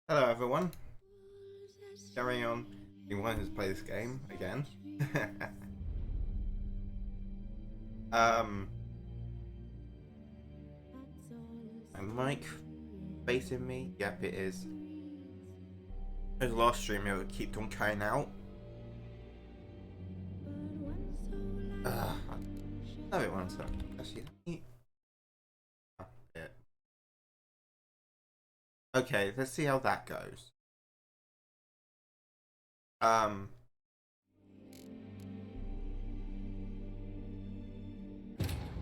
Hello everyone. Carrying on. You wanted to play this game again? My mic facing me? Yep, it is. As last stream, it would keep on cutting out. No, it won't. Actually, let me... oh, yeah. Okay, let's see how that goes.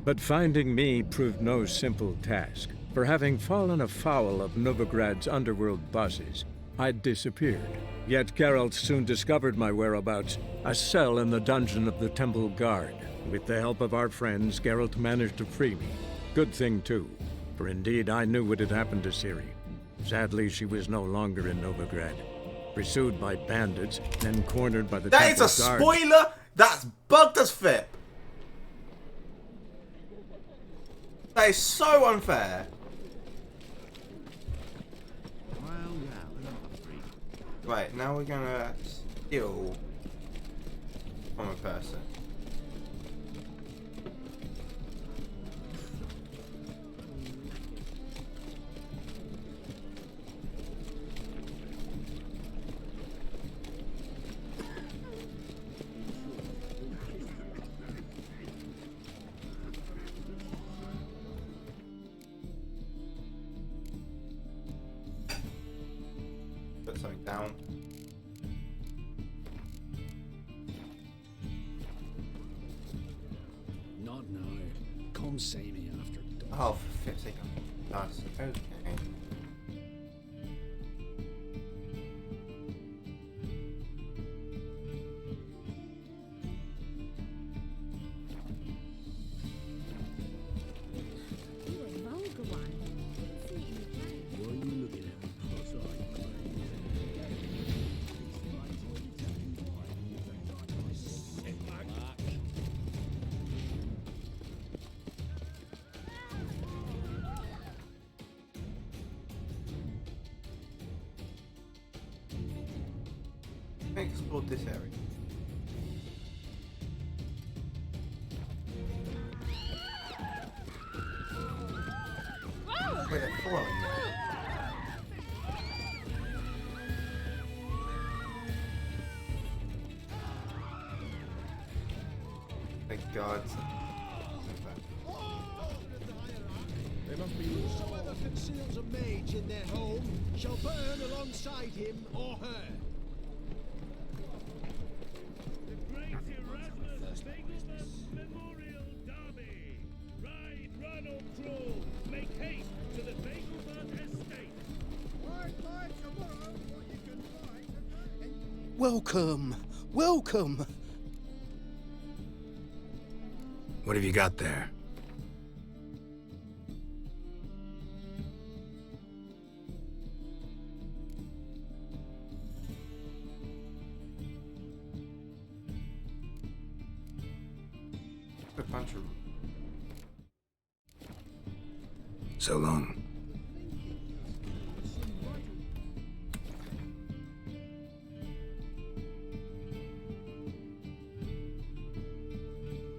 But finding me proved no simple task. For having fallen afoul of Novigrad's underworld bosses, I'd disappeared. Yet Geralt soon discovered my whereabouts, a cell in the dungeon of the Temple Guard. With the help of our friends, Geralt managed to free me. Good thing, too, for indeed I knew what had happened to Ciri. Sadly, she was no longer in Novigrad. Pursued by bandits, then cornered by the That Temple is a Guard. spoiler! That's bugged as flip! That is so unfair! Right, now we're gonna steal from a person. Put something down. Not now. Come see me after dark. Oh, for flip's sake. Nice. Okay. What are you looking at? Cross-eyed, Explore this area. Wait, they're following me. Thank God. They must be whosoever conceals a mage in their home shall burn alongside him or her. The Great Erasmus Fagleman Memorial Derby. Ride, run or crawl. Make haste to the Fagleman estate. Welcome, welcome. What have you got there? A bunch of... So long.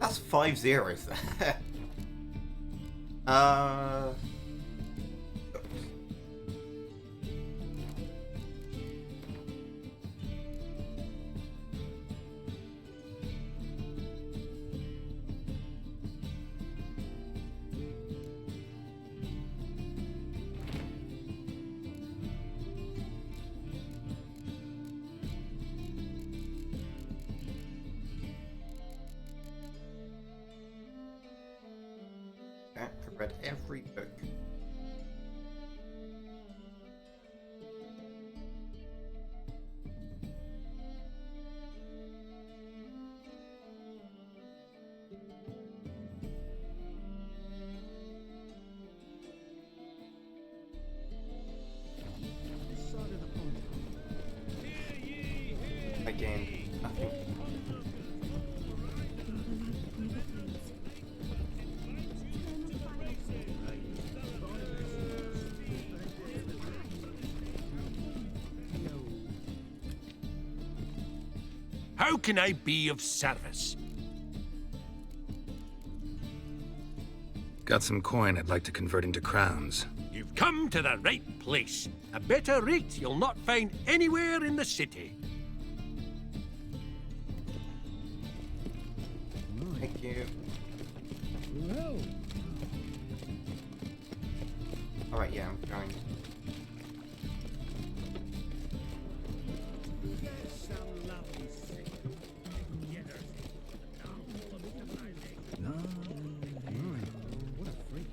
That's 5 zeros there. I've read every book. I gained nothing. How can I be of service? Got some coin I'd like to convert into crowns. You've come to the right place. A better rate you'll not find anywhere in the city. Thank you. Well, Alright, yeah, I'm going. what a freak.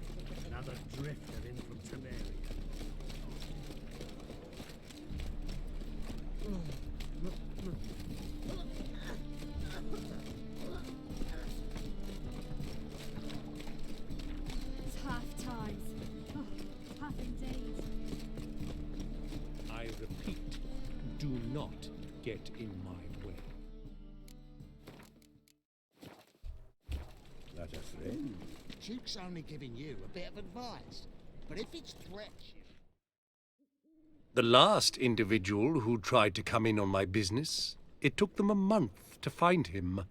Another drifter in from Tiberia. It's half times. Oh, half indeed. I repeat, do not get in my way. that's a friend. Duke's only giving you a bit of advice. But if it's threats you... The last individual who tried to come in on my business, it took them a month to find him.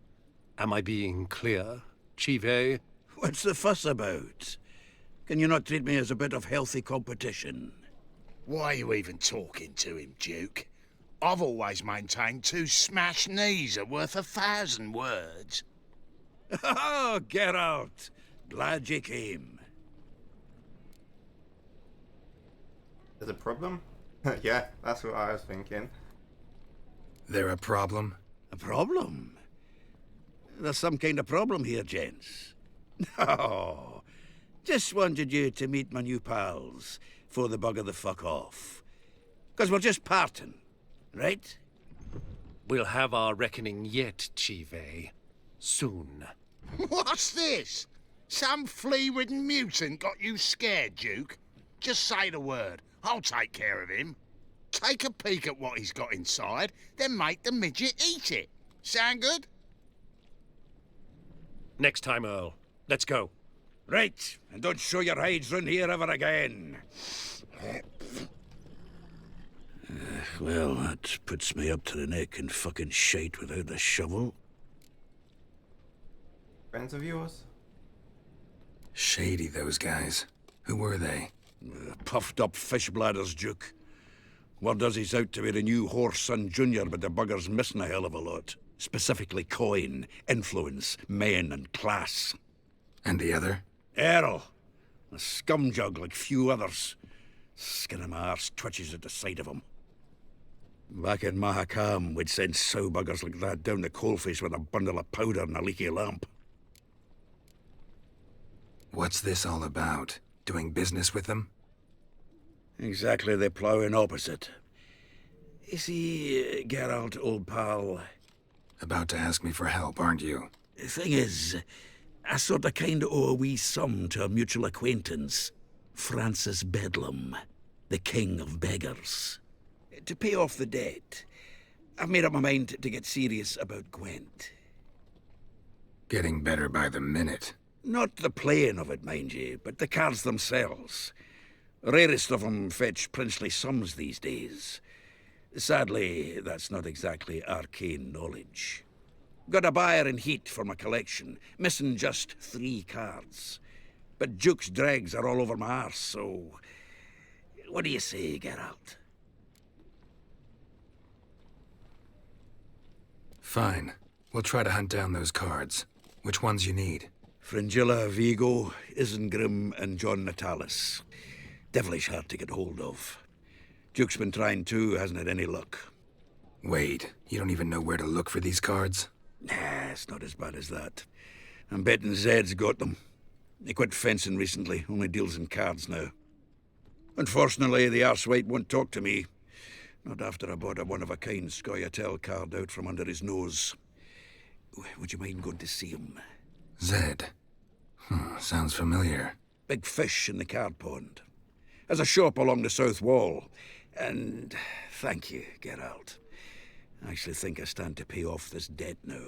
Am I being clear, Chive? What's the fuss about? Can you not treat me as a bit of healthy competition? Why are you even talking to him, Duke? I've always maintained 2 smashed knees are worth 1,000 words. Oh, Geralt! Glad you came. There's a problem? Yeah, that's what I was thinking. There a problem? A problem? There's some kind of problem here, gents. Oh, just wanted you to meet my new pals before they bugger the fuck off. 'Cause we're just parting, right? We'll have our reckoning yet, Chive. Soon. What's this? Some flea-ridden mutant got you scared, Duke? Just say the word. I'll take care of him. Take a peek at what he's got inside, then make the midget eat it. Sound good? Next time, Earl. Let's go. Right, and don't show your hides round here ever again. Well, that puts me up to the neck in fucking shite without a shovel. Friends of yours? Shady, those guys. Who were they? Puffed up fish bladders, Duke. Word does he's out to be the new Whoreson Jr., but the bugger's missing a hell of a lot. Specifically coin, influence, men, and class. And the other? Earl. A scumjug like few others. Skin of my arse twitches at the sight of him. Back in Mahakam, we'd send sow buggers like that down the coalface with a bundle of powder and a leaky lamp. What's this all about? Doing business with them? Exactly the ploughing opposite. You see, Geralt, old pal, About to ask me for help, aren't you? the thing is, I sort of kinda owe a wee sum to a mutual acquaintance, Francis Bedlam, the king of beggars. To pay off the debt, I've made up my mind to get serious about Gwent. Getting better by the minute. Not the playing of it, mind you, but the cards themselves. Rarest of them fetch princely sums these days. Sadly, that's not exactly arcane knowledge. Got a buyer in heat for my collection, missing just 3 cards. But Duke's dregs are all over my arse, so... What do you say, Geralt? Fine. We'll try to hunt down those cards. Which ones you need? Fringilla, Vigo, Isengrim, and John Natalis. Devilish hard to get hold of. Duke's been trying too, hasn't had any luck. Wait, you don't even know where to look for these cards? Nah, it's not as bad as that. I'm betting Zed's got them. He quit fencing recently, only deals in cards now. Unfortunately, the arsewite won't talk to me. Not after I bought a one-of-a-kind Scoia'tael card out from under his nose. Would you mind going to see him? Zed. Sounds familiar. Big fish in the card pond. Has a shop along the south wall. And thank you, Geralt. I actually think I stand to pay off this debt now.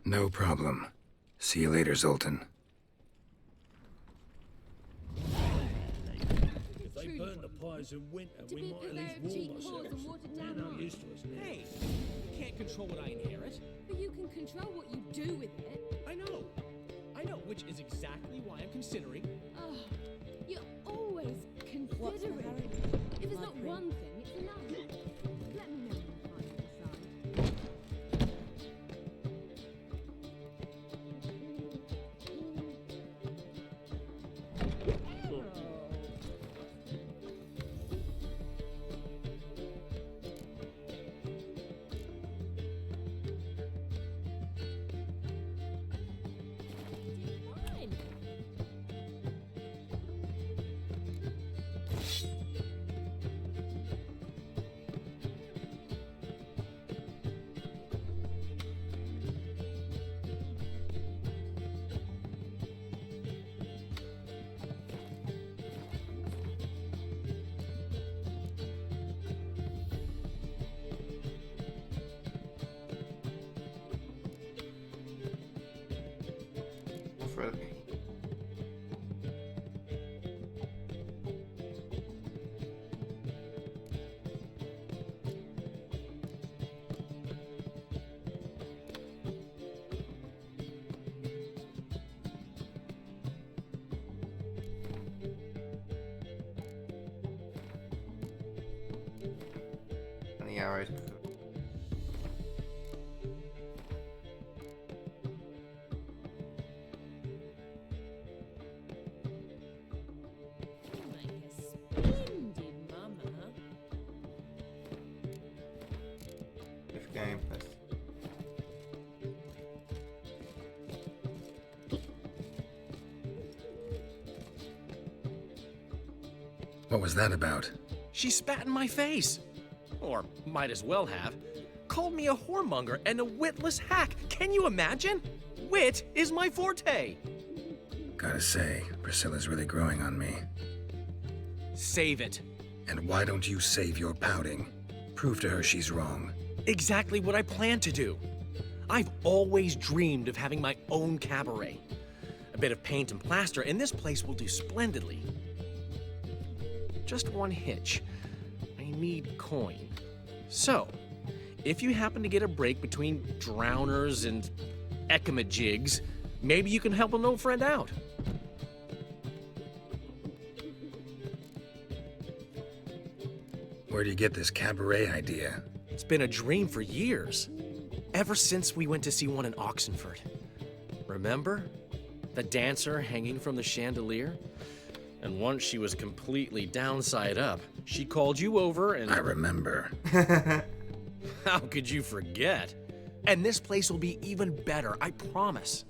No problem. See you later, Zoltan. If they burn the pies in winter, To we be might at prepared, least cheap warm whores ourselves. and watered They're down no wines. use to us now. Hey, can't control what I inherit. But you can control what you do with it. I know, which is exactly why I'm considering. Oh, you're always considering. If it's not one thing, it's another. Let me know when you find your side. Fine. For and the arrows. You make a splendid mama. If game plus. What was that about? She spat in my face. Or might as well have. Called me a whoremonger and a witless hack. Can you imagine? Wit is my forte. Gotta say, Priscilla's really growing on me. Save it. And why don't you save your pouting? Prove to her she's wrong. Exactly what I plan to do. I've always dreamed of having my own cabaret. A bit of paint and plaster, and this place will do splendidly. Just one hitch. I need coin. So, if you happen to get a break between drowners and ekamajigs, maybe you can help an old friend out. Where do you get this cabaret idea? It's been a dream for years. Ever since we went to see one in Oxenford. Remember? The dancer hanging from the chandelier? And once she was completely downside up, she called you over and... I remember. How could you forget? And this place will be even better, I promise.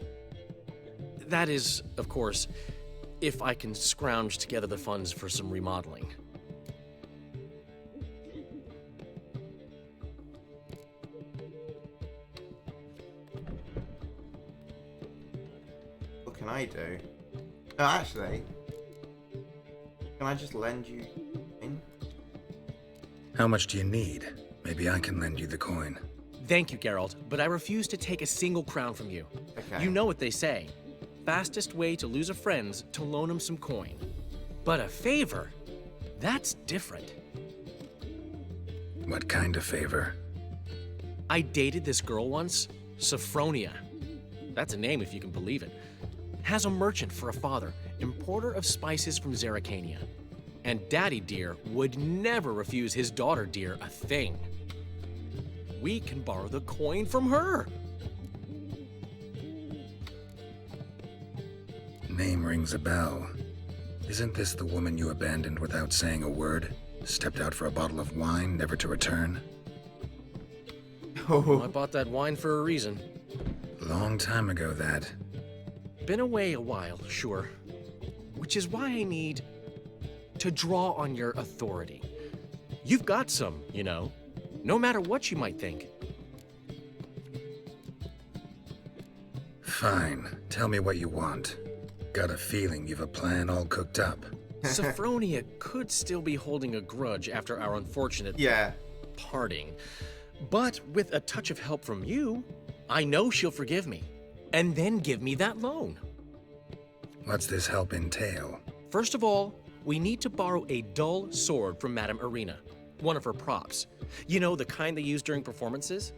That is, of course, if I can scrounge together the funds for some remodeling. What can I do? Oh, actually, can I just lend you in? How much do you need? Maybe I can lend you the coin. Thank you, Geralt, but I refuse to take a single crown from you. Okay. You know what they say. Fastest way to lose a friend's to loan him some coin. But a favor? That's different. What kind of favor? I dated this girl once, Sophronia. That's a name if you can believe it. Has a merchant for a father, importer of spices from Zerrikania. And Daddy Dear would never refuse his daughter Dear a thing. We can borrow the coin from her. Name rings a bell. Isn't this the woman you abandoned without saying a word? Stepped out for a bottle of wine, never to return? I bought that wine for a reason. Long time ago, that. Been away a while, sure. Which is why I need to draw on your authority. You've got some, you know, no matter what you might think. Fine. Tell me what you want. Got a feeling you've a plan all cooked up. Sophronia could still be holding a grudge after our unfortunate parting. But with a touch of help from you, I know she'll forgive me. And then give me that loan. What's this help entail? First of all, we need to borrow a dull sword from Madame Irina. One of her props. You know, the kind they use during performances?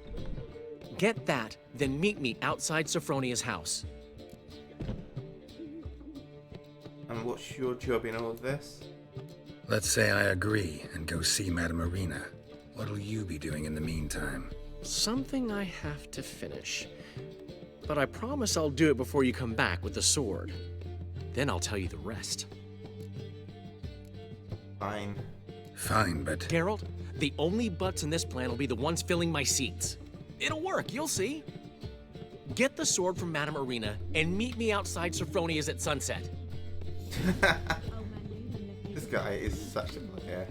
Get that, then meet me outside Sophronia's house. And what's your job in all of this? Let's say I agree and go see Madame Irina. What'll you be doing in the meantime? Something I have to finish. But I promise I'll do it before you come back with the sword. Then I'll tell you the rest. Fine. Fine, but... Geralt, the only butts in this plan will be the ones filling my seats. It'll work, you'll see. Get the sword from Madame Irina and meet me outside Sophronia's at sunset. This guy is such a player.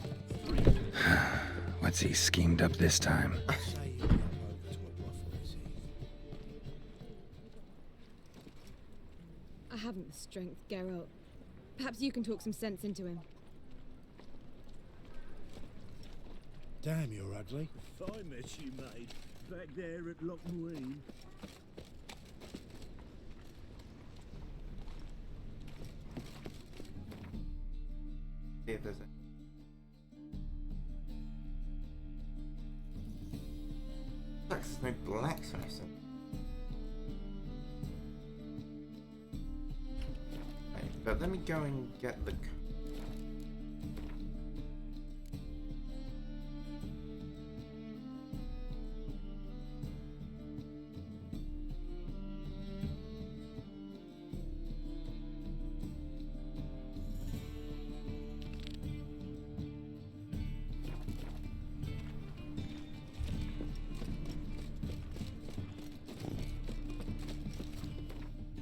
What's he schemed up this time? I haven't the strength, Geralt. Perhaps you can talk some sense into him. Damn, you're ugly. Fine mess you made back there at Loch Marine. See if there's a... Looks like there's no blacksmiths in. Right, but let me go and get the...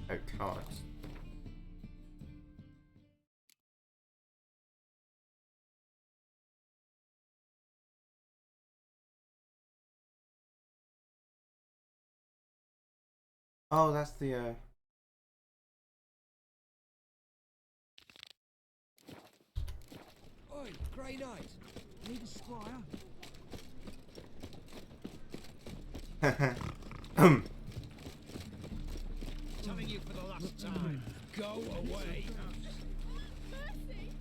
Oh, cards. Oh, that's the Oi, Grey Knight. Need a squire? Telling you for the last time. Go away. Mercy!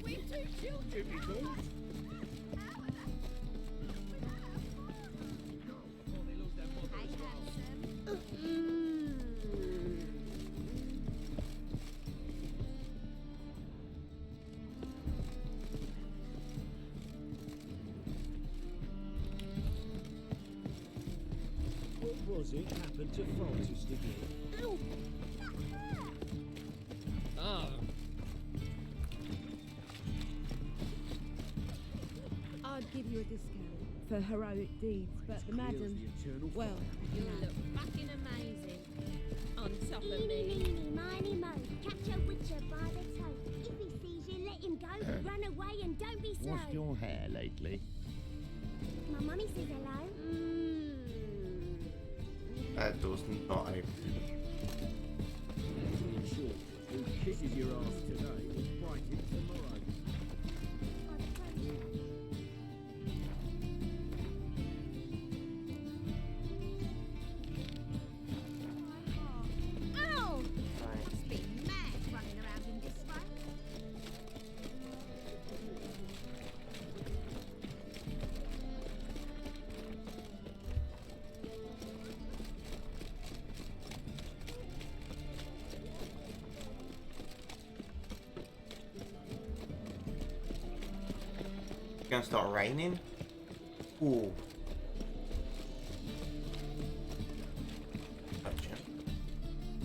We've two children. What was it happened to Francis again? Ow! Oh. I'd give you a discount for heroic deeds, but the madam, well, You'll look fucking amazing. On top of Eeny, me. meeny, miny, mo. Catch a witcher by the toe. If he sees you, let him go. Run away and don't be slow. What's your hair lately? My mummy says hello. that door's not open. Sure, who kisses your ass today will bite it tomorrow. Ow! Must be mad running around in this way. It's gonna start raining. Ooh. Gotcha.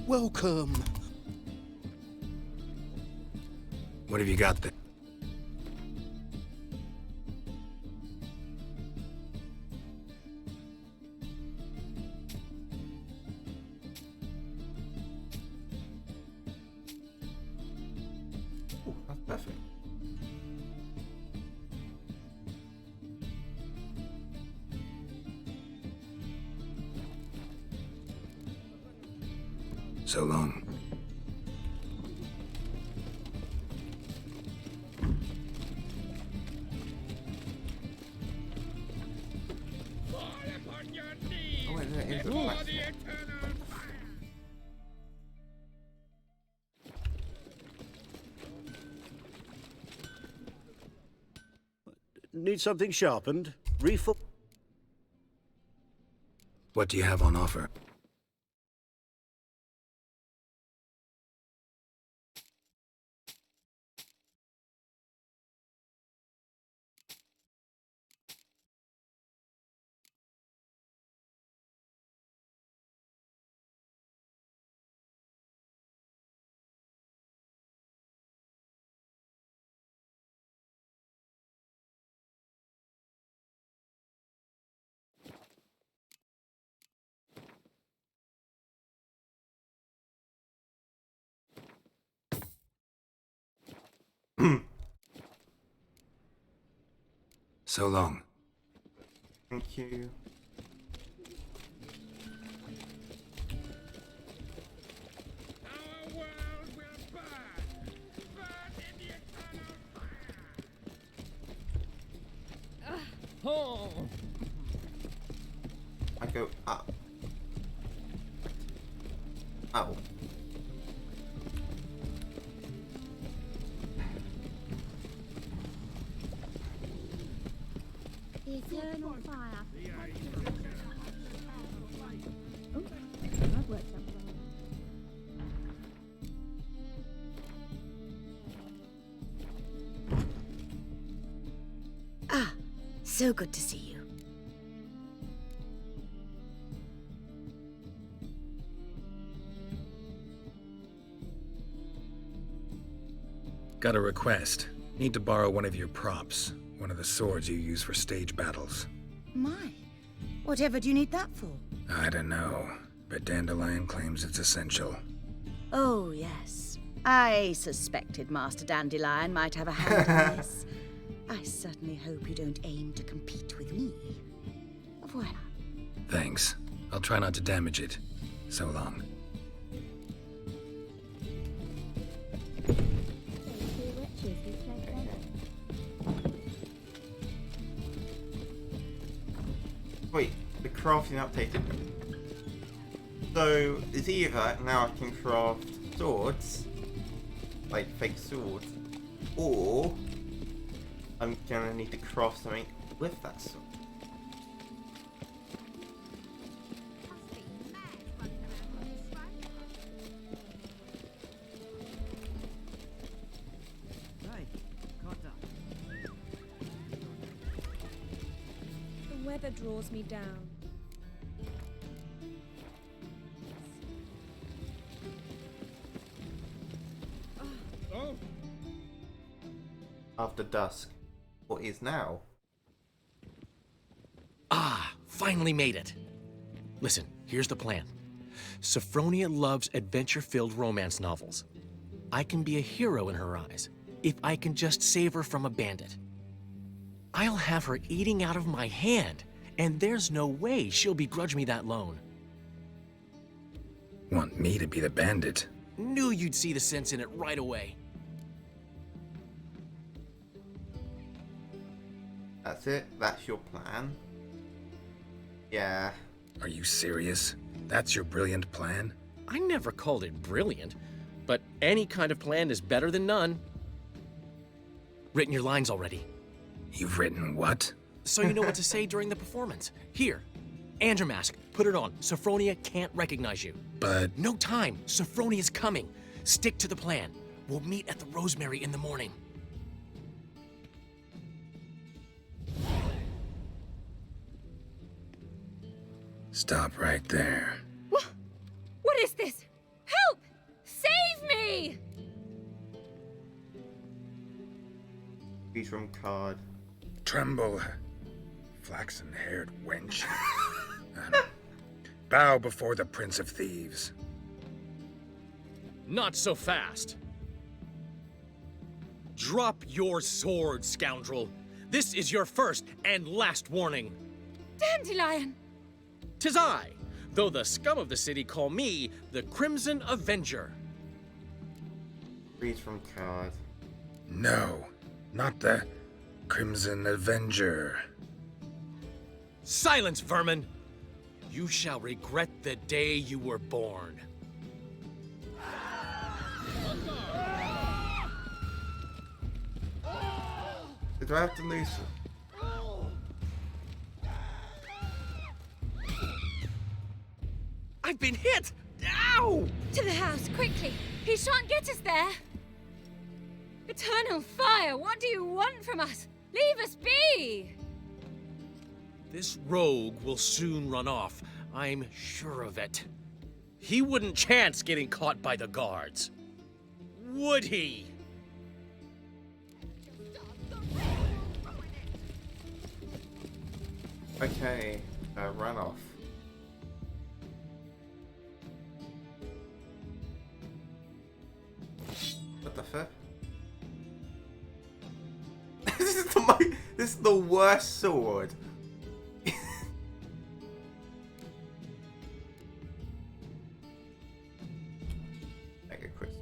Welcome. What have you got there? Ooh, that's perfect. So long. Oh, wait, there is a blacksmith. Need something sharpened? Refill? What do you have on offer? So long. Thank you. Oh. I go up. Oh. The eternal fire. Oh, that worked out well. Ah, so good to see you. Got a request. Need to borrow one of your props. One of the swords you use for stage battles. My, whatever do you need that for? I don't know, but Dandelion claims it's essential. Oh, yes. I suspected Master Dandelion might have a hand in this. I certainly hope you don't aim to compete with me. Voila. Thanks. I'll try not to damage it. So long. Wait, the crafting updated. So it's either now I can craft swords, like fake swords, or I'm gonna need to craft something with that sword. The weather draws me down. Oh. After dusk. What is now? Ah, finally made it. Listen, here's the plan. Sophronia loves adventure-filled romance novels. I can be a hero in her eyes if I can just save her from a bandit. I'll have her eating out of my hand, and there's no way she'll begrudge me that loan. Want me to be the bandit? Knew you'd see the sense in it right away. That's it? That's your plan? Yeah. Are you serious? That's your brilliant plan? I never called it brilliant, but any kind of plan is better than none. Written your lines already. You've written what? So you know what to say during the performance. Here, Andrew Mask, put it on. Sophronia can't recognize you. But... No time. Sophronia's coming. Stick to the plan. We'll meet at the Rosemary in the morning. Stop right there. What is this? Help! Save me! Read from card. Tremble, flaxen-haired wench. Bow before the Prince of Thieves. Not so fast. Drop your sword, scoundrel. This is your first and last warning. Dandelion! 'Tis I, though the scum of the city call me the Crimson Avenger. Read from card. No, not the Crimson Avenger. Silence, vermin! You shall regret the day you were born. Do I have to lose? I've been hit! Ow! To the house, quickly! He shan't get us there! Eternal fire, what do you want from us? Leave us be! This rogue will soon run off. I'm sure of it. He wouldn't chance getting caught by the guards. Would he? Okay, run off. What the fuck? This is the worst sword. Mega Chris.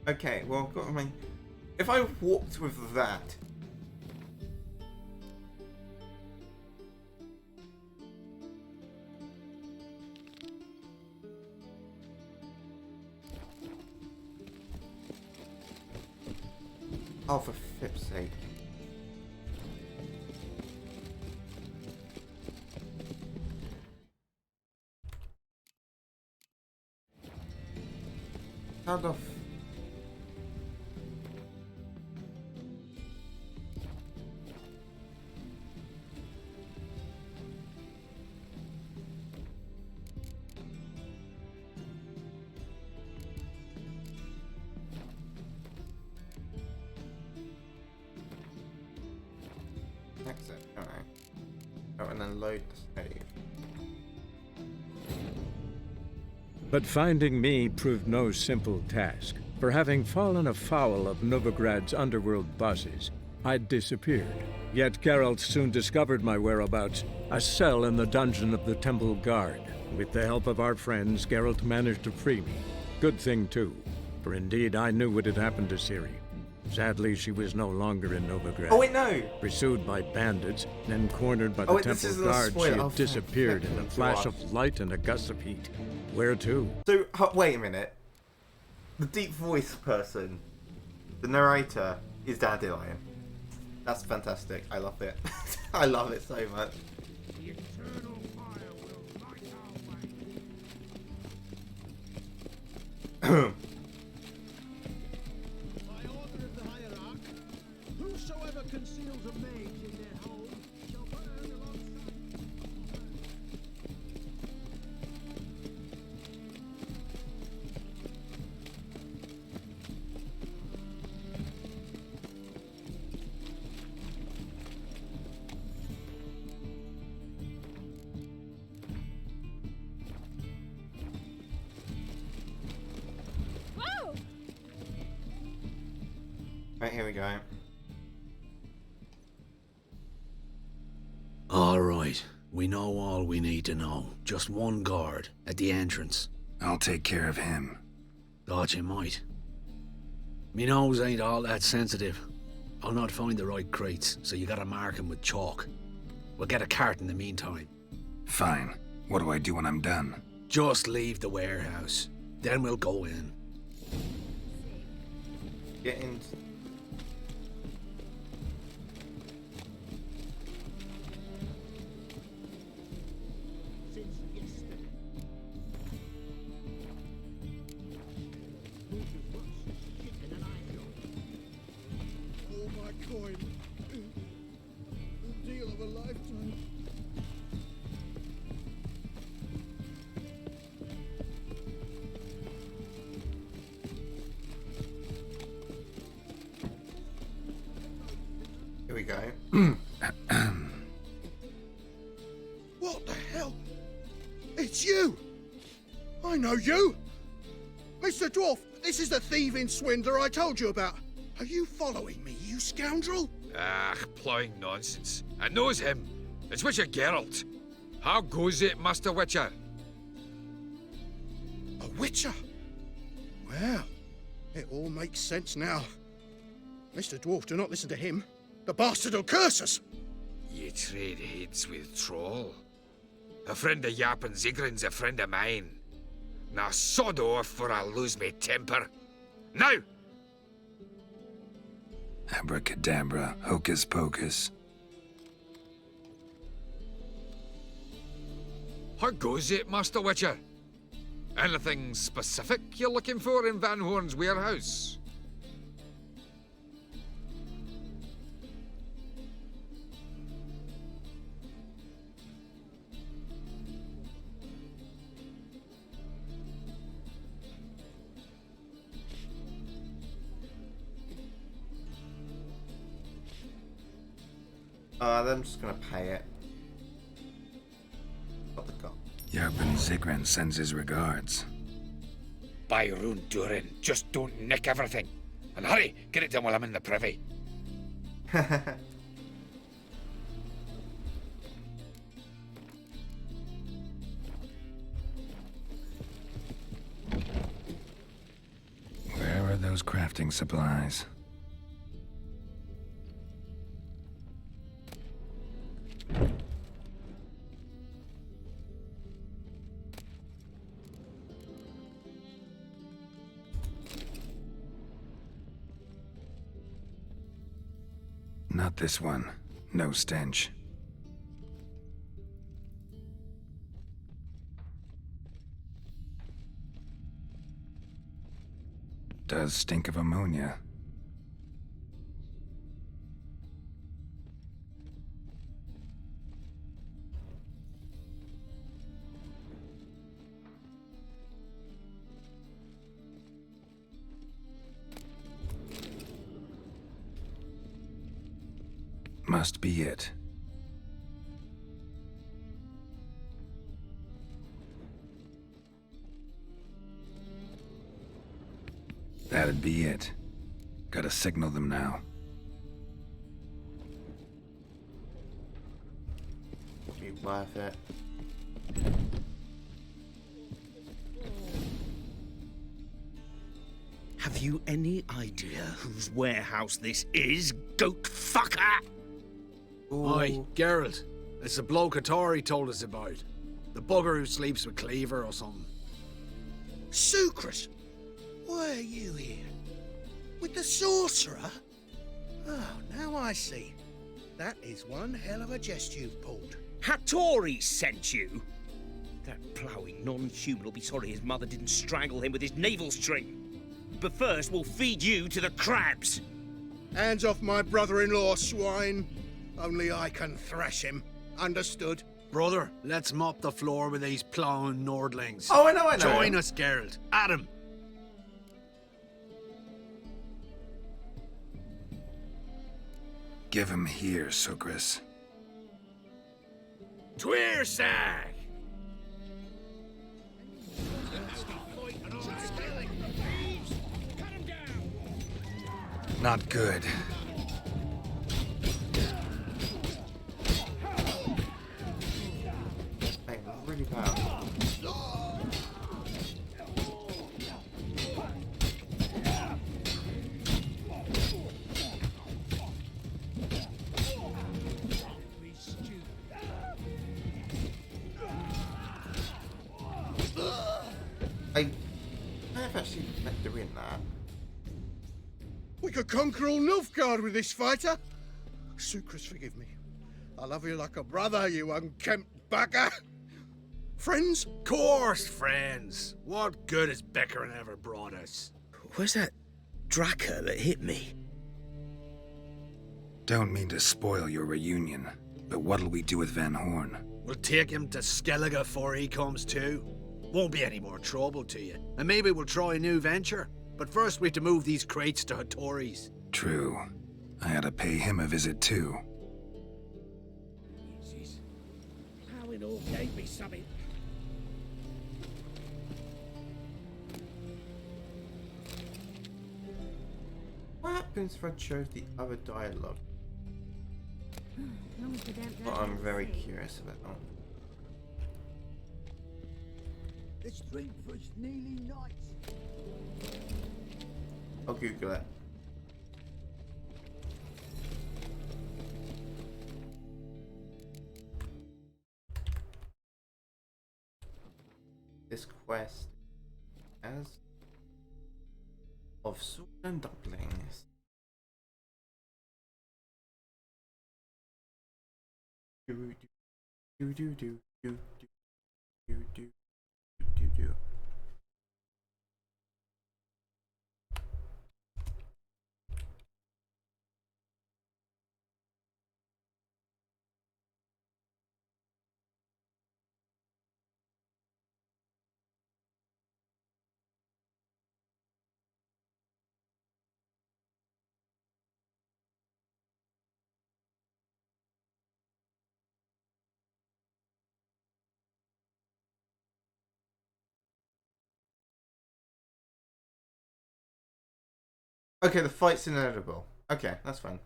Okay, well, I mean, if I walked with that. Oh, for flip's sake. How the exit, don't I? Oh, and then load the save. But finding me proved no simple task. For having fallen afoul of Novigrad's underworld bosses, I'd disappeared. Yet Geralt soon discovered my whereabouts, a cell in the dungeon of the Temple Guard. With the help of our friends, Geralt managed to free me. Good thing, too, for indeed I knew what had happened to Ciri. Sadly, she was no longer in Novigrad. Oh wait, no! Pursued by bandits, then cornered by the Temple Guard, she had disappeared in a flash of light and a gust of heat. Where to? So, wait a minute. The deep voice person, the narrator, is Dandelion. That's fantastic. I love it. I love it so much. The eternal fire will light our way. By order of the hierarch, whosoever conceals a mage in their home shall burn alongside. Whoa! Right, here we go. All right. We know all we need to know. Just one guard at the entrance. I'll take care of him. Thought you might. Me nose ain't all that sensitive. I'll not find the right crates, so you gotta mark 'em with chalk. We'll get a cart in the meantime. Fine. What do I do when I'm done? Just leave the warehouse. Then we'll go in. Get in. Since yesterday. Moved as much as chicken and I Oh my coin. The deal of a lifetime. Here we go. What the hell? It's you! I know you! Mr. Dwarf, this is the thieving swindler I told you about. Are you following me, you scoundrel? Ah, ploughing nonsense. I knows him. It's Witcher Geralt. How goes it, Master Witcher? A witcher? Well, it all makes sense now. Mr. Dwarf, do not listen to him. The bastard will curse us. Ye trade heads with Troll. A friend of Yappin Zigrin's a friend of mine. Now sod off, for I'll lose me temper. Now! Abracadabra, hocus pocus. How goes it, Master Witcher? Anything specific you're looking for in Van Horn's warehouse? I'm just gonna pay it. What the god? Yarpen Zigran sends his regards. By Rune Durin, just don't nick everything. And hurry, get it done while I'm in the privy. Where are those crafting supplies? Not this one. No stench. Does stink of ammonia. Must be it. That'd be it. Gotta signal them now. Be worth it. Have you any idea whose warehouse this is, goat fucker? Aye, Geralt. It's the bloke Hattori told us about. The bugger who sleeps with Cleaver or something. Sucrus, why are you here? With the sorcerer? Oh, now I see. That is one hell of a jest you've pulled. Hattori sent you? That ploughing non-human will be sorry his mother didn't strangle him with his navel string. But first, we'll feed you to the crabs. Hands off my brother-in-law, swine. Only I can thrash him. Understood? Brother, let's mop the floor with these ploughing Nordlings. Oh, I know. Join us, Geralt. Adam. Give him here, Sucrus. Tweersag! Not good. Hey, really bad. I've actually meant to win that. We could conquer all Nilfgaard with this fighter. Sucrus, forgive me. I love you like a brother, you unkempt bugger. Friends? Course, friends. What good has Beckering ever brought us? Where's that Draka that hit me? Don't mean to spoil your reunion, but what'll we do with Van Horn? We'll take him to Skellige before he comes too. Won't be any more trouble to you. And maybe we'll try a new venture. But first we have to move these crates to Hattori's. True. I ought to pay him a visit too. How it all gave me something. What happens if I chose the other dialogue? Well, I'm very curious about that. This drink was nearly night. I'll Google it. This quest as of sword and dumplings. Do do do do do do do do do do do. Okay, the fight's inevitable. Okay, that's fine.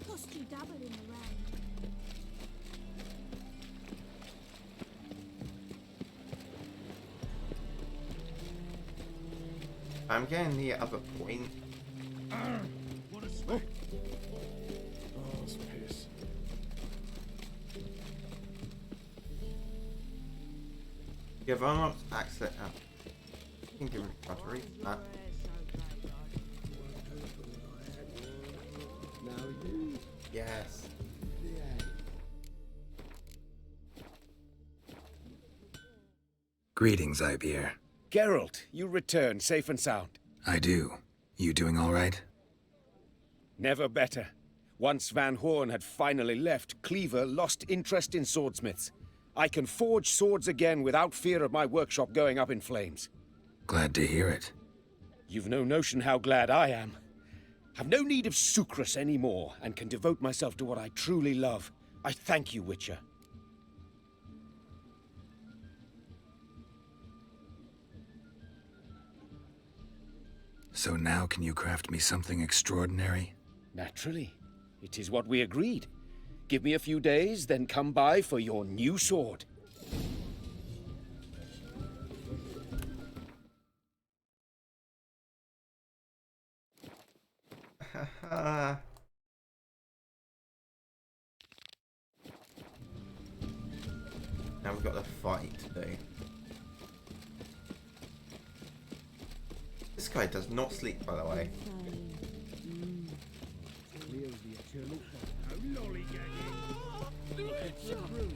Cost you double in the rain. I'm getting the other point. What a smack. Oh, it's piss. You've unlocked access. You can give me a battery. Yes. Greetings, Ibeer. Geralt, you return safe and sound. I do. You doing all right? Never better. Once Van Horn had finally left, Cleaver lost interest in swordsmiths. I can forge swords again without fear of my workshop going up in flames. Glad to hear it. You've no notion how glad I am. I've no need of Sucrus anymore, and can devote myself to what I truly love. I thank you, Witcher. So now can you craft me something extraordinary? Naturally. It is what we agreed. Give me a few days, then come by for your new sword. Now we've got the fight to do. This guy does not sleep, by the way.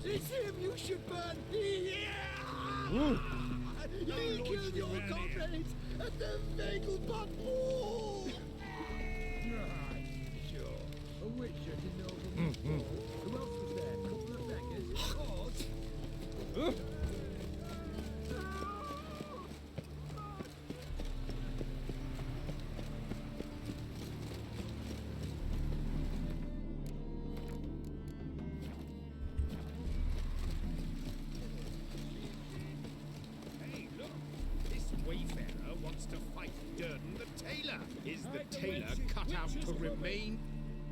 It's him you should burn! Yeah! You killed your comrades at the Vegelbud Ball! Sure. A witcher didn't know from Who else was there? Couple of beggars?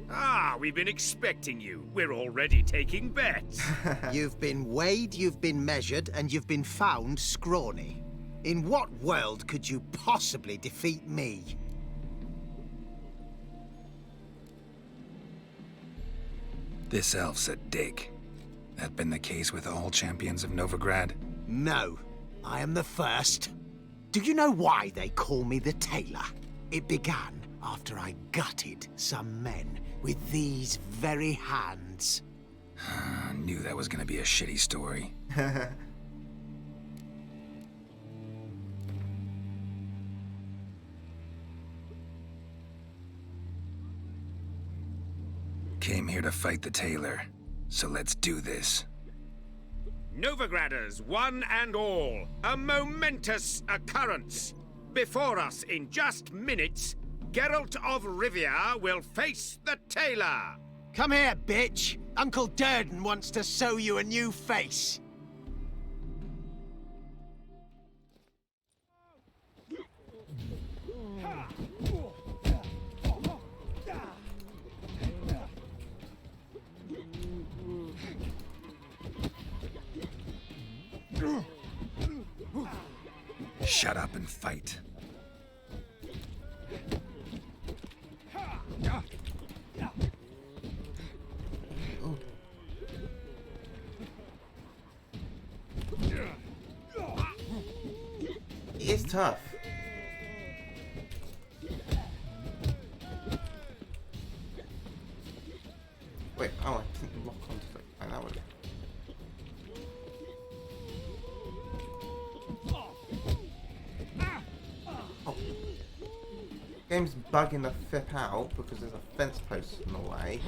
Ah, we've been expecting you. We're already taking bets. You've been weighed, you've been measured, and you've been found scrawny. In what world could you possibly defeat me? This elf's a dick. That been the case with all champions of Novigrad? No, I am the first. Do you know why they call me the Tailor? It began after I gutted some men with these very hands. I knew that was gonna be a shitty story. Came here to fight the Tailor, so let's do this. Novigraders, one and all, a momentous occurrence. Before us in just minutes, Geralt of Rivia will face the Tailor. Come here, bitch. Uncle Durden wants to sew you a new face. Shut up and fight. It's tough. Wait, Okay, that was... Oh. Game's bugging the flip out because there's a fence post in the way.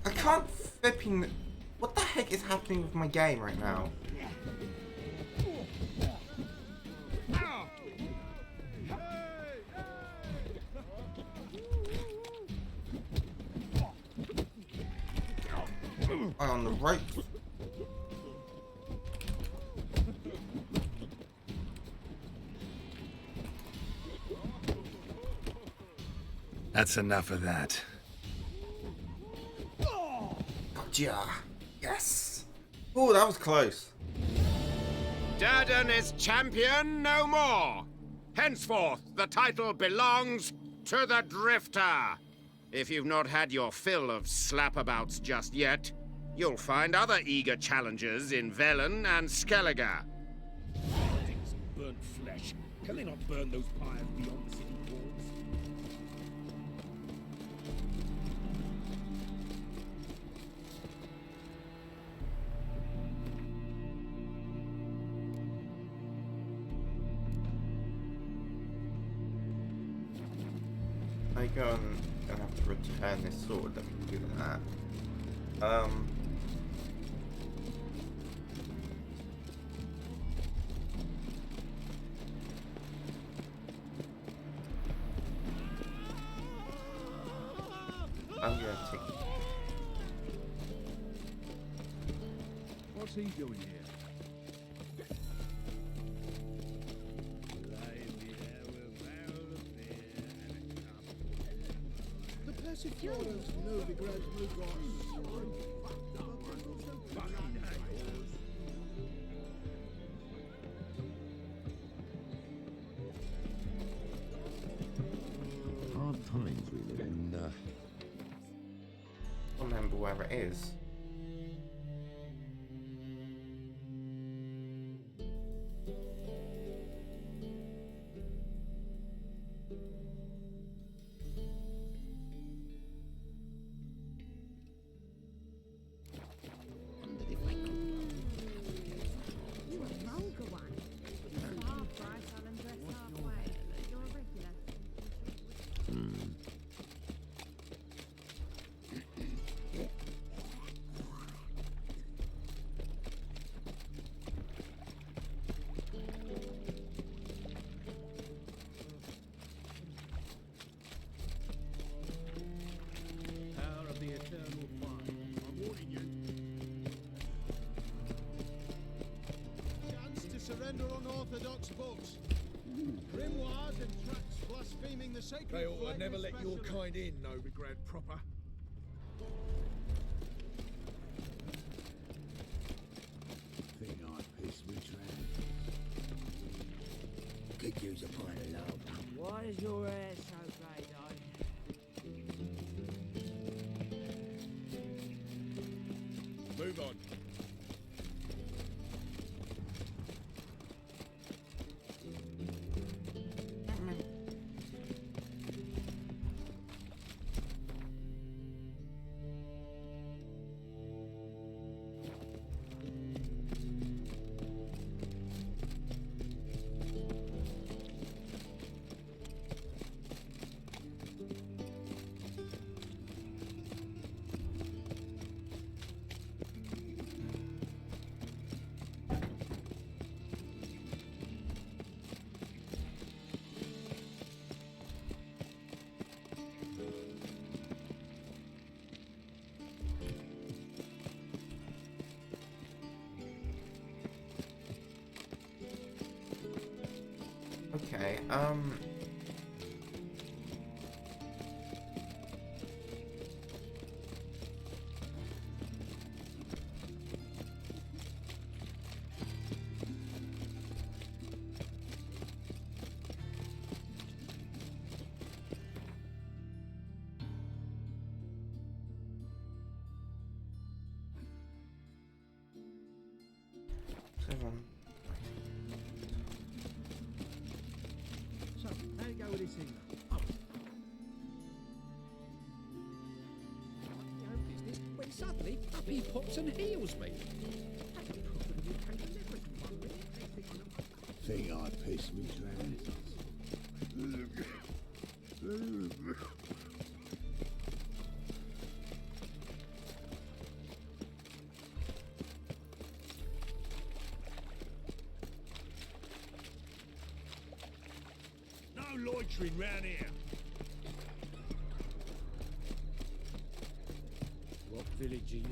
I can't flipping... What the heck is happening with my game right now? On the right. That's enough of that. Gotcha. Yes. Oh, that was close. Durden is champion no more. Henceforth, the title belongs to the Drifter. If you've not had your fill of slapabouts just yet, you'll find other eager challengers in Velen and Skellige. Burnt flesh. Can they not burn those pyres beyond the city walls? I go and gonna have to return this sword. Let me do that. I'm gonna take. What's he doing here? The Persiflados Novigrad Lugos. Hard times we live in. I don't remember where it is. Power of the eternal fire. I'm warning you. Chance to surrender unorthodox books. Grimoires and tracts blaspheming the sacred They ought flame to never let your especially. kind in, Novigrad proper. Think I piss me trap. Could use a pint of love. Why is your hair so grey, Move on. Okay, How'd it go with this thing? Oh. No business when suddenly up he pops and heals me. That's a profitable case of everything, one minute. Next thing I know, Think I pissed me trousers. No loitering round here. what village are you?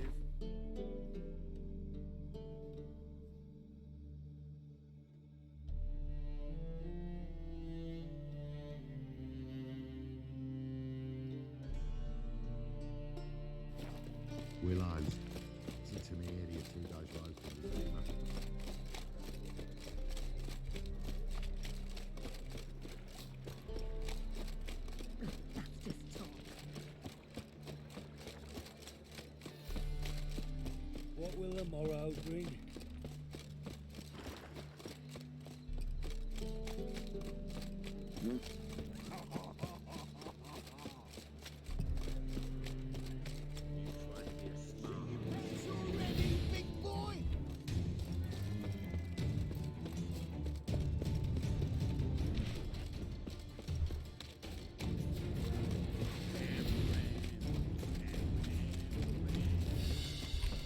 Willows. It's into me area 2 days road from the river. That's just talk. What will the morrow bring? Big boy!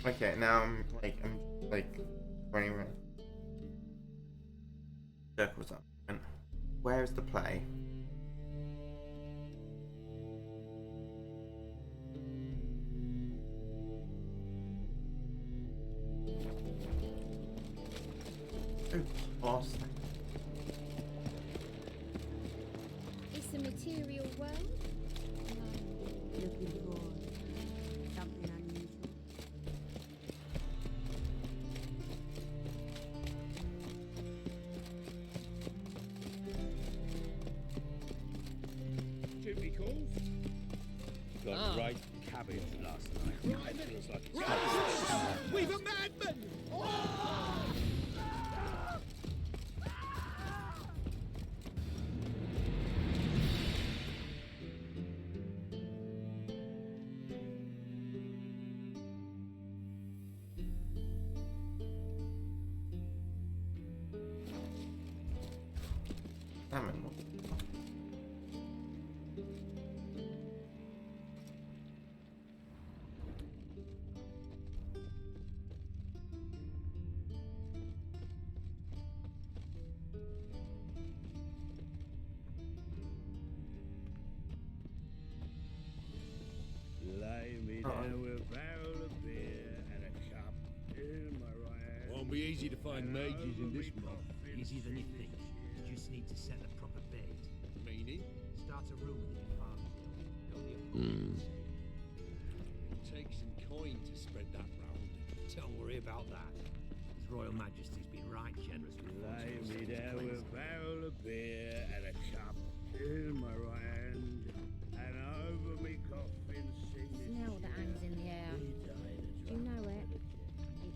Okay, now I'm like running around. Circles up. And where is the play? Oh, awesome. It's a material world. Looking for something unusual. Duty calls. Got great cabbage last night. Right, Feels like it's right. We've a madman! Salmon. Lay me down with a barrel of beer and a cup in my right hand. Won't be easy to find mages in this mob. Easier than you think. You just need to set the proper bed. Meaning? Start a room with your father's build the apartments. It takes some coin to spread that round. Don't worry about that. His Royal Majesty's been right generous with Lay funds. me down with a barrel of beer and a cup in my right hand, and over me coffin sing this Smell that hangs in the air. Do you know it?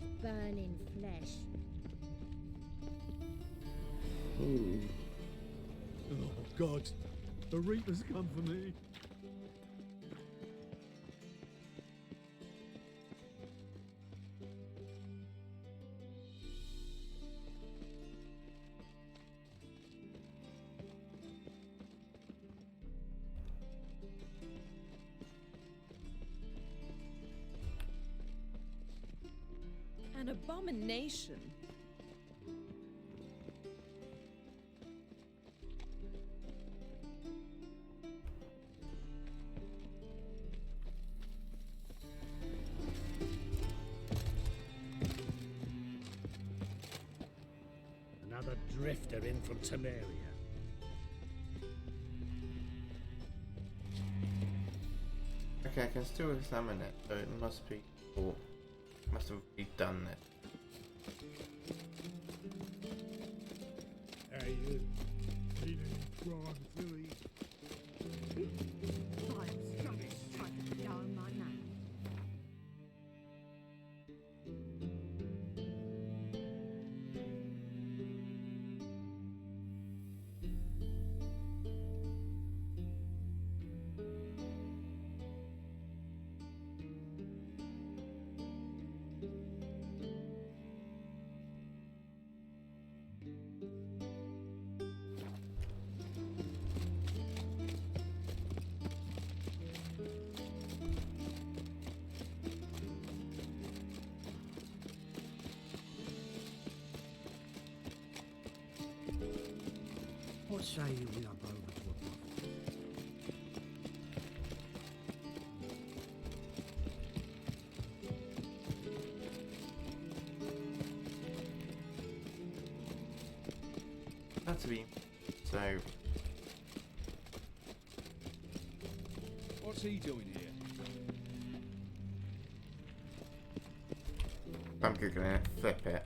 It's burning flesh. Oh, God. The Reaper's come for me. An abomination. Another drifter in from Temeria. Okay, I can still examine it, so it must be. Or must have redone it. Hey, you. Crime, Philly. I'm scummy trying to blow my name. What say you we up over to a brothel? That's to be. So. What's he doing here? I'm googling it. Flip it.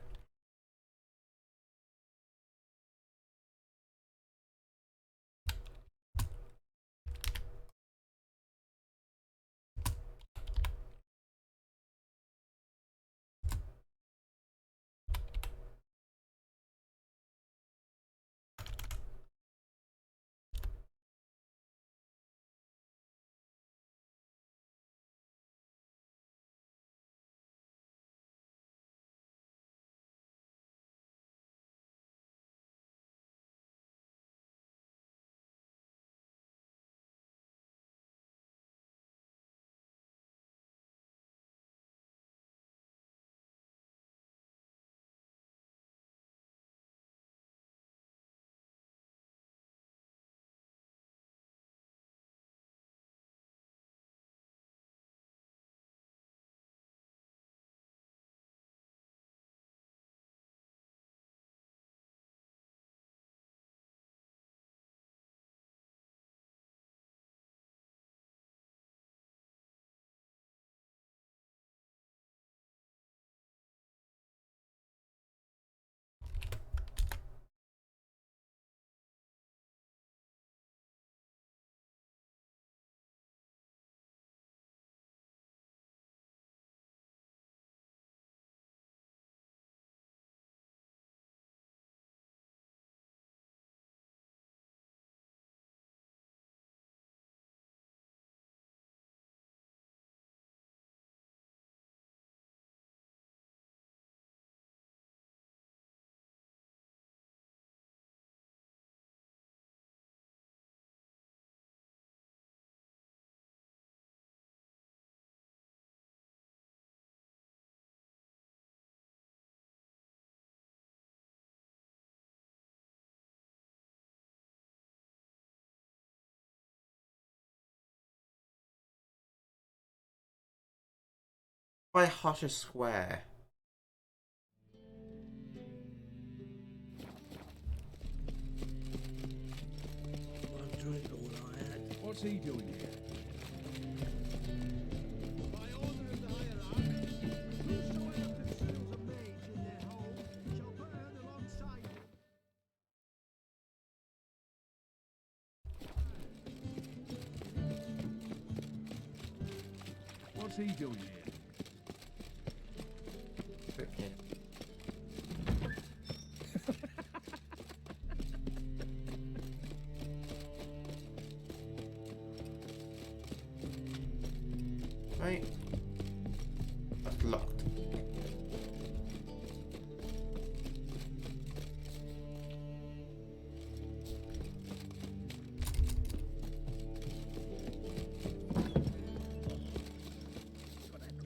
Why Hosher Square? One drink all I had. What's he doing here? By order of the hierarch, whosoever conceals a mage in their home shall burn alongside him. What's he doing here? Okay. Right. That's locked.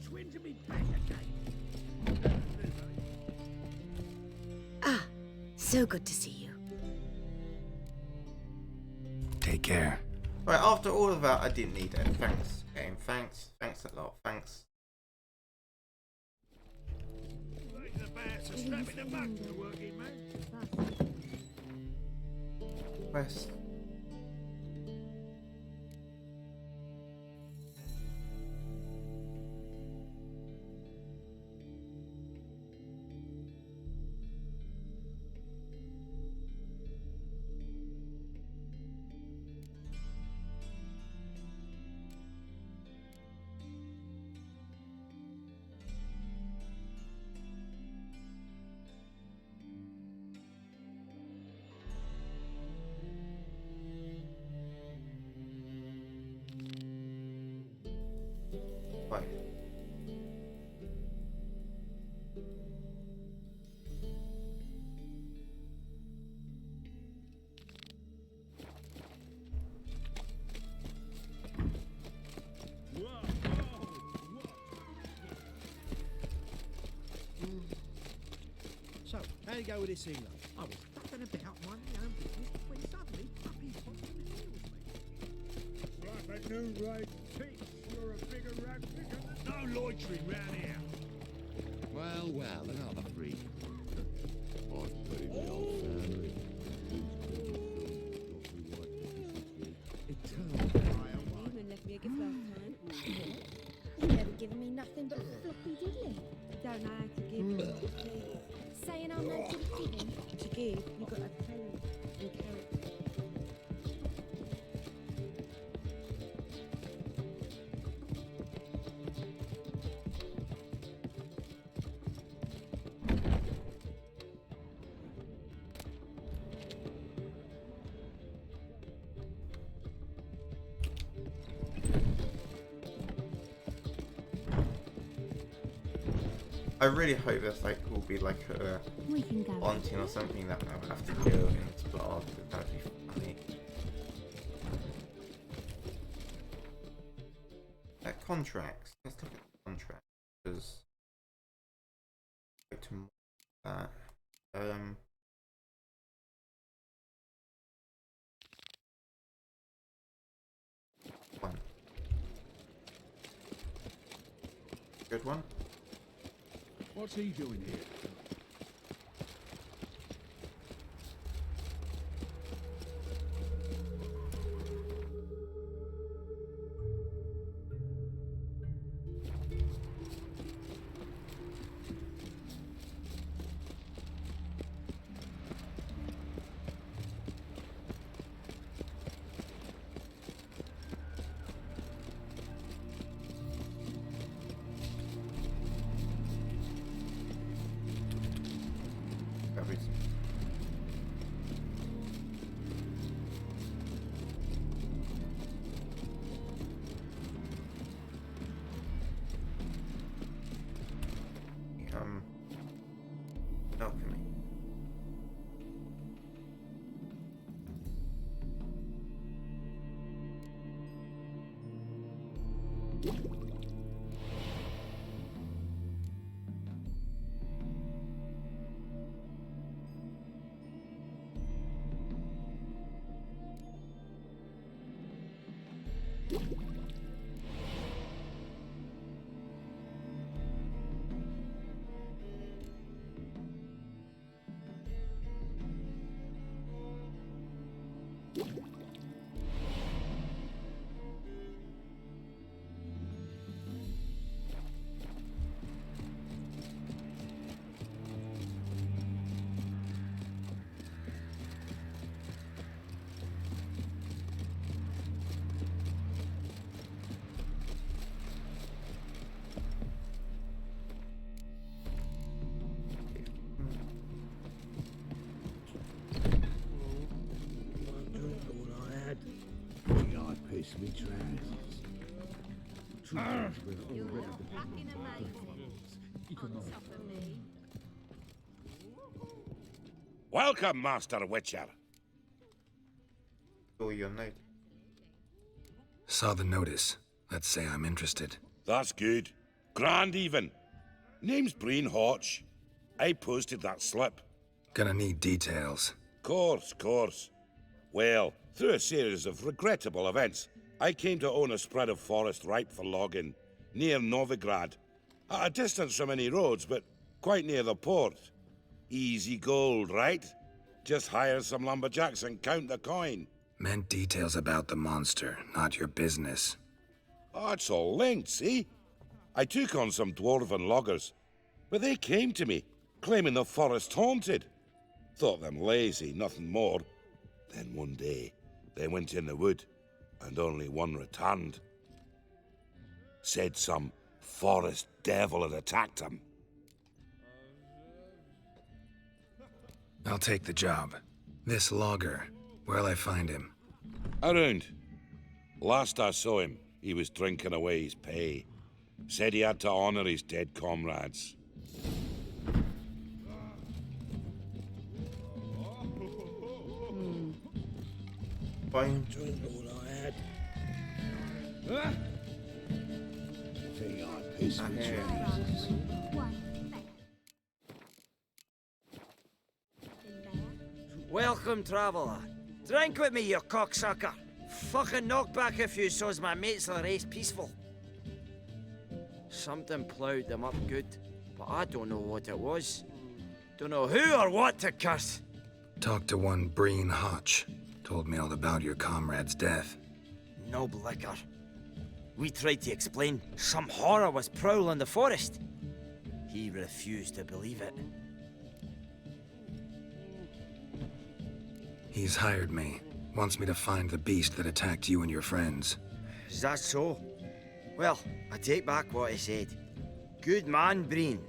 Twin to me back again. Ah, so good to see you. Take care. Right, after all of that, I didn't need it. Thanks, game. Thanks. Thanks a lot. Thanks. Like the bats are snapping the back to the working man. West. Bye. So, how'd it go with this healer? I was fucking about minding my own business when suddenly No right takes. You're a bigger rat picker than no loitering round here. Well, well, another freak. I've put in the old family. Even left me a gift last time. You never given me nothing but floppy diddly. Don't know how to give. Saying I'm no good at giving. To give, you've got to pay and character. I really hope this like will be like a We can go. haunting or something that I'll have to go and explore. That'd be funny. Contracts. Let's look at the contracts because go to more of that. One. Good one. What's he doing here? Alchemy. Piss me trousers. You're fucking amazing. On top of me. Welcome, Master Witcher. Saw your note. Saw the notice. Let's say I'm interested. That's good. Grand even. Name's Breen Hotch. I posted that slip. Gonna need details. Course. Well, through a series of regrettable events, I came to own a spread of forest ripe for logging, near Novigrad. At a distance from any roads, but quite near the port. Easy gold, right? Just hire some lumberjacks and count the coin. Meant details about the monster, not your business. Oh, it's all linked, see? I took on some dwarven loggers, but they came to me, claiming the forest haunted. Thought them lazy, nothing more. Then one day, they went in the wood, and only one returned. Said some forest devil had attacked him. I'll take the job. This logger, where'll I find him? Around. Last I saw him, he was drinking away his pay. Said he had to honor his dead comrades. Fine. Drink all I had. Think I pissed me trousers. Welcome, traveller. Drink with me, you cocksucker. Fucking knock back a few so's my mates will race peaceful. Something ploughed them up good, but I don't know what it was. Don't know who or what to curse. Talked to one Breen Hotch. Told me all about your comrade's death. No liquor. We tried to explain some horror was prowling the forest. He refused to believe it. He's hired me. Wants me to find the beast that attacked you and your friends. Is that so? Well, I take back what I said. Good man, Breen,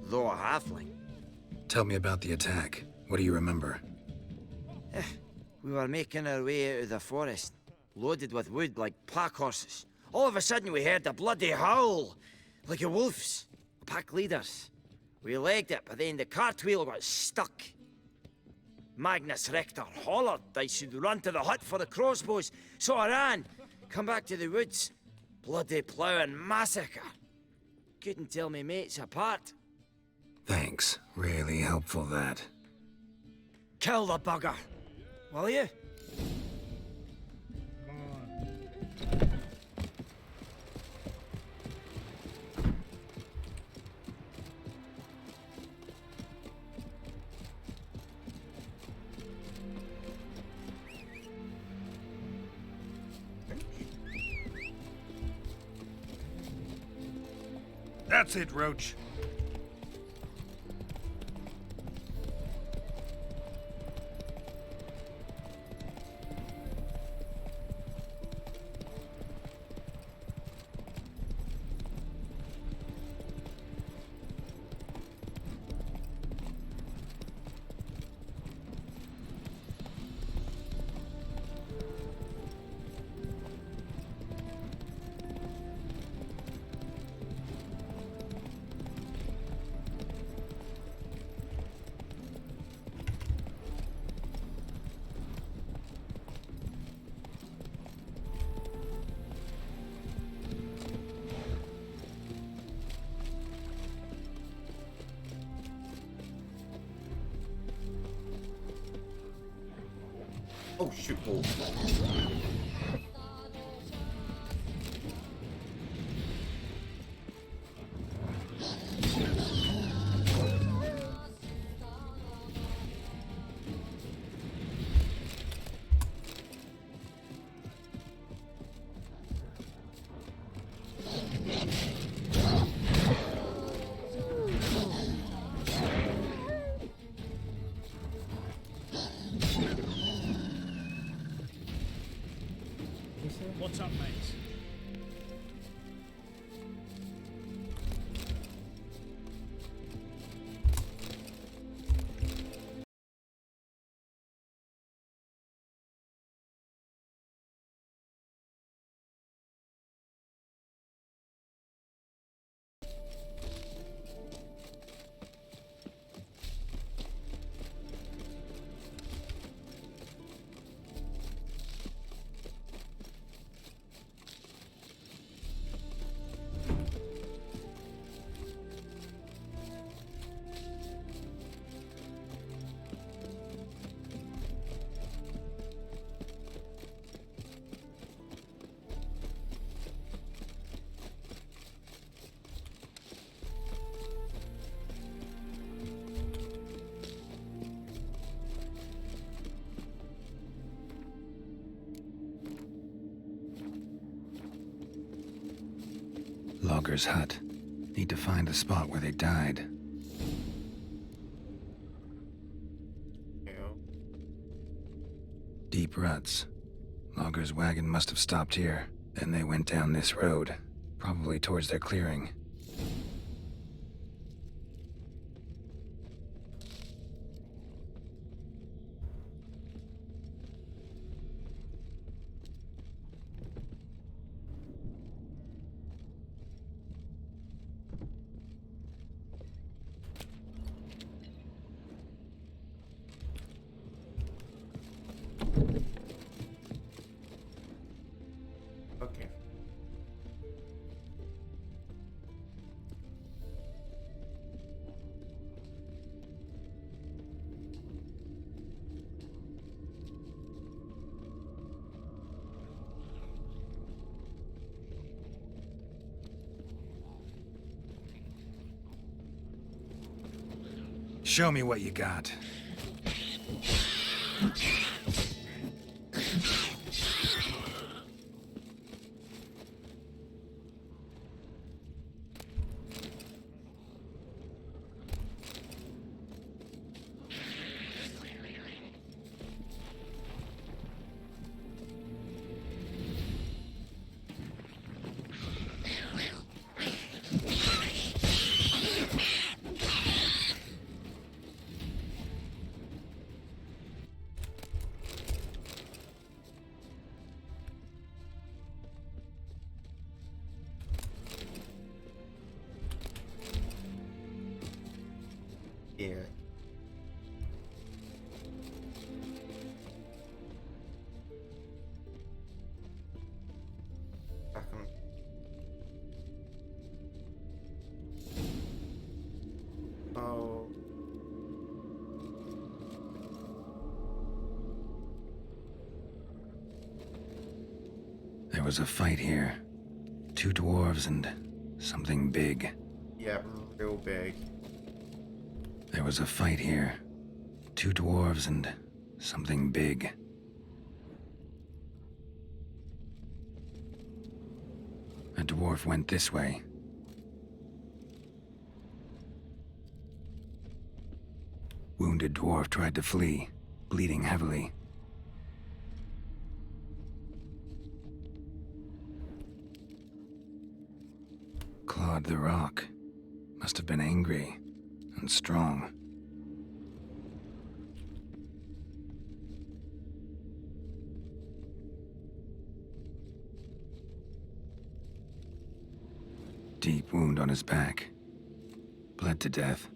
though a halfling. Tell me about the attack. What do you remember? We were making our way out of the forest, loaded with wood like pack horses. All of a sudden we heard a bloody howl, like a wolf's. Pack leaders. We legged it, but then the cartwheel got stuck. Magnus Rector hollered I should run to the hut for the crossbows, so I ran. Come back to the woods. Bloody ploughing massacre. Couldn't tell me mates apart. Thanks. Really helpful, that. Kill the bugger, will you? That's it, Roach. Oh shoot, oh. What's up, mate? Logger's hut. Need to find the spot where they died. Deep ruts. Logger's wagon must have stopped here. Then they went down this road, probably towards their clearing. Okay. Show me what you got. Here. Back on. Oh. There was a fight here. 2 dwarves and something big. Yeah, real big. There was a fight here. 2 dwarves and something big. A dwarf went this way. Wounded dwarf tried to flee, bleeding heavily. Clawed the rock. Must have been angry and strong. Deep wound on his back. Bled to death.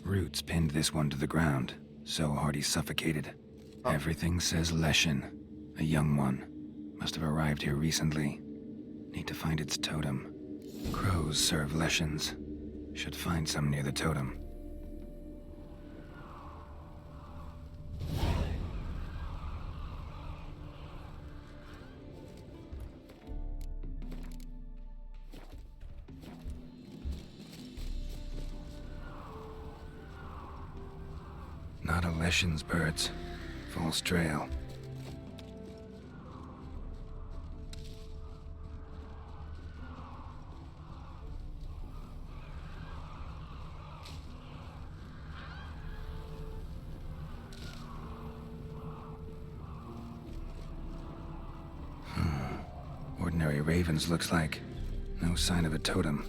Roots pinned this one to the ground, so hard he suffocated. Everything says Leshen, a young one. Must have arrived here recently. Need to find its totem. Crows serve Leshens. Should find some near the totem. Not a Leshen's birds. False trail. Ordinary ravens looks like. No sign of a totem.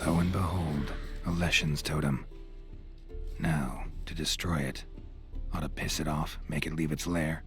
Lo and behold, a Leshen's totem. Now, to destroy it. Ought to piss it off, make it leave its lair.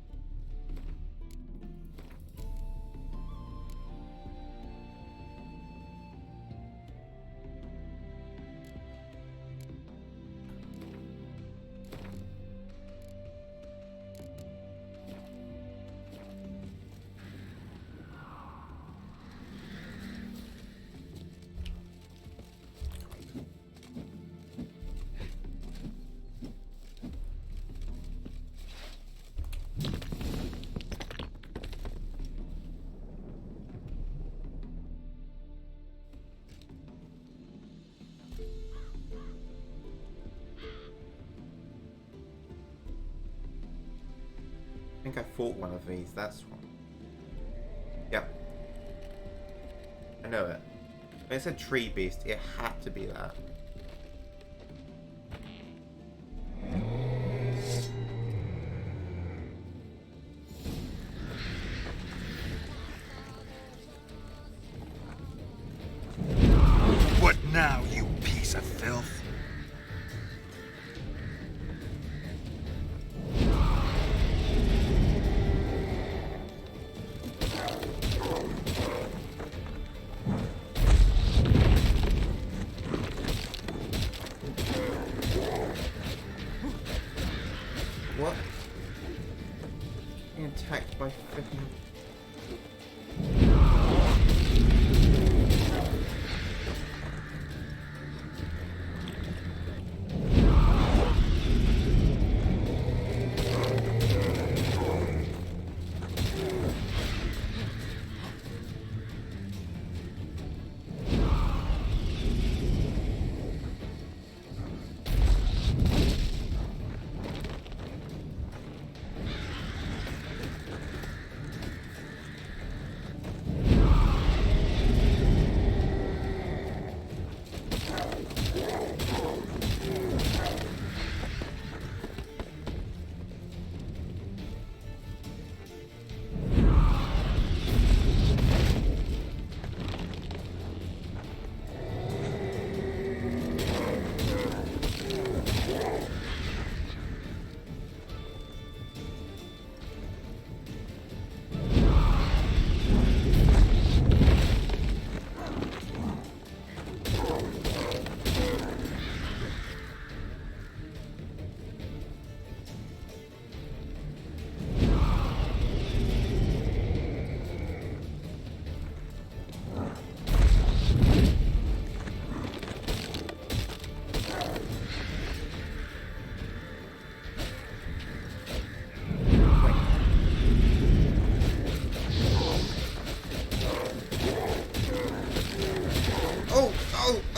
I think I fought one of these, that's one. Yep. I know it. When it said tree beast, it had to be that. What now, you piece of filth?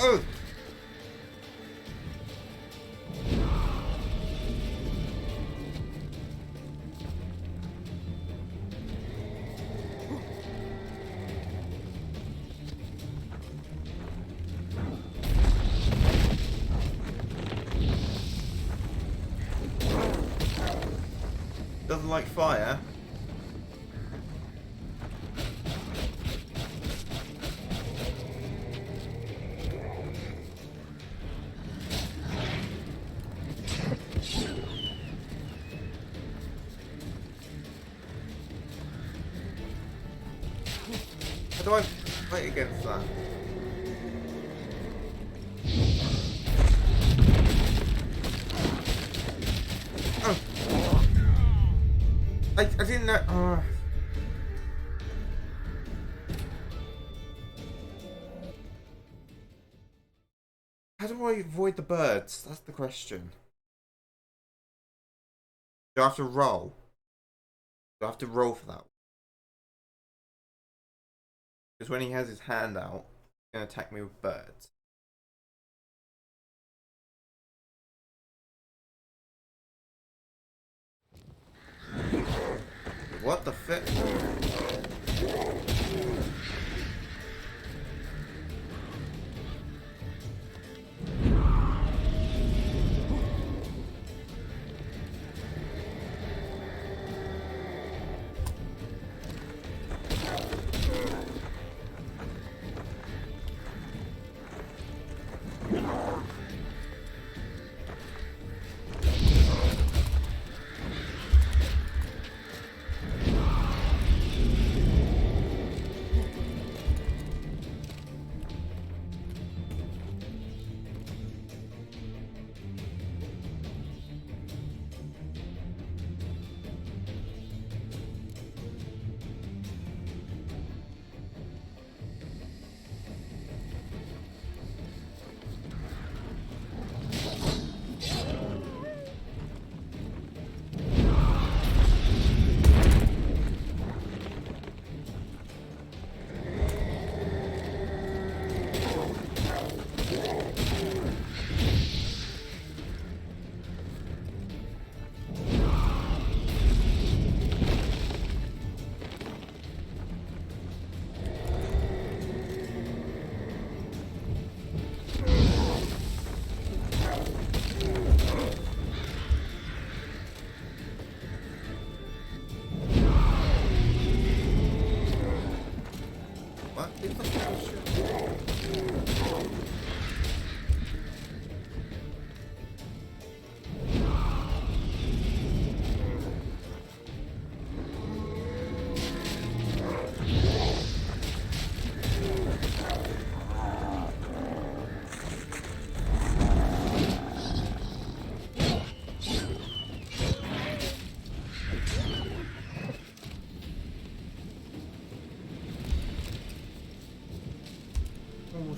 Oh! Doesn't like fire. How do I fight against that? Oh. I didn't know. How do I avoid the birds? That's the question. Do I have to roll? Do I have to roll for that? Because when he has his hand out, he's going to attack me with birds. What the fuck?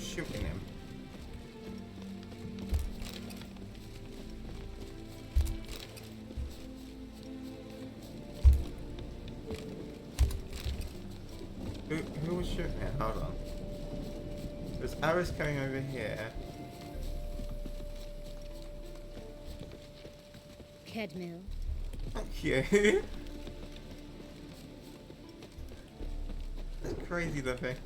Shooting him. Who was shooting him? Hold on. There's arrows coming over here. Kedmil. Thank you. That's crazy looking.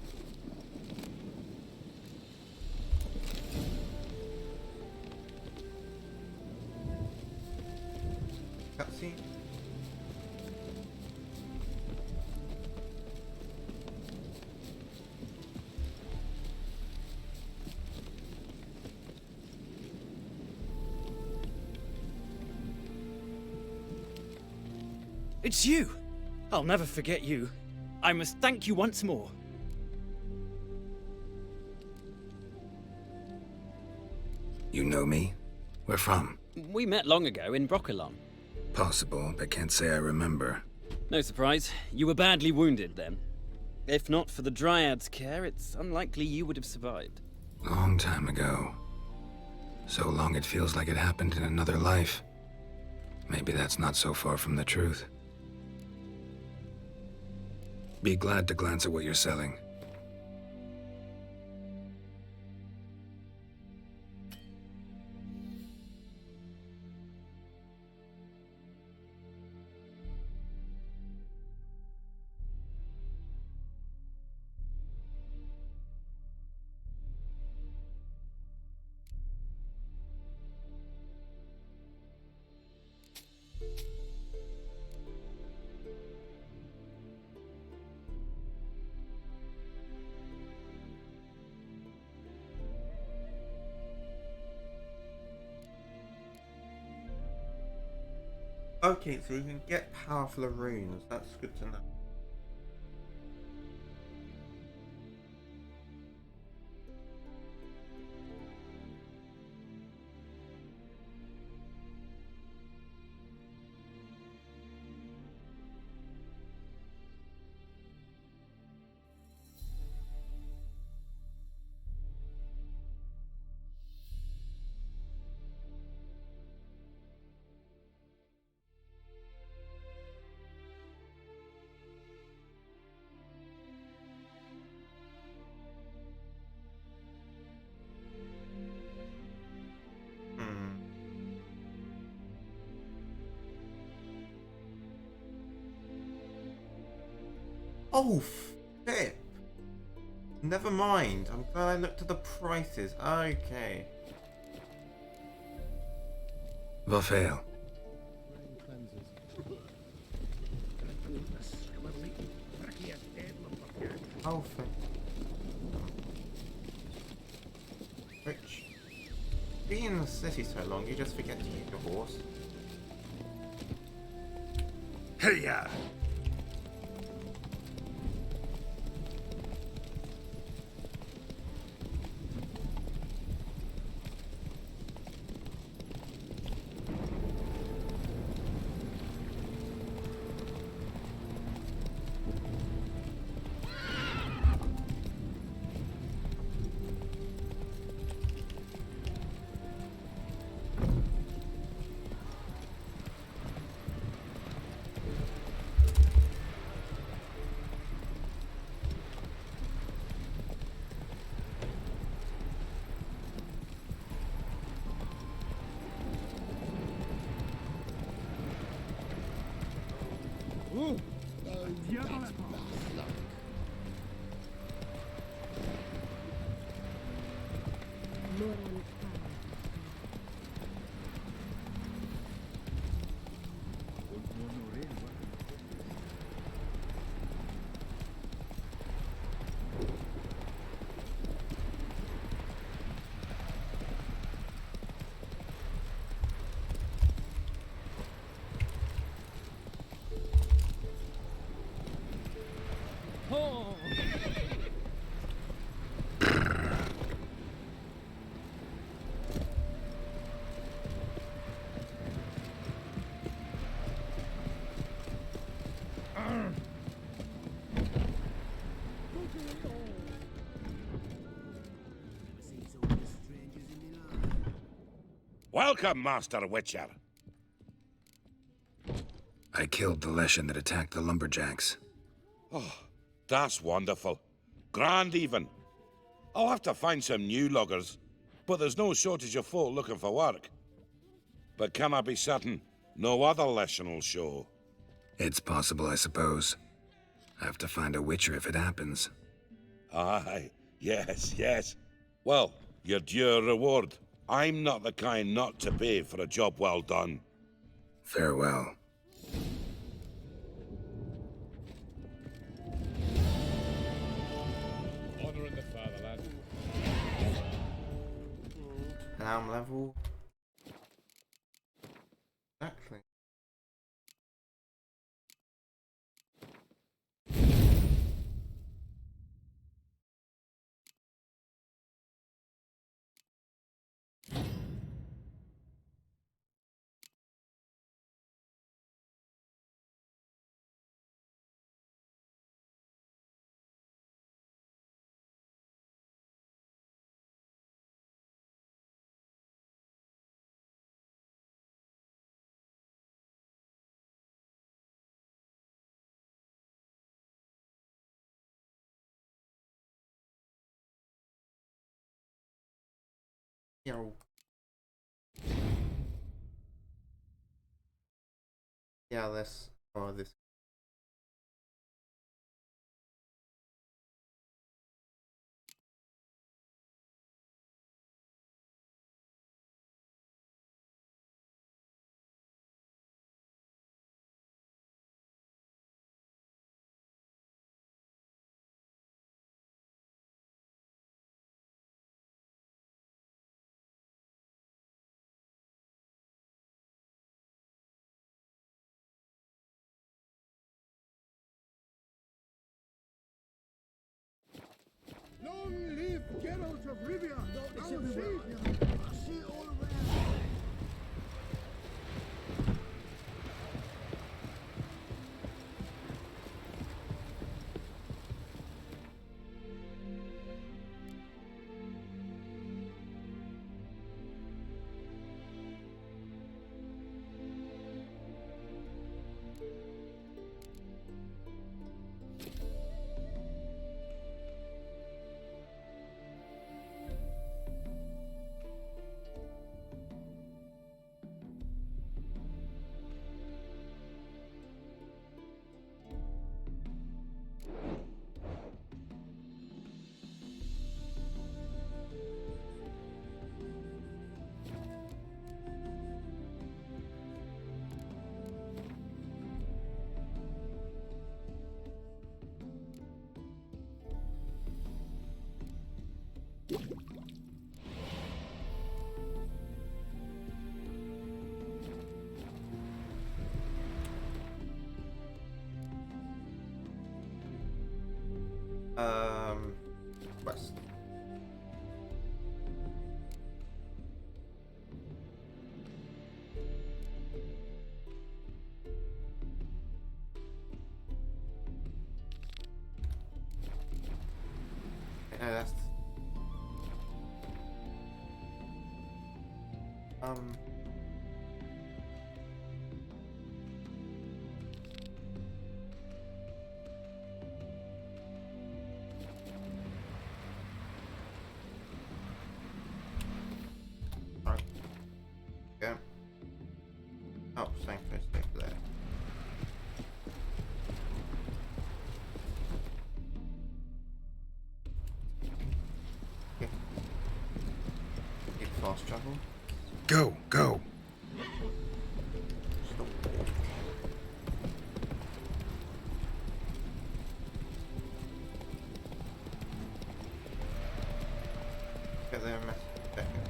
Cutscene. It's you! I'll never forget you. I must thank you once more. You know me? Where from? We met long ago in Brokilon. Possible, but can't say I remember. No surprise, you were badly wounded then. If not for the Dryad's care, it's unlikely you would have survived. Long time ago. So long it feels like it happened in another life. Maybe that's not so far from the truth. Be glad to glance at what you're selling. Okay, so we can get powerful runes. That's good to know. Oh, flip. Never mind. I'm glad I looked at the prices. Okay. Vafail. Oh, Rich. Being in the city so long, you just forget to use your horse. Hey-ya! Welcome, Master Witcher. I killed the Leshen that attacked the lumberjacks. Oh, that's wonderful. Grand even. I'll have to find some new loggers, but there's no shortage of folk looking for work. But can I be certain no other Leshen will show? It's possible, I suppose. I have to find a Witcher if it happens. Aye, yes. Well, your due reward. I'm not the kind not to pay for a job well done. Farewell. Honor in the fatherland. Now I'm level. Exactly. Yo. Yeah, let's this. of Rivia. I will save you. I see it all around. West. That's okay. Oh, same first stick there. Okay. Get fast travel. Go, go. Get there a second.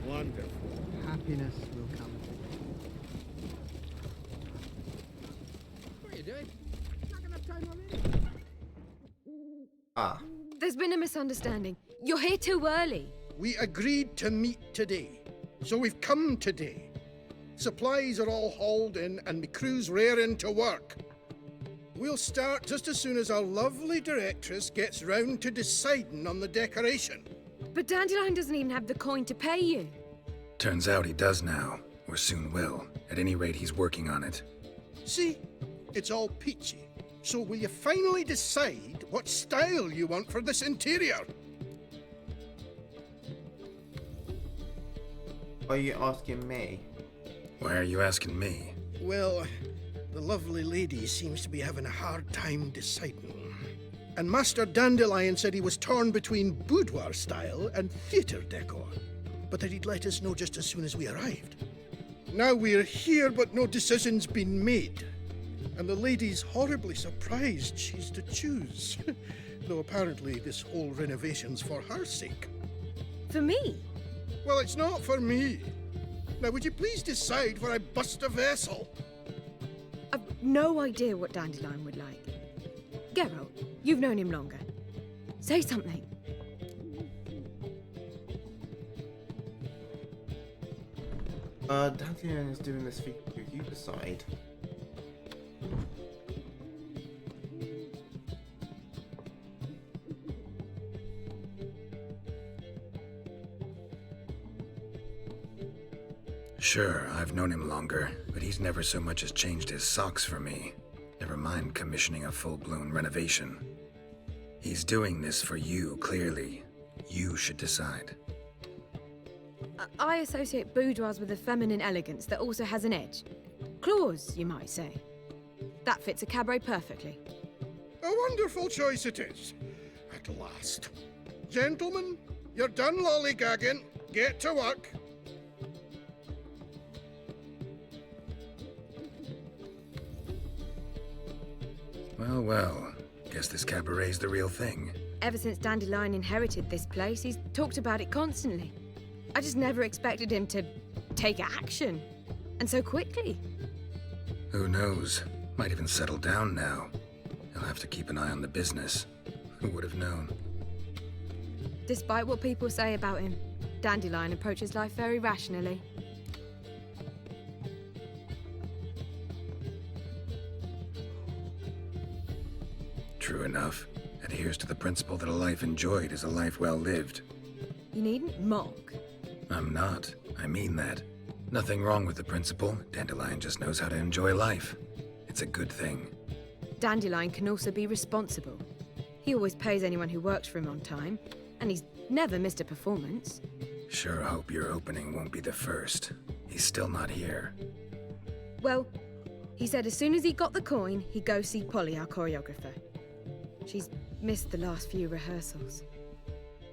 Wonderful. Happiness will come. What are you doing? Not enough time already. Ah. There's been a misunderstanding. You're here too early. We agreed to meet today, so we've come today. Supplies are all hauled in and the crew's raring to work. We'll start just as soon as our lovely directress gets round to deciding on the decoration. But Dandelion doesn't even have the coin to pay you. Turns out he does now, or soon will. At any rate, he's working on it. See? It's all peachy. So will you finally decide what style you want for this interior? Why are you asking me? Why are you asking me? Well, the lovely lady seems to be having a hard time deciding. And Master Dandelion said he was torn between boudoir style and theatre decor, but that he'd let us know just as soon as we arrived. Now we're here, but no decision's been made. And the lady's horribly surprised she's to choose. Though apparently this whole renovation's for her sake. For me? Well, it's not for me. Now, would you please decide where I bust a vessel? I've no idea what Dandelion would like. Geralt, you've known him longer. Say something. Dandelion is doing this for you. You decide. Sure, I've known him longer, but he's never so much as changed his socks for me. Never mind commissioning a full-blown renovation. He's doing this for you, clearly. You should decide. I associate boudoirs with a feminine elegance that also has an edge. Claws, you might say. That fits a cabaret perfectly. A wonderful choice it is. At last. Gentlemen, You're done lollygagging. Get to work. Well, well. Guess this cabaret's the real thing. Ever since Dandelion inherited this place, he's talked about it constantly. I just never expected him to take action. And so quickly. Who knows? Might even settle down now. He'll have to keep an eye on the business. Who would have known? Despite what people say about him, Dandelion approaches life very rationally. True enough. Adheres to the principle that a life enjoyed is a life well lived. You needn't mock. I'm not. I mean that. Nothing wrong with the principle. Dandelion just knows how to enjoy life. It's a good thing. Dandelion can also be responsible. He always pays anyone who works for him on time, and he's never missed a performance. Sure hope your opening won't be the first. He's still not here. Well, he said as soon as he got the coin, he'd go see Polly, our choreographer. She's missed the last few rehearsals.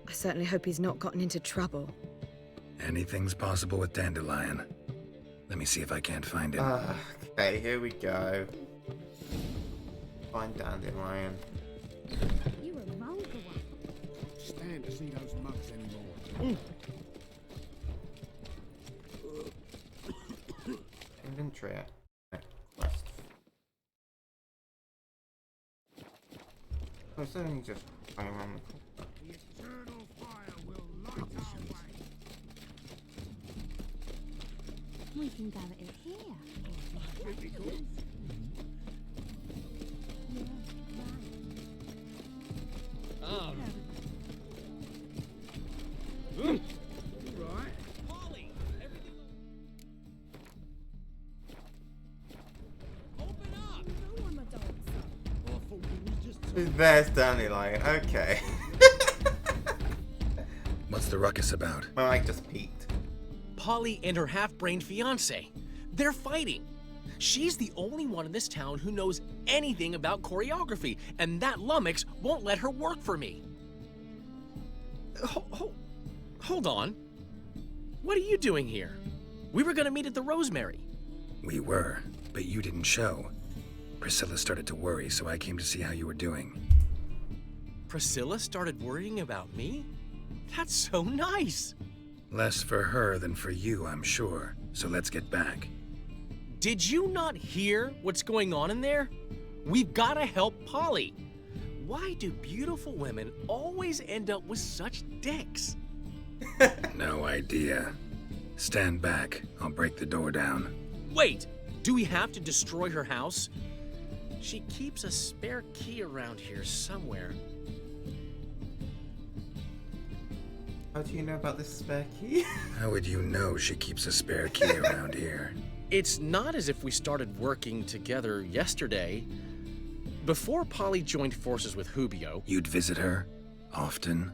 I certainly hope he's not gotten into trouble. Anything's possible with Dandelion. Let me see if I can't find him. Okay, here we go. Find Dandelion. You a vulgar one. Can't stand to see those mugs anymore. Inventory. Quest. Oh, it's only just going around the corner. The eternal fire will light our way. We can go at it here. Pretty cool. Oh. Right. Polly, everything. No, I'm a dog, son. I thought we was just There's Dandelion. Okay. What's the ruckus about? My mic just peaked. Polly and her half-brained fiancé. They're fighting. She's the only one in this town who knows anything about choreography, and that lummox won't let her work for me. Hold on. What are you doing here? We were gonna meet at the Rosemary. We were, but you didn't show. Priscilla started to worry, so I came to see how you were doing. Priscilla started worrying about me? That's so nice. Less for her than for you, I'm sure. So let's get back. Did you not hear what's going on in there? We've gotta help Polly. Why do beautiful women always end up with such dicks? No idea. Stand back. I'll break the door down. Wait, do we have to destroy her house? She keeps a spare key around here somewhere. How do you know about this spare key? How would you know she keeps a spare key around here? It's not as if we started working together yesterday. Before Polly joined forces with Hubio, You'd visit her? Often?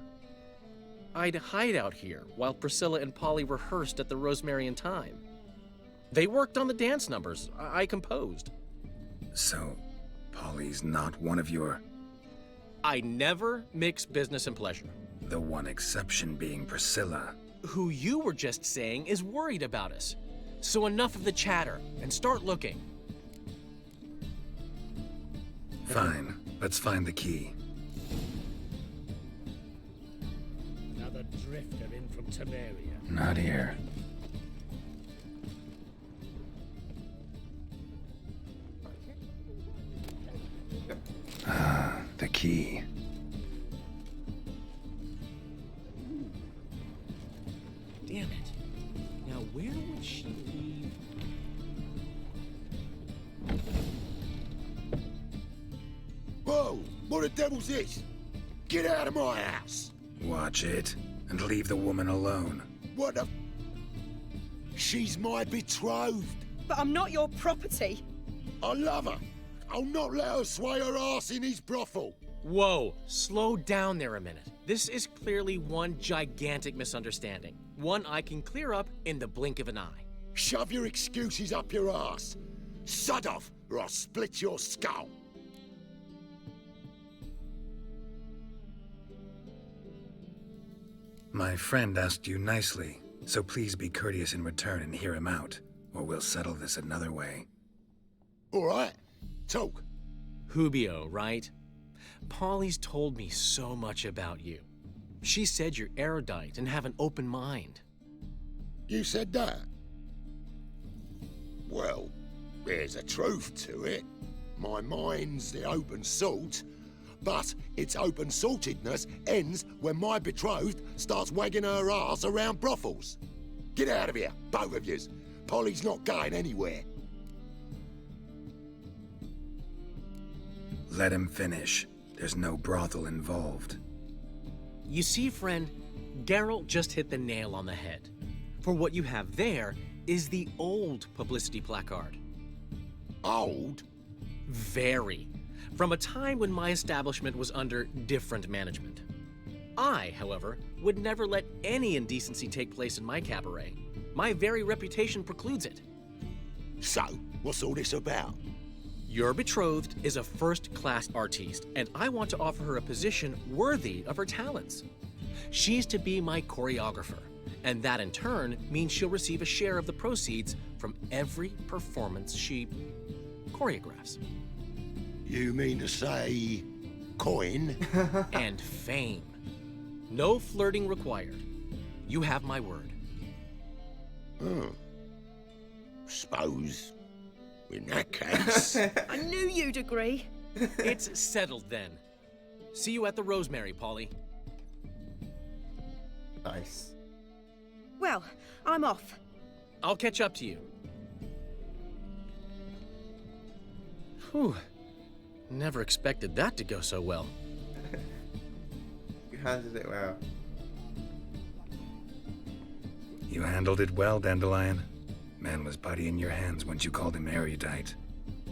I'd hide out here while Priscilla and Polly rehearsed at the Rosemary in Time. They worked on the dance numbers I composed. So, Polly's not one of your... I never mix business and pleasure. The one exception being Priscilla. Who you were just saying is worried about us. So enough of the chatter, and start looking. Fine. Let's find the key. Another drifter in from Temeria. Not here. Ah, the key. Damn it. Now where would she leave? Whoa! What the devil's this? Get out of my house! Watch it, and leave the woman alone. What the... She's my betrothed. But I'm not your property. I love her. I'll not let her sway her ass in his brothel. Whoa, slow down there a minute. This is clearly one gigantic misunderstanding. One I can clear up in the blink of an eye. Shove your excuses up your ass. Sod off, or I'll split your skull. My friend asked you nicely, so please be courteous in return and hear him out, or we'll settle this another way. All right, talk. Hubio, right? Polly's told me so much about you. She said you're erudite and have an open mind. You said that? Well, there's a truth to it. My mind's the open salt, but its open saltedness ends when my betrothed starts wagging her ass around brothels. Get out of here, both of yous. Polly's not going anywhere. Let him finish. There's no brothel involved. You see, friend, Geralt just hit the nail on the head. For what you have there is the old publicity placard. Old? Very. From a time when my establishment was under different management. I, however, would never let any indecency take place in my cabaret. My very reputation precludes it. So, what's all this about? Your betrothed is a first-class artiste, and I want to offer her a position worthy of her talents. She's to be my choreographer, and that in turn means she'll receive a share of the proceeds from every performance she choreographs. You mean to say coin? And fame. No flirting required. You have my word. Suppose, in that case... I knew you'd agree. It's settled then. See you at the Rosemary, Polly. Nice. Well, I'm off. I'll catch up to you. Whew. Never expected that to go so well. You handled it well. You handled it well, Dandelion. Man was body in your hands once you called him erudite.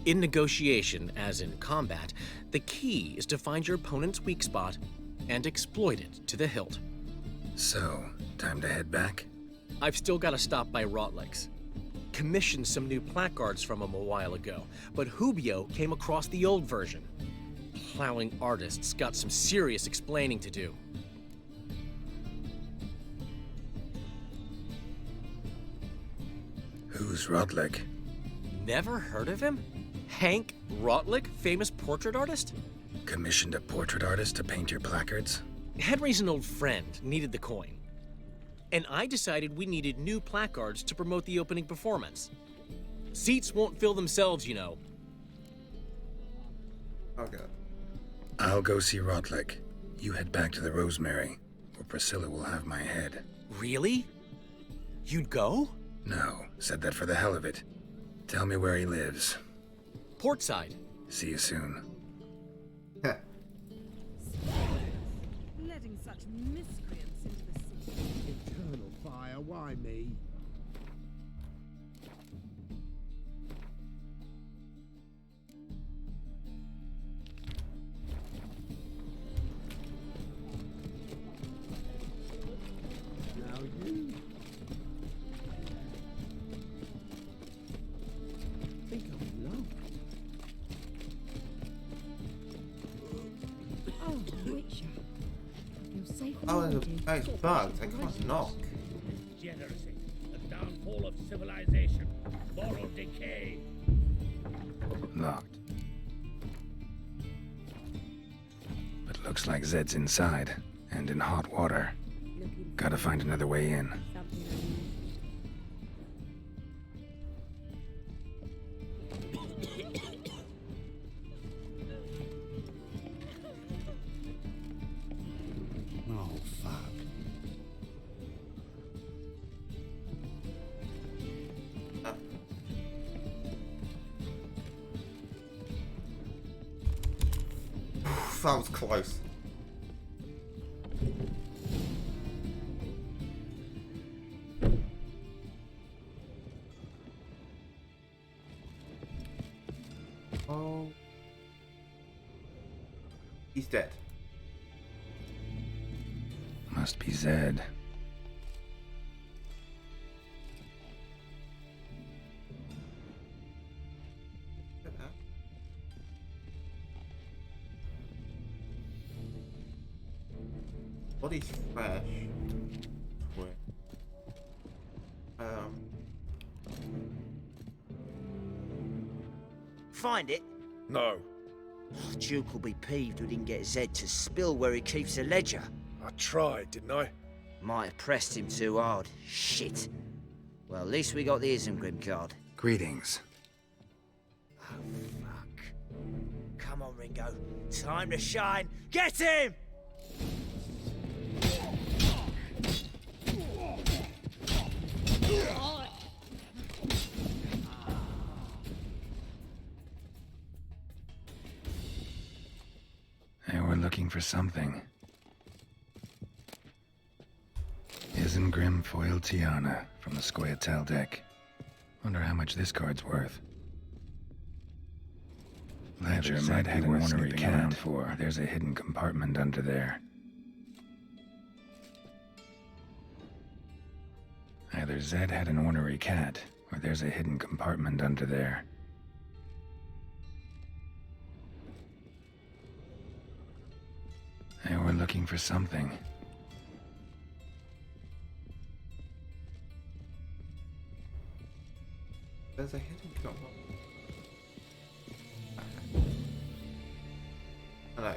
In negotiation, as in combat, the key is to find your opponent's weak spot and exploit it to the hilt. So, time to head back? I've still got to stop by Rotlex. Commissioned some new placards from him a while ago, but Hubio came across the old version. Plowing artists got some serious explaining to do. Who's Rotlick? Never heard of him? Hank Rotlick, famous portrait artist? Commissioned a portrait artist to paint your placards? Henry's an old friend, needed the coin. And I decided we needed new placards to promote the opening performance. Seats won't fill themselves, you know. Okay. I'll go see Rotlick. You head back to the Rosemary, or Priscilla will have my head. Really? You'd go? No, said that for the hell of it. Tell me where he lives. Portside. See you soon. Letting such miscreants into the city. Eternal fire, why me? Now you. Think I'm low. Oh, Witcher. You're safe and Oh, wanted. it's bugs. I can't knock. Degeneracy, the downfall of civilization, moral decay. Locked. But looks like Zed's inside, and in hot water. Gotta find another way in. Oh, fuck. That was close. Oh. He's dead. Must be Zed. Body's fresh. find it? No. Duke will be peeved we didn't get Zed to spill where he keeps the ledger. I tried, didn't I? Might have pressed him too hard. Shit. Well, at least we got the Isengrim card. Greetings. Oh, fuck. Come on, Ringo. Time to shine. Get him! They were looking for something. Isengrim foil Tiana from the Scoia'tael deck. Wonder how much this card's worth. Ledger might have an ornery cat for. There's a hidden compartment under there. Either Zed had an ornery cat, or there's a hidden compartment under there. They were looking for something. There's a hidden compartment. Hello.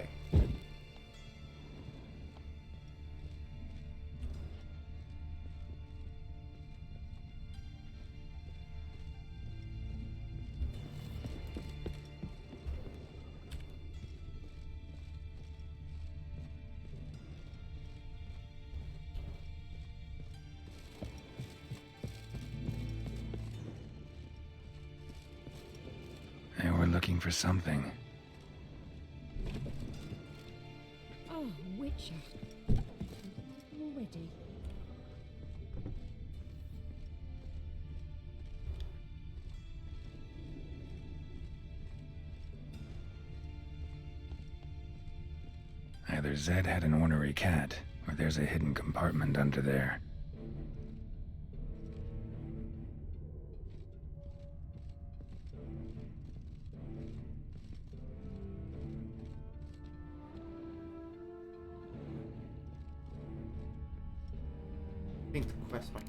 They were looking for something. Oh, Witcher. Already. Either Zed had an ornery cat, or there's a hidden compartment under there. I think the quest might.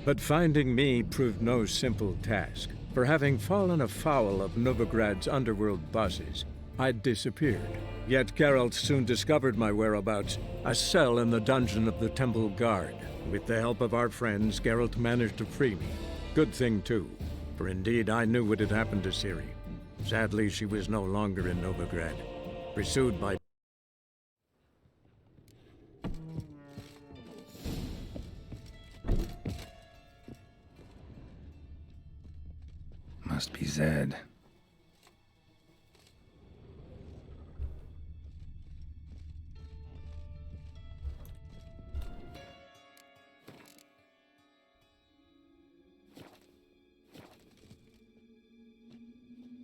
But finding me proved no simple task. For having fallen afoul of Novigrad's underworld bosses, I'd disappeared. Yet Geralt soon discovered my whereabouts, a cell in the dungeon of the Temple Guard. With the help of our friends, Geralt managed to free me. Good thing, too, for indeed I knew what had happened to Ciri. Sadly, she was no longer in Novigrad, pursued by... Must be Zed.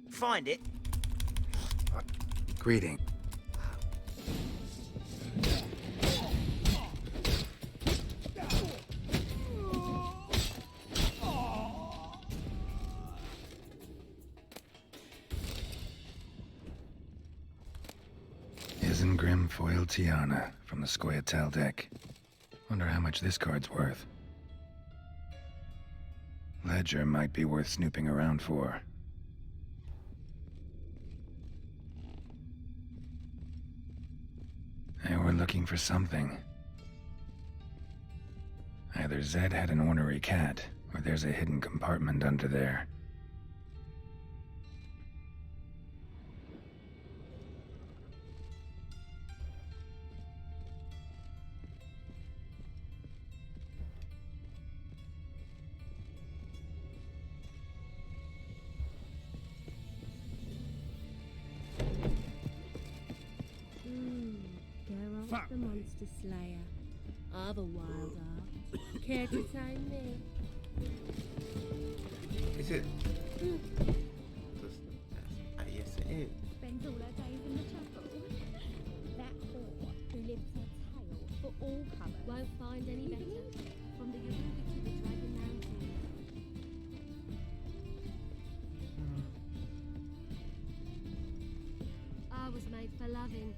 Find it? Greeting. Isengrim foil Tiana from the Scoia'tael deck. Wonder how much this card's worth. Ledger might be worth snooping around for. They were looking for something. Either Zed had an ornery cat, or there's a hidden compartment under there. Geralt the Monster Slayer. Other wild art. Care to say me? Is it? Yes, it is. Spends all her days in the chapel. That whore who lives her tail for all colours. Won't find any better. From the Yoruba to the Dragon Mountain. was made for loving.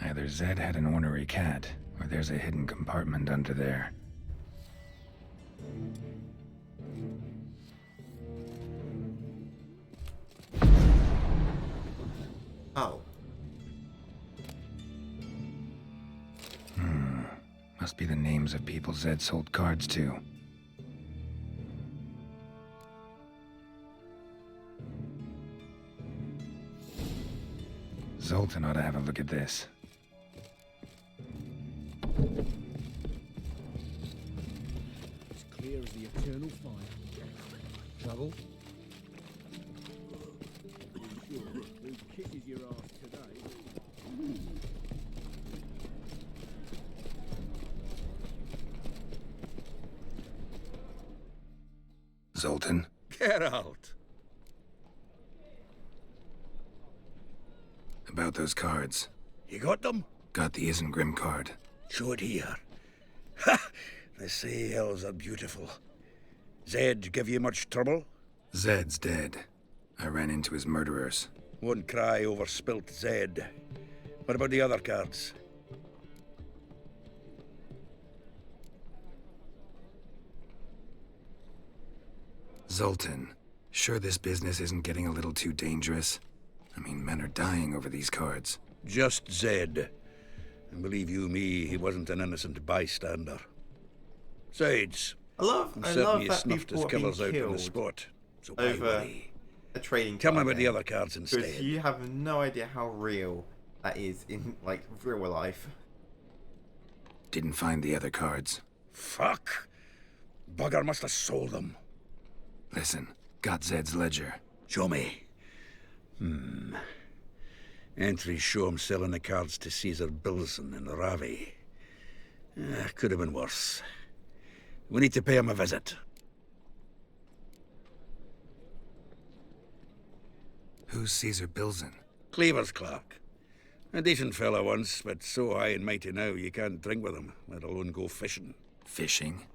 Either Zed had an ornery cat, or there's a hidden compartment under there. Oh. Must be the names of people Zed sold cards to. Zoltan ought to have a look at this. As clear as the eternal fire. Trouble? Sure, who kisses your ass today? Zoltan? Geralt! About those cards. You got them? Got the Isengrim card. Show it here. Ha! They say elves are beautiful. Zed give you much trouble? Zed's dead. I ran into his murderers. Won't cry over spilt Zed. What about the other cards? Zoltan, sure this business isn't getting a little too dangerous? I mean, men are dying over these cards. Just Zed. And believe you me, he wasn't an innocent bystander. Besides, I love certainly that snuffed his people are being killers out on the killed spot. So why over worry? a trading Tell me card about the game. other cards Because instead. you have no idea how real that is in, like, real life. Didn't find the other cards. Fuck! Bugger must have sold them. Listen, got Zed's ledger. Show me. Entries show him selling the cards to Caesar Bilson in Ravi. Could have been worse. We need to pay him a visit. Who's Caesar Bilson? Cleaver's clerk. A decent fellow once, but so high and mighty now you can't drink with him, let alone go fishing. Fishing?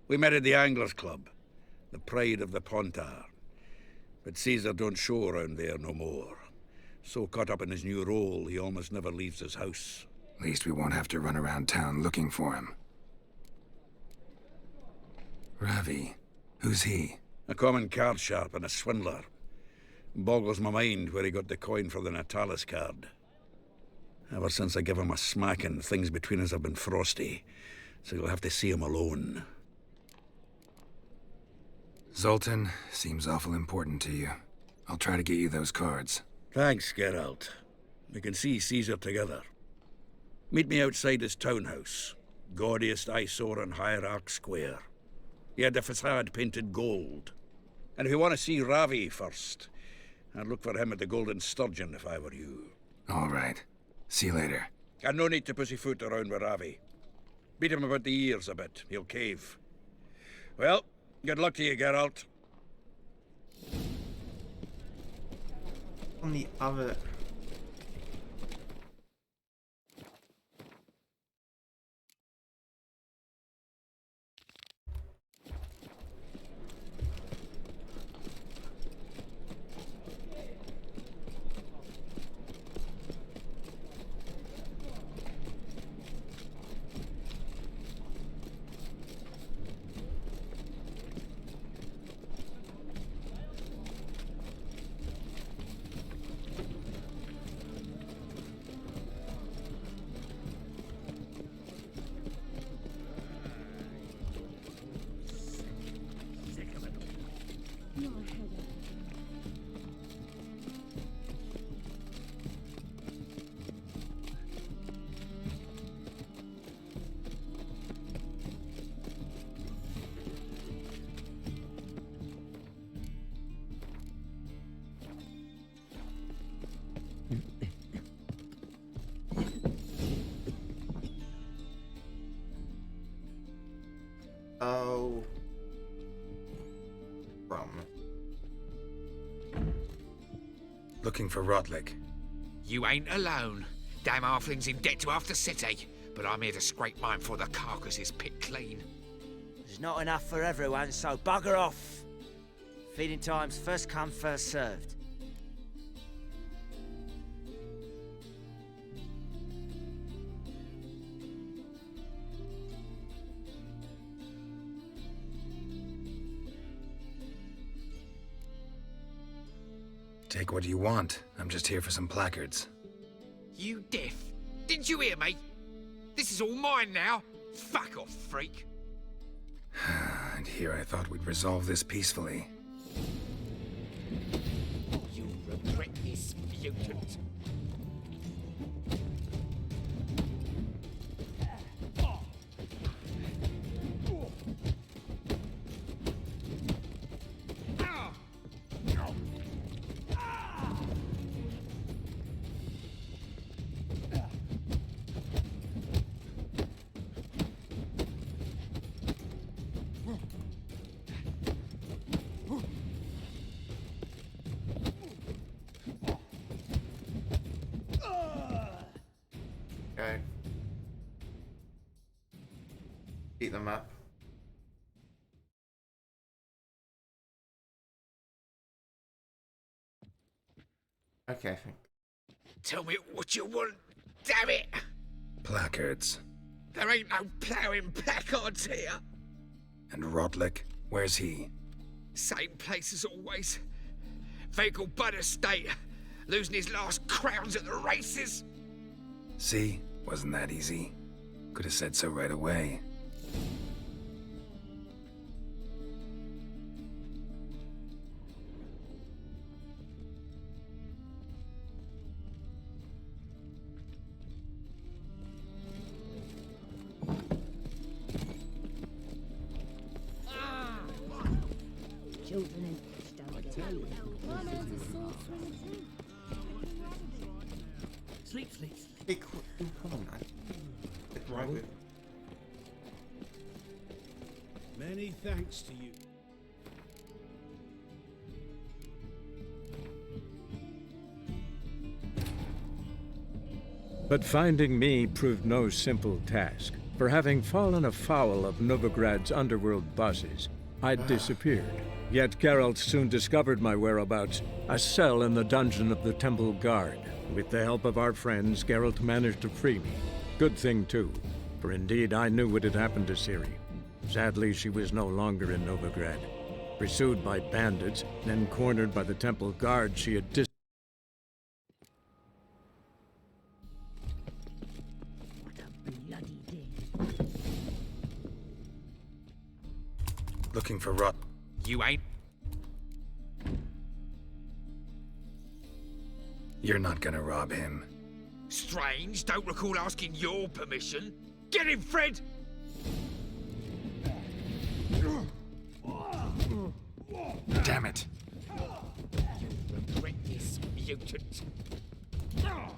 We met at the Anglers Club, the pride of the Pontar. But Caesar don't show around there no more. So caught up in his new role, he almost never leaves his house. At least we won't have to run around town looking for him. Ravi, who's he? A common card sharp and a swindler. Boggles my mind where he got the coin for the Natalis card. Ever since I gave him a smacking, things between us have been frosty, so you'll have to see him alone. Zoltan, seems awful important to you. I'll try to get you those cards. Thanks, Geralt. We can see Caesar together. Meet me outside his townhouse. Gaudiest eyesore on Hierarch Square. He had the facade painted gold. And if you want to see Ravi first, I'd look for him at the Golden Sturgeon if I were you. All right. See you later. And no need to pussyfoot around with Ravi. Beat him about the ears a bit. He'll cave. Well, good luck to you, Geralt. On the other... Looking for Rodlick. You ain't alone. Damn halfling's in debt to half the city, but I'm here to scrape mine before the carcass is picked clean. There's not enough for everyone, so bugger off. Feeding time's first come, first served. Take what you want. I'm just here for some placards. You deaf? Didn't you hear me? This is all mine now. Fuck off, freak. And here I thought we'd resolve this peacefully. You regret this, mutant. Okay. Beat them up. Okay. Tell me what you want, damn it! Placards. There ain't no ploughing placards here. And Rodlick? Where's he? Same place as always. Vegal Bud Estate. Losing his last crowns at the races. See? Wasn't that easy? Could have said so right away. Children in don't get you. My man's a sword swinger too. Sleep, sleep, sleep. Hey, come on, man. Get right with it. Many thanks to you. But finding me proved no simple task. For having fallen afoul of Novigrad's underworld bosses, I'd disappeared. Yet Geralt soon discovered my whereabouts, a cell in the dungeon of the Temple Guard. With the help of our friends, Geralt managed to free me. Good thing, too, for indeed I knew what had happened to Ciri. Sadly, she was no longer in Novigrad. Pursued by bandits, then cornered by the Temple Guard, she had Bloody din. Looking for Rod. You ain't. You're not gonna rob him. Strange, don't recall asking your permission. Get him, Fred! Damn it. You regret this, mutant. Damn.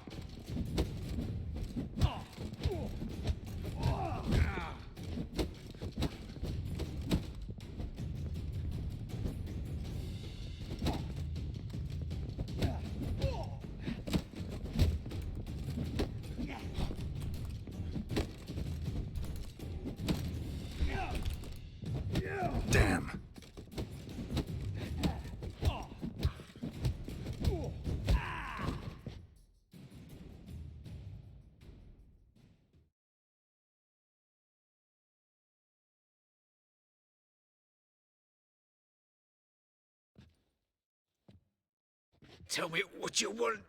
Tell me what you want,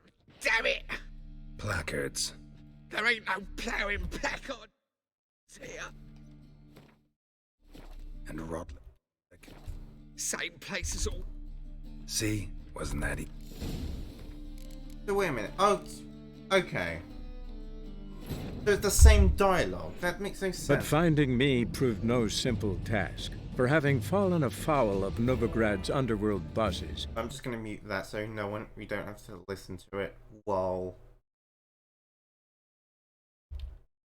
damn it! Placards. There ain't no ploughing placard here. And Rodlick. Same place as all. See? Wasn't that So wait a minute. Oh, okay. So it's the same dialogue. That makes no sense. But finding me proved no simple task. For having fallen afoul of Novigrad's underworld bosses, I'm just gonna mute that so we don't have to listen to it while.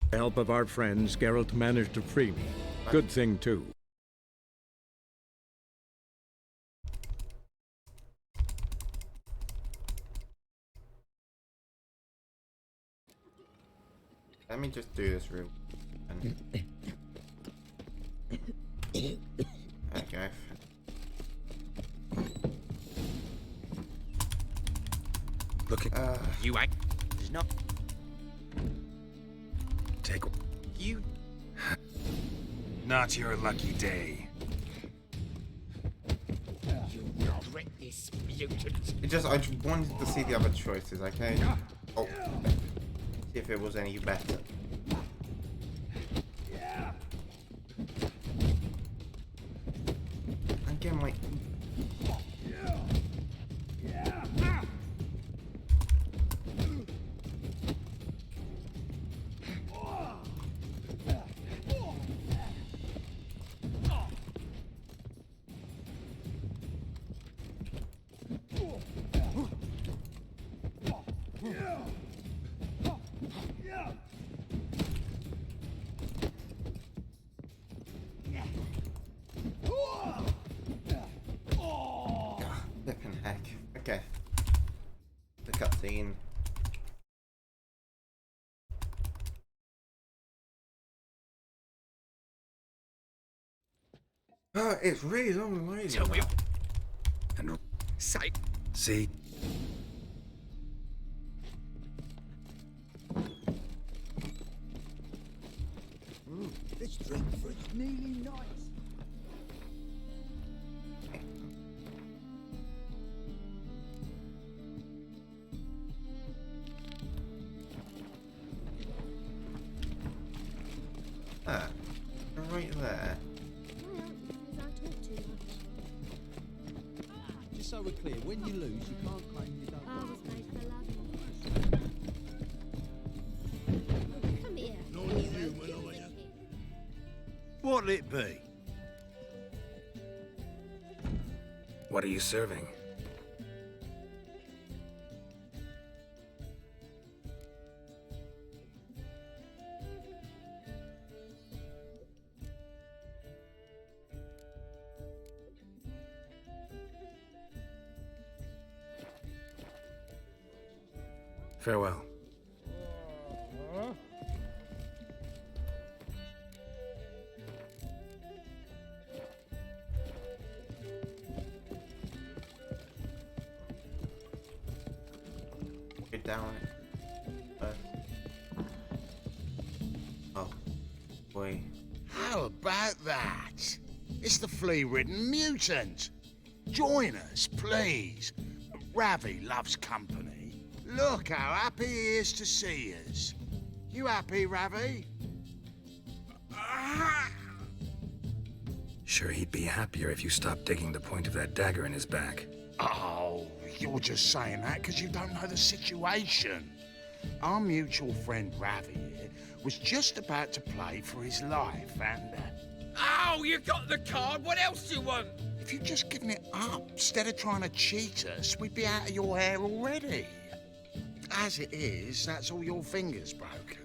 with the help of our friends, Geralt managed to free me. Good thing, too. Let me just do this real. There we go. Look at You act. There's not. take You. not your lucky day. Regret this, mutant. I just wanted to see the other choices, okay? Oh, see if it was any better. Again, like. Flippin' heck. Okay. The cutscene. Oh, it's really long loading. Tell me. And Say. see, This drink for it's nearly nice. Ah, right there. Why aren't you? Because I talk too much. Just so we're clear, when you lose, you can't claim you don't. I was made for love. Oh, come here. Not human, are you? What'll it be? what are you serving? Farewell. Get down. Oh, boy. How about that? It's the flea-ridden mutant. Join us, please. Ravi loves company. Look how happy he is to see us. You happy, Ravi? Sure, he'd be happier if you stopped digging the point of that dagger in his back. Oh, you're just saying that because you don't know the situation. Our mutual friend Ravi here was just about to play for his life and... Oh, you got the card. What else do you want? if you'd just given it up instead of trying to cheat us, we'd be out of your hair already. As it is, that's all your fingers broken.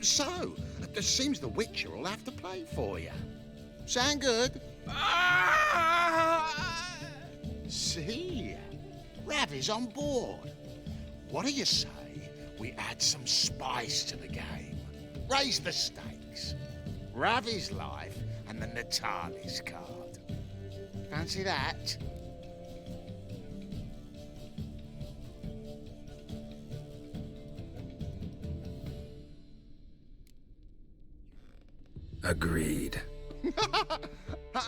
So, it seems the Witcher will have to play for you. Sound good? See? Ravi's on board. What do you say we add some spice to the game? Raise the stakes. Ravi's life and the Natalis card. Fancy that? Agreed.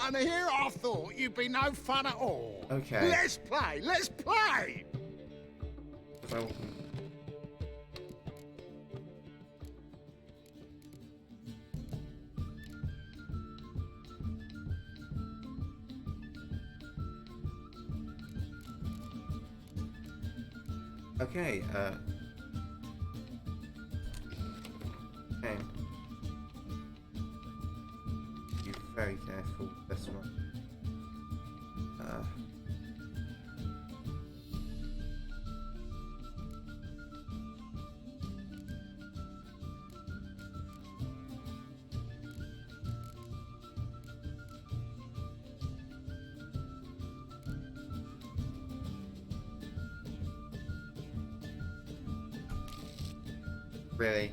And here I thought you'd be no fun at all. Okay. Let's play, let's play! Well, okay, okay. Be very careful with this one. Really?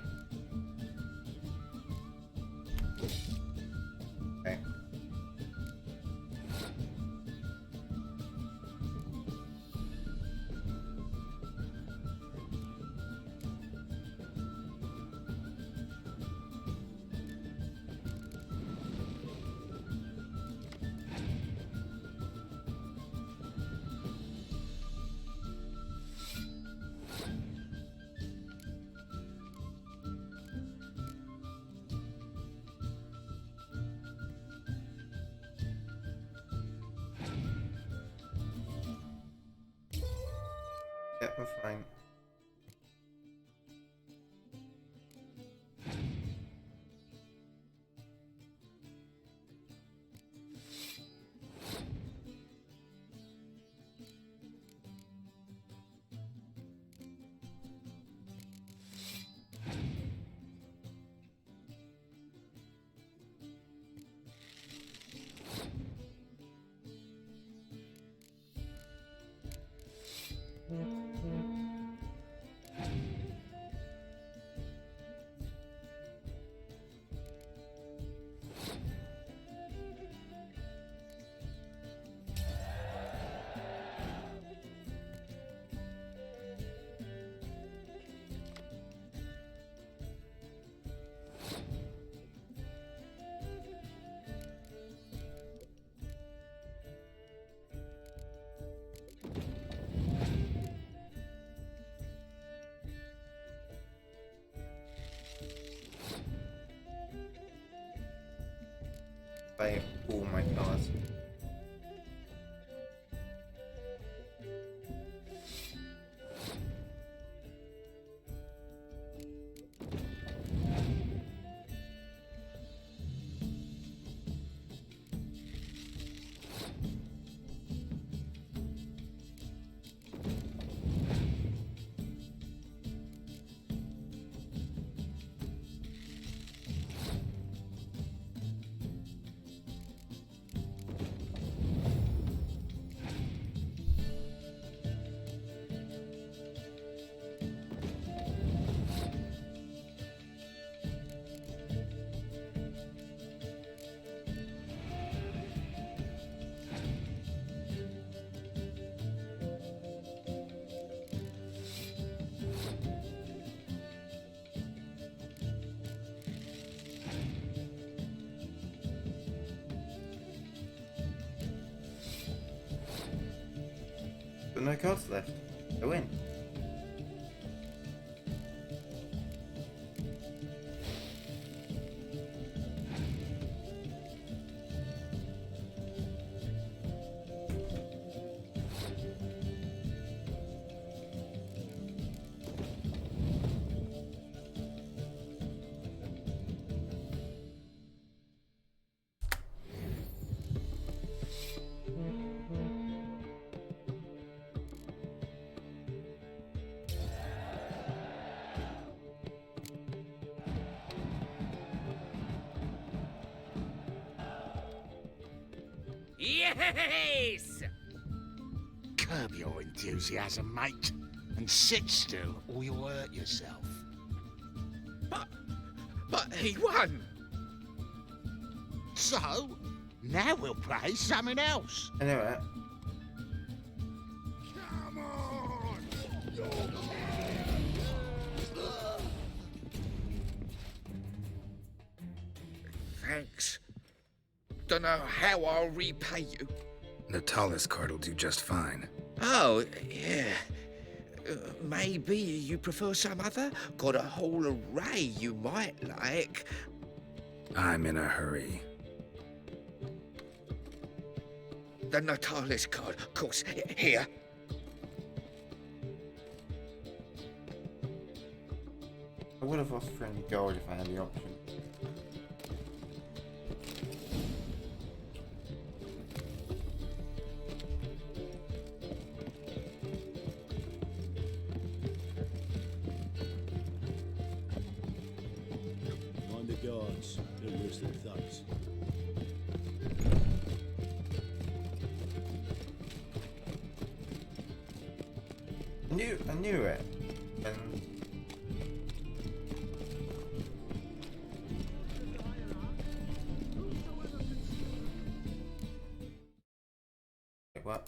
Yep, we're fine. By all my cars. But no cards left. I win. Yes! Curb your enthusiasm, mate, and sit still or you'll hurt yourself. But he won! So, now we'll play something else. I know it. Come on! Thanks. Dunno how I'll repay you. Natalis card will do just fine. Oh, yeah. Maybe you prefer some other? Got a whole array you might like. I'm in a hurry. The Natalis card, of course. Here. I would have lost friendly gold if I had the option. On the guards, they're worse than thugs. I knew it. And wait, what?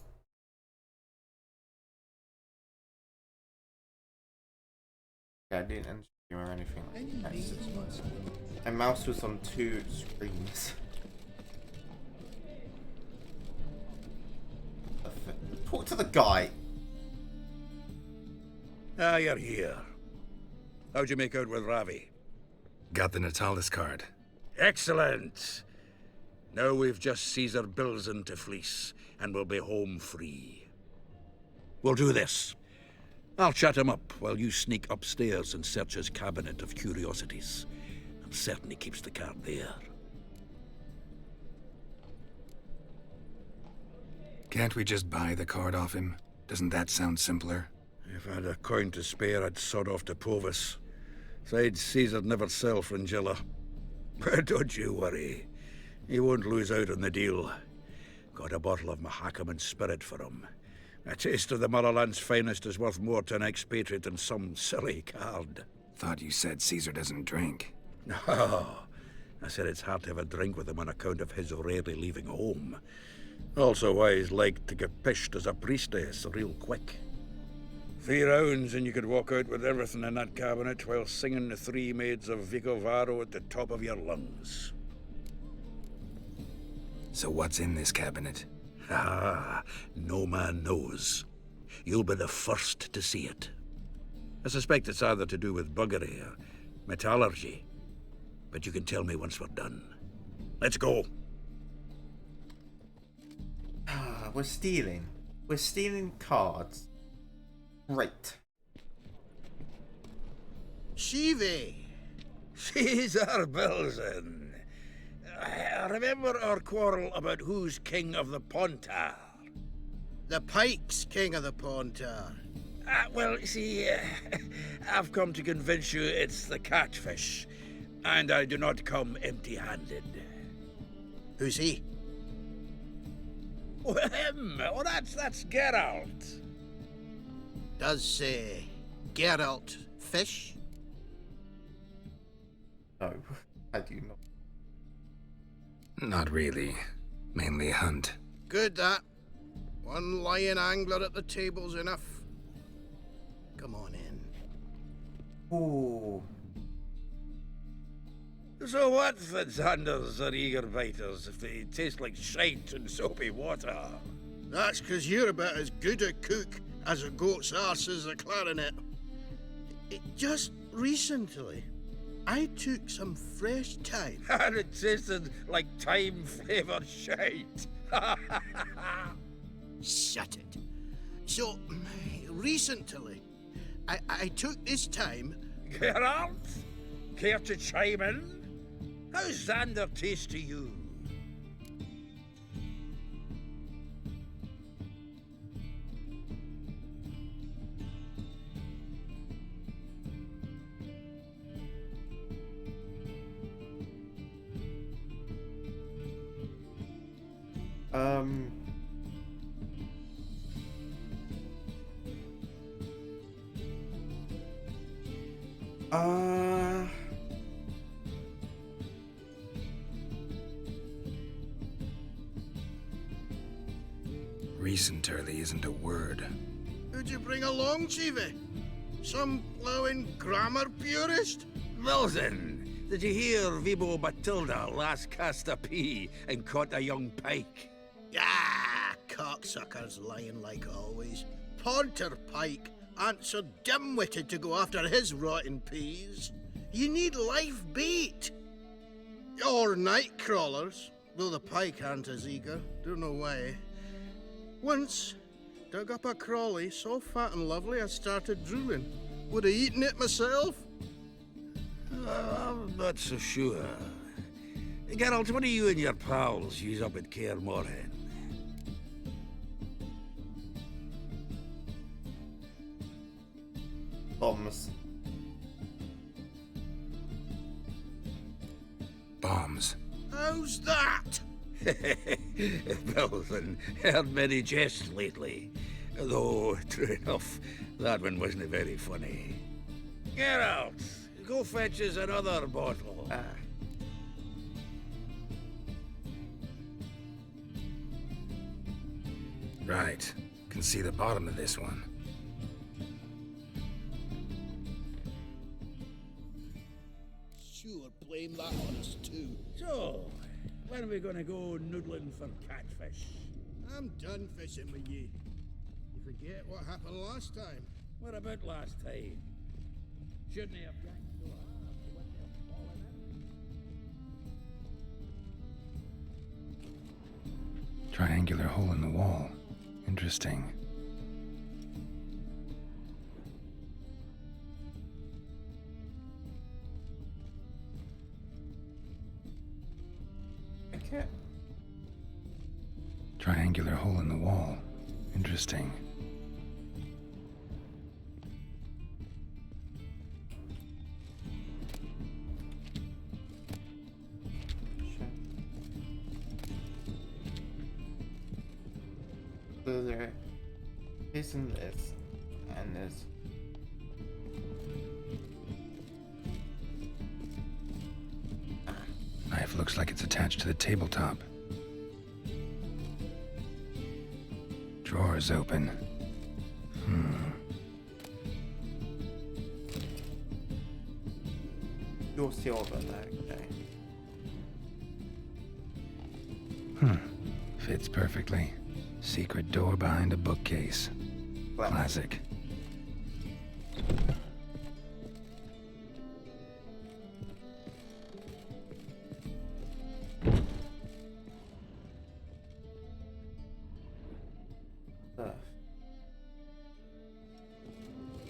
Yeah, I didn't enter or anything like that. My mouse was on 2 screens. Talk to the guy. Ah, you're here. How'd you make out with Ravi? Got the Natalis card. Excellent! Now we've just Caesar Bilzen to fleece, and we'll be home free. We'll do this. I'll chat him up while you sneak upstairs and search his cabinet of curiosities. I'm certain he keeps the card there. Can't we just buy the card off him? Doesn't that sound simpler? If I had a coin to spare, I'd sod off to Provis. Besides, Caesar'd never sell Fringilla. But don't you worry. He won't lose out on the deal. Got a bottle of Mahakaman spirit for him. A taste of the motherland's finest is worth more to an expatriate than some silly card. Thought you said Caesar doesn't drink. No. I said it's hard to have a drink with him on account of his rarely leaving home. Also why he's like to get pished as a priestess real quick. 3 rounds and you could walk out with everything in that cabinet while singing the 3 Maids of Vicovaro at the top of your lungs. So what's in this cabinet? Ah, no man knows. You'll be the first to see it. I suspect it's either to do with buggery or metallurgy. But you can tell me once we're done. Let's go. Ah, we're stealing. We're stealing cards. Great. Shivi! Caesar Belzen. Remember our quarrel about who's king of the Pontar? The Pike's king of the Pontar. Well, see, I've come to convince you it's the catfish. And I do not come empty-handed. Who's he? Oh, him! Oh, that's Geralt. Does, Geralt fish? No, I do not. Not really. Mainly hunt. Good, that. One lion angler at the table's enough. Come on in. Ooh. So what if the Xanders are eager biters if they taste like shite and soapy water? That's 'cause you're about as good a cook as a goat's arse is a clarinet. Just recently, I took some fresh thyme. And it tasted like thyme-flavoured shite. Shut it. So, recently, I took this thyme... Geralt? Care to chime in? How's Xander taste to you? Recent early isn't a word. Who'd you bring along, Chivi? Some blowing grammar purist? Wilson, did you hear Vibo Batilda last cast a pea and caught a young pike? Ah, cocksuckers lying like always. Pontar Pike aren't so dim-witted to go after his rotten peas. You need live bait. Or night crawlers, though the pike aren't as eager. Don't know why. Once, dug up a crawly so fat and lovely I started drooling. Would have eaten it myself. I'm not so sure. Geralt, what do you and your pals use up at Kaer Morhen? Bombs. Bombs. How's that? Belzen, heard many jests lately. Though, true enough, that one wasn't very funny. Geralt, go fetch us another bottle. Right. Can see the bottom of this one. Sure, blame that on us too. So, when are we gonna go noodling for catfish? I'm done fishing with you. You forget what happened last time. What about last time? Shouldn't he have yanked so hard to what they're falling in? Triangular hole in the wall. Interesting. it? Triangular hole in the wall. Interesting. So there isn't this, and there's Knife looks like it's attached to the tabletop. Drawer's open. you'll see all about that, okay? Fits perfectly. Secret door behind a bookcase. Classic.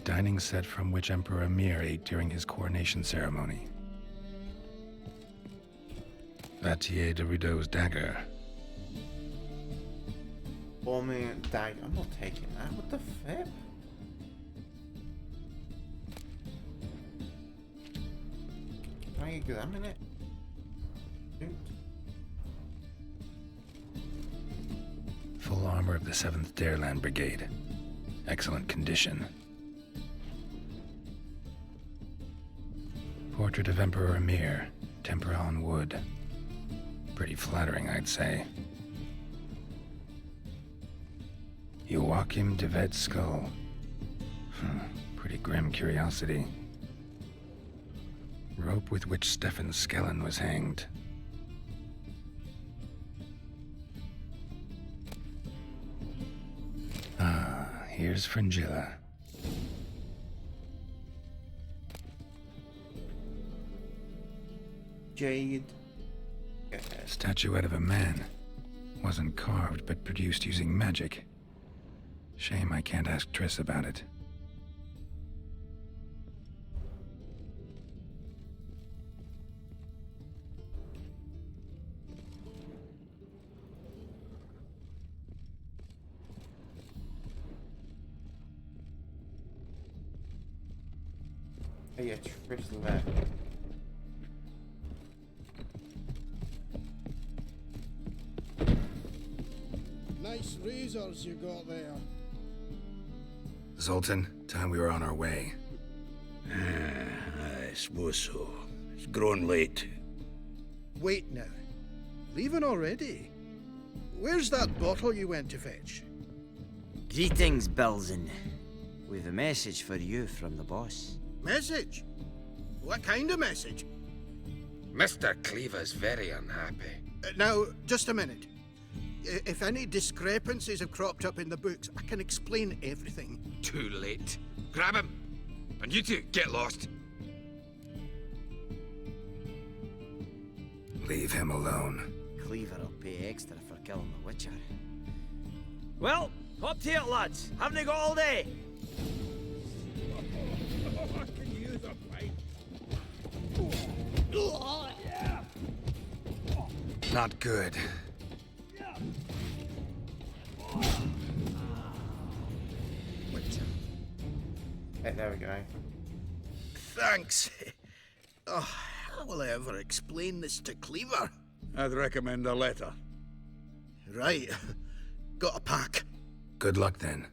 Dining set from which Emperor Emir ate during his coronation ceremony. Vattier de Rideau's dagger. Forming dagger. I'm not taking that. What the flip? Can I examine it? Oops. Full armor of the 7th Dareland Brigade. Excellent condition. Portrait of Emperor Emir, tempera on wood. Pretty flattering, I'd say. Joachim de Ved's skull. Pretty grim curiosity. Rope with which Stefan Skellen was hanged. Here's Fringilla. Jade. Statuette of a man. Wasn't carved, but produced using magic. Shame I can't ask Triss about it. Oh yeah, Triss left. Nice razors you got there. Zoltan, time we were on our way. I suppose so. It's growing late. Wait now. Leaving already? Where's that bottle you went to fetch? Greetings, Belzen. We've a message for you from the boss. Message? What kind of message? Mr. Cleaver's very unhappy. Now, just a minute. If any discrepancies have cropped up in the books, I can explain everything. Too late. Grab him! And you two, get lost. Leave him alone. Cleaver will pay extra for killing the Witcher. Well, up to it, lads. Haven't you got all day? I can use a pipe. Not good. Hey, there we go. Thanks. Oh, how will I ever explain this to Cleaver? I'd recommend a letter. Right. Got a pack. Good luck then.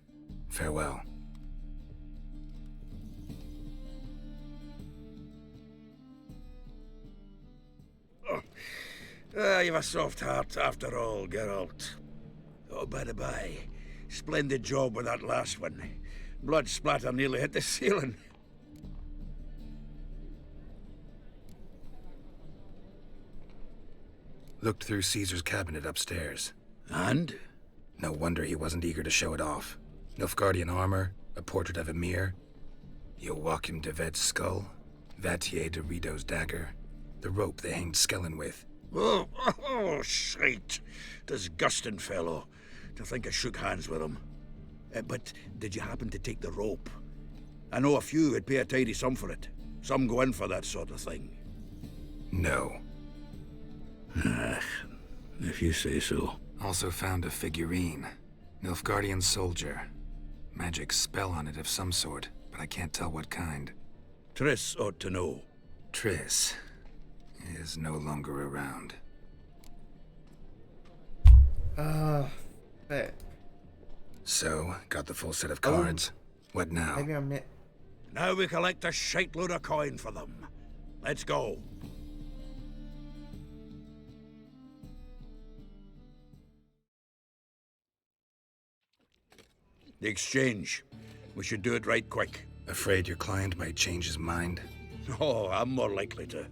Farewell. You've a soft heart after all, Geralt. Oh, by the by, splendid job with that last one. Blood splatter nearly hit the ceiling. Looked through Caesar's cabinet upstairs. And? No wonder he wasn't eager to show it off. Nilfgaardian armor, a portrait of Emir, Joachim de Ved's skull, Vattier de Rideau's dagger, the rope they hanged Skellen with. Oh, shite. Disgusting fellow. To think I shook hands with him. But did you happen to take the rope? I know a few would pay a tidy sum for it. Some go in for that sort of thing. No. If you say so. Also found a figurine. Nilfgaardian soldier. Magic spell on it of some sort, but I can't tell what kind. Triss ought to know. Triss is no longer around. Flip. So, got the full set of cards. What now? Maybe I'm it. Now we collect a shiteload of coin for them. Let's go. The exchange. We should do it right quick. Afraid your client might change his mind? Oh, I'm more likely to.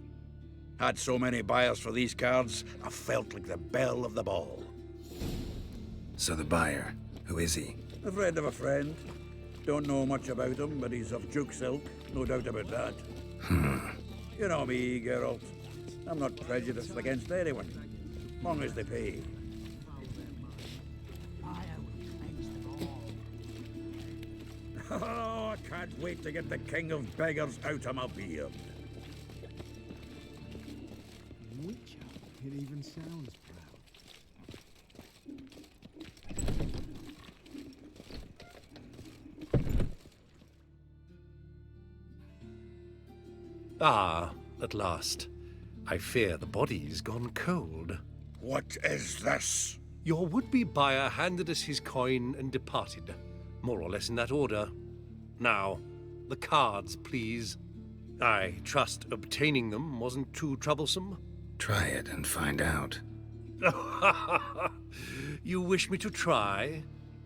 Had so many buyers for these cards, I felt like the belle of the ball. So the buyer, who is he? A friend of a friend. Don't know much about him, but he's of Duke Silk, no doubt about that. You know me, Geralt. I'm not prejudiced against anyone, long as they pay. Oh, I can't wait to get the king of beggars out of my beard. Witcher. It even sounds proud. Ah, at last. I fear the body's gone cold. What is this? Your would-be buyer handed us his coin and departed. More or less in that order. Now, the cards, please. I trust obtaining them wasn't too troublesome? Try it and find out. You wish me to try?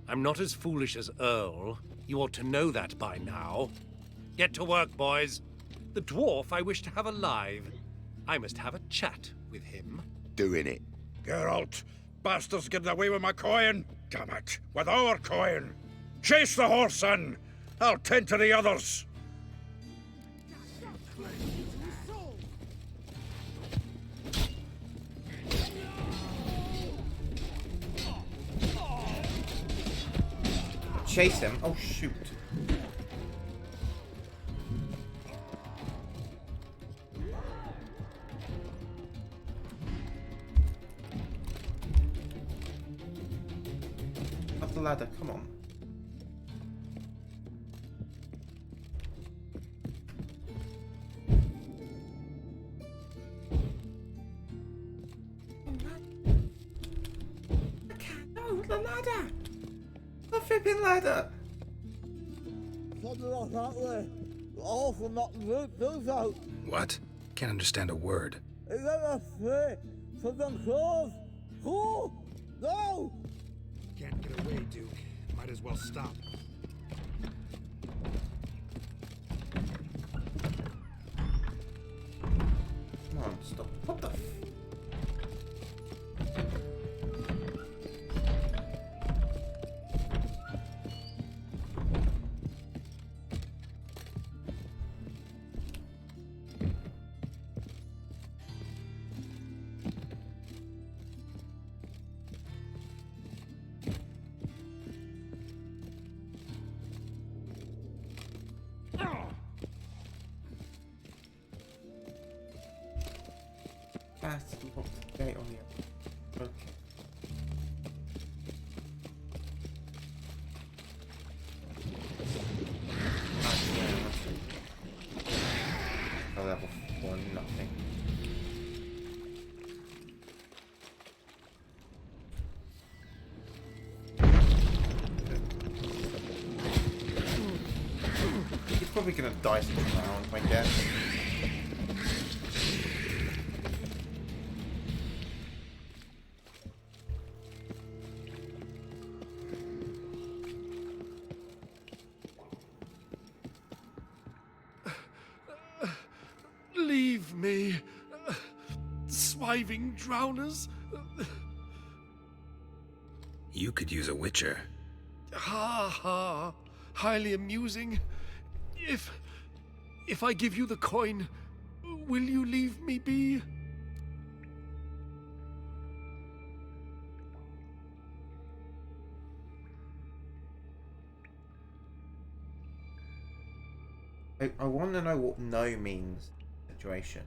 I'm not as foolish as Earl. You ought to know that by now. Get to work, boys. The dwarf I wish to have alive. I must have a chat with him. Doing it. Geralt, bastards getting away with my coin. Damn it, with our coin. Chase the horse, son. I'll tend to the others. Chase him? Oh, shoot. Up the ladder, come on. No, the ladder! The flipping ladder! Something like that way. Awful not those out. What? Can't understand a word. Is that a free for them clothes? Oh, no! Can't get away, Duke. Might as well stop. Come on, stop. What the f... That's locked gate on the other. Okay. Oh, level 4, nothing. He's probably gonna die some round, I guess. Leave me, swiving drowners. You could use a witcher. Ha ha, highly amusing. If I give you the coin, will you leave me be? I want to know what no means. Situation.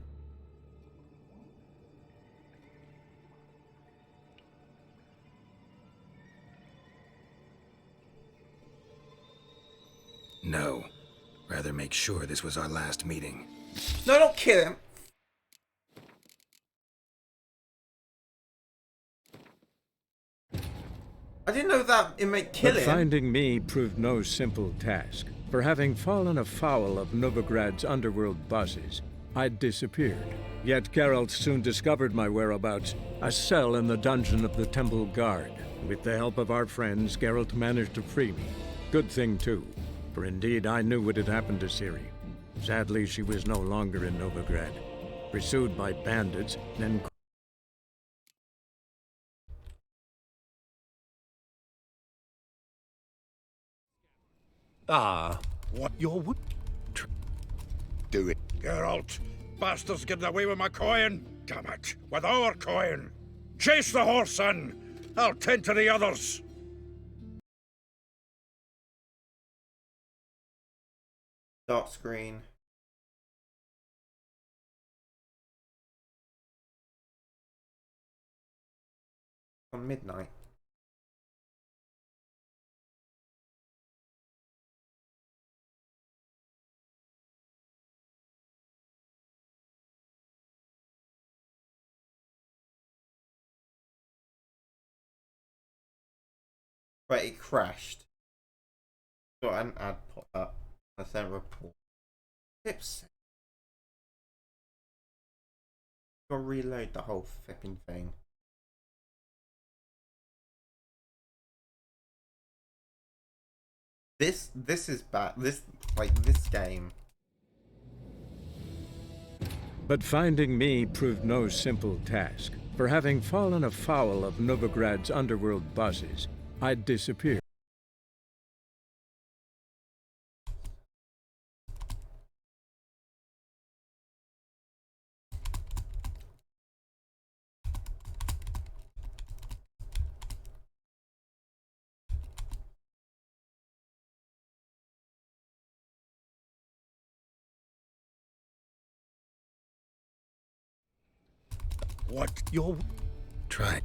No. Rather make sure this was our last meeting. No, don't kill him. I didn't know that it might kill But him. finding me proved no simple task. For having fallen afoul of Novigrad's underworld bosses, I'd disappeared. Yet Geralt soon discovered my whereabouts, a cell in the dungeon of the Temple Guard. With the help of our friends, Geralt managed to free me. Good thing, too, for indeed I knew what had happened to Ciri. Sadly, she was no longer in Novigrad. Pursued by bandits, then... What? Your do it. Geralt! Bastards getting away with my coin! Damn it! With our coin! Chase the horse, son! I'll tend to the others! Dark screen. On midnight. But it crashed. Got an ad pop up. I sent a report. Tips. Gotta reload the whole flipping thing. This is bad. This game. But finding me proved no simple task. For having fallen afoul of Novigrad's underworld bosses, I'd disappeared. What? Your... Try.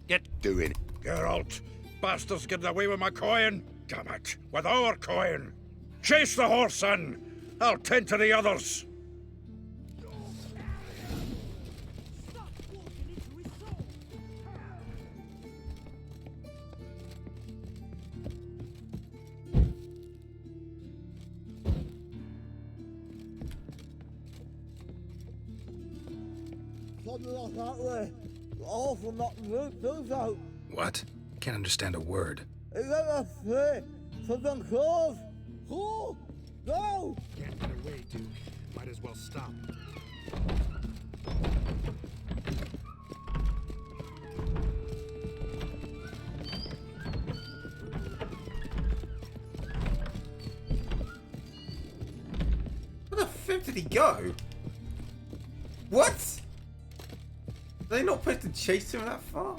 Get doing it. Geralt! Bastards getting away with my coin! Damn it! With our coin! Chase the horse, son! I'll tend to the others! Something like that way. All from not those out. What? Can't understand a word. Is that a play? Something close. Oh, no! Can't get away, Duke. Might as well stop. Where the fuck did he go? What? Are they not supposed to chase him that far?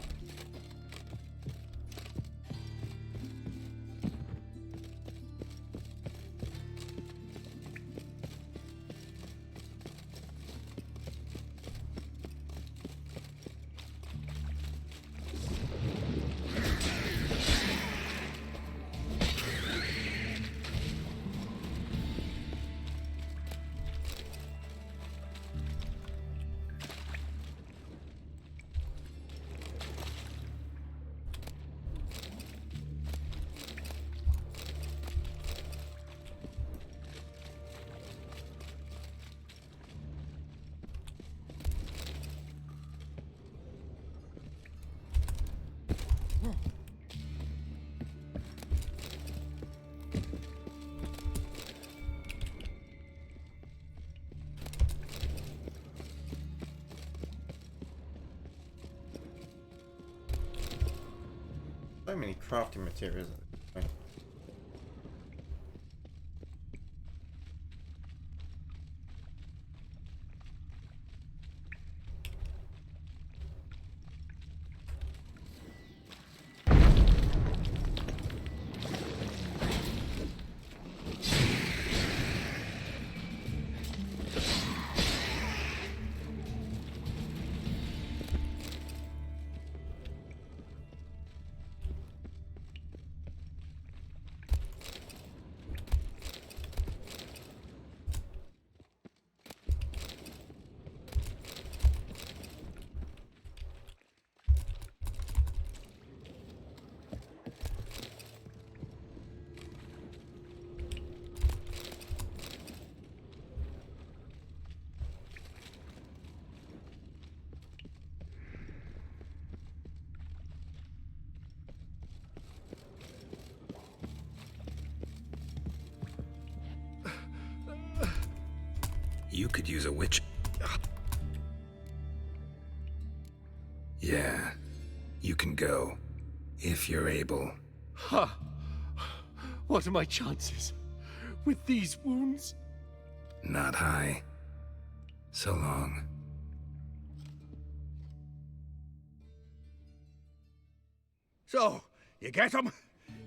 So many crafting materials at this point. You could use a witch. Yeah, you can go. If you're able. Huh. What are my chances? With these wounds? Not high. So long. So, you get him?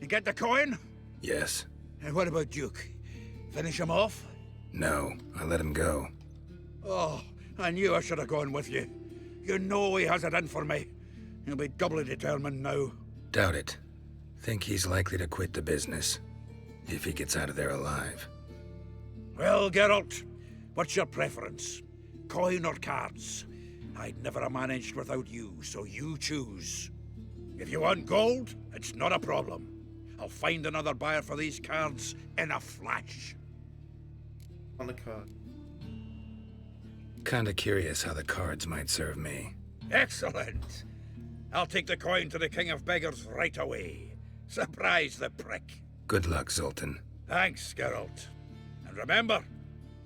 You get the coin? Yes. And what about Duke? Finish him off? No, I let him go. Oh, I knew I should have gone with you. You know he has it in for me. He'll be doubly determined now. Doubt it. Think he's likely to quit the business. If he gets out of there alive. Well, Geralt, what's your preference? Coin or cards? I'd never have managed without you, so you choose. If you want gold, it's not a problem. I'll find another buyer for these cards in a flash. On the card. Kinda curious how the cards might serve me. Excellent. I'll take the coin to the King of Beggars right away. Surprise the prick. Good luck, Zoltan. Thanks, Geralt. And remember,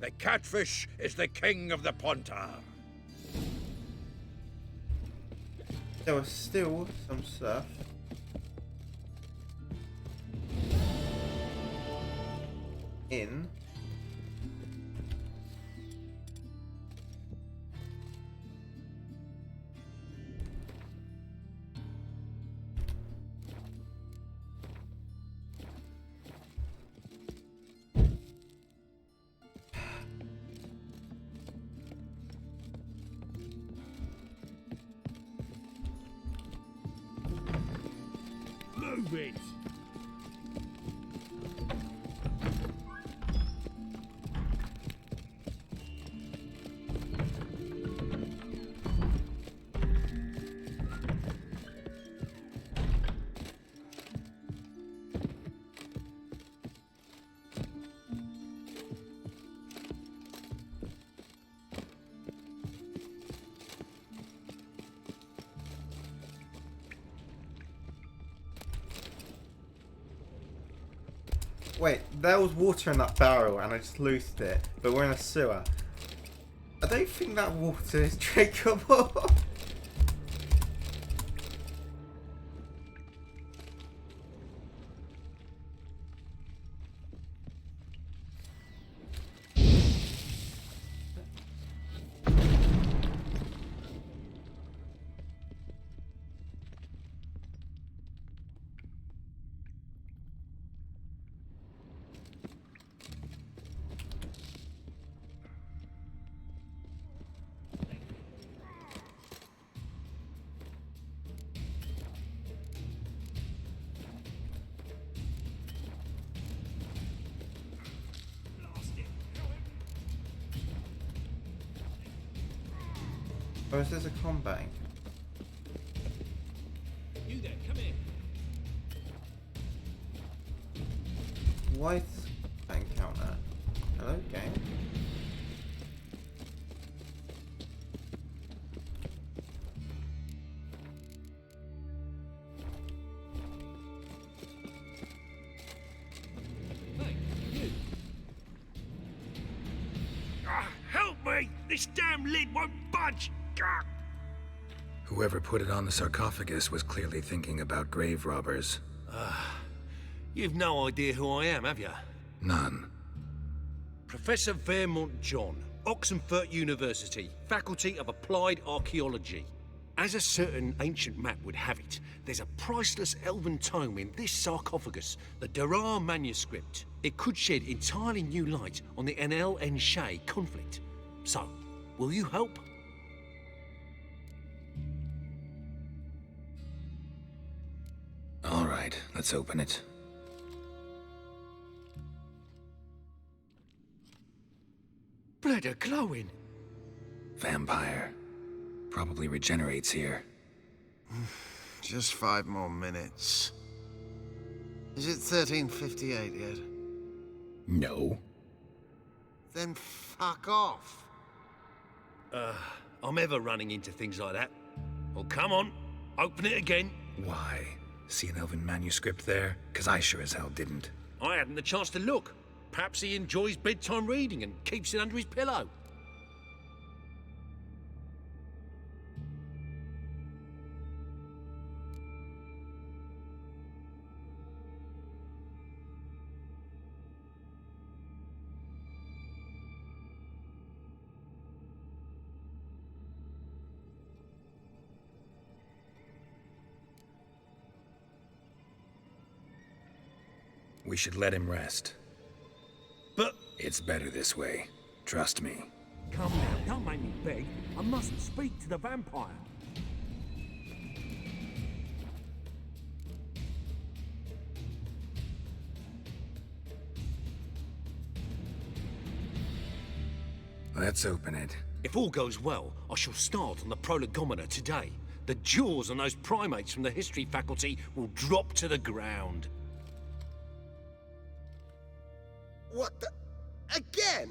the catfish is the king of the Pontar. There was still some stuff. In. Move it! Wait, there was water in that barrel and I just loosed it, but we're in a sewer. I don't think that water is drinkable. Or is this a combank? You there, come here. White bank counter. Hello, game. Hey, you. Help me! This damn lid won't budge! Ah. Whoever put it on the sarcophagus was clearly thinking about grave robbers. You've no idea who I am, have you? None. Professor Vermont John, Oxenfurt University, Faculty of Applied Archaeology. As a certain ancient map would have it, there's a priceless elven tome in this sarcophagus, the Durar manuscript. It could shed entirely new light on the Enel and Shay conflict. So, will you help? All right, let's open it. Blood are glowing. Vampire. Probably regenerates here. Just 5 more minutes. Is it 1358 yet? No. Then fuck off. I'm ever running into things like that. Well, come on, open it again. Why? See an elven manuscript there? 'Cause I sure as hell didn't. I hadn't the chance to look. Perhaps he enjoys bedtime reading and keeps it under his pillow. We should let him rest. But... It's better this way. Trust me. Come now, don't make me beg. I mustn't speak to the vampire. Let's open it. If all goes well, I shall start on the prolegomena today. The jaws on those primates from the history faculty will drop to the ground. What the... Again?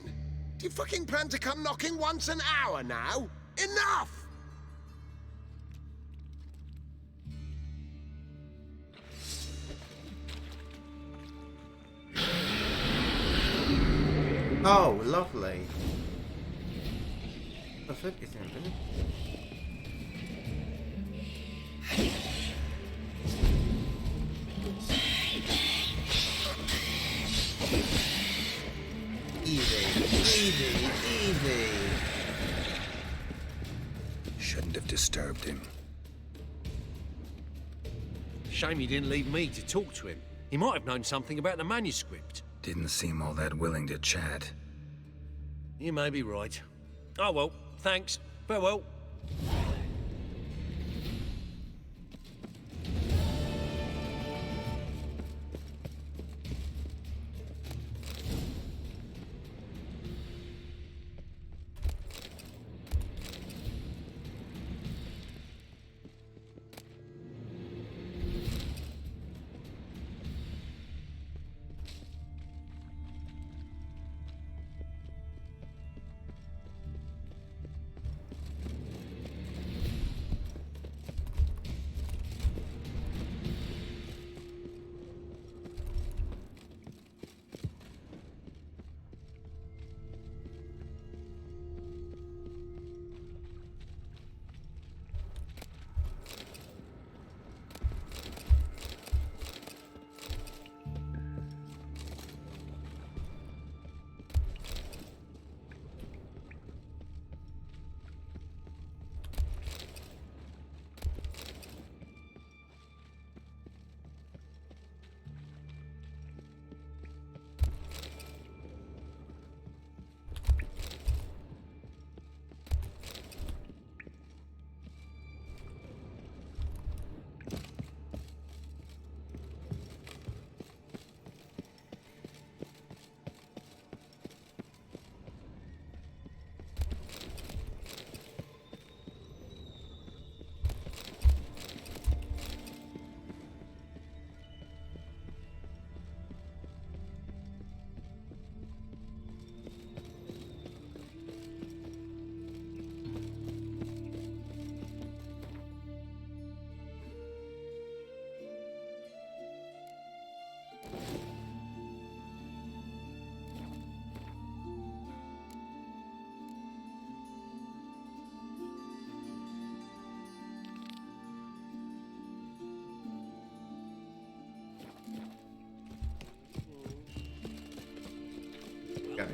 Do you fucking plan to come knocking once an hour now? Enough! Oh, lovely. The foot is in. Easy. Shouldn't have disturbed him. Shame he didn't leave me to talk to him. He might have known something about the manuscript. Didn't seem all that willing to chat. You may be right. Oh well, thanks. Farewell.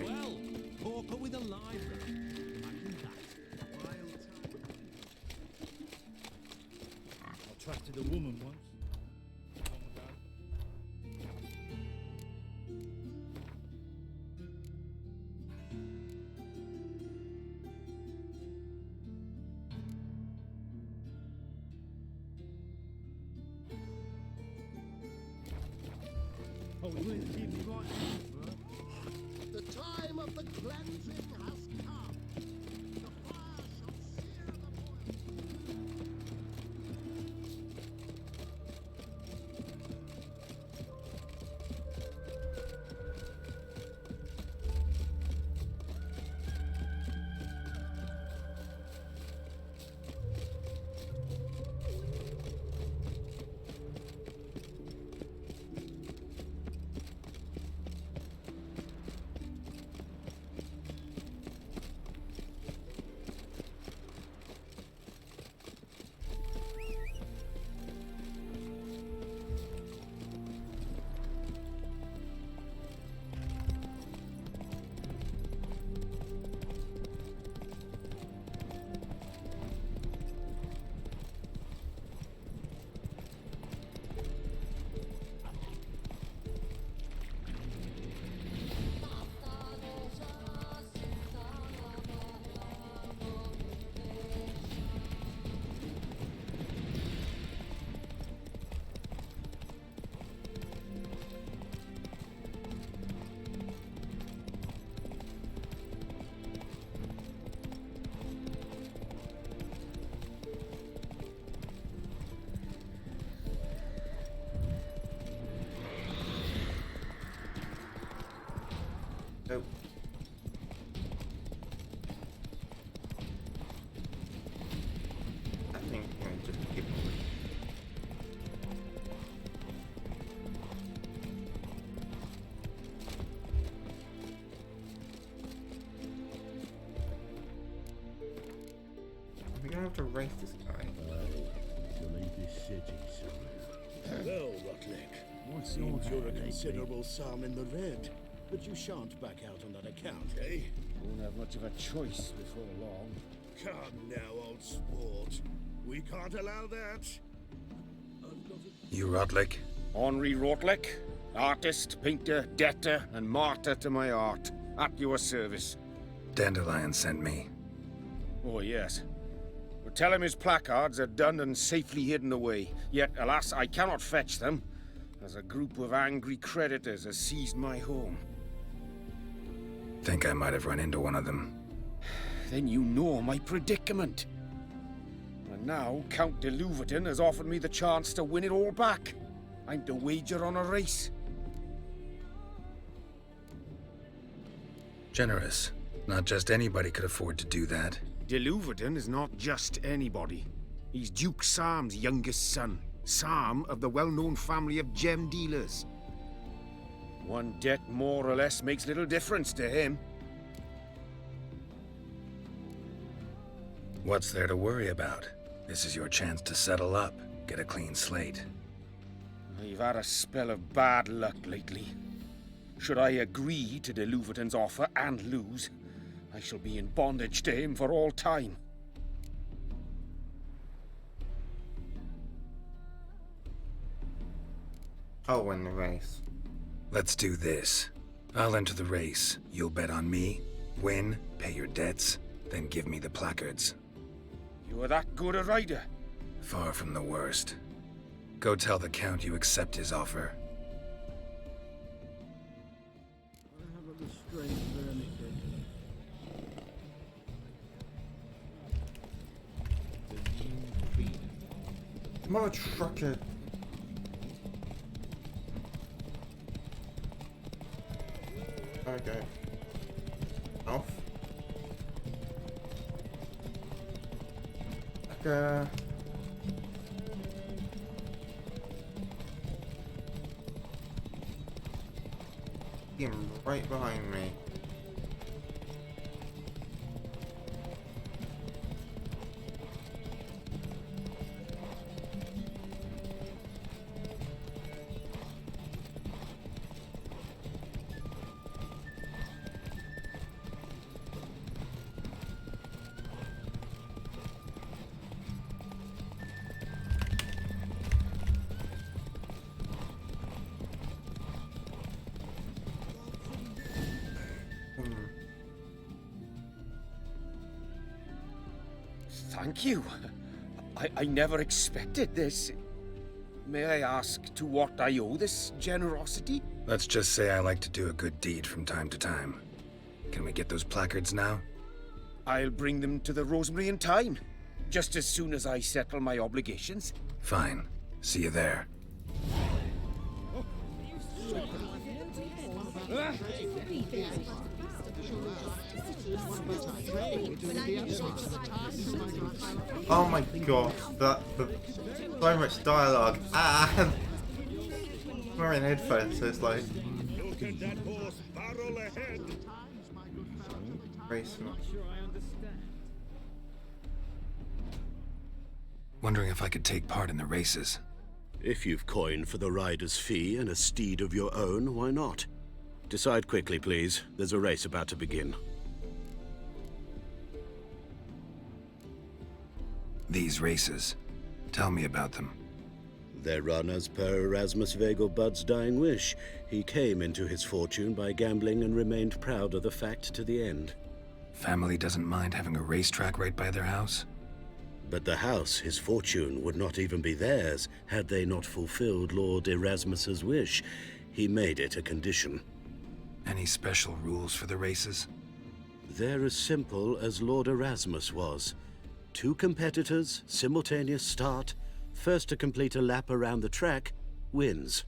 Well, pauper with a library. Imagine that. Wild time. I trusted a woman once. Oh, we wouldn't keep me right. The time of the cleansing has come. The fire shall sear the Oh. I think I'm going to just keep moving. We're gonna have to race this guy. To leave this city, son. Well, Rotlick, seems you're a considerable sum in the red, but you shan't back out on that account, eh? Won't have much of a choice before long. Come now, old sport. We can't allow that. You Rotlick? Henri Rotlick, artist, painter, debtor, and martyr to my art. At your service. Dandelion sent me. Oh, yes. But tell him his placards are done and safely hidden away. Yet, alas, I cannot fetch them, as a group of angry creditors has seized my home. Think I might have run into one of them. Then you know my predicament. And now Count de Louverton has offered me the chance to win it all back. I'm to wager on a race. Generous. Not just anybody could afford to do that. De Louverton is not just anybody. He's Duke Sam's youngest son. Sam of the well-known family of gem dealers. One debt more or less makes little difference to him. What's there to worry about? This is your chance to settle up, get a clean slate. I've had a spell of bad luck lately. Should I agree to de Louverton's offer and lose, I shall be in bondage to him for all time. I'll win the race. Let's do this. I'll enter the race. You'll bet on me, win, pay your debts, then give me the placards. You are that good a rider? Far from the worst. Go tell the Count you accept his offer. I'm on a trucker. Okay. Off. Okay. Him right behind me. Thank you. I never expected this. May I ask to what I owe this generosity? Let's just say I like to do a good deed from time to time. Can we get those placards now? I'll bring them to the Rosemary in time, just as soon as I settle my obligations. Fine. See you there. Oh my god, so much dialogue. Ah, I'm wearing headphones, so it's like. Look at that horse barrel ahead. Race. Wondering if I could take part in the races. If you've coin for the rider's fee and a steed of your own, why not? Decide quickly, please. There's a race about to begin. These races. Tell me about them. They're run as per Erasmus Vegelbud's dying wish. He came into his fortune by gambling and remained proud of the fact to the end. Family doesn't mind having a racetrack right by their house? But the house, his fortune, would not even be theirs had they not fulfilled Lord Erasmus's wish. He made it a condition. Any special rules for the races? They're as simple as Lord Erasmus was. 2 competitors, simultaneous start. First to complete a lap around the track wins.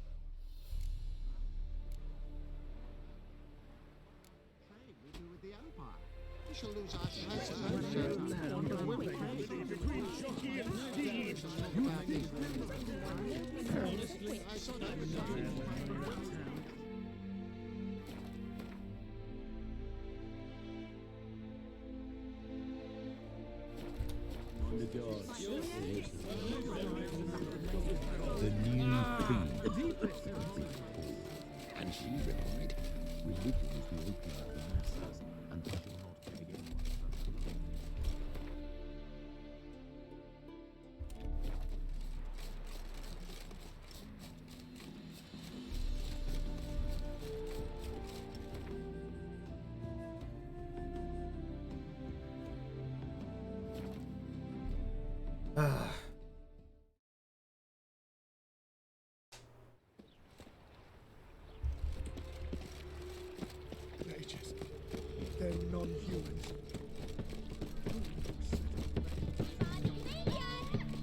The new queen. And she replied, religion is the opium of the masses, and I do not beg anyone. They're non-humans.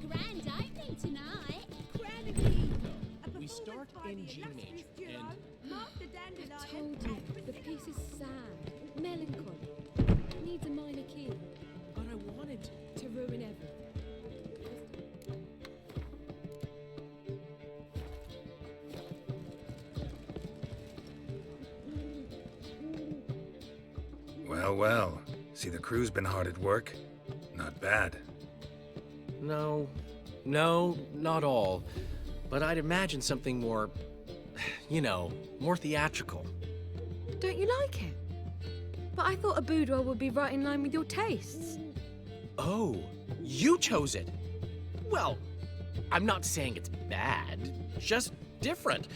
Grand opening tonight. We start in G major, and I told you, the piece is sad, melancholy. Needs a minor key. but I wanted To ruin everything. Well, well. See, the crew's been hard at work. Not bad. No, not all. But I'd imagine something more, more theatrical. Don't you like it? But I thought a boudoir would be right in line with your tastes. Oh, you chose it. Well, I'm not saying it's bad, just different.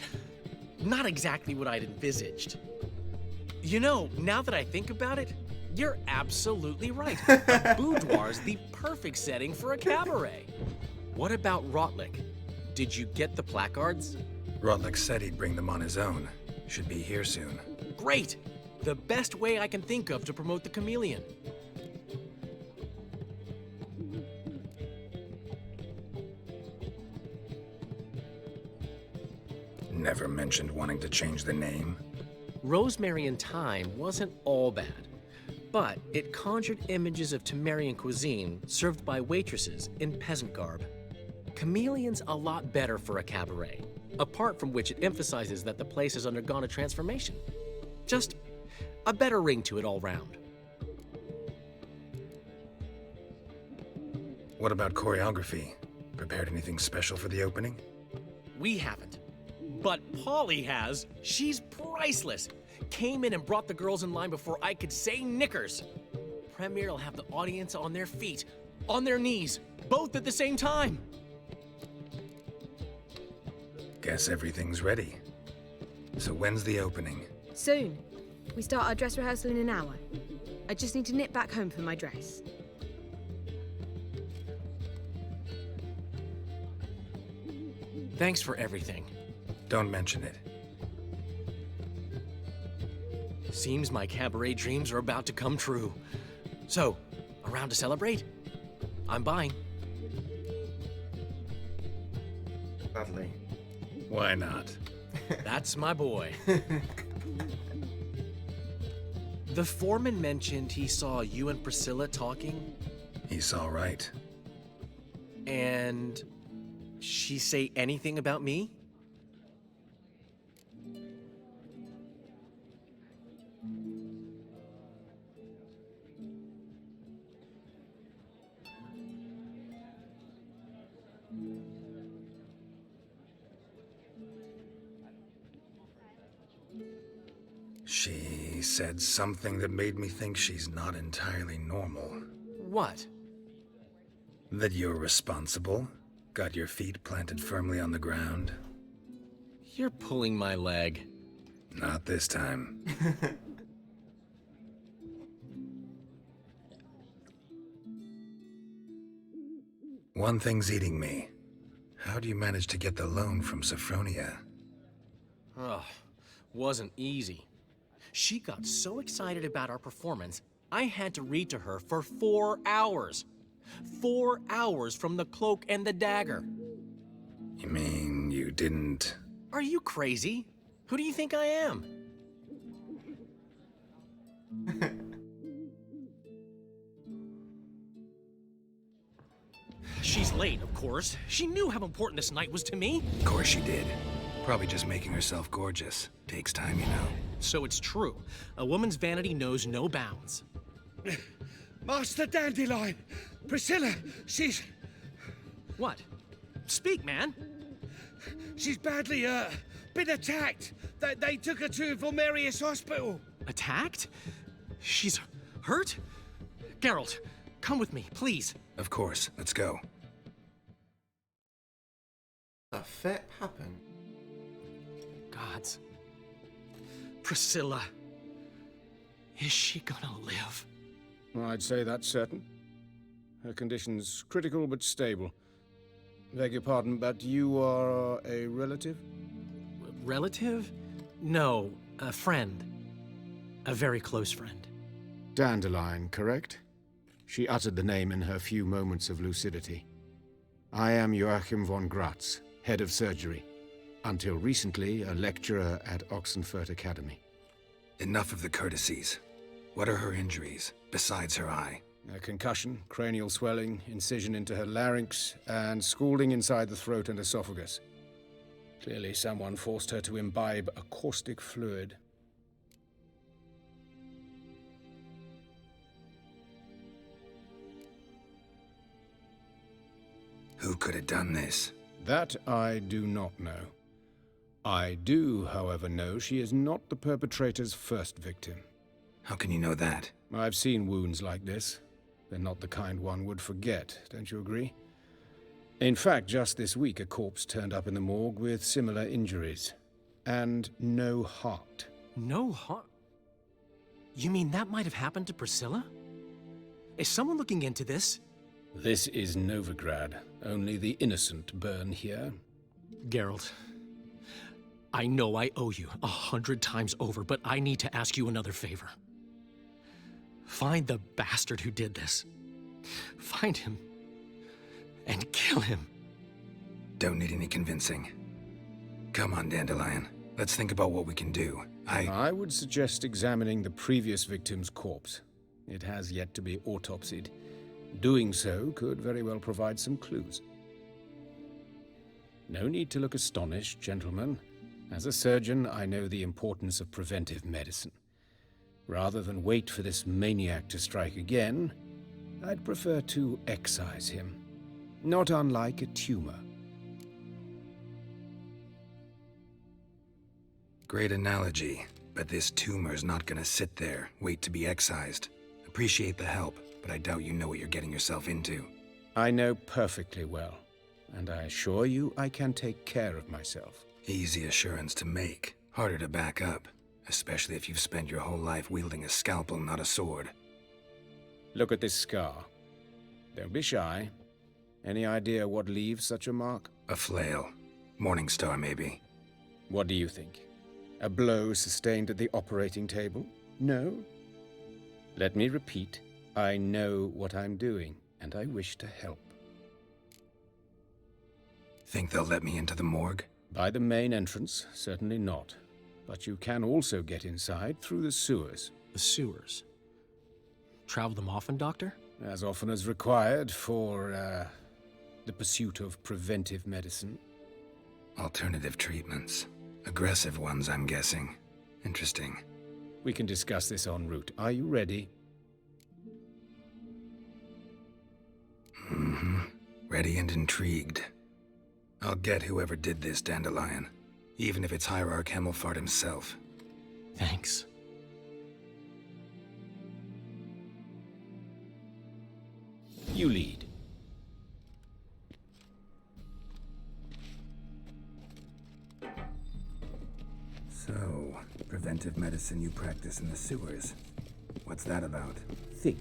Not exactly what I'd envisaged. Now that I think about it, you're absolutely right. A boudoir's the perfect setting for a cabaret. What about Rotlick? Did you get the placards? Rotlick said he'd bring them on his own. Should be here soon. Great! The best way I can think of to promote the Chameleon. Never mentioned wanting to change the name. Rosemary and Thyme wasn't all bad, but it conjured images of Temerian cuisine served by waitresses in peasant garb. Chameleon's a lot better for a cabaret, apart from which it emphasizes that the place has undergone a transformation. Just a better ring to it all round. What about choreography? Prepared anything special for the opening? We haven't. But Polly has. She's priceless. Came in and brought the girls in line before I could say knickers. Premiere will have the audience on their feet, on their knees, both at the same time. Guess everything's ready. So when's the opening? Soon. We start our dress rehearsal in an hour. I just need to nip back home for my dress. Thanks for everything. Don't mention it. Seems my cabaret dreams are about to come true. So, around to celebrate? I'm buying. Gladly. Why not? That's my boy. The foreman mentioned he saw you and Priscilla talking. He's all right. And she say anything about me? She said something that made me think she's not entirely normal. What? That you're responsible, got your feet planted firmly on the ground. You're pulling my leg. Not this time. One thing's eating me. How do you manage to get the loan from Sophronia? Ugh, wasn't easy. She got so excited about our performance, I had to read to her for 4 hours. 4 hours from The Cloak and the Dagger. You mean you didn't... Are you crazy? Who do you think I am? she's late, of course. She knew how important this night was to me. Of course she did. Probably just making herself gorgeous. Takes time, you know. So it's true. A woman's vanity knows no bounds. Master Dandelion! Priscilla, she's... What? Speak, man. She's badly, been attacked. They took her to Vulmerius Hospital. Attacked? She's hurt? Geralt, come with me, please. Of course. Let's go. The fit happened. Gods. Priscilla. Is she gonna live? I'd say that's certain. Her condition's critical but stable. Beg your pardon, but you are a relative? Relative? No, a friend. A very close friend. Dandelion, correct? She uttered the name in her few moments of lucidity. I am Joachim von Gratz, head of surgery. Until recently, a lecturer at Oxenfurt Academy. Enough of the courtesies. What are her injuries, besides her eye? A concussion, cranial swelling, incision into her larynx, and scalding inside the throat and esophagus. Clearly someone forced her to imbibe a caustic fluid. Who could have done this? That I do not know. I do, however, know she is not the perpetrator's first victim. How can you know that? I've seen wounds like this. They're not the kind one would forget, don't you agree? In fact, just this week a corpse turned up in the morgue with similar injuries. And no heart. No heart? You mean that might have happened to Priscilla? Is someone looking into this? This is Novigrad. Only the innocent burn here. Geralt, I know I owe you 100 times over, but I need to ask you another favor. Find the bastard who did this. Find him. And kill him. Don't need any convincing. Come on, Dandelion. Let's think about what we can do. I would suggest examining the previous victim's corpse. It has yet to be autopsied. Doing so could very well provide some clues. No need to look astonished, gentlemen. As a surgeon, I know the importance of preventive medicine. Rather than wait for this maniac to strike again, I'd prefer to excise him. Not unlike a tumor. Great analogy, but this tumor's not gonna sit there, wait to be excised. Appreciate the help, but I doubt you know what you're getting yourself into. I know perfectly well, and I assure you I can take care of myself. Easy assurance to make, harder to back up, especially if you've spent your whole life wielding a scalpel, not a sword. Look at this scar. Don't be shy. Any idea what leaves such a mark? A flail. Morningstar, maybe. What do you think? A blow sustained at the operating table? No? Let me repeat. I know what I'm doing, and I wish to help. Think they'll let me into the morgue? By the main entrance, certainly not. But you can also get inside through the sewers. The sewers? Travel them often, Doctor? As often as required for, the pursuit of preventive medicine. Alternative treatments. Aggressive ones, I'm guessing. Interesting. We can discuss this en route. Are you ready? Mm-hmm. Ready and intrigued. I'll get whoever did this, Dandelion. Even if it's Hierarch Hemmelfart himself. Thanks. You lead. So, preventive medicine you practice in the sewers. What's that about? Think.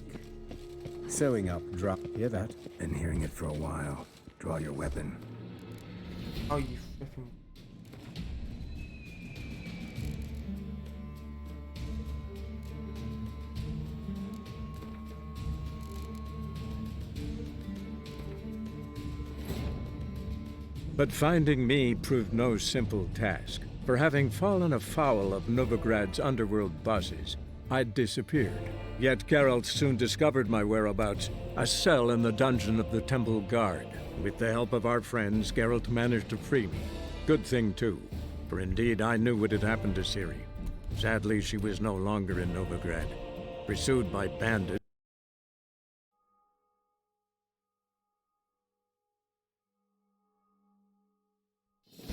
Sewing up drop. Hear that? Been hearing it for a while. Draw your weapon. Oh, you flipping... But finding me proved no simple task. For having fallen afoul of Novigrad's underworld bosses, I'd disappeared. Yet Geralt soon discovered my whereabouts, a cell in the dungeon of the Temple Guard. With the help of our friends, Geralt managed to free me. Good thing, too, for indeed I knew what had happened to Ciri. Sadly, she was no longer in Novigrad, pursued by bandits.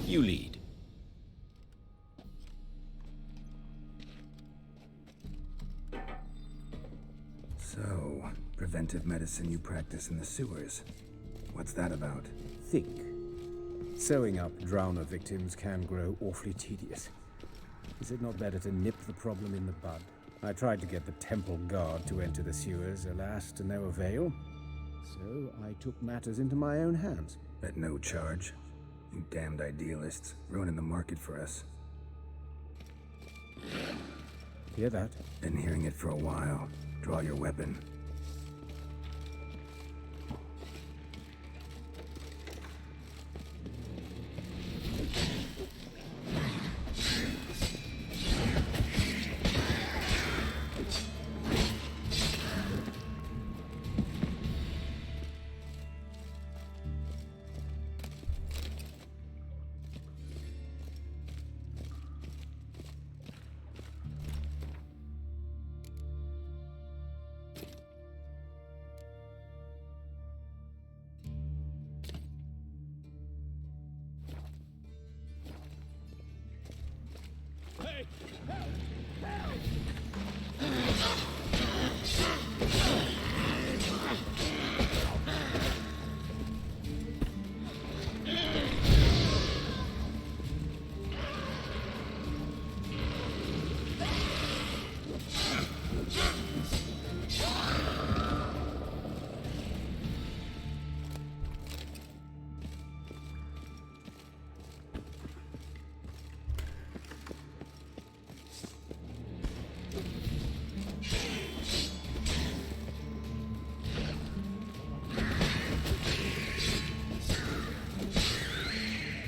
You lead. So, preventive medicine you practice in the sewers. What's that about? Think. Sewing up drowner victims can grow awfully tedious. Is it not better to nip the problem in the bud? I tried to get the Temple Guard to enter the sewers, alas, to no avail. So I took matters into my own hands. At no charge. You damned idealists, ruining the market for us. Hear that? Been hearing it for a while. Draw your weapon.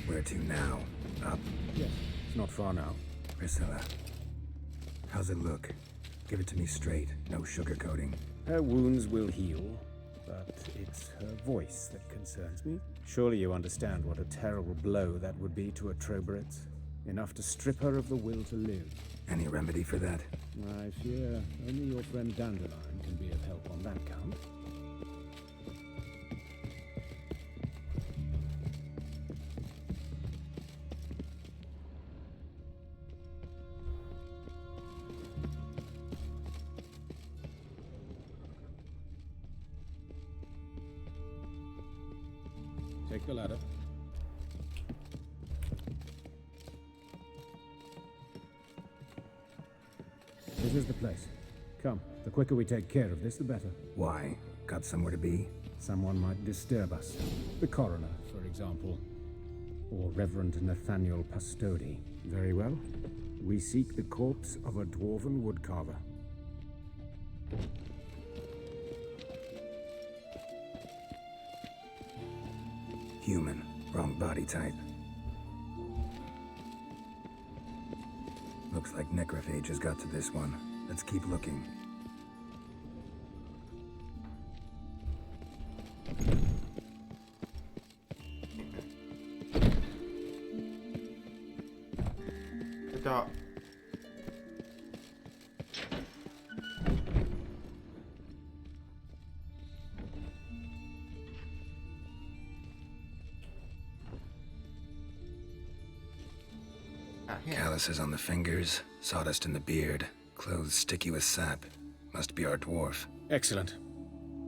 Where to now? Up? Yes, it's not far now. Priscilla, how's it look? Give it to me straight, no sugarcoating. Her wounds will heal, but it's her voice that concerns me. Surely you understand what a terrible blow that would be to a Troberet. Enough to strip her of the will to live. Any remedy for that? I fear only your friend Dandelion can be of help on that count. Take the ladder. This is the place. Come, the quicker we take care of this, the better. Why? Got somewhere to be? Someone might disturb us. The coroner, for example. Or Reverend Nathaniel Pastodi. Very well. We seek the corpse of a dwarven woodcarver. Human. Wrong body type. Looks like necrophages got to this one. Let's keep looking. The dog. Calluses on the fingers, sawdust in the beard, clothes sticky with sap. Must be our dwarf. Excellent.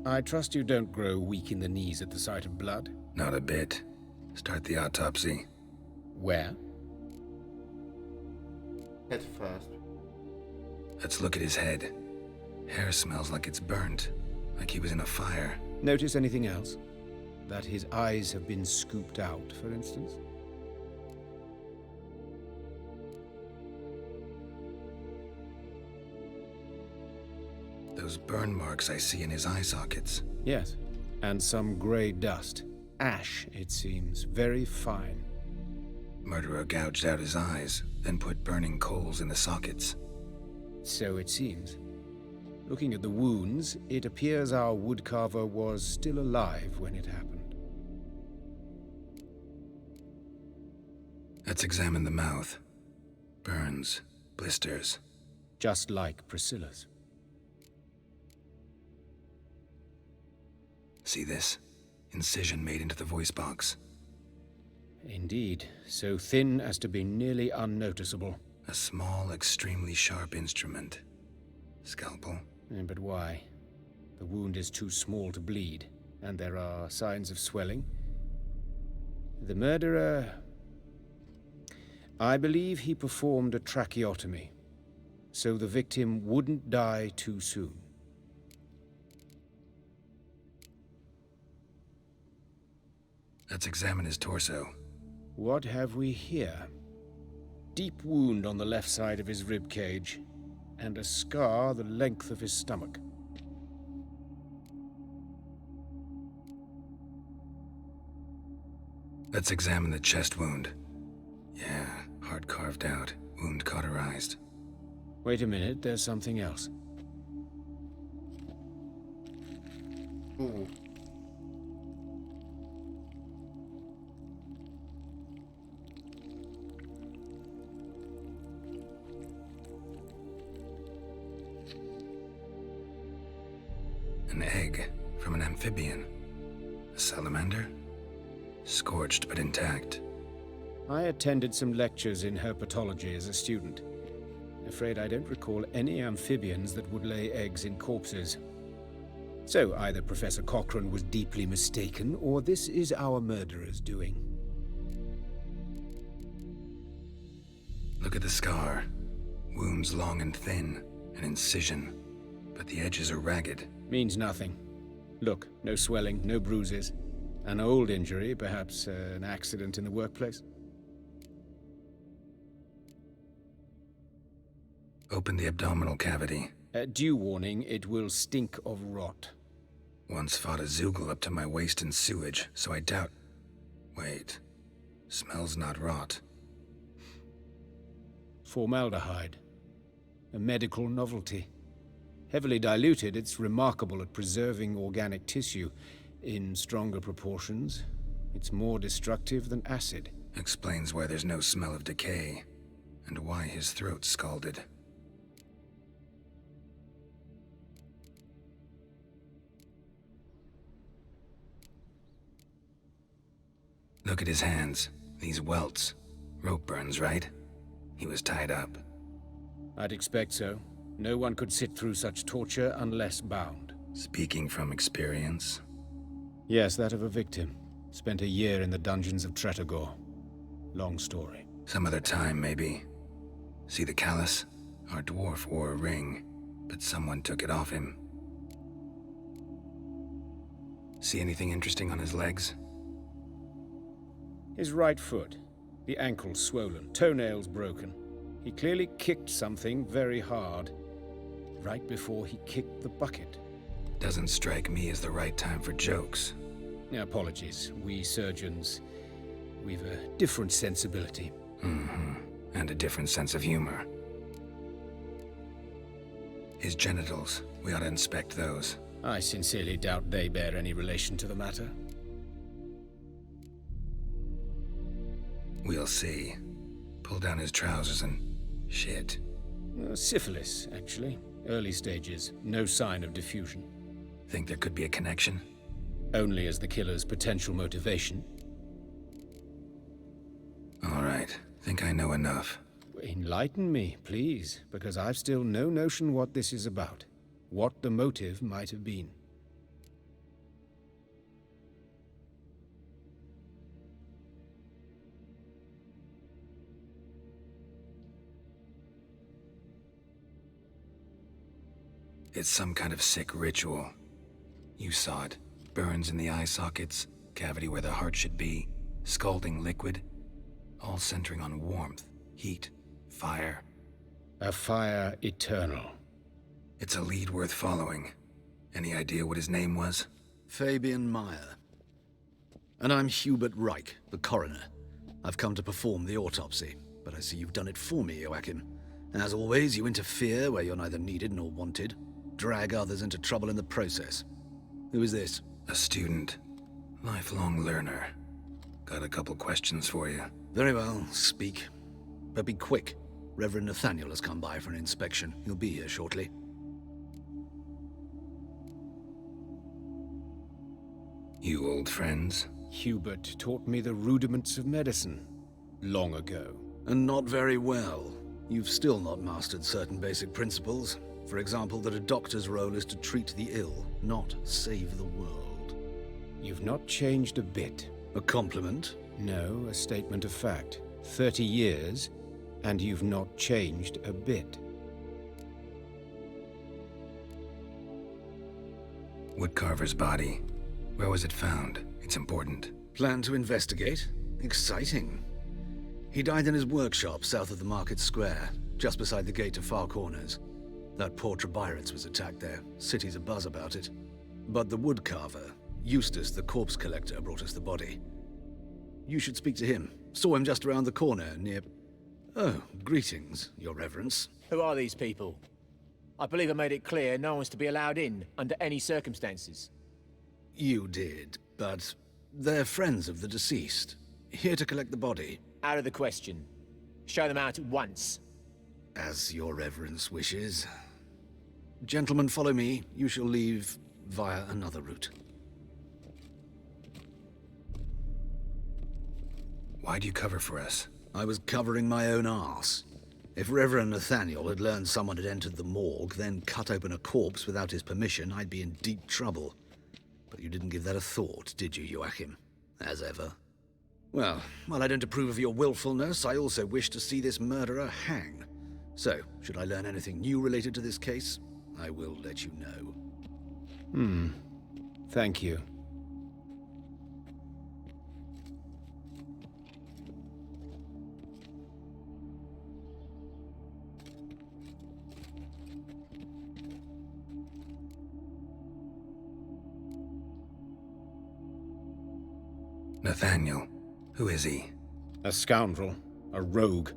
I trust you don't grow weak in the knees at the sight of blood? Not a bit. Start the autopsy. Where? Head first. Let's look at his head. Hair smells like it's burnt, like he was in a fire. Notice anything else? That his eyes have been scooped out, for instance? Those burn marks I see in his eye sockets. Yes, and some grey dust. Ash, it seems. Very fine. Murderer gouged out his eyes, then put burning coals in the sockets. So it seems. Looking at the wounds, it appears our woodcarver was still alive when it happened. Let's examine the mouth. Burns, blisters. Just like Priscilla's. See this? Incision made into the voice box. Indeed, so thin as to be nearly unnoticeable. A small, extremely sharp instrument. Scalpel. But why? The wound is too small to bleed, and there are signs of swelling. The murderer... I believe he performed a tracheotomy, so the victim wouldn't die too soon. Let's examine his torso. What have we here? Deep wound on the left side of his rib cage, and a scar the length of his stomach. Let's examine the chest wound. Yeah, heart carved out, wound cauterized. Wait a minute, there's something else. Ooh. An egg from an amphibian. A salamander? Scorched but intact. I attended some lectures in herpetology as a student. Afraid I don't recall any amphibians that would lay eggs in corpses. So either Professor Cochrane was deeply mistaken, or this is our murderer's doing. Look at the scar. Wounds long and thin. An incision. But the edges are ragged. Means nothing. Look, no swelling, no bruises. An old injury, perhaps an accident in the workplace. Open the abdominal cavity. Due warning, it will stink of rot. Once fought a Zoogle up to my waist in sewage, so I doubt... Wait. Smells not rot. Formaldehyde. A medical novelty. Heavily diluted, it's remarkable at preserving organic tissue. In stronger proportions, it's more destructive than acid. Explains why there's no smell of decay, and why his throat's scalded. Look at his hands. These welts. Rope burns, right? He was tied up. I'd expect so. No one could sit through such torture unless bound. Speaking from experience? Yes, that of a victim. Spent a year in the dungeons of Tretogor. Long story. Some other time, maybe. See the callus? Our dwarf wore a ring, but someone took it off him. See anything interesting on his legs? His right foot. The ankle swollen, toenails broken. He clearly kicked something very hard. Right before he kicked the bucket. Doesn't strike me as the right time for jokes. Apologies. We surgeons, we've a different sensibility. Mm-hmm. And a different sense of humor. His genitals, we ought to inspect those. I sincerely doubt they bear any relation to the matter. We'll see. Pull down his trousers and... shit. Syphilis, actually. Early stages. No sign of diffusion. Think there could be a connection? Only as the killer's potential motivation. All right. Think I know enough. Enlighten me, please, because I've still no notion what this is about. What the motive might have been. It's some kind of sick ritual. You saw it. Burns in the eye sockets, cavity where the heart should be, scalding liquid. All centering on warmth, heat, fire. A fire eternal. It's a lead worth following. Any idea what his name was? Fabian Meyer. And I'm Hubert Reich, the coroner. I've come to perform the autopsy, but I see you've done it for me, Joachim. As always, you interfere where you're neither needed nor wanted. drag others into trouble in the process. Who is this? A student. Lifelong learner. Got a couple questions for you. Very well, speak. But be quick. Reverend Nathaniel has come by for an inspection. He'll be here shortly. You old friends? Hubert taught me the rudiments of medicine long ago. And not very well. You've still not mastered certain basic principles. For example, that a doctor's role is to treat the ill, not save the world. You've not changed a bit. A compliment? No, a statement of fact. 30 years, and you've not changed a bit. Woodcarver's body. Where was it found? It's important. Plan to investigate? Exciting. He died in his workshop south of the market square, just beside the gate to Far Corners. That poor Trebyritz was attacked there. City's abuzz about it. But the woodcarver, Eustace the corpse collector, brought us the body. You should speak to him. Saw him just around the corner near... Oh, greetings, Your Reverence. Who are these people? I believe I made it clear no one's to be allowed in under any circumstances. You did, but they're friends of the deceased. Here to collect the body. Out of the question. Show them out at once. As Your Reverence wishes. Gentlemen, follow me. You shall leave via another route. Why'd you cover for us? I was covering my own arse. If Reverend Nathaniel had learned someone had entered the morgue, then cut open a corpse without his permission, I'd be in deep trouble. But you didn't give that a thought, did you, Joachim? As ever. Well, while I don't approve of your willfulness, I also wish to see this murderer hang. So, should I learn anything new related to this case, I will let you know. Thank you. Nathaniel. Who is he? A scoundrel. A rogue.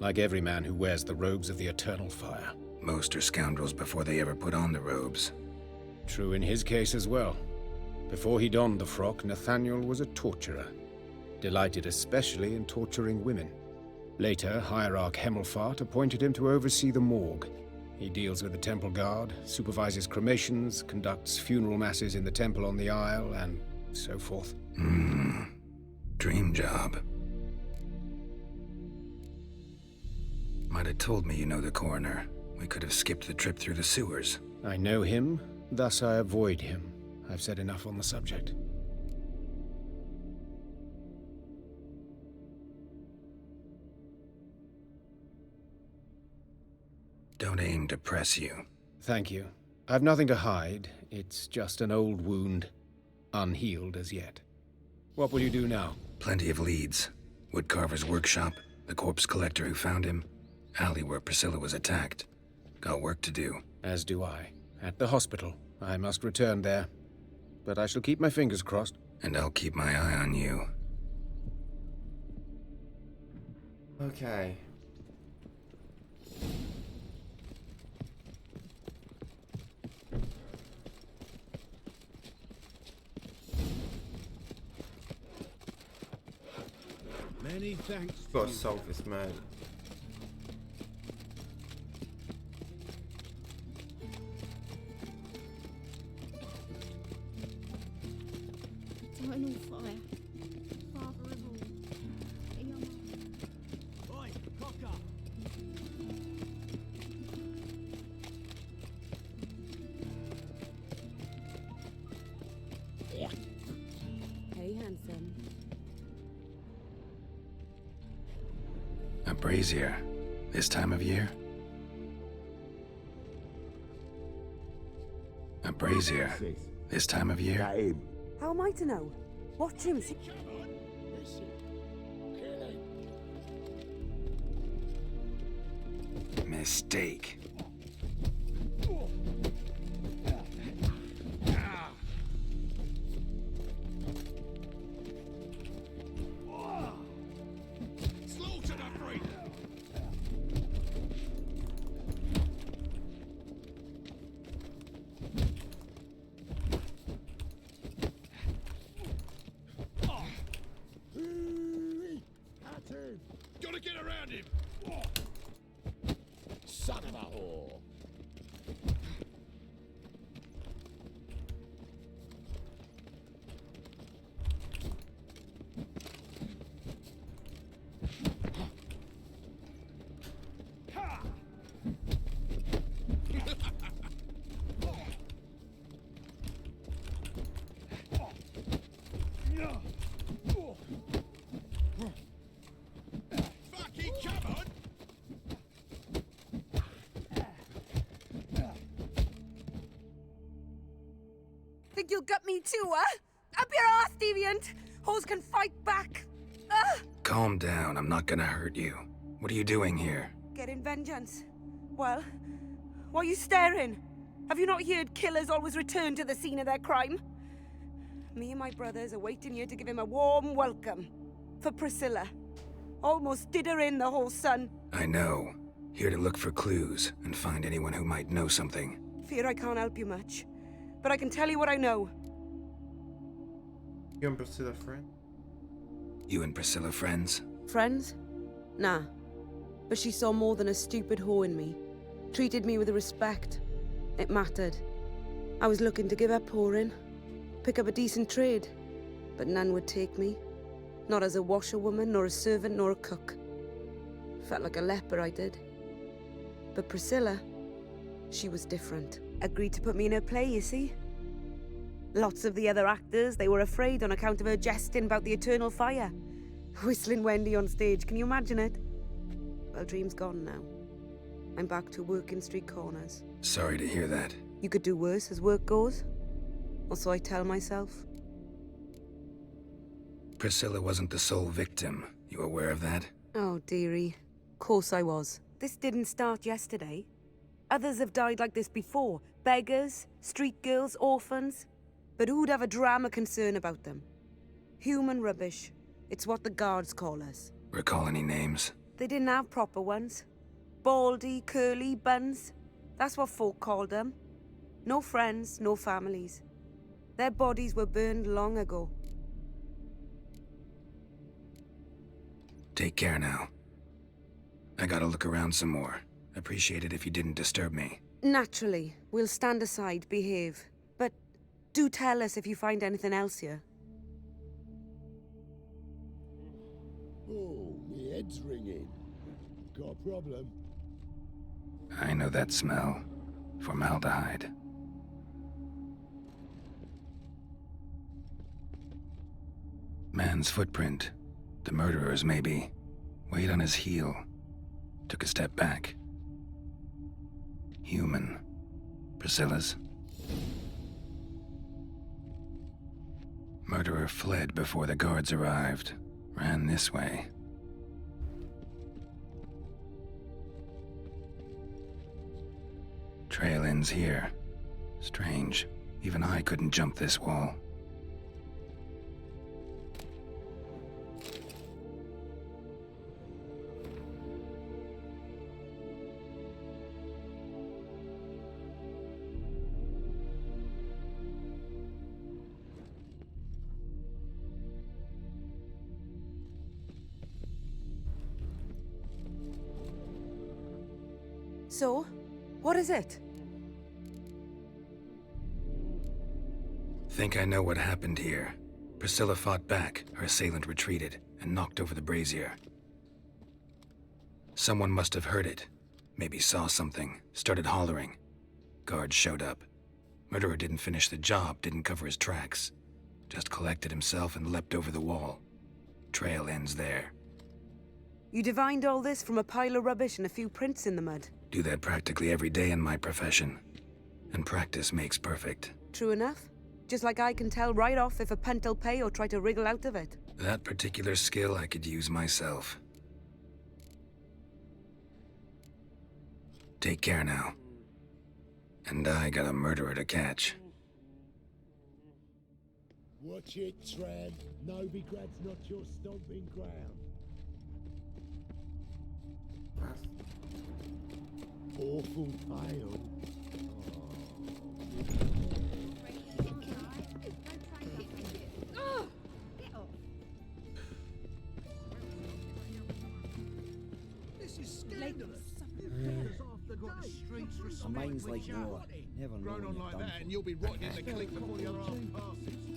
Like every man who wears the robes of the Eternal Fire. Most are scoundrels before they ever put on the robes. True in his case as well. Before he donned the frock, Nathaniel was a torturer. Delighted especially in torturing women. Later, Hierarch Hemelfart appointed him to oversee the morgue. He deals with the temple guard, supervises cremations, conducts funeral masses in the temple on the Isle, and so forth. Dream job. Might have told me you know the coroner. We could have skipped the trip through the sewers. I know him, thus I avoid him. I've said enough on the subject. Don't aim to press you. Thank you. I've nothing to hide. It's just an old wound, unhealed as yet. What will you do now? Plenty of leads. Woodcarver's workshop, the corpse collector who found him, alley where Priscilla was attacked. Got work to do. As do I. At the hospital. I must return there. But I shall keep my fingers crossed. And I'll keep my eye on you. Okay. Many thanks. Gotta solve this murder. Eternal fire. Father of all. Be on my... Oi, Cocker! Hey, handsome. A brazier. This time of year? A brazier. This time of year? How am I to know? Watch him. Mistake. Fucking come on! Think you'll gut me too, huh? Up your ass, deviant! Hoes can fight back! Ah! Calm down, I'm not gonna hurt you. What are you doing here? Getting vengeance. Well, why are you staring? Have you not heard killers always return to the scene of their crime? Me and my brothers are waiting here to give him a warm welcome. For Priscilla. Almost did her in, the whole son. I know. Here to look for clues and find anyone who might know something. Fear I can't help you much. But I can tell you what I know. You and Priscilla friend? You and Priscilla friends? Friends? Nah. But she saw more than a stupid whore in me. Treated me with respect. It mattered. I was looking to give up whoring. Pick up a decent trade. But none would take me. Not as a washerwoman, nor a servant, nor a cook. Felt like a leper, I did. But Priscilla, she was different. Agreed to put me in her play, you see? Lots of the other actors, they were afraid on account of her jesting about the eternal fire. Whistling Wendy on stage, can you imagine it? Well, dream's gone now. I'm back to working street corners. Sorry to hear that. You could do worse as work goes. Or so I tell myself. Priscilla wasn't the sole victim. You aware of that? Oh, dearie. Course I was. This didn't start yesterday. Others have died like this before. Beggars, street girls, orphans. But who'd have a drama concern about them? Human rubbish. It's what the guards call us. Recall any names? They didn't have proper ones. Baldy, curly, buns. That's what folk called them. No friends, no families. Their bodies were burned long ago. Take care now. I gotta look around some more. Appreciate it if you didn't disturb me. Naturally. We'll stand aside, behave. But do tell us if you find anything else here. Oh, my head's ringing. Got a problem? I know that smell. Formaldehyde. Man's footprint. The murderer's, maybe. Weight on his heel. Took a step back. Human. Priscilla's. Murderer fled before the guards arrived. Ran this way. Trail ends here. Strange. Even I couldn't jump this wall. So, what is it? Think I know what happened here. Priscilla fought back, her assailant retreated, and knocked over the brazier. Someone must have heard it. Maybe saw something, started hollering. Guards showed up. Murderer didn't finish the job, didn't cover his tracks. Just collected himself and leapt over the wall. Trail ends there. You divined all this from a pile of rubbish and a few prints in the mud. Do that practically every day in my profession. And practice makes perfect. True enough. Just like I can tell right off if a punt'll pay or try to wriggle out of it. That particular skill I could use myself. Take care now. And I got a murderer to catch. Watch it, tramp. Novigrad's not your stomping ground. Awful tale. This is scandalous. A mind's like water. Never know Grown when on you're like done that, for. and you'll be rotting in the cliff before your half passes.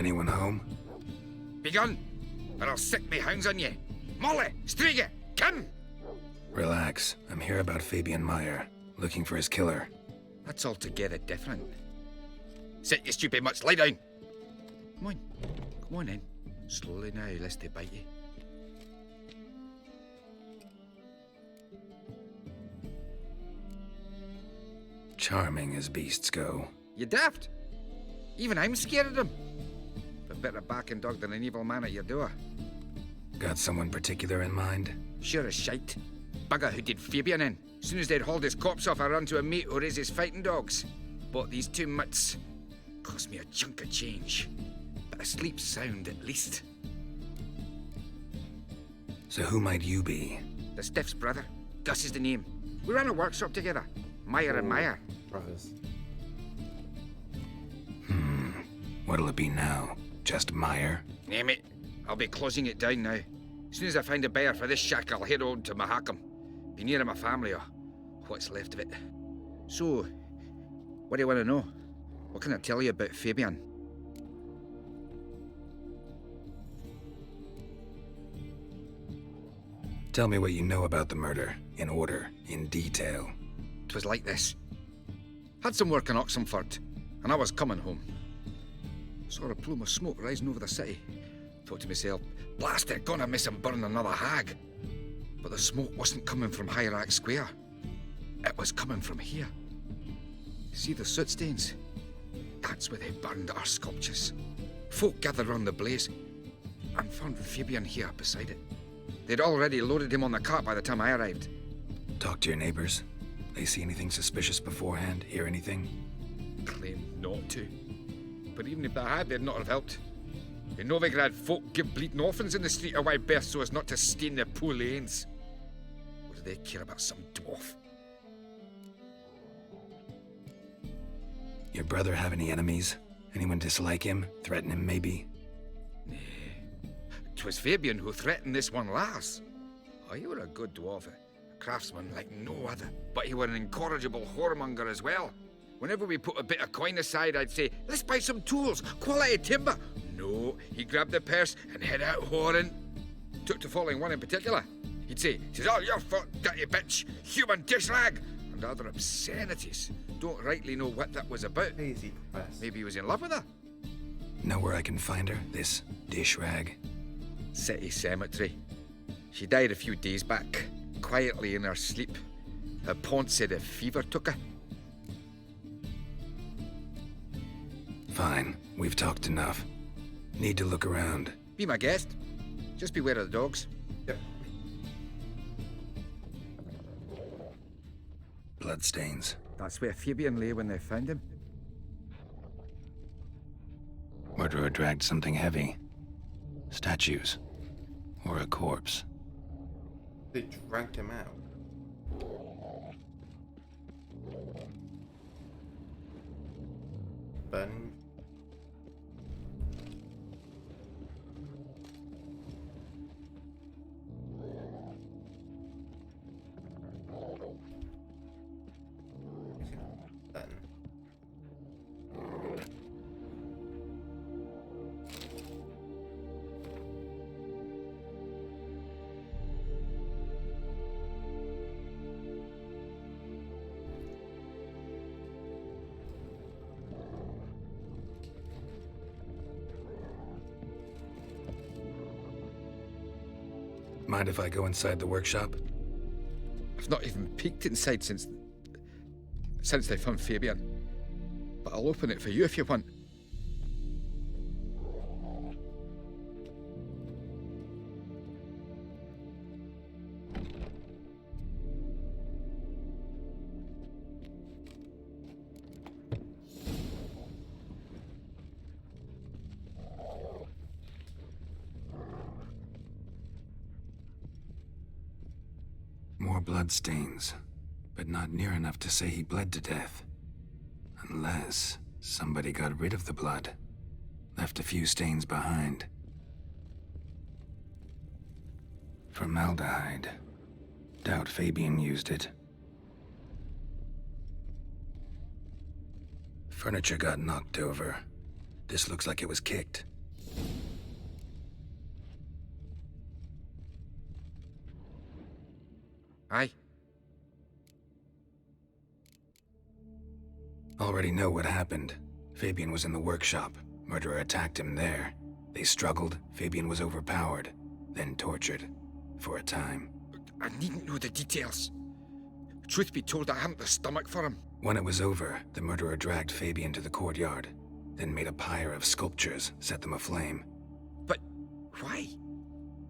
anyone home? Begone, or I'll sick me hounds on you. Molly, Striga, come! Relax. I'm here about Fabian Meyer, looking for his killer. That's altogether different. Sit, you stupid much. Lie down. Come on in. Slowly now, lest they bite you. Charming as beasts go. You daft? Even I'm scared of them. But better backing dog than an evil man at your door. Got someone particular in mind? Sure as shite. Bugger who did Fabian in. Soon as they'd hauled his corpse off, I run to a mate who raised his fighting dogs. Bought these 2 mutts. Cost me a chunk of change. But I sleep sound at least. So who might you be? The Stiff's brother. Gus is the name. We ran a workshop together. Meyer and Meyer. Brothers. What'll it be now? Just Meyer? Name it. I'll be closing it down now. As soon as I find a buyer for this shack, I'll head on to Mahakam. Be near my family, or what's left of it. So, what do you want to know? What can I tell you about Fabian? Tell me what you know about the murder, in order, in detail. 'Twas like this. Had some work in Oxenford, and I was coming home. Saw a plume of smoke rising over the city. Thought to myself, blast it, gonna miss him burn another hag. But the smoke wasn't coming from Hierarch Square. It was coming from here. See the soot stains? That's where they burned our sculptures. Folk gathered round the blaze, and found Fabian here beside it. They'd already loaded him on the cart by the time I arrived. Talk to your neighbors. They see anything suspicious beforehand? Hear anything? Claim not to. But even if they had, they'd not have helped. In Novigrad, folk give bleeding orphans in the street a wide berth so as not to stain their poor lanes. What do they care about some dwarf? Your brother have any enemies? Anyone dislike him? Threaten him, maybe? 'Twas Fabian who threatened this one last. Oh, he were a good dwarf, a craftsman like no other. But he were an incorrigible whoremonger as well. Whenever we put a bit of coin aside, I'd say, let's buy some tools, quality timber. No, he grabbed the purse and head out whoring. Took to following one in particular. He'd say, "'Tis all your fault, dirty bitch, human dish rag," and other obscenities. Don't rightly know what that was about. Easy press. Maybe he was in love with her. Know where I can find her, this dish rag? City cemetery. She died a few days back, quietly in her sleep. Her pont said a fever took her. Fine, we've talked enough. Need to look around. Be my guest. Just beware of the dogs. Yep. Bloodstains. That's where Fabian lay when they found him. Murderer dragged something heavy. Statues. Or a corpse. They dragged him out. Burning. Mind if I go inside the workshop? I've not even peeked inside since they found Fabian. But I'll open it for you if you want. More bloodstains, but not near enough to say he bled to death. Unless somebody got rid of the blood, left a few stains behind. Formaldehyde. Doubt Fabian used it. Furniture got knocked over. This looks like it was kicked. Aye? Already know what happened. Fabian was in the workshop. Murderer attacked him there. They struggled. Fabian was overpowered, then tortured. For a time. I needn't know the details. Truth be told, I hadn't the stomach for him. When it was over, the murderer dragged Fabian to the courtyard, then made a pyre of sculptures, set them aflame. But why?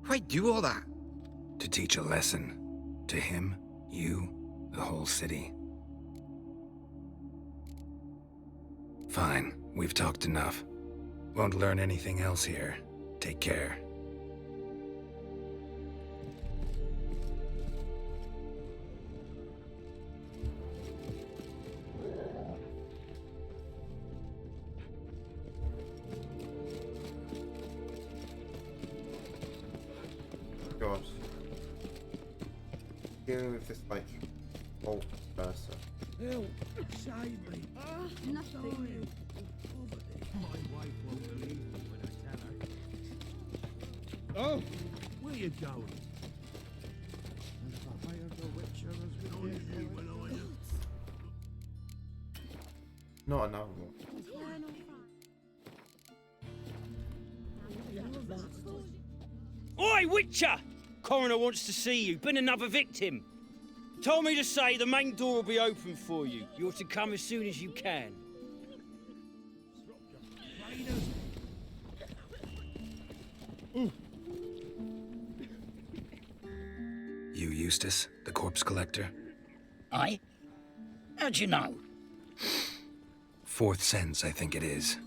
Why do all that? To teach a lesson. To him, you, the whole city. Fine, we've talked enough. Won't learn anything else here. Take care. God. Dealing with this, like, old person. Help! Save me! Nothing. My wife won't believe me when I tell her. Oh! Where you going? And if I hire the witcher as we did when I am. Not another one. Oi, Witcher! Coroner wants to see you. Been another victim. Told me to say the main door will be open for you. You're to come as soon as you can. You, Eustace, the corpse collector? Aye? How'd you know? Fourth sense, I think it is.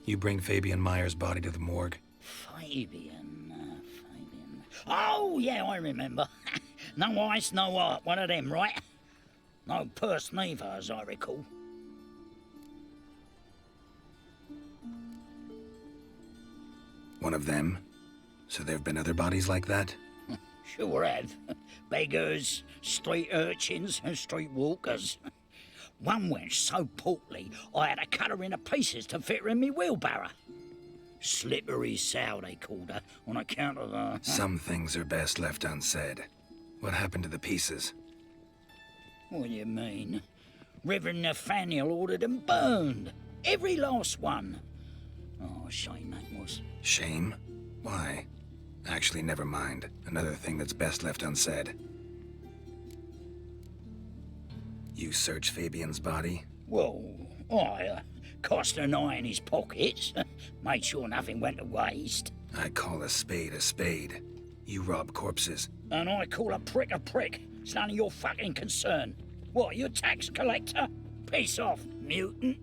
You bring Fabian Meyer's body to the morgue? Fabian. Oh, yeah, I remember. No ice, no art, one of them, right? No purse neither, as I recall. One of them? So there have been other bodies like that? Sure have. Beggars, street urchins, and street walkers. One wench so portly, I had to cut her into pieces to fit her in me wheelbarrow. Slippery sow, they called her, on account of her... Some things are best left unsaid. What happened to the pieces? What do you mean? Reverend Nathaniel ordered them burned. Every last one. Oh, shame that was. Shame? Why? Actually, never mind. Another thing that's best left unsaid. You searched Fabian's body? Well, I cast an eye in his pockets. Made sure nothing went to waste. I call a spade a spade. You rob corpses. And I call a prick a prick. It's none of your fucking concern. What, you a tax collector? Piss off, mutant.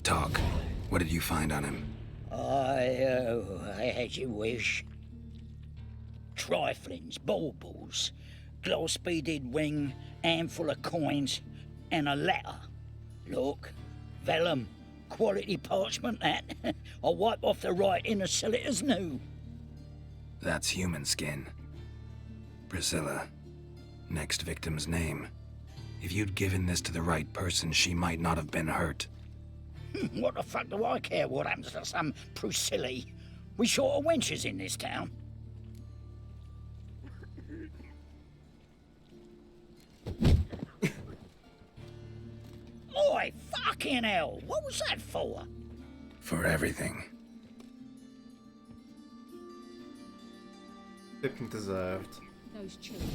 Talk. What did you find on him? I had your wish. Triflings, baubles, gloss-beaded ring, handful of coins, and a letter. Look, vellum, quality parchment, that. I'll wipe off the writing and sell it as new. That's human skin. Priscilla. Next victim's name. If you'd given this to the right person, she might not have been hurt. What the fuck do I care what happens to some Priscilla? We short of wenches in this town. Oi, fucking hell! What was that for? For everything. Flipping deserved. Those children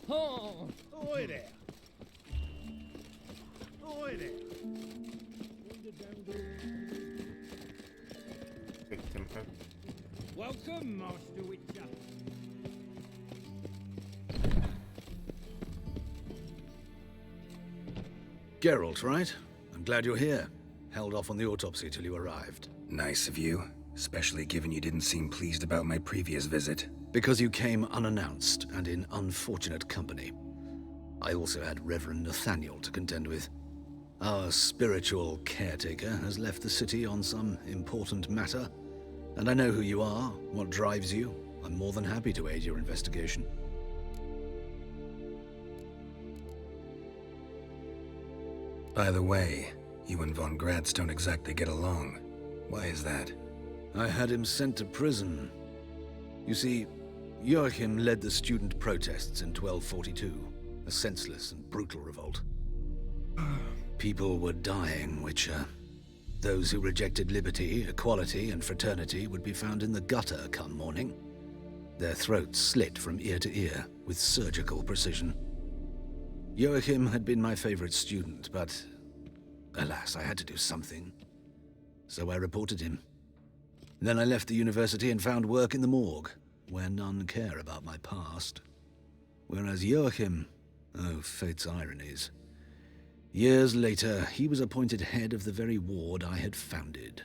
play. Oh, oi there! Oi there! Victim. Welcome, Master Witcher. Geralt, right? I'm glad you're here. Held off on the autopsy till you arrived. Nice of you, especially given you didn't seem pleased about my previous visit. Because you came unannounced and in unfortunate company. I also had Reverend Nathaniel to contend with. Our spiritual caretaker has left the city on some important matter, and I know who you are, what drives you. I'm more than happy to aid your investigation. By the way, You and von Gratz don't exactly get along. Why is that? I had him sent to prison. You see, Joachim led the student protests in 1242, a senseless and brutal revolt. People were dying, Witcher. Those who rejected liberty, equality, and fraternity would be found in the gutter come morning. Their throats slit from ear to ear, with surgical precision. Joachim had been my favorite student, but alas, I had to do something. So I reported him. Then I left the university and found work in the morgue, where none care about my past. Whereas Joachim, oh, fate's ironies. Years later, he was appointed head of the very ward I had founded.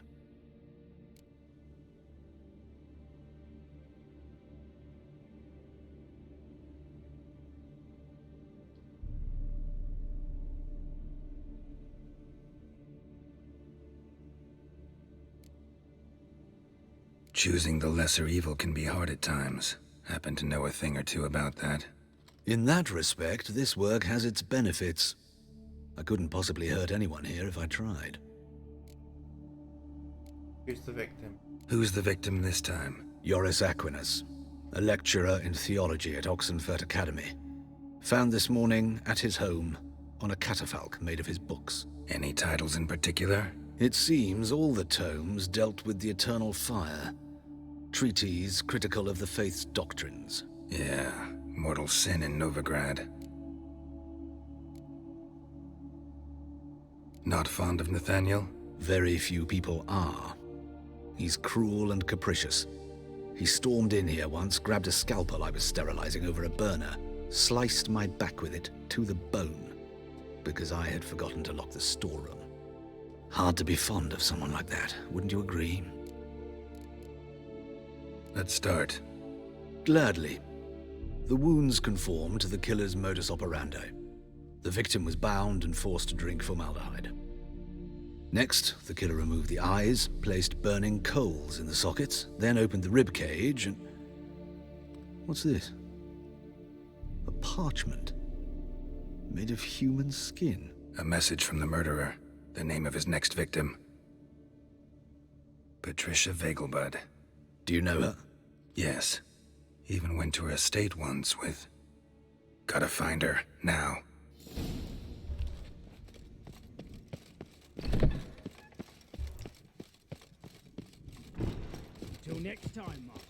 Choosing the lesser evil can be hard at times. Happen to know a thing or two about that. In that respect, this work has its benefits. I couldn't possibly hurt anyone here if I tried. Who's the victim? Who's the victim this time? Joris Aquinas, a lecturer in theology at Oxenfurt Academy. Found this morning at his home on a catafalque made of his books. Any titles in particular? It seems all the tomes dealt with the eternal fire. Treatises critical of the faith's doctrines. Yeah, mortal sin in Novigrad. Not fond of Nathaniel? Very few people are. He's cruel and capricious. He stormed in here once, grabbed a scalpel I was sterilizing over a burner, sliced my back with it to the bone, because I had forgotten to lock the storeroom. Hard to be fond of someone like that, wouldn't you agree? Let's start. Gladly. The wounds conform to the killer's modus operandi. The victim was bound and forced to drink formaldehyde. Next, the killer removed the eyes, placed burning coals in the sockets, then opened the rib cage and... What's this? A parchment. Made of human skin. A message from the murderer. The name of his next victim. Patricia Vegelbud. Do you know her? Yes. Even went to her estate once with... Gotta find her, now. Till next time, Mark.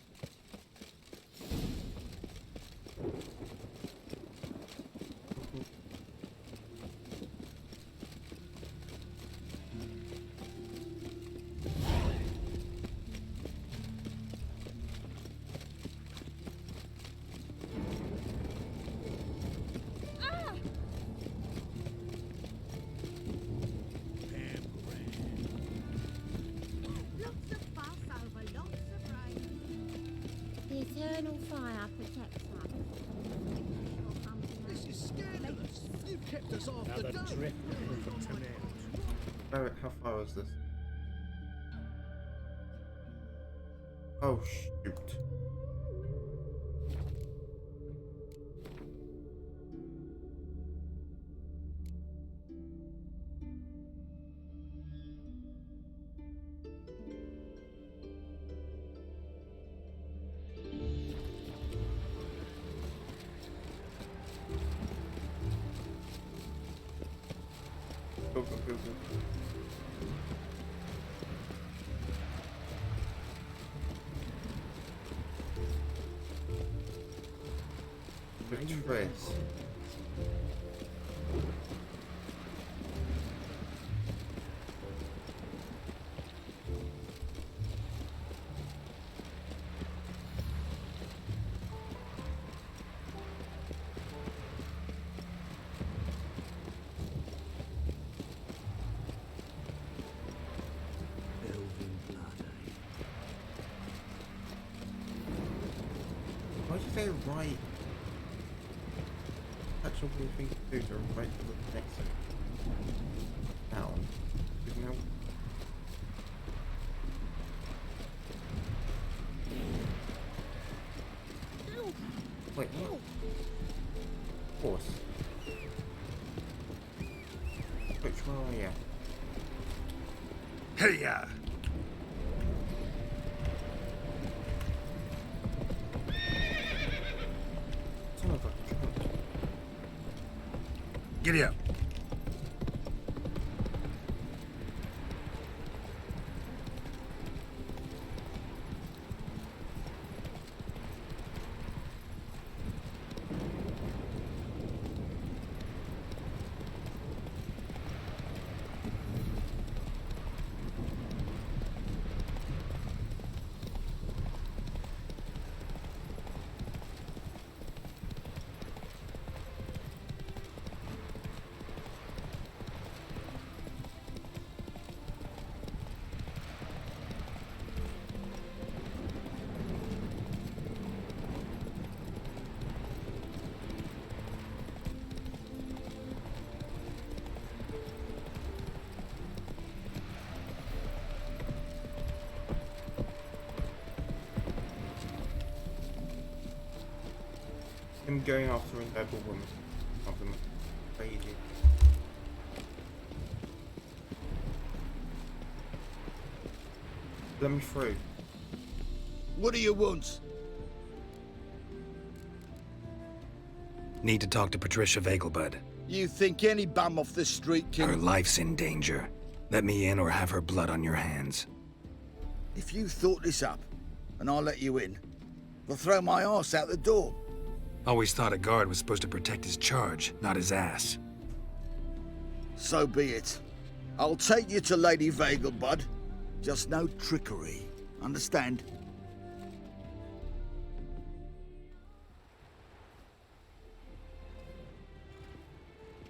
The eternal fire protects us. This is scandalous. You kept us off Another the dough. drift from tonight. How far was this? Oh, shoot. Go, go, go, go. Big trace. Why did you say right? Actual thing to do to right to the next down. You know? Wait, what? Of course. Which one are you? Hey-ya! Giddy up. Him going after an rebel woman. Of them crazy. Let me through. What do you want? Need to talk to Patricia Vegelbud. You think any bum off the street can... Her life's in danger. Let me in or have her blood on your hands. If you thought this up, and I'll let you in, I'll throw my arse out the door. Always thought a guard was supposed to protect his charge, not his ass. So be it. I'll take you to Lady Vegelbud. Just no trickery. Understand?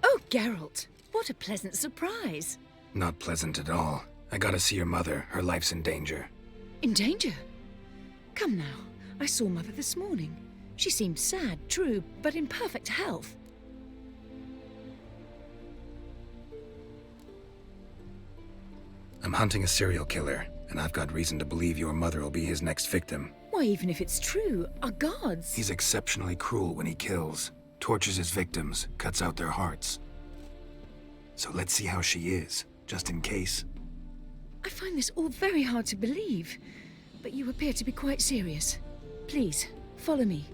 Oh, Geralt, what a pleasant surprise. Not pleasant at all. I gotta see your mother. Her life's in danger. In danger? Come now, I saw Mother this morning. She seemed sad, true, but in perfect health. I'm hunting a serial killer, and I've got reason to believe your mother will be his next victim. Why, even if it's true, our gods... He's exceptionally cruel when he kills, tortures his victims, cuts out their hearts. So let's see how she is, just in case. I find this all very hard to believe, but you appear to be quite serious. Please, follow me.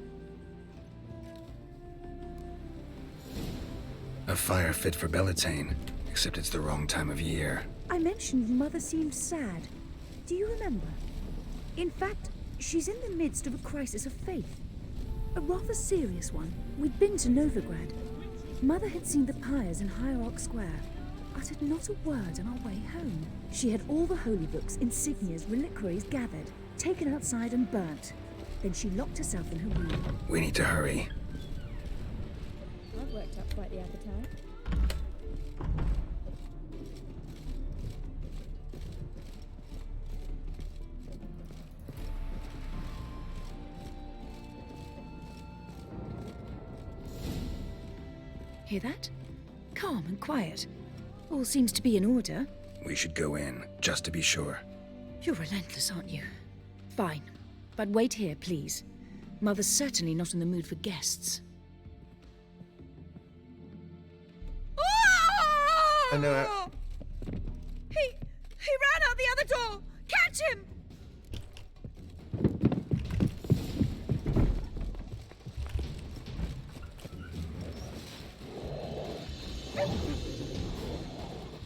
A fire fit for Bellatane, except it's the wrong time of year. I mentioned Mother seemed sad. Do you remember? In fact, she's in the midst of a crisis of faith. A rather serious one. We'd been to Novigrad. Mother had seen the pyres in Hierarch Square. Uttered not a word on our way home. She had all the holy books, insignias, reliquaries gathered, taken outside and burnt. Then she locked herself in her room. We need to hurry. I've worked up quite the appetite. Hear that? Calm and quiet. All seems to be in order. We should go in, just to be sure. You're relentless, aren't you? Fine. But wait here, please. Mother's certainly not in the mood for guests. I know it. He ran out the other door! Catch him!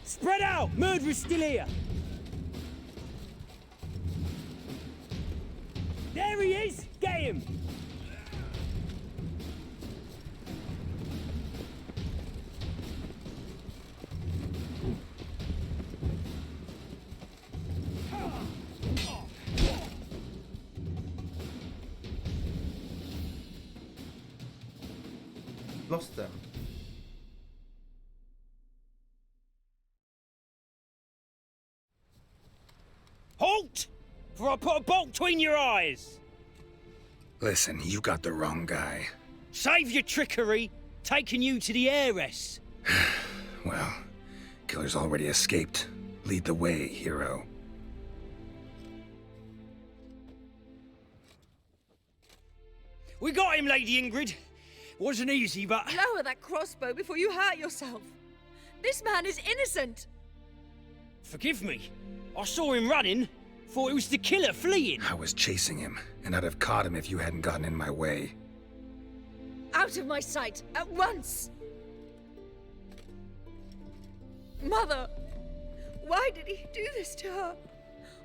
Spread out! Murderer's still here! There he is! Get him! Lost them. Halt! For I put a bolt between your eyes! Listen, you got the wrong guy. Save your trickery, taking you to the heiress. Well, killer's already escaped. Lead the way, hero. We got him, Lady Ingrid. Wasn't easy, but... Lower that crossbow before you hurt yourself. This man is innocent. Forgive me. I saw him running. Thought it was the killer fleeing. I was chasing him, and I'd have caught him if you hadn't gotten in my way. Out of my sight, at once! Mother! Why did he do this to her?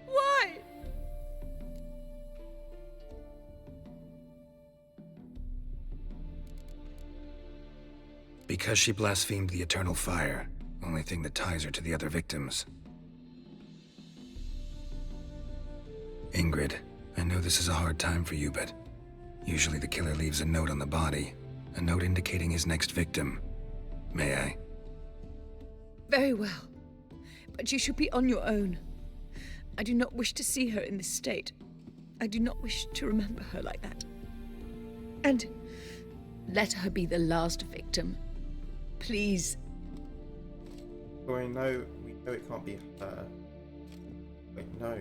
Why? Because she blasphemed the eternal fire. Only thing that ties her to the other victims. Ingrid, I know this is a hard time for you, but usually the killer leaves a note on the body. A note indicating his next victim. May I? Very well. But you should be on your own. I do not wish to see her in this state. I do not wish to remember her like that. And let her be the last victim. Please. Well, we know it can't be her. Wait, no.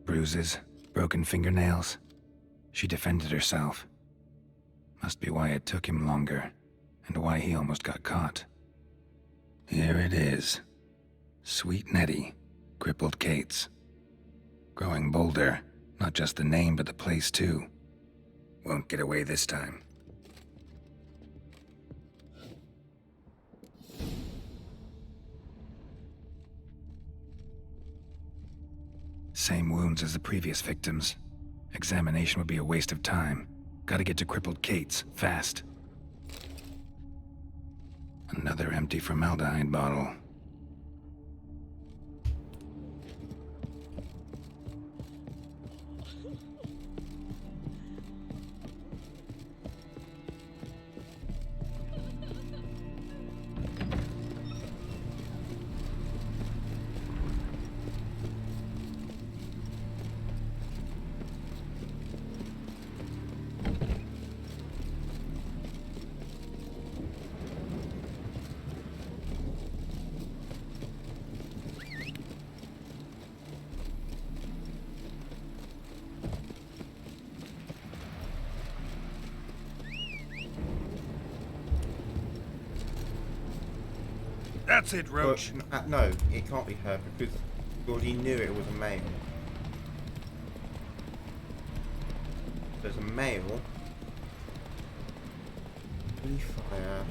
Bruises, broken fingernails. She defended herself. Must be why it took him longer, and why he almost got caught. Here it is. Sweet Nettie, crippled Kate's. Growing bolder, not just the name but the place too. Won't get away this time. Same wounds as the previous victims. Examination would be a waste of time. Gotta get to crippled Kate's, fast. Another empty formaldehyde bottle. That's it, Roach. But, no, it can't be her because we already knew it was a male. There's a male. Fire.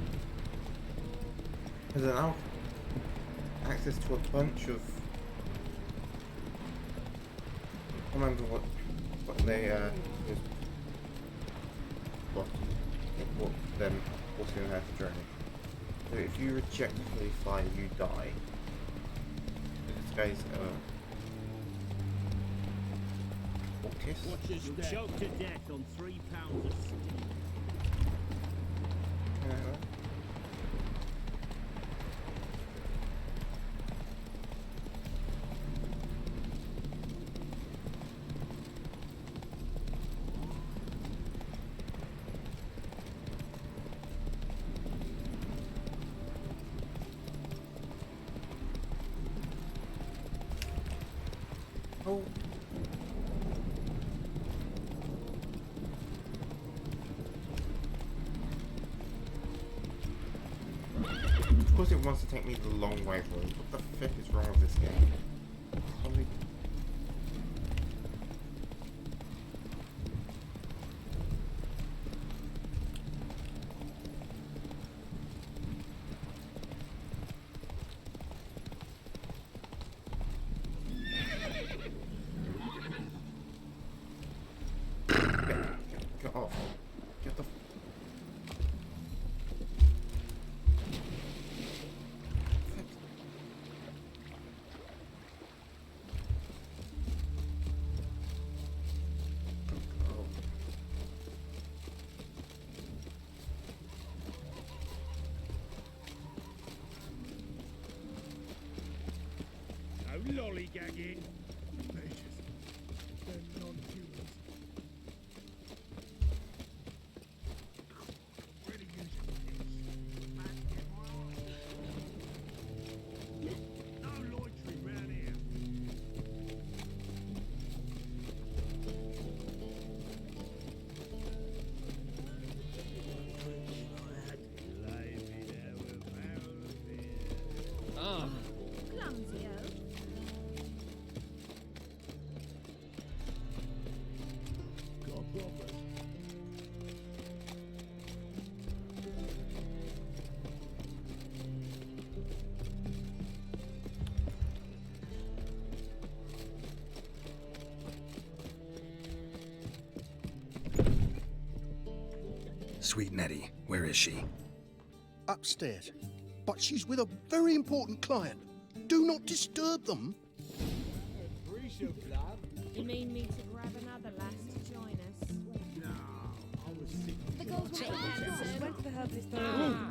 Has an access to a bunch of. I can't remember what they what them forcing her to drink. So if you reject holy fire, you die. This guy's autist. Watch his step. Choked to death on 3 pounds of steak. Oh. Of course it wants to take me the long way through. What the fuck is wrong with this game? Probably... Get off. Get the... No lollygagging. Mages. They're non-humans. Really using this. No loitering round here. I had to lie me there. Sweet Nettie, where is she? Upstairs. But she's with a very important client. Do not disturb them. You mean me to grab another lass to join us? No, I was sick. The girls Went to the herbalist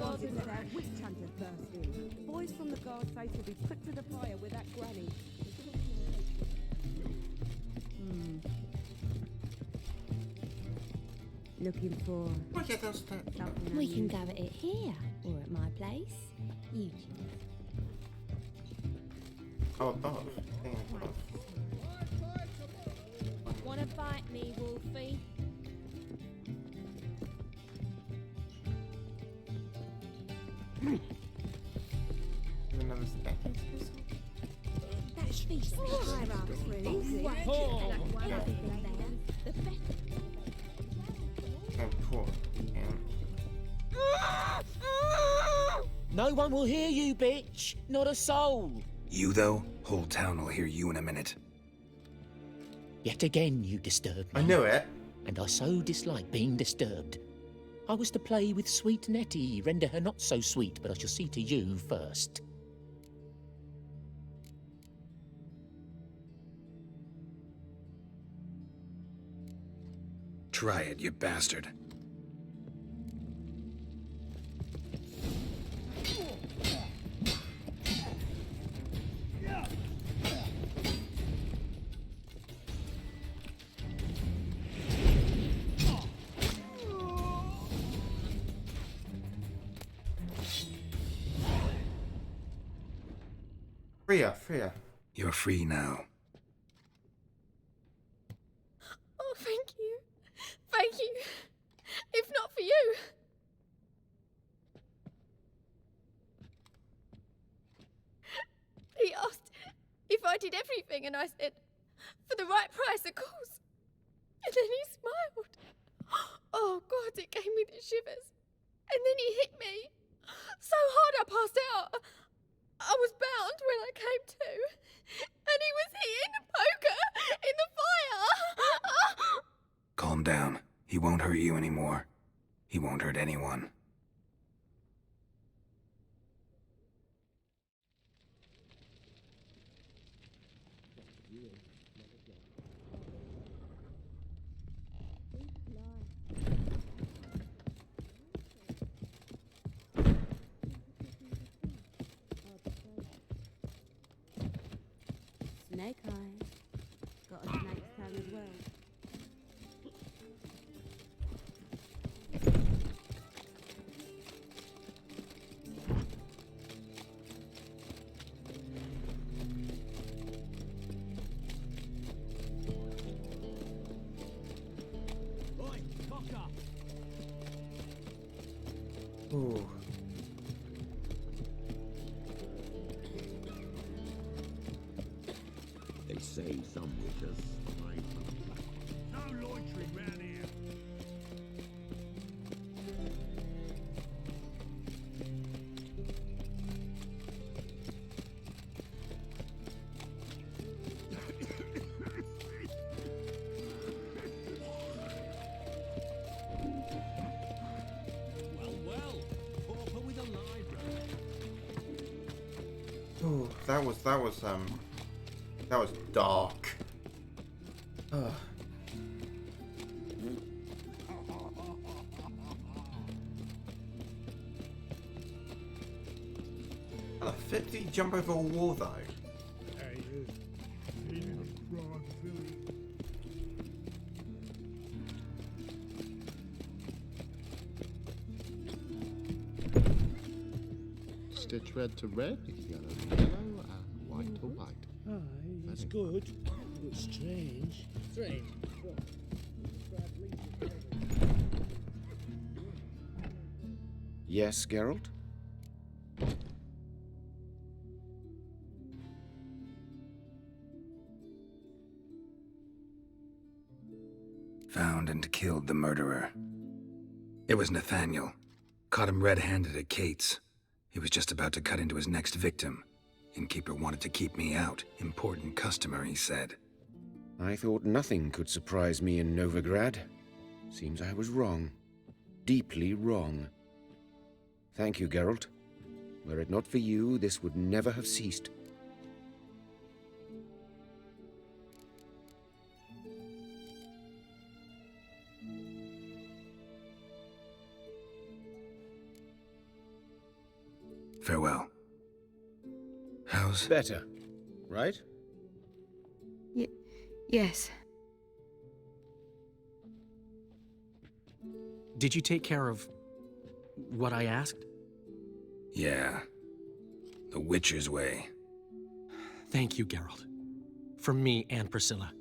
guards said our witch hunters burst in. Boys from the guard face will be put to the fire with that granny. Looking for something We can go at it here, or at my place. You choose. Oh, above. Wanna bite me, Wolfie? Another step. That's fish. Higher up, really. The better. No one will hear you, bitch. Not a soul. You, though? Whole town will hear you in a minute. Yet again you disturb me. I knew it. And I so dislike being disturbed. I was to play with sweet Nettie, render her not so sweet, but I shall see to you first. Try it, you bastard. Freya. You're free now. Oh, thank you. Thank you. If not for you. He asked if I did everything, and I said, for the right price, of course. And then he smiled. Oh, God, it gave me the shivers. And then he hit me so hard I passed out. I was bound when I came to, and he was hitting the poker in the fire. Calm down. He won't hurt you anymore. He won't hurt anyone. Snake eyes. Got a snake's tongue as well. Oi, cocker! Ooh. They say some witches find No loitering round here. Well, pauper with a library. Ooh, that was dark. Ugh. 50 jump over a wall though. Stitch red to red, yellow to yellow, and white to white. Aye, it's good, but strange. Strange. Yes, Geralt? Found and killed the murderer. It was Nathaniel. Caught him red-handed at Kate's. He was just about to cut into his next victim. Innkeeper wanted to keep me out. Important customer, he said. I thought nothing could surprise me in Novigrad. Seems I was wrong. deeply wrong. Thank you, Geralt. Were it not for you, this would never have ceased. Farewell. How's... Better, right? Yes. Did you take care of what I asked? Yeah. The Witcher's way. Thank you, Geralt. From me and Priscilla.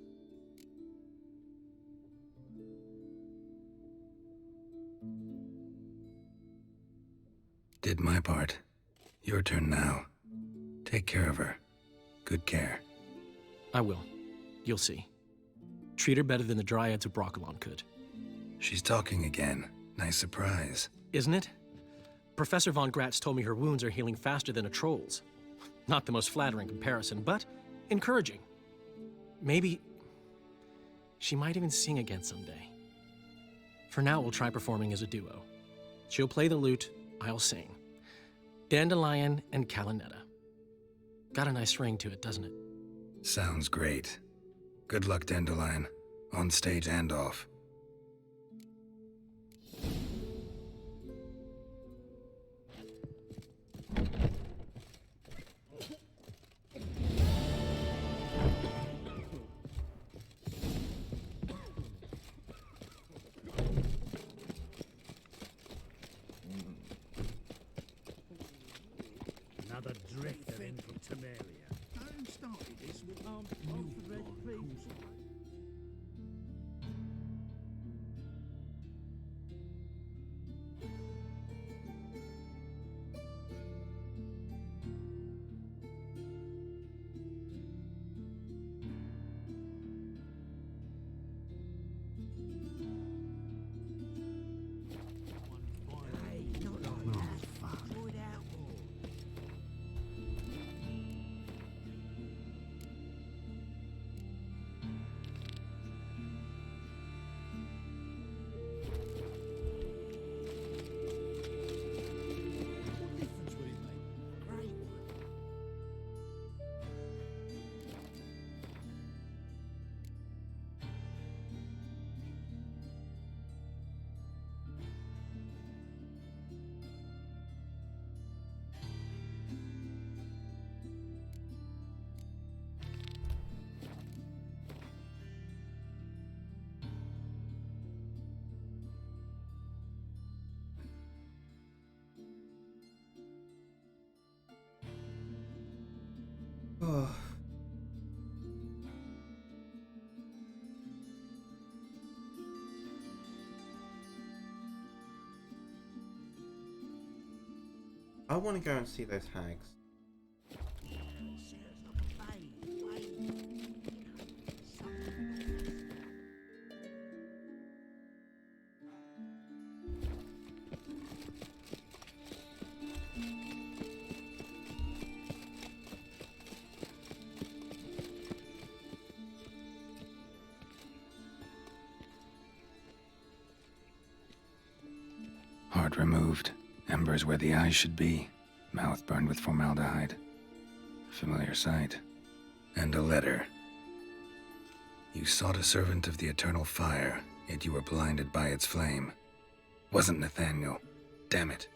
Did my part. Your turn now. Take care of her. Good care. I will. You'll see. Treat her better than the Dryads of Brokilon could. She's talking again. Nice surprise. Isn't it? Professor Von Gratz told me her wounds are healing faster than a troll's. Not the most flattering comparison, but encouraging. Maybe she might even sing again someday. For now, we'll try performing as a duo. She'll play the lute, I'll sing. Dandelion and Calinetta. Got a nice ring to it, doesn't it? Sounds great. Good luck, Dandelion. On stage and off. Another drifter in from Temeria. Who started this with Alfred, please? Oh. I want to go and see those hags. Heart removed. Embers where the eyes should be. Mouth burned with formaldehyde. Familiar sight. And a letter. You sought a servant of the eternal fire, yet you were blinded by its flame. Wasn't Nathaniel. Damn it.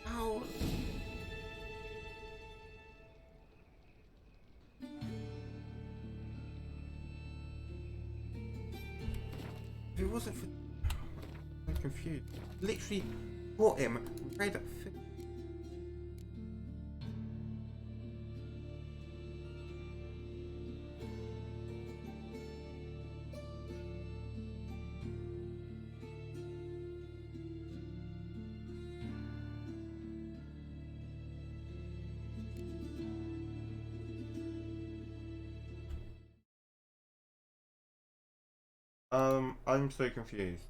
Ow. If it wasn't for... I'm confused. Literally bought him, read it. I'm so confused.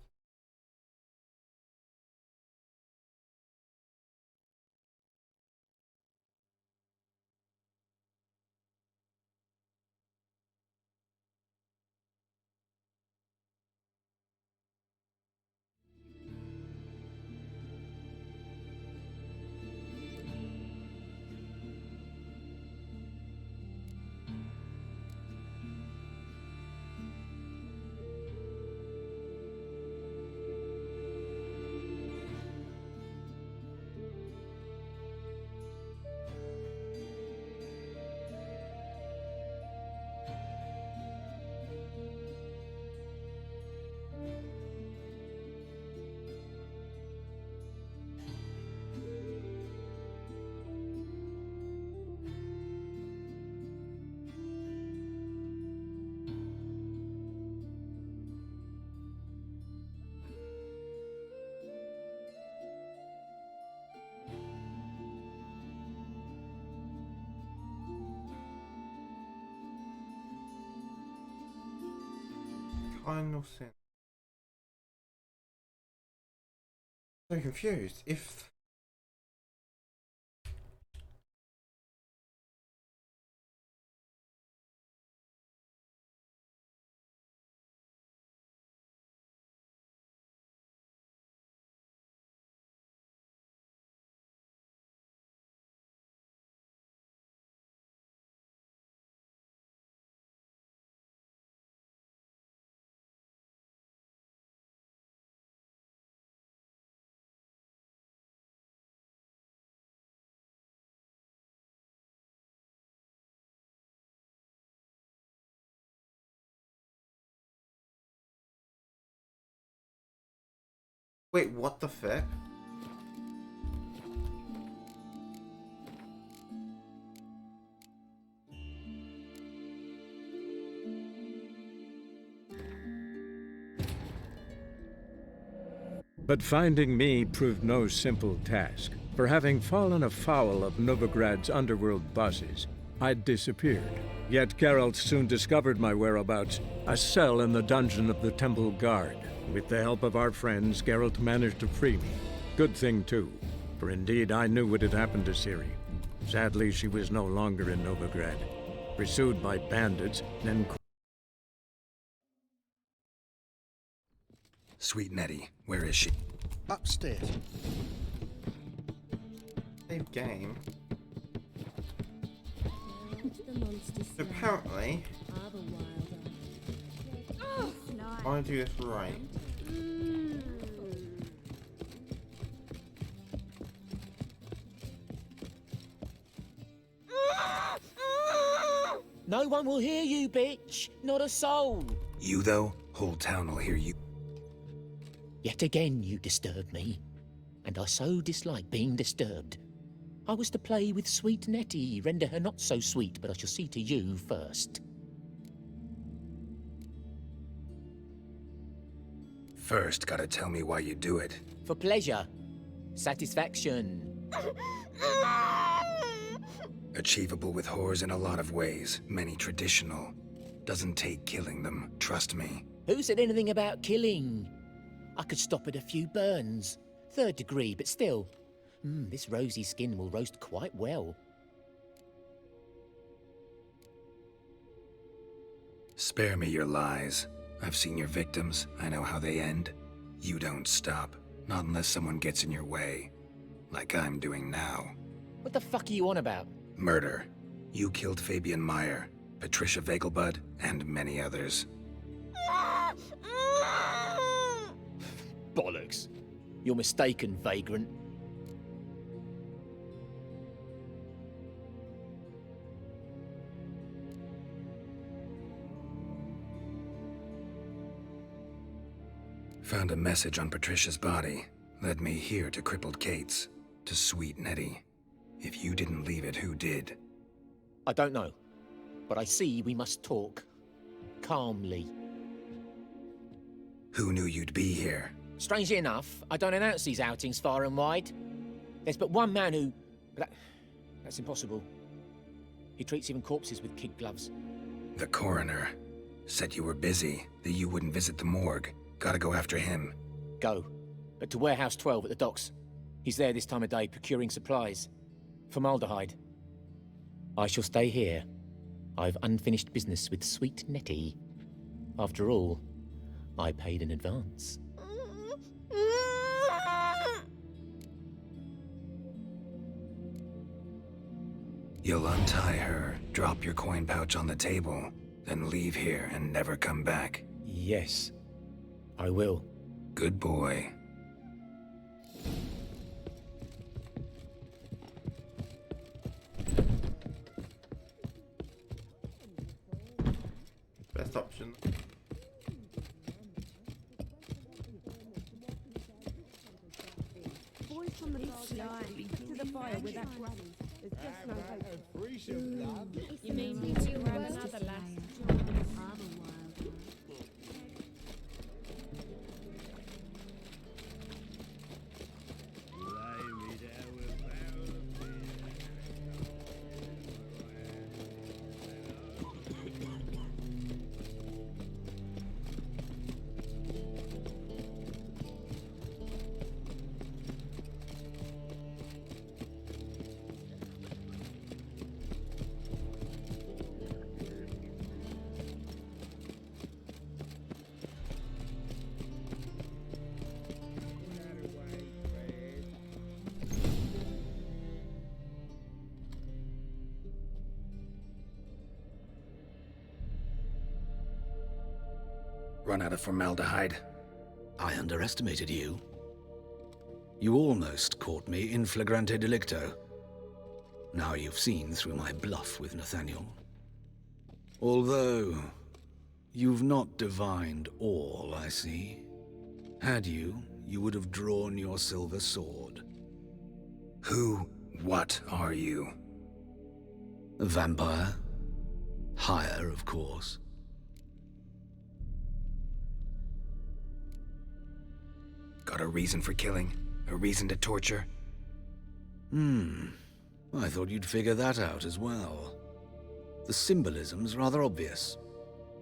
Final sin. So confused. If wait, what the fuck? But finding me proved no simple task. For having fallen afoul of Novigrad's underworld bosses, I'd disappeared. Yet Geralt soon discovered my whereabouts, a cell in the dungeon of the Temple Guard. With the help of our friends, Geralt managed to free me. Good thing, too, for indeed I knew what had happened to Ciri. Sadly, she was no longer in Novigrad. Pursued by bandits, then... Sweet Nettie, where is she? Upstairs. Save game. Apparently, I want to do this right. No one will hear you, bitch. Not a soul. You, though? Whole town will hear you. Yet again you disturb me. And I so dislike being disturbed. I was to play with sweet Nettie, render her not so sweet, but I shall see to you first. First, gotta tell me why you do it. For pleasure. Satisfaction. Achievable with whores in a lot of ways, many traditional. Doesn't take killing them, trust me. Who said anything about killing? I could stop at a few burns. 3rd degree, but still. This rosy skin will roast quite well. Spare me your lies. I've seen your victims. I know how they end. You don't stop. Not unless someone gets in your way. Like I'm doing now. What the fuck are you on about? Murder. You killed Fabian Meyer, Patricia Vegelbud, and many others. Bollocks. You're mistaken, vagrant. Found a message on Patricia's body. Led me here to crippled Kate's. To sweet Nettie. If you didn't leave it, who did? I don't know. But I see we must talk. Calmly. Who knew you'd be here? Strangely enough, I don't announce these outings far and wide. There's but one man who... That's impossible. He treats even corpses with kid gloves. The coroner. Said you were busy, that you wouldn't visit the morgue. Gotta go after him. Go. But to Warehouse 12 at the docks. He's there this time of day, procuring supplies. Formaldehyde. I shall stay here. I've unfinished business with sweet Nettie. After all, I paid in advance. You'll untie her, drop your coin pouch on the table, then leave here and never come back. Yes, I will. Good boy. Best option. Boys from the boat to the fire with that granny. There's just no hope. You mean we do have another lass? Run out of formaldehyde. I underestimated you. You almost caught me in flagrante delicto. Now you've seen through my bluff with Nathaniel. Although, you've not divined all, I see. Had you, you would have drawn your silver sword. What are you? A vampire. Higher, of course. Got a reason for killing? A reason to torture? I thought you'd figure that out as well. The symbolism's rather obvious.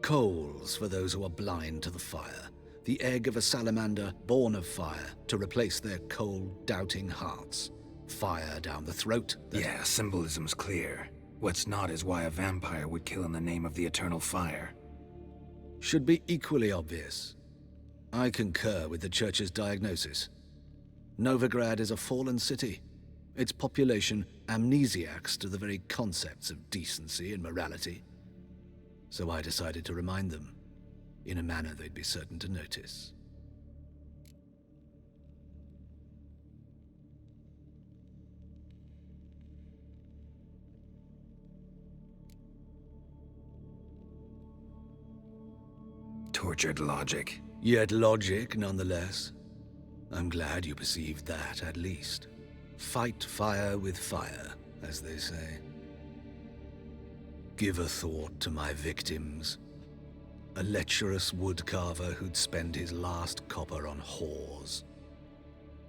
Coals for those who are blind to the fire. The egg of a salamander born of fire to replace their cold, doubting hearts. Fire down the throat. Yeah, symbolism's clear. What's not is why a vampire would kill in the name of the eternal fire. Should be equally obvious. I concur with the Church's diagnosis. Novigrad is a fallen city. Its population amnesiacs to the very concepts of decency and morality. So I decided to remind them, in a manner they'd be certain to notice. Tortured logic. Yet logic, nonetheless. I'm glad you perceived that, at least. Fight fire with fire, as they say. Give a thought to my victims. A lecherous woodcarver who'd spend his last copper on whores.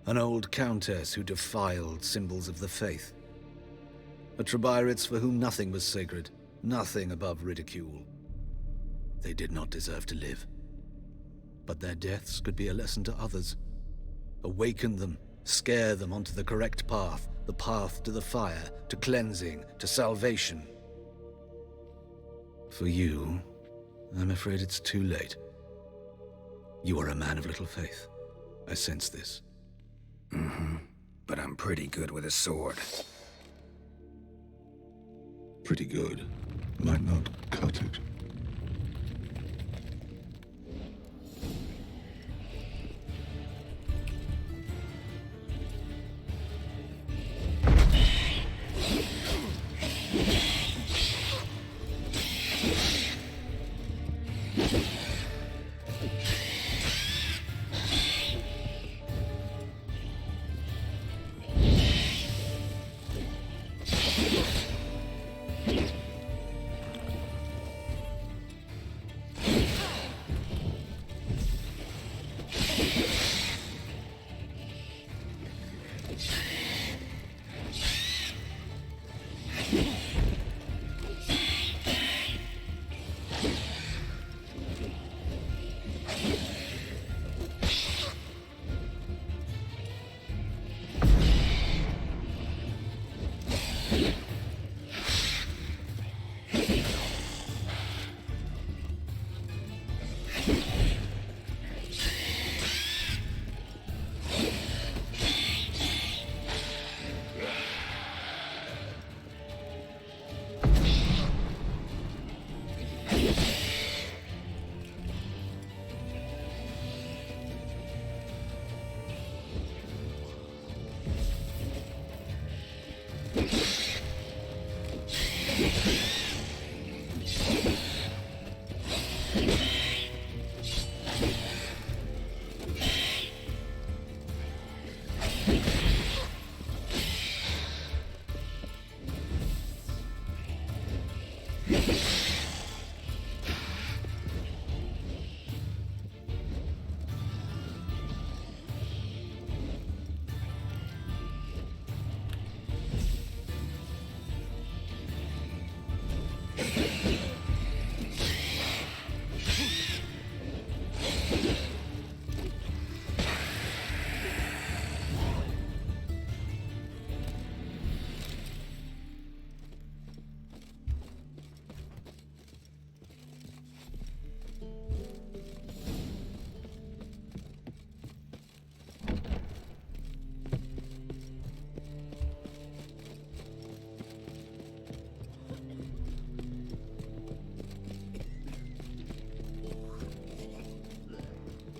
An old countess who defiled symbols of the faith. A Trebyrites for whom nothing was sacred, nothing above ridicule. They did not deserve to live. But their deaths could be a lesson to others. Awaken them, scare them onto the correct path, the path to the fire, to cleansing, to salvation. For you, I'm afraid it's too late. You are a man of little faith. I sense this. But I'm pretty good with a sword. Pretty good. Might not cut it.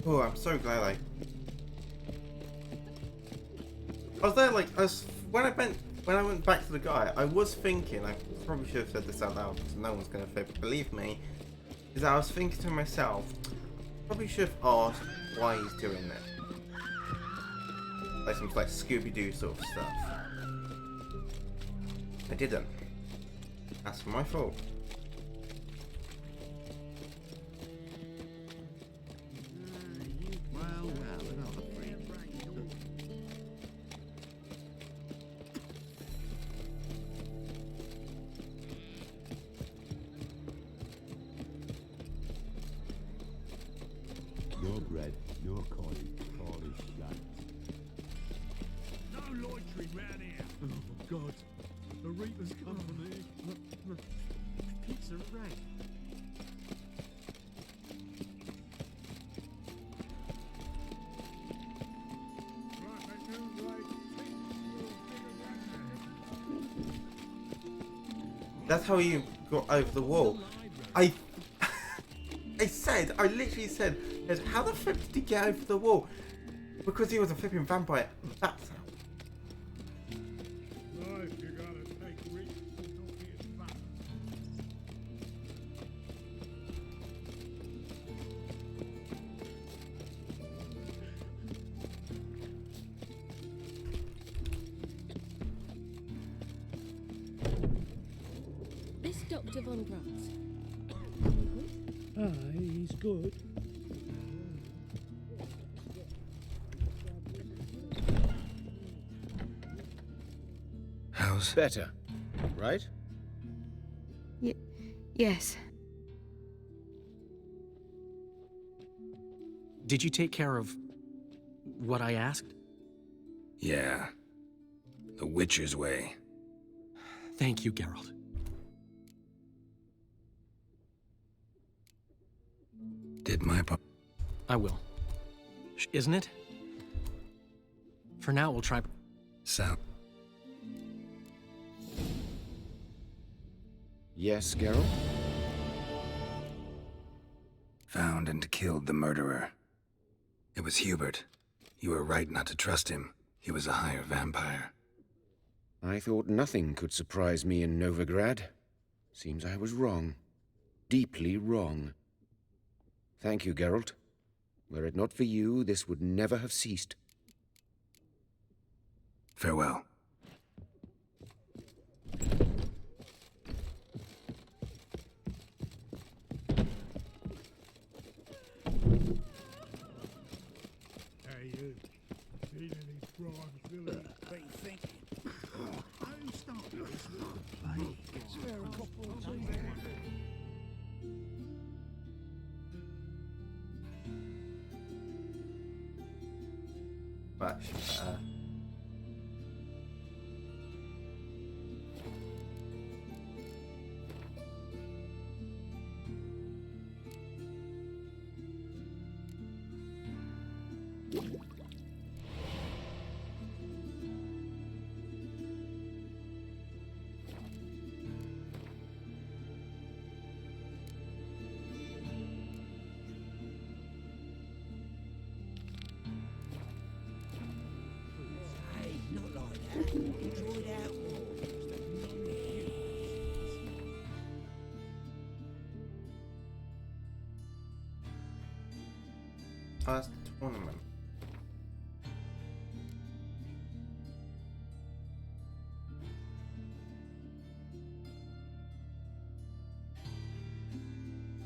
Oh, I'm so glad I was there, like, when I went back to the guy, I was thinking, I probably should have said this out loud because no one's going to believe me, is that I was thinking to myself, probably should have asked why he's doing it. Like some like Scooby-Doo sort of stuff. I didn't. That's my fault. Well, another freak. Your bread, your coin, all is shite. No loitering round here. Oh, God. The Reaper's company. It's a rat. That's how you got over the wall. I literally said, how the flip did he get over the wall? Because he was a flipping vampire. That's how. Life, you gotta take risks and not be as fast. This Dr. Von Gratz. Aye, he's good. How's better, right? Yes. Did you take care of what I asked? Yeah. The Witcher's way. Thank you, Geralt. Did my part. I will. Isn't it? For now, we'll try. Sound. Yes, Geralt? Found and killed the murderer. It was Hubert. You were right not to trust him. He was a higher vampire. I thought nothing could surprise me in Novigrad. Seems I was wrong. Deeply wrong. Thank you, Geralt. Were it not for you, this would never have ceased. Farewell. Hey, you. Seen any crimes, Billy? What you thinking? Who started this war? The plague. It's fair a couple of times. Much better. Hey, not like that. Enjoy that war. First tournament.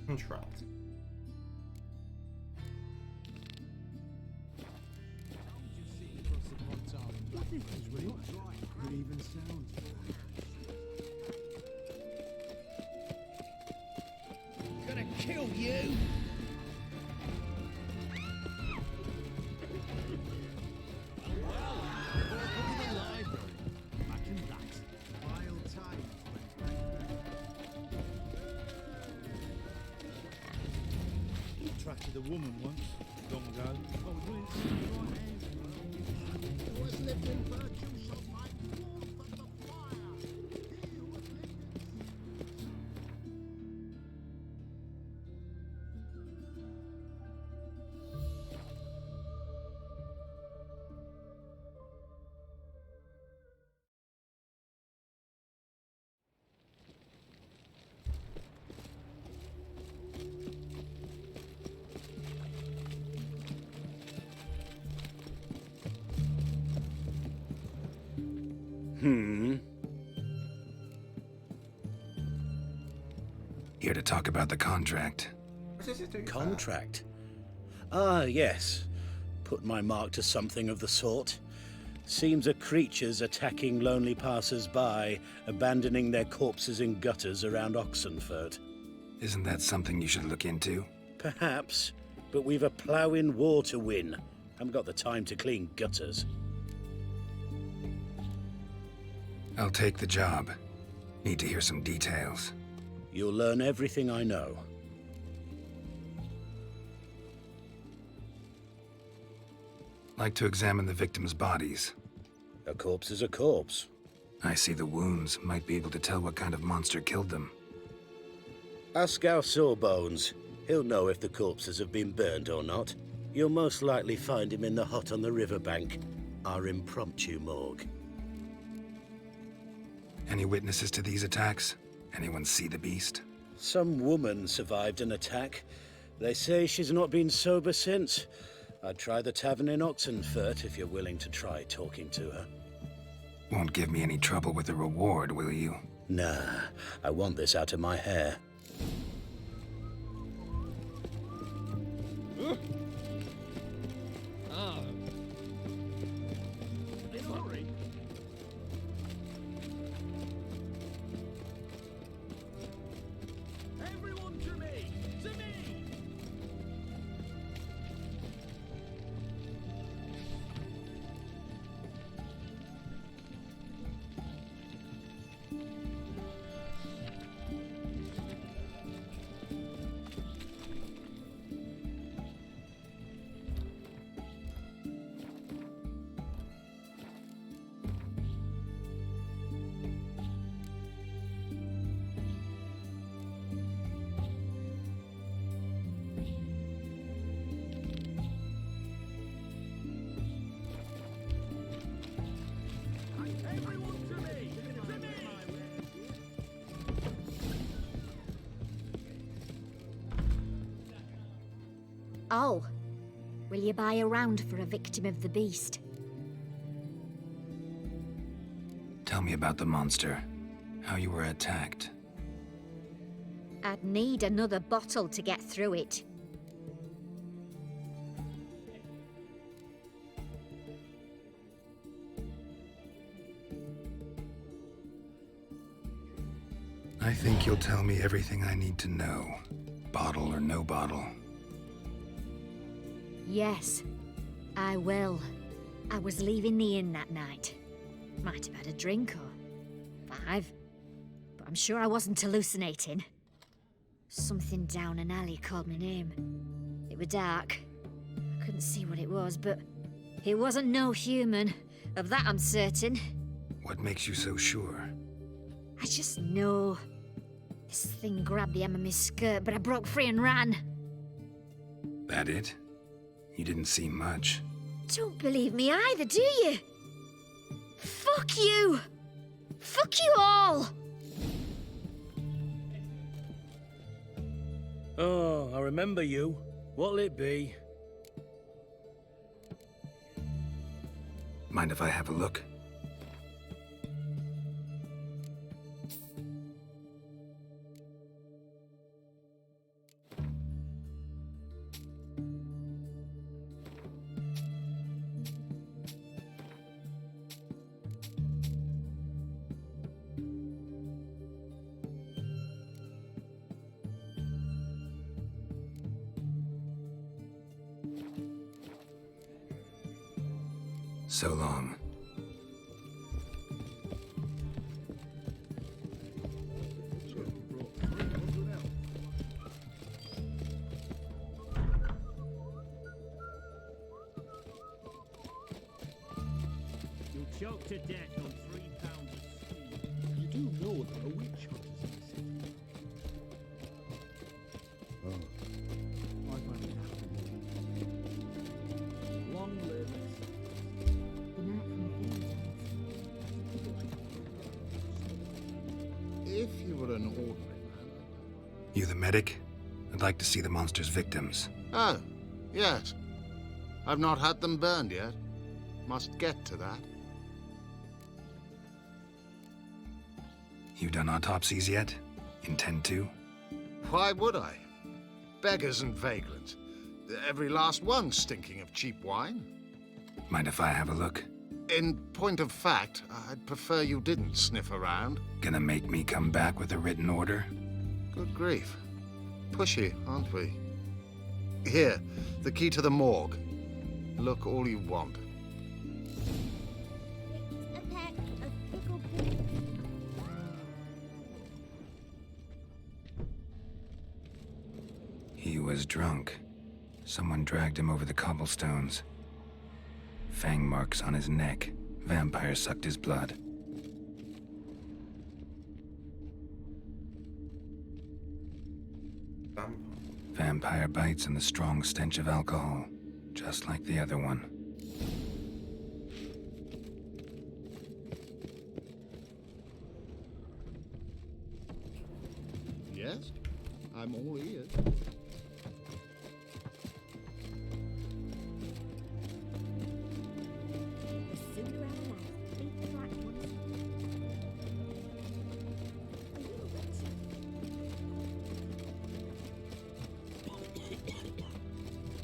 Contract. This is really dry. Could even sound. Gonna kill you! Attracted a woman once, long ago. Here to talk about the contract. Contract? Ah, yes. Put my mark to something of the sort. Seems a creature's attacking lonely passers-by, abandoning their corpses in gutters around Oxenfurt. Isn't that something you should look into? Perhaps, but we've a ploughing war to win. Haven't got the time to clean gutters. I'll take the job. Need to hear some details. You'll learn everything I know. Like to examine the victims' bodies. A corpse is a corpse. I see the wounds. Might be able to tell what kind of monster killed them. Ask our Sawbones. He'll know if the corpses have been burned or not. You'll most likely find him in the hut on the riverbank, our impromptu morgue. Any witnesses to these attacks? Anyone see the beast? Some woman survived an attack. They say she's not been sober since. I'd try the tavern in Oxenfurt if you're willing to try talking to her. Won't give me any trouble with the reward, will you? Nah, I want this out of my hair. Sorry. Everyone to me! To me! Oh, will you buy a round for a victim of the beast? Tell me about the monster. How you were attacked. I'd need another bottle to get through it. I think you'll tell me everything I need to know. Bottle or no bottle. Yes, I will. I was leaving the inn that night. Might have had a drink or 5, but I'm sure I wasn't hallucinating. Something down an alley called my name. It was dark. I couldn't see what it was, but it wasn't no human. Of that I'm certain. What makes you so sure? I just know. This thing grabbed the hem of my skirt, but I broke free and ran. That it? You didn't see much. Don't believe me either, do you? Fuck you! Fuck you all! Oh, I remember you. What'll it be? Mind if I have a look? So long. You'll choke to death on £3 of steam. You do know there are witch hunters in the city. Oh. I find it happening. Long live if you were an ordinary man. You the medic? I'd like to see the monster's victims. Oh, yes. I've not had them burned yet. Must get to that. You done autopsies yet? Intend to? Why would I? Beggars and vagrants. Every last one stinking of cheap wine. Mind if I have a look? In point of fact, I'd prefer you didn't sniff around. Gonna make me come back with a written order? Good grief. Pushy, aren't we? Here, the key to the morgue. Look all you want. A pack of pickled peas. He was drunk. Someone dragged him over the cobblestones. Fang marks on his neck. Vampire sucked his blood. Vampire bites and the strong stench of alcohol, just like the other one. Yes? I'm all ears.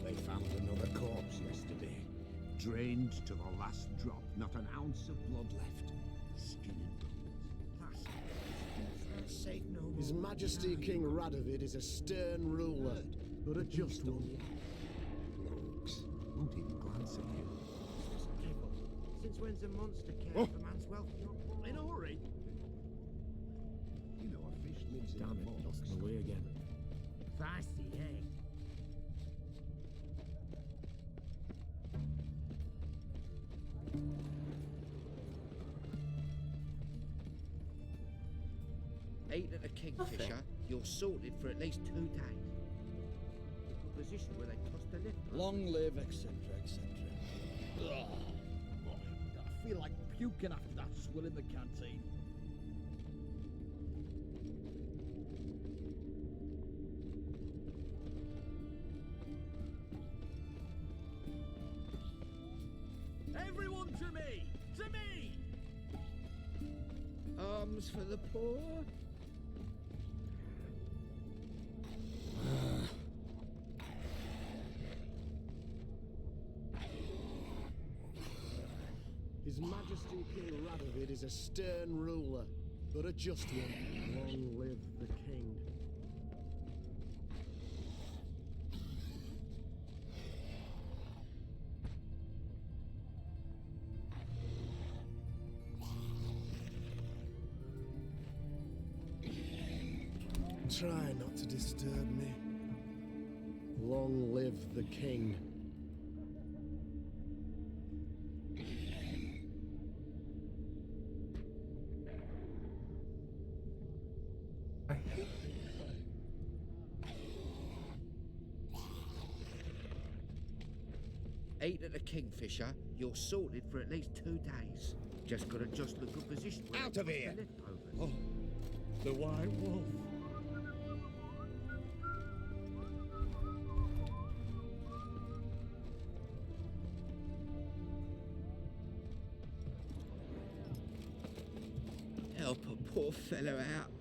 They found another corpse yesterday. Drained to the last drop. Not an ounce of blood left. Skin and bones. That's safe no more. His Majesty King Radovid is a stern ruler, but a just one. Rogues. Won't even glance at you. Since when's a monster care Oh. for man's wealth? In a hurry. You know a fish lives in Damn the it, box. lost my way again. Feisty, eh? Eight at a Kingfisher, you're sorted for at least 2 days. The position where they tossed the lift. Long live, etc., etc. Ugh. I feel like puking after that swill in the canteen. Everyone to me! To me! Arms for the poor. His Majesty King Radovid is a stern ruler, but a just one. Long live the king. Try not to disturb me. Long live the king. Eight at the Kingfisher, you're sorted for at least 2 days. Just gotta adjust the good position. where Out they of tossed here. the lift over. Oh, the white wolf. Help a poor fellow out.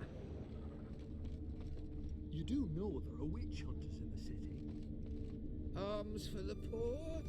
You do know there are witch hunters in the city. Arms for the poor.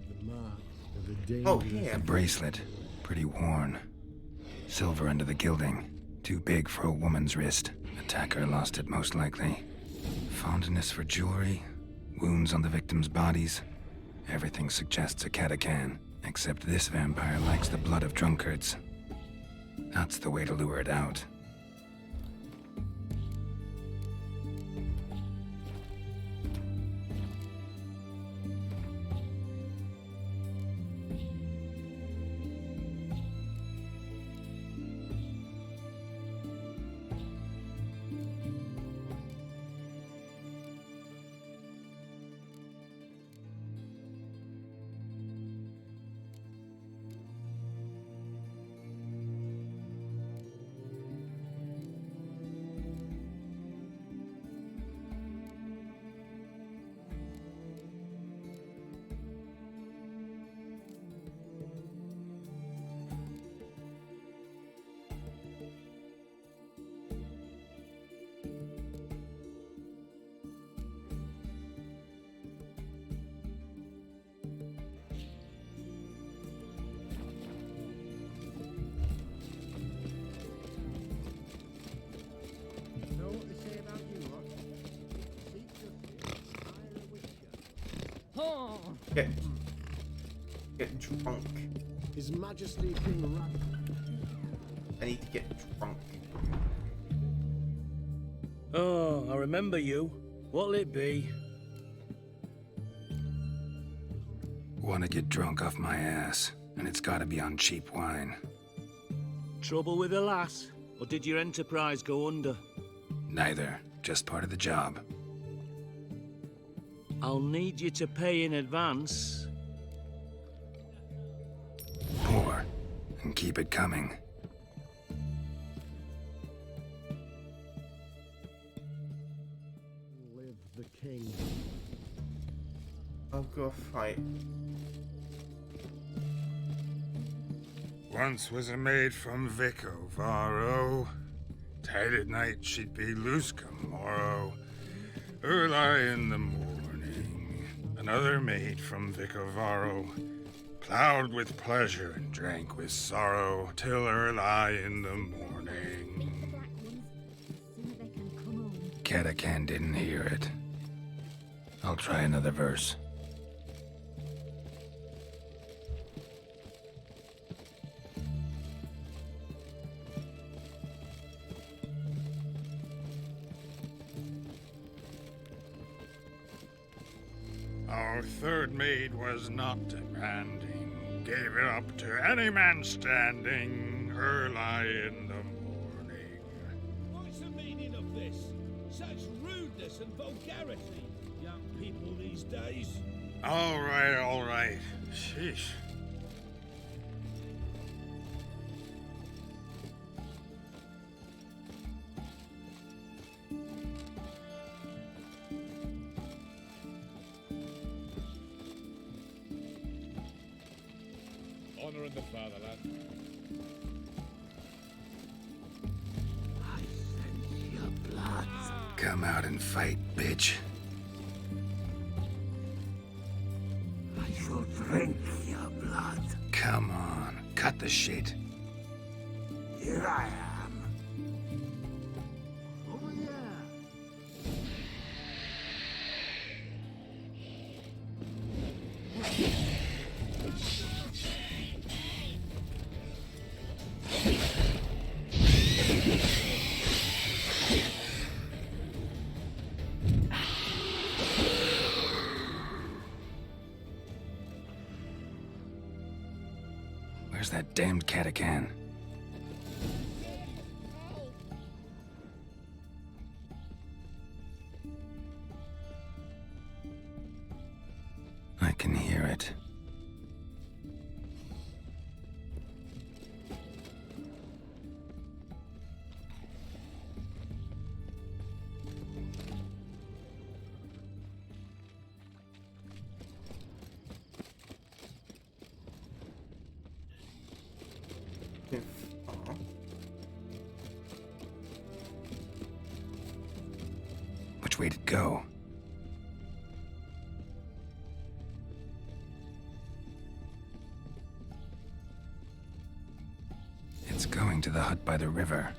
The mark of a dangerous... Oh, yeah. A bracelet. Pretty worn. Silver under the gilding. Too big for a woman's wrist. Attacker lost it most likely. Fondness for jewelry. Wounds on the victims' bodies. Everything suggests a Katakan. Except this vampire likes the blood of drunkards. That's the way to lure it out. Get drunk. His Majesty King Rat. I need to get drunk. Oh, I remember you. What'll it be? Want to get drunk off my ass, and it's gotta be on cheap wine. Trouble with the lass? Or did your enterprise go under? Neither. Just part of the job. I'll need you to pay in advance. Pour, and keep it coming. Live the king. I'll go fight. Once was a maid from Vico Varro. Tight at night she'd be loose come morrow. Early in the morning, another maid from Vico Varro. Plowed with pleasure and drank with sorrow till early in the morning. Catacan didn't hear it. I'll try another verse. Our third maid was not demanding, gave it up to any man standing early in the morning. What's the meaning of this? Such rudeness and vulgarity, young people these days. All right. Sheesh. Honor in the fatherland. Come out and fight, bitch. I shall drink your blood. Come on, cut the shit. Here I am. Over here. Where's that damned Catacan? I can hear it. Which way to go? It's going to the hut by the river.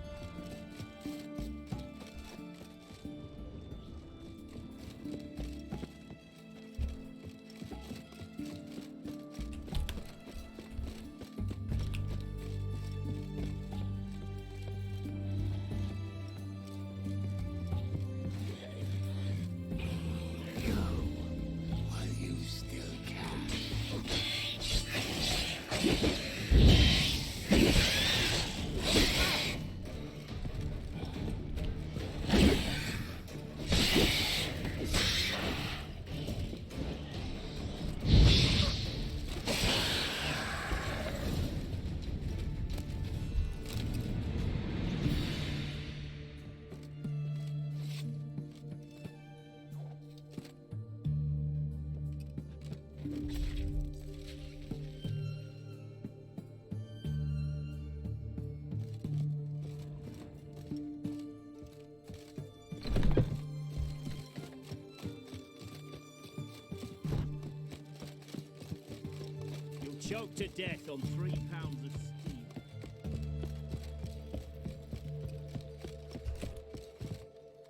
While you still can. You'll choke to death on 3 pounds of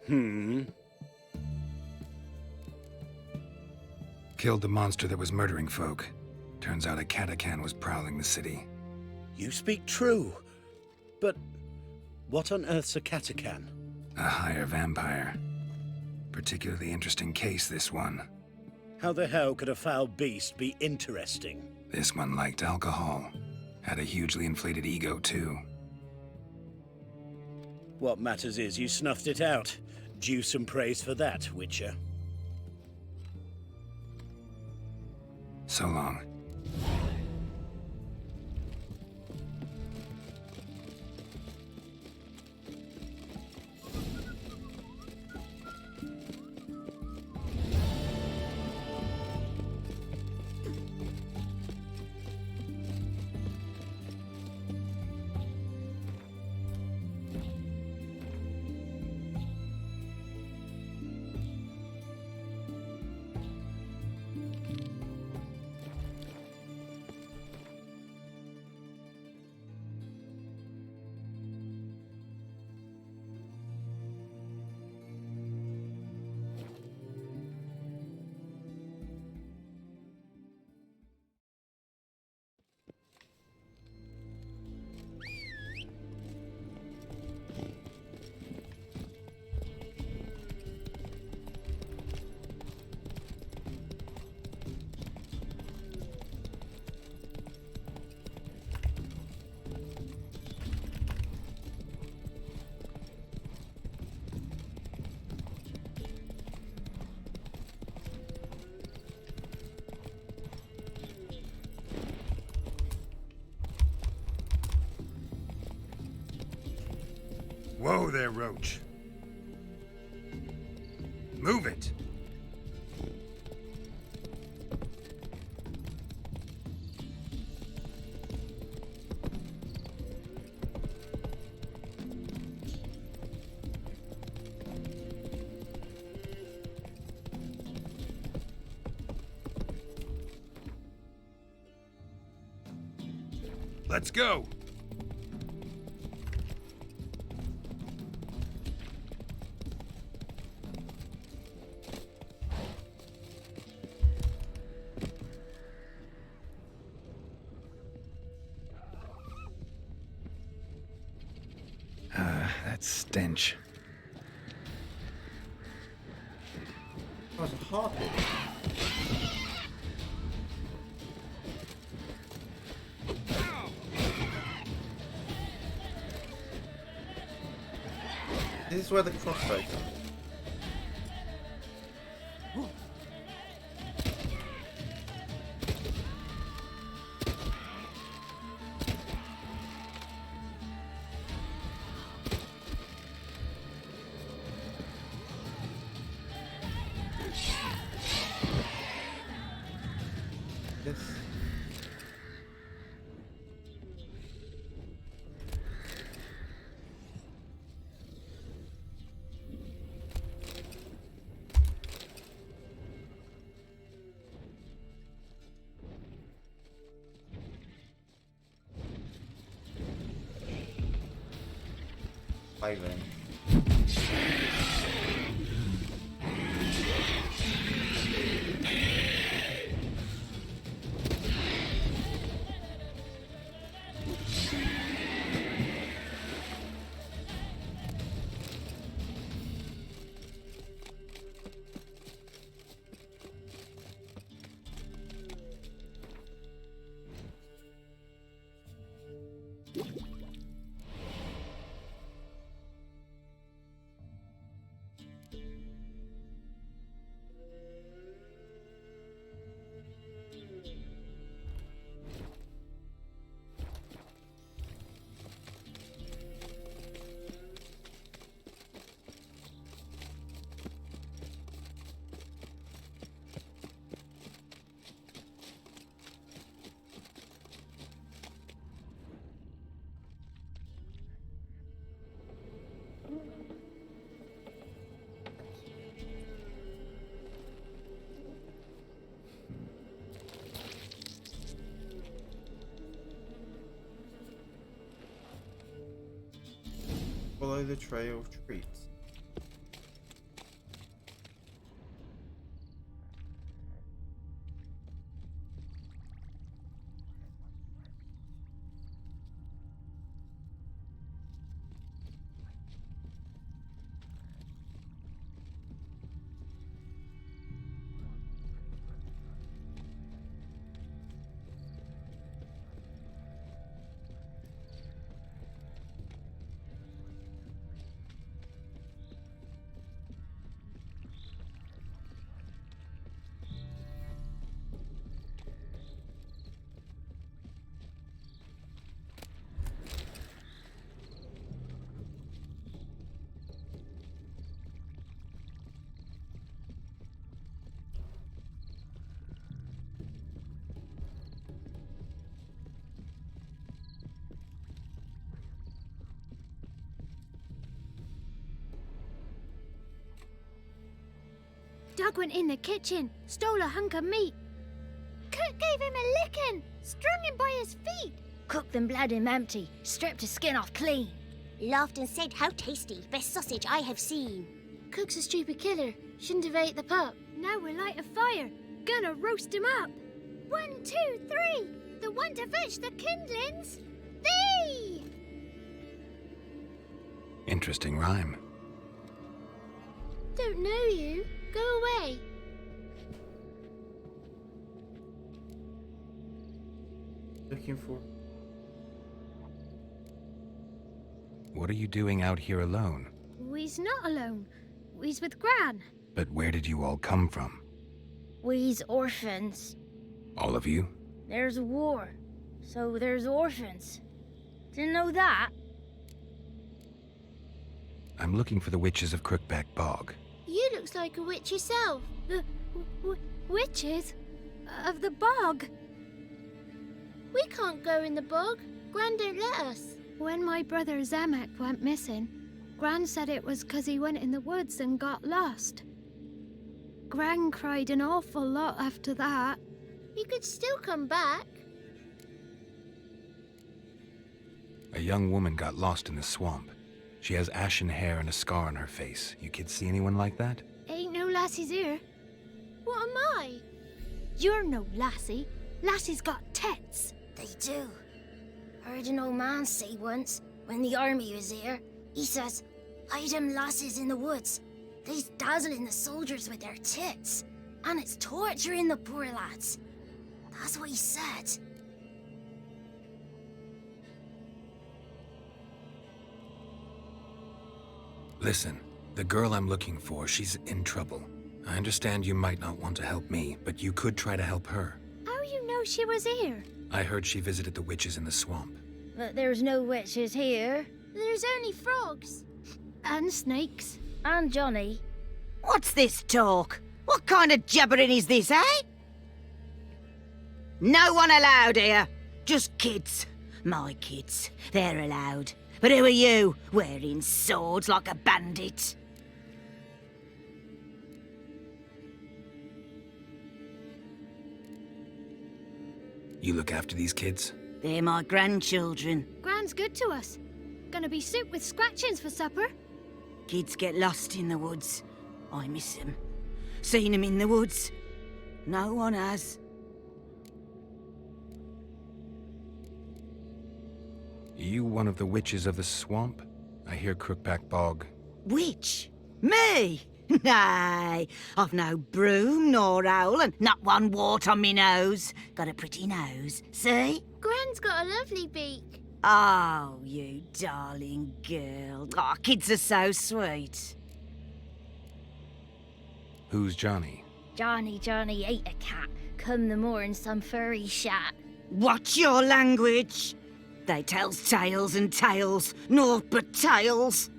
steam. Killed the monster that was murdering folk. Turns out a Katakan was prowling the city. You speak true. But what on earth's a Katakan? A higher vampire. Particularly interesting case, this one. How the hell could a foul beast be interesting? This one liked alcohol. Had a hugely inflated ego, too. What matters is you snuffed it out. Due some praise for that, Witcher. So long. Whoa there, Roach. Move it! Let's go! That stench. Oh, it's a heartbeat. This is where the crossbow comes. This. Ivan. Follow the trail of treats. Doug went in the kitchen, stole a hunk of meat. Cook gave him a licking, strung him by his feet. Cooked and bled him empty, stripped his skin off clean. Laughed and said, "How tasty, best sausage I have seen." Cook's a stupid killer, shouldn't have ate the pup. Now we'll light a fire, gonna roast him up. 1, 2, 3, the one to fetch the kindlings, thee! Interesting rhyme. Don't know you, go away. Looking for... What are you doing out here alone? We's not alone. We's with Gran. But where did you all come from? We's orphans. All of you? There's a war, so there's orphans. Didn't know that? I'm looking for the witches of Crookback Bog. You looks like a witch yourself. The witches of the bog. We can't go in the bog. Gran don't let us. When my brother Zamek went missing, Gran said it was 'cause he went in the woods and got lost. Gran cried an awful lot after that. He could still come back. A young woman got lost in the swamp. She has ashen hair and a scar on her face. You kids see anyone like that? Ain't no lassies here. What am I? You're no lassie. Lassies got tits. They do. Heard an old man say once, when the army was here, he says, "Hide them lasses in the woods. They's dazzling the soldiers with their tits. And it's torturing the poor lads." That's what he said. Listen, the girl I'm looking for, she's in trouble. I understand you might not want to help me, but you could try to help her. How you know she was here? I heard she visited the witches in the swamp. But there's no witches here. There's only frogs. And snakes. And Johnny. What's this talk? What kind of jabbering is this, eh? No one allowed here. Just kids. My kids. They're allowed. But who are you, wearing swords like a bandit? You look after these kids? They're my grandchildren. Gran's good to us. Gonna be soup with scratchings for supper. Kids get lost in the woods. I miss them. Seen them in the woods. No one has. You one of the witches of the swamp? I hear Crookback Bog. Witch? Me? Nay, I've no broom nor owl and not one wart on me nose. Got a pretty nose, see? Gran's got a lovely beak. Oh, you darling girl. Oh, kids are so sweet. Who's Johnny? Johnny ate a cat. Come the more in some furry shat. Watch your language. They tells tales and tales, naught but tales.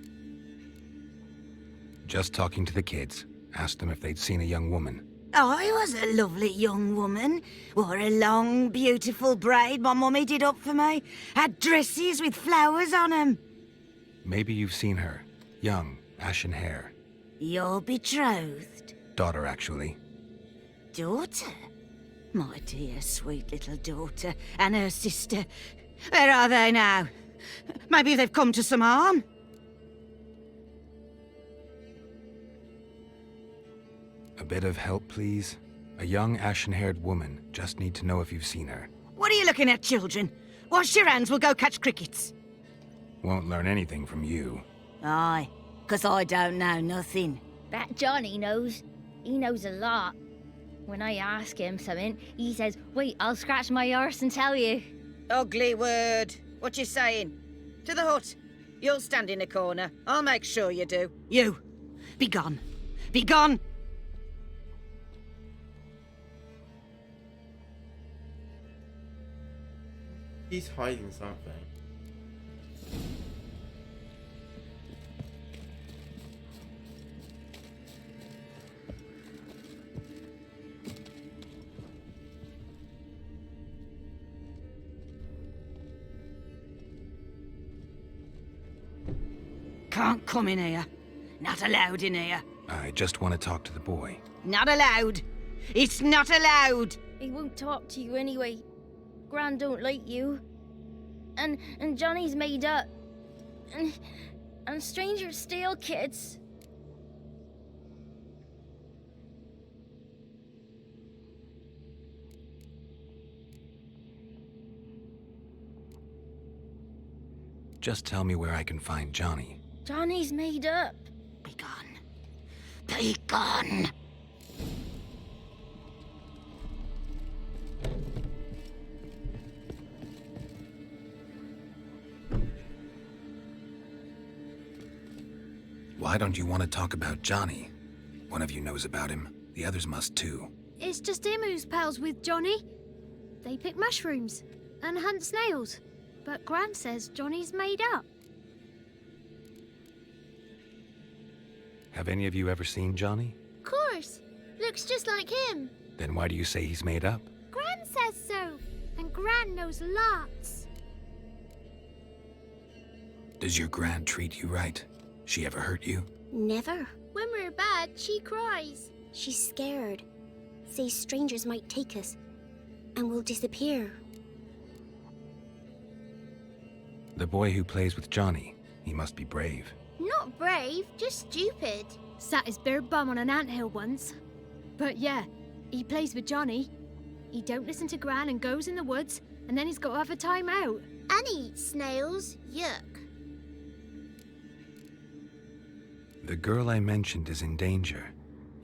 Just talking to the kids. Asked them if they'd seen a young woman. I was a lovely young woman. Wore a long, beautiful braid my mummy did up for me. Had dresses with flowers on 'em. Maybe you've seen her. Young, ashen hair. You're betrothed? Daughter, actually. Daughter? My dear, sweet little daughter. And her sister. Where are they now? Maybe they've come to some harm? A bit of help, please? A young, ashen-haired woman. Just need to know if you've seen her. What are you looking at, children? Wash your hands, we'll go catch crickets. Won't learn anything from you. Aye, 'cause I don't know nothing. That Johnny knows. He knows a lot. When I ask him something, he says, "Wait, I'll scratch my arse and tell you." Ugly word. What you saying? To the hut. You'll stand in a corner. I'll make sure you do. You. Be gone. Be gone! He's hiding something. Can't come in here. Not allowed in here. I just want to talk to the boy. Not allowed. It's not allowed. He won't talk to you anyway. Gran don't like you. And Johnny's made up. And strangers steal kids. Just tell me where I can find Johnny. Johnny's made up. Be gone. Be gone. Why don't you want to talk about Johnny? One of you knows about him. The others must too. It's just him who's pals with Johnny. They pick mushrooms and hunt snails. But Gran says Johnny's made up. Have any of you ever seen Johnny? Of course. Looks just like him. Then why do you say he's made up? Gran says so. And Gran knows lots. Does your Gran treat you right? She ever hurt you? Never. When we're bad, she cries. She's scared. Says strangers might take us. And we'll disappear. The boy who plays with Johnny, he must be brave. Not brave, just stupid. Sat his bare bum on an anthill once. But yeah, he plays with Johnny. He don't listen to Gran and goes in the woods, and then he's got to have a time out. And he eats snails. Yuck. The girl I mentioned is in danger.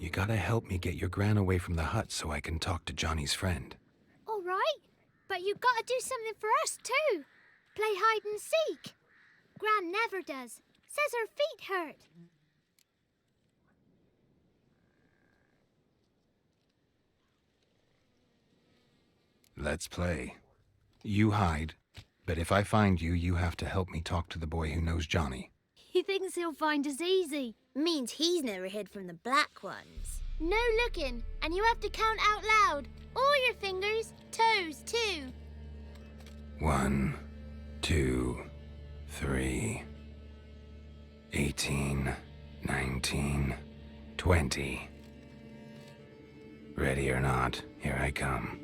You gotta help me get your Gran away from the hut so I can talk to Johnny's friend. All right, but you got to do something for us too. Play hide and seek. Gran never does. Says her feet hurt. Let's play. You hide, but if I find you, you have to help me talk to the boy who knows Johnny. He thinks he'll find us easy. Means he's never hid from the black ones. No looking, and you have to count out loud. All your fingers, toes too. 1, 2, 3, 18, 19, 20. Ready or not, here I come.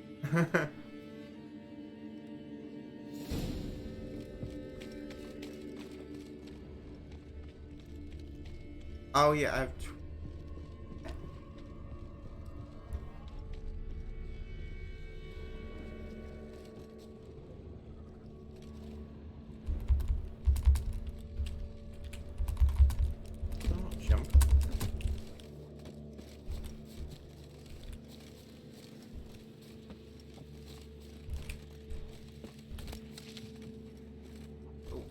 Oh yeah, I've. Oh, jump. Oh.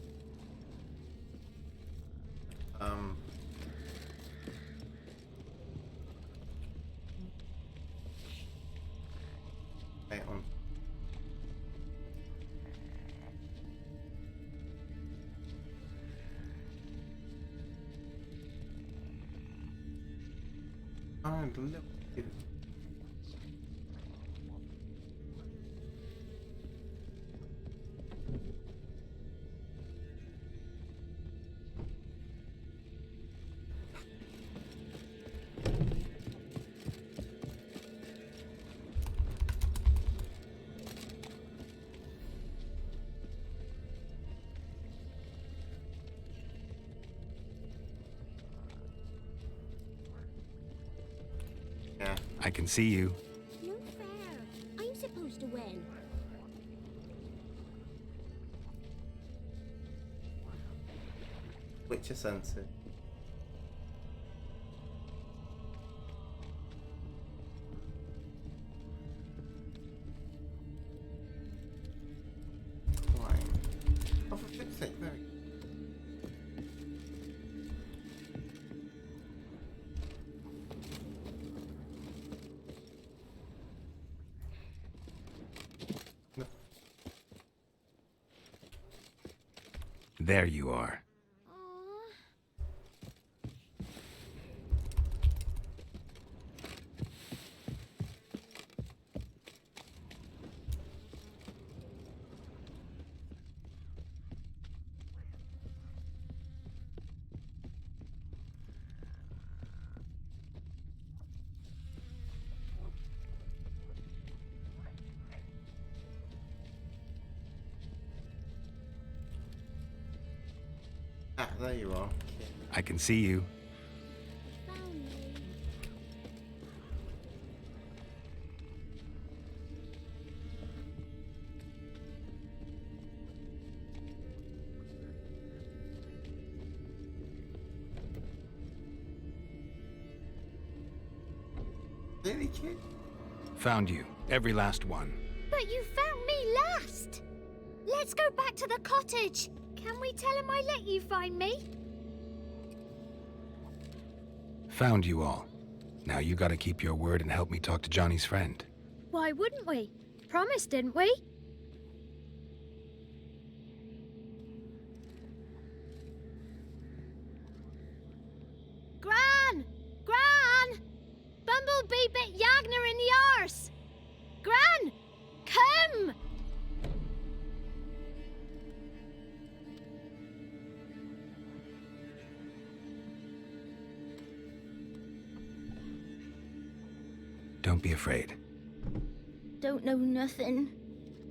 Hang on. And look. Yeah. I can see you. No fair. I'm supposed to win. Witcher sensor. Climb. Oh, for flip's sake, there we go. There you are. Ah, there you are. I can see you. Really, kid? Found you. Every last one. But you found me last! Let's go back to the cottage. Can we tell him I let you find me? Found you all. Now you gotta keep your word and help me talk to Johnny's friend. Why wouldn't we? Promised, didn't we? Gran! Gran! Bumblebee bit Yagner in the arse! Gran! Come! Don't be afraid. Don't know nothing.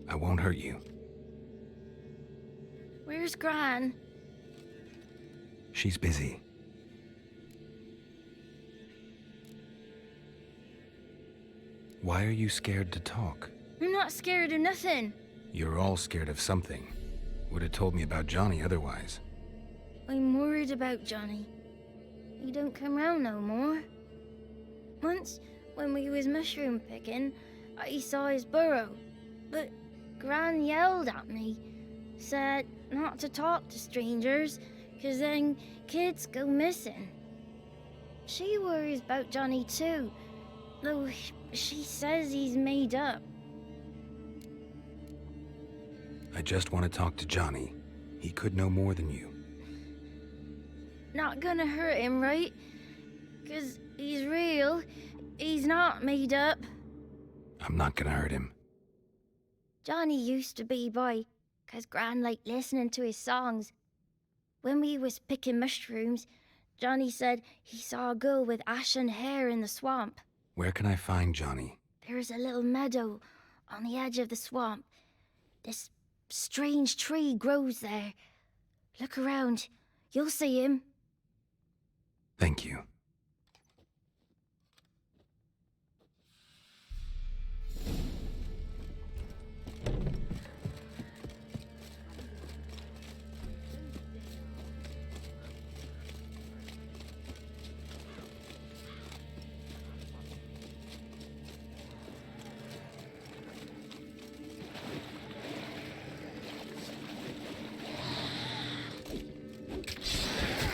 I won't hurt you. Where's Gran? She's busy. Why are you scared to talk? I'm not scared of nothing. You're all scared of something. Would have told me about Johnny otherwise. I'm worried about Johnny. He don't come round no more. Once, when we was mushroom picking, I saw his burrow. But Gran yelled at me, said not to talk to strangers, 'cause then kids go missing. She worries about Johnny too, though she says he's made up. I just want to talk to Johnny. He could know more than you. Not gonna hurt him, right? 'Cause he's real. He's not made up. I'm not gonna hurt him. Johnny used to be boy, 'cause Gran liked listening to his songs. When we was picking mushrooms, Johnny said he saw a girl with ashen hair in the swamp. Where can I find Johnny? There's a little meadow on the edge of the swamp. This strange tree grows there. Look around. You'll see him. Thank you.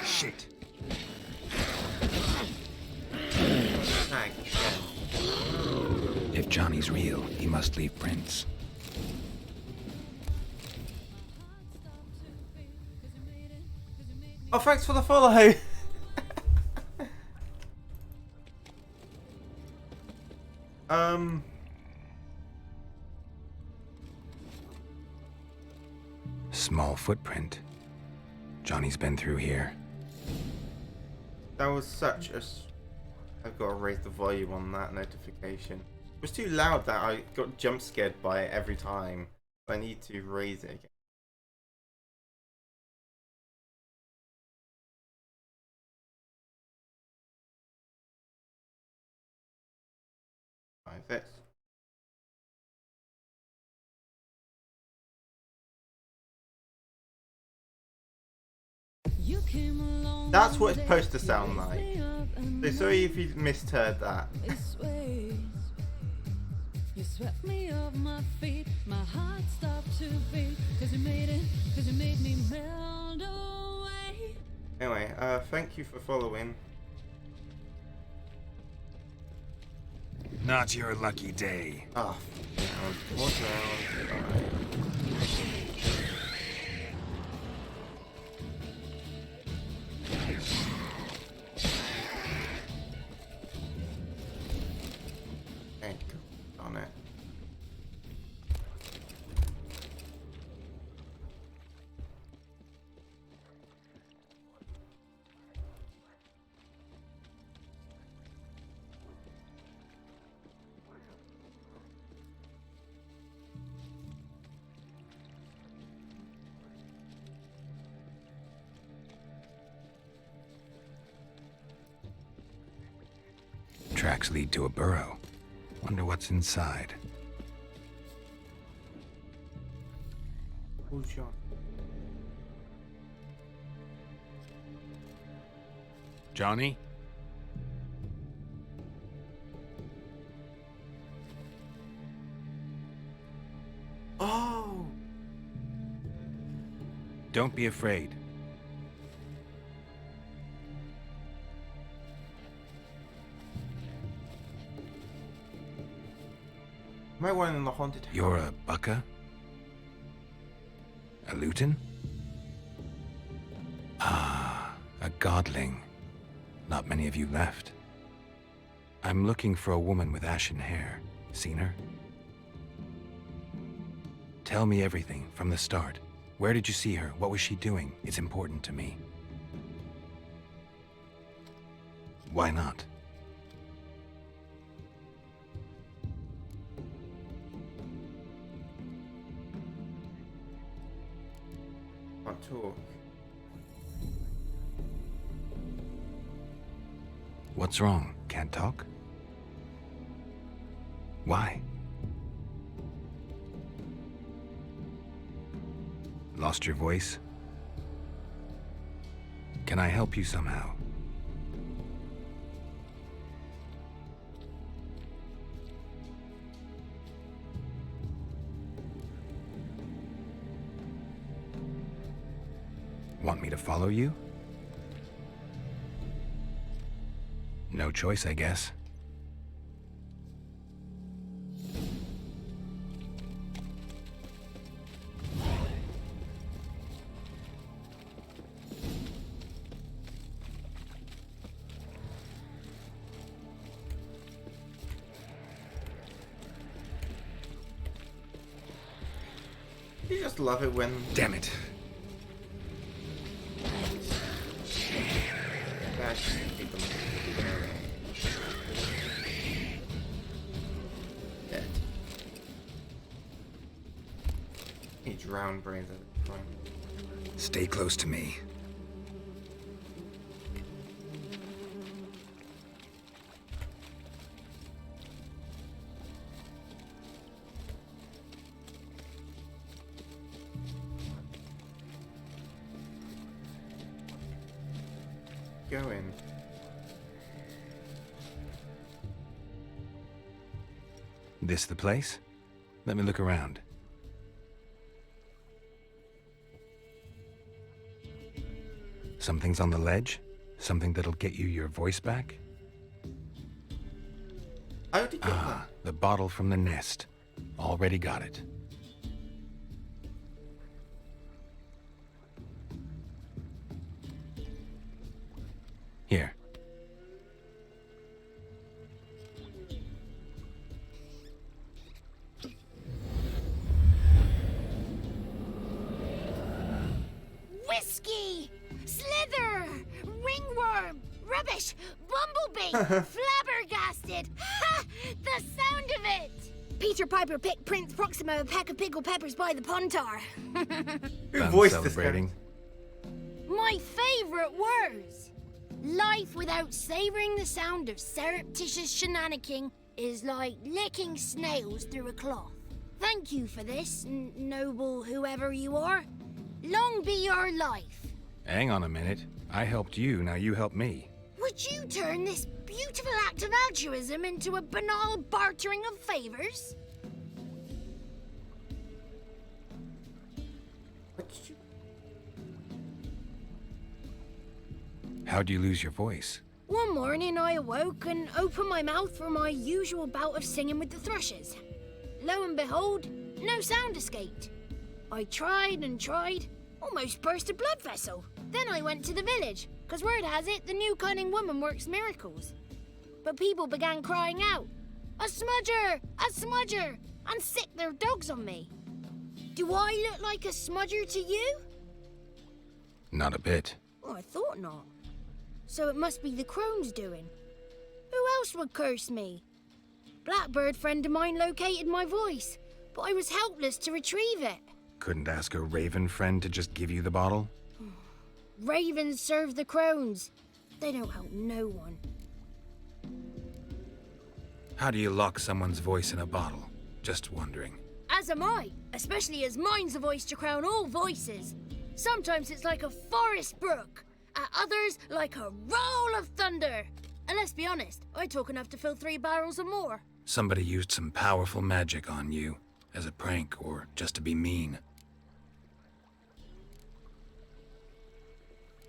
Shit. If Johnny's real, he must leave prints. Oh, thanks for the follow. Small footprint. Johnny's been through here. That was such a... I've got to raise the volume on that notification. It was too loud that I got jump scared by it every time. I need to raise it again. Like this. That's what it's supposed to sound like. So sorry if you misheard that. You swept me off my feet, my heart stopped to beat, 'cause you made me melt away. Anyway, thank you for following. Not your lucky day. Oh, what now? On it. Tracks lead to a burrow. Wonder what's inside. Who's John? Johnny? Oh! Don't be afraid. Am I one in the haunted house? You're a Bucka? A Luton? Ah, a godling. Not many of you left. I'm looking for a woman with ashen hair. Seen her? Tell me everything from the start. Where did you see her? What was she doing? It's important to me. Why not? Can't talk. What's wrong? Can't talk? Why? Lost your voice? Can I help you somehow? Want me to follow you? No choice, I guess. You just love it when... Damn it. Dead. He drowned brains at the time. Stay close to me. Go in. This the place? Let me look around. Something's on the ledge? Something that'll get you your voice back? How did you get that? The bottle from the nest. Already got it. Here. Whiskey! Slither! Ringworm! Rubbish! Bumblebee! Flabbergasted! Ha! The sound of it! Peter Piper picked Prince Proximo a pack of pickled peppers by the pontar. Who voiced this guy? Celebrating. My favourite words! Life without savouring the sound of surreptitious shenanigans is like licking snails through a cloth. Thank you for this, noble whoever you are. Long be your life. Hang on a minute. I helped you, now you help me. Would you turn this beautiful act of altruism into a banal bartering of favours? How'd you lose your voice? One morning I awoke and opened my mouth for my usual bout of singing with the thrushes. Lo and behold, no sound escaped. I tried and tried, almost burst a blood vessel. Then I went to the village, 'cause word has it the new cunning woman works miracles. But people began crying out, "A smudger! A smudger!" and sicked their dogs on me. Do I look like a smudger to you? Not a bit. Oh, I thought not. So it must be the crone's doing. Who else would curse me? Blackbird friend of mine located my voice, but I was helpless to retrieve it. Couldn't ask a raven friend to just give you the bottle? Ravens serve the crones. They don't help no one. How do you lock someone's voice in a bottle? Just wondering. As am I, especially as mine's a voice to crown all voices. Sometimes it's like a forest brook, at others like a roll of thunder. And let's be honest, I talk enough to fill 3 barrels or more. Somebody used some powerful magic on you, as a prank or just to be mean.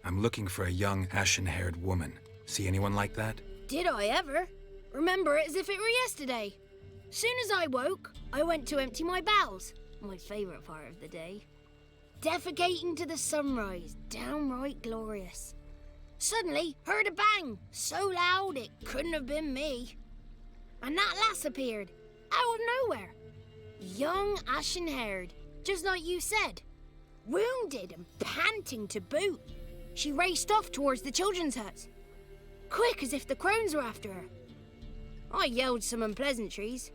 I'm looking for a young, ashen-haired woman. See anyone like that? Did I ever? Remember it as if it were yesterday. Soon as I woke, I went to empty my bowels. My favourite part of the day. Defecating to the sunrise, downright glorious. Suddenly, heard a bang, so loud it couldn't have been me. And that lass appeared, out of nowhere. Young, ashen-haired, just like you said. Wounded and panting to boot. She raced off towards the children's huts. Quick as if the crones were after her. I yelled some unpleasantries.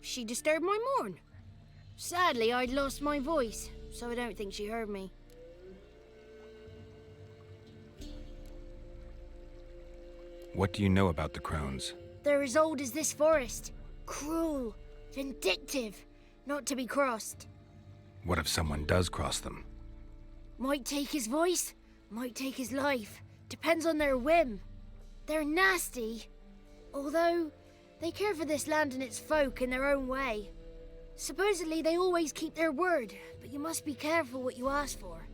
She disturbed my morn. Sadly, I'd lost my voice, so I don't think she heard me. What do you know about the crones? They're as old as this forest. Cruel, vindictive, not to be crossed. What if someone does cross them? Might take his voice, might take his life. Depends on their whim. They're nasty, although they care for this land and its folk in their own way. Supposedly they always keep their word, but you must be careful what you ask for.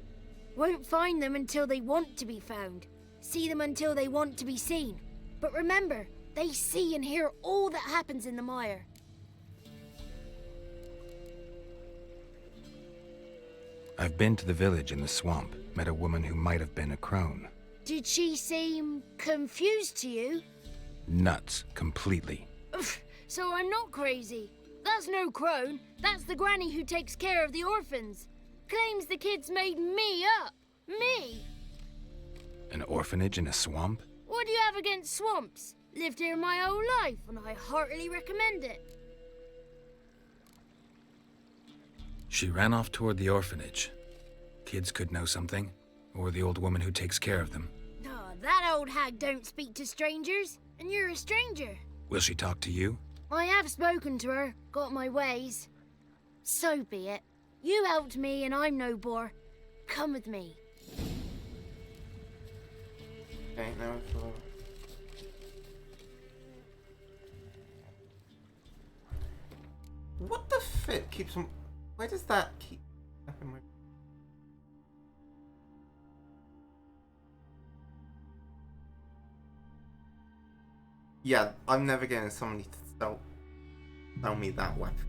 Won't find them until they want to be found. See them until they want to be seen. But remember, they see and hear all that happens in the mire. I've been to the village in the swamp, met a woman who might have been a crone. Did she seem confused to you? Nuts, completely. So I'm not crazy. That's no crone. That's the granny who takes care of the orphans. Claims the kids made me up. Me! An orphanage in a swamp? What do you have against swamps? Lived here my whole life, and I heartily recommend it. She ran off toward the orphanage. Kids could know something, or the old woman who takes care of them. Oh, that old hag don't speak to strangers, and you're a stranger. Will she talk to you? I have spoken to her, got my ways. So be it. You helped me, and I'm no bore. Come with me. Okay, now for... What the fit keeps on... Why does that keep happening? Yeah, I'm never getting somebody to sell me that weapon.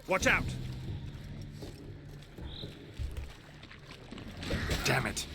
Watch out! Damn it!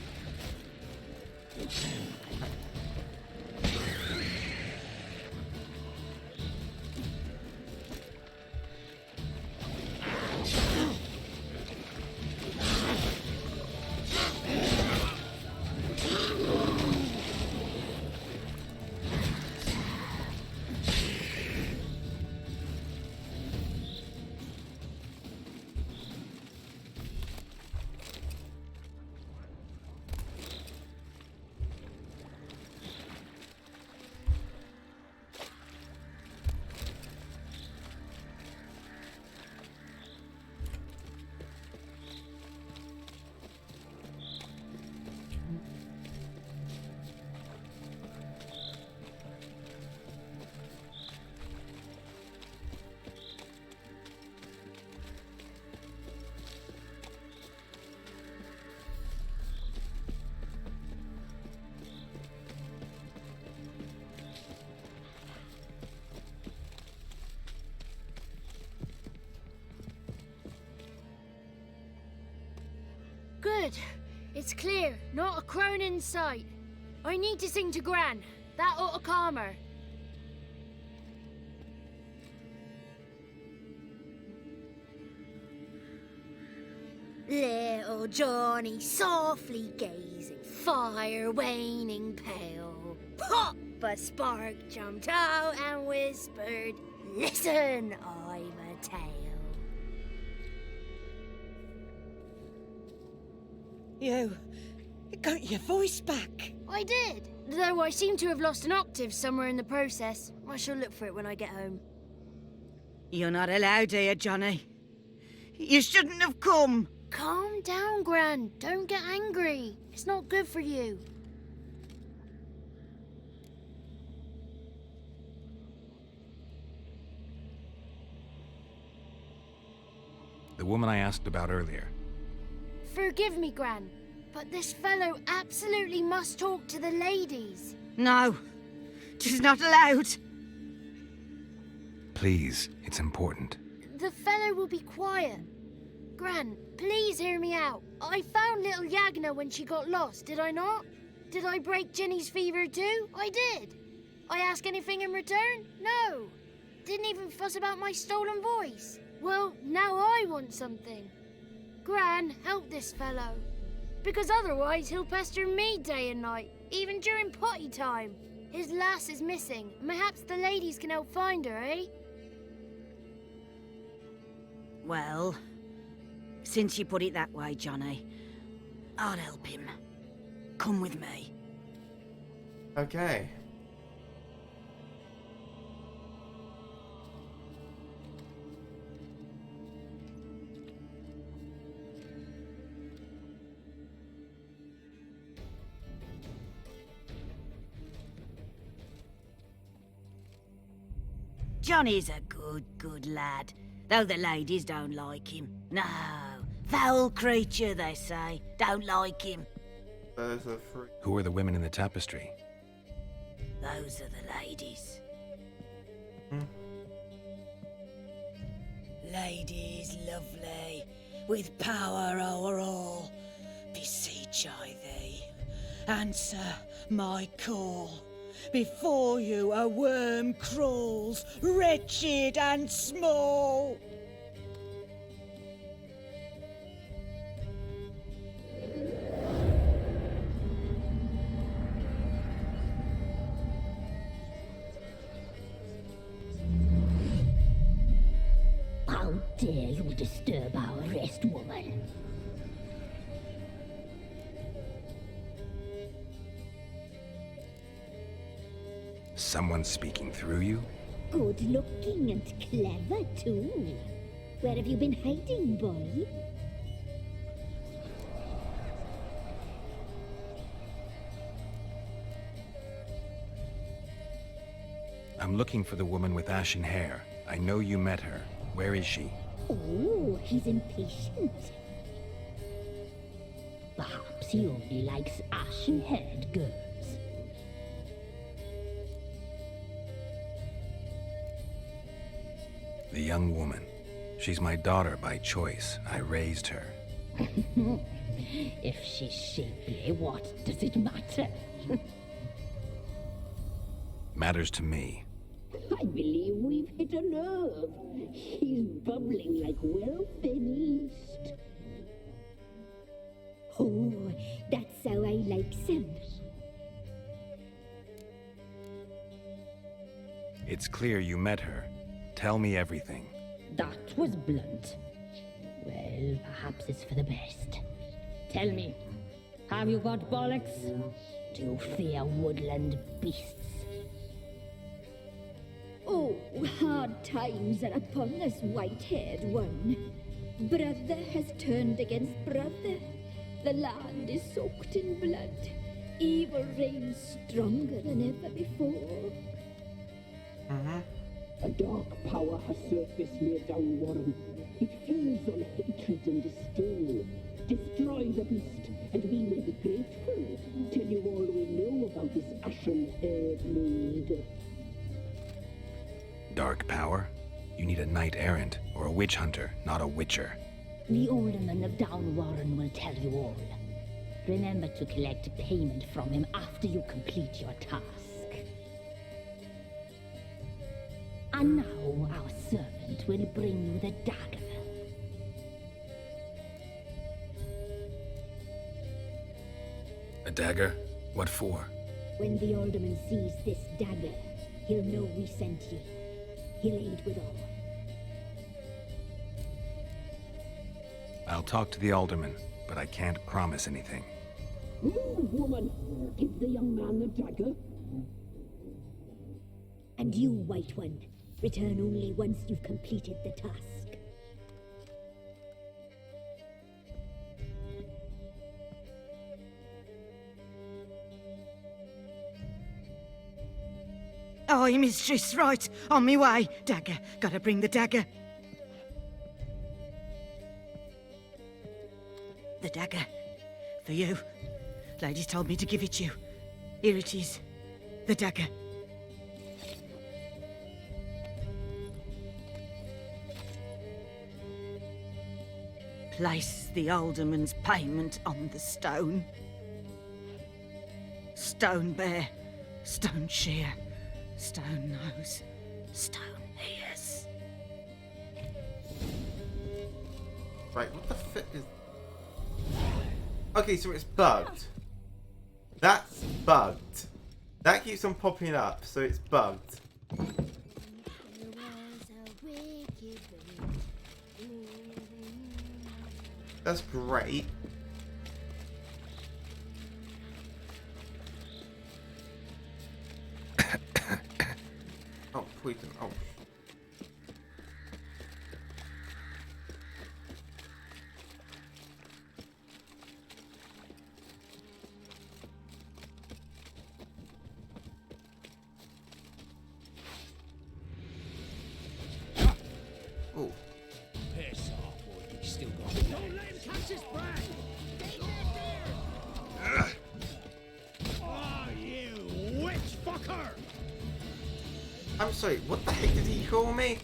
Good. It's clear. Not a crone in sight. I need to sing to Gran. That ought to calm her. Little Johnny softly gazing, fire waning pale. Pop! A spark jumped out and whispered, "Listen, I'm a tale." You got your voice back. I did. Though I seem to have lost an octave somewhere in the process. I shall look for it when I get home. You're not allowed here, Johnny. You shouldn't have come. Calm down, Gran. Don't get angry. It's not good for you. The woman I asked about earlier. Forgive me, Gran, but this fellow absolutely must talk to the ladies. No, she's not allowed. Please, it's important. The fellow will be quiet. Gran, please hear me out. I found little Yagna when she got lost, did I not? Did I break Jenny's fever too? I did. I ask anything in return? No. Didn't even fuss about my stolen voice. Well, now I want something. Gran, help this fellow. Because otherwise he'll pester me day and night, even during potty time. His lass is missing. Perhaps the ladies can help find her, eh? Well, since you put it that way, Johnny, I'll help him. Come with me. Okay. Johnny's a good lad, though the ladies don't like him. No, foul creature, they say. Don't like him. Those are three. Who are the women in the tapestry? Those are the ladies. Ladies lovely, with power o'er all, beseech I thee, answer my call. Before you a worm crawls, wretched and small. How dare you disturb our rest, woman? Someone speaking through you? Good looking and clever, too. Where have you been hiding, boy? I'm looking for the woman with ashen hair. I know you met her. Where is she? Oh, he's impatient. Perhaps he only likes ashen-haired girls. The young woman. She's my daughter by choice. I raised her. If she's shapely, what does it matter? Matters to me. I believe we've hit a nerve. He's bubbling like well-fed yeast. Oh, that's how I like him. It's clear you met her. Tell me everything. That was blunt. Well, perhaps it's for the best. Tell me, have you got bollocks? Do you fear woodland beasts? Oh, hard times are upon this white-haired one. Brother has turned against brother. The land is soaked in blood. Evil reigns stronger than ever before. A dark power has surfaced near Downwarren. It feeds on hatred and disdain. Destroy the beast, and we may be grateful. Tell you all we know about this ashen-haired maid. Dark power? You need a knight errant or a witch hunter, not a witcher. The Alderman of Downwarren will tell you all. Remember to collect payment from him after you complete your task. And now our servant will bring you the dagger. A dagger? What for? When the Alderman sees this dagger, he'll know we sent you. He'll aid with all. I'll talk to the alderman, but I can't promise anything. Move, woman! Give the young man the dagger. And you, White One, return only once you've completed the task. Aye, mistress, right. On me way. Dagger. Gotta bring the dagger. The dagger. For you. Ladies told me to give it you. Here it is. The dagger. Place the alderman's payment on the stone. Stone bear. Stone shear. Stone nose, stone ears. Right, what the fuck is... Okay, so it's bugged. That's bugged. That keeps on popping up, so it's bugged. That's great. Oh, poison. Oh. Oh. Piss off, or you still got it. Don't let him catch his prey! Oh, you witch fucker! I'm sorry, what the heck did he call me?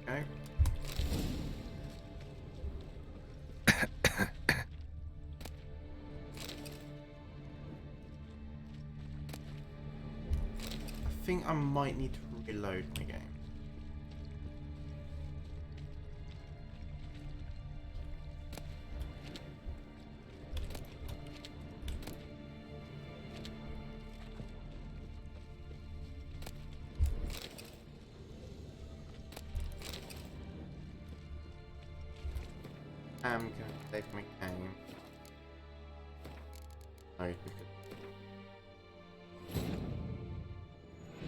Okay. I think I might need to reload my game. I'm gonna save my game. Oh,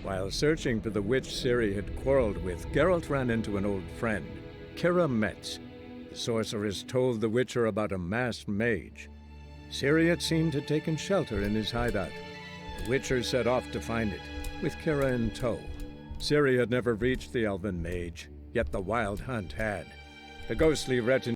While searching for the witch Ciri had quarreled with, Geralt ran into an old friend, Kira Metz. The sorceress told the Witcher about a masked mage. Ciri, it seemed, had taken shelter in his hideout. The Witcher set off to find it, with Kira in tow. Ciri had never reached the elven mage, yet the Wild Hunt had. The ghostly retinue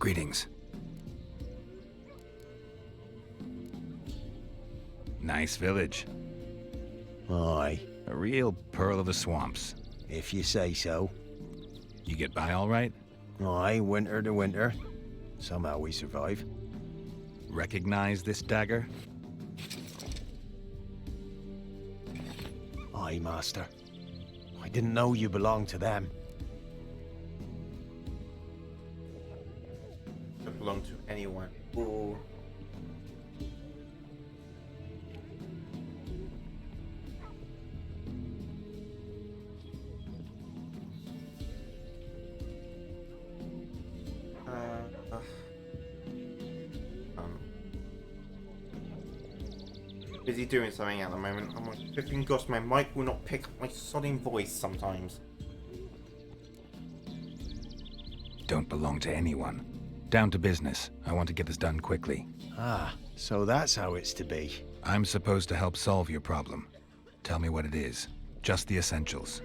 Greetings. Nice village. Aye. A real pearl of the swamps. If you say so. You get by all right? Aye, winter to winter. Somehow we survive. Recognize this dagger? Aye, master. I didn't know you belonged to them. Don't belong to anyone. Ooh. Busy doing something at the moment. I'm like flipping gosh, my mic will not pick up my sodding voice sometimes. Don't belong to anyone. Down to business. I want to get this done quickly. Ah, so that's how it's to be. I'm supposed to help solve your problem. Tell me what it is. Just the essentials.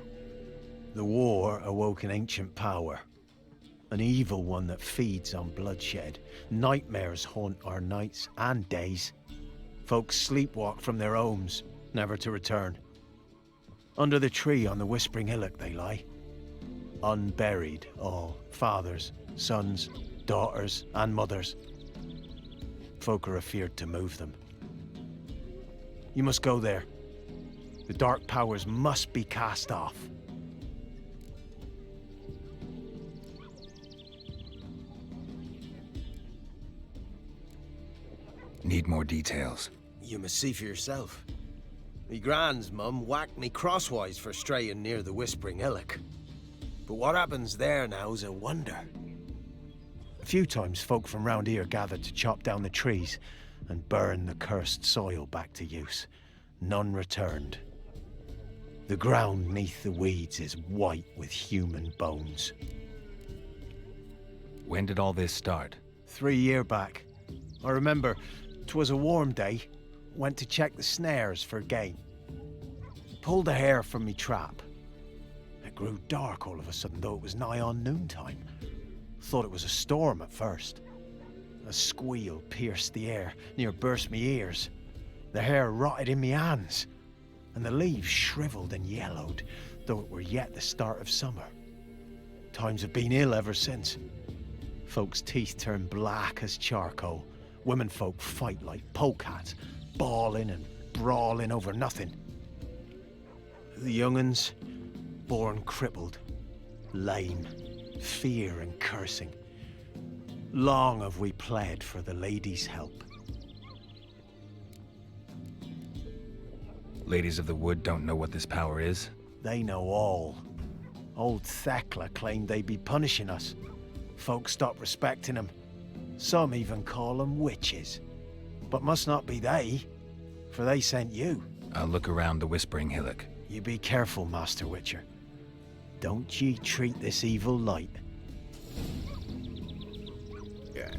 The war awoke an ancient power. An evil one that feeds on bloodshed. Nightmares haunt our nights and days. Folks sleepwalk from their homes, never to return. Under the tree on the Whispering Hillock they lie. Unburied all, fathers, sons, daughters, and mothers. Folk are afeard to move them. You must go there. The dark powers must be cast off. Need more details. You must see for yourself. Me grand's mum whacked me crosswise for straying near the Whispering Hillock. But what happens there now's a wonder. A few times folk from round here gathered to chop down the trees and burn the cursed soil back to use. None returned. The ground neath the weeds is white with human bones. When did all this start? 3 years back. I remember 'twas a warm day. Went to check the snares for game. Pulled a hare from me trap. It grew dark all of a sudden, though it was nigh on noontime. Thought it was a storm at first. A squeal pierced the air, near burst me ears. The hare rotted in me hands, and the leaves shriveled and yellowed, though it were yet the start of summer. Times have been ill ever since. Folks' teeth turn black as charcoal. Women folk fight like polecats, bawling and brawling over nothing. The young'uns, born crippled, lame, fear and cursing. Long have we pled for the lady's help. Ladies of the Wood don't know what this power is? They know all. Old Thekla claimed they'd be punishing us. Folk stopped respecting them. Some even call them witches. But must not be they, for they sent you. I'll look around the Whispering Hillock. You be careful, Master Witcher. Don't ye treat this evil light. Yeah.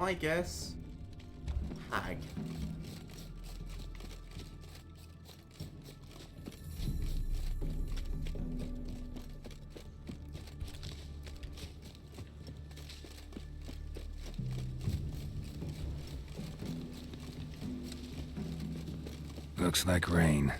I guess. Hag. Looks like rain.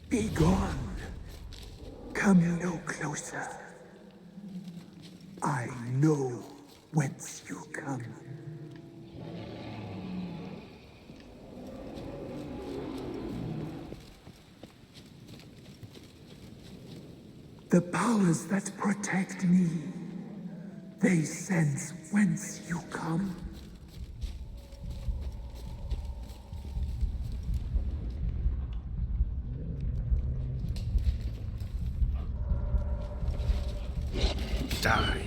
Be gone. Come no closer. I know whence you come. The powers that protect me, they sense whence you come. Die.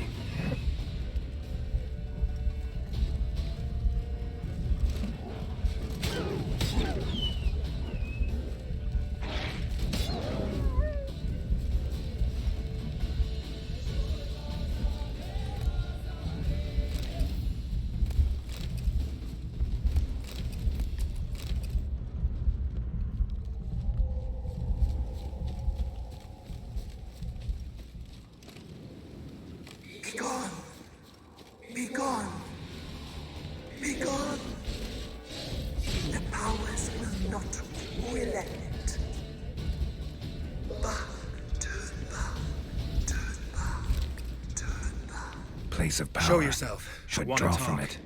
Be gone. Be gone. Be gone. The powers will not relent. Back, turn back, turn back, turn back. Place of power. Show yourself. I Should wanna draw talk. from it.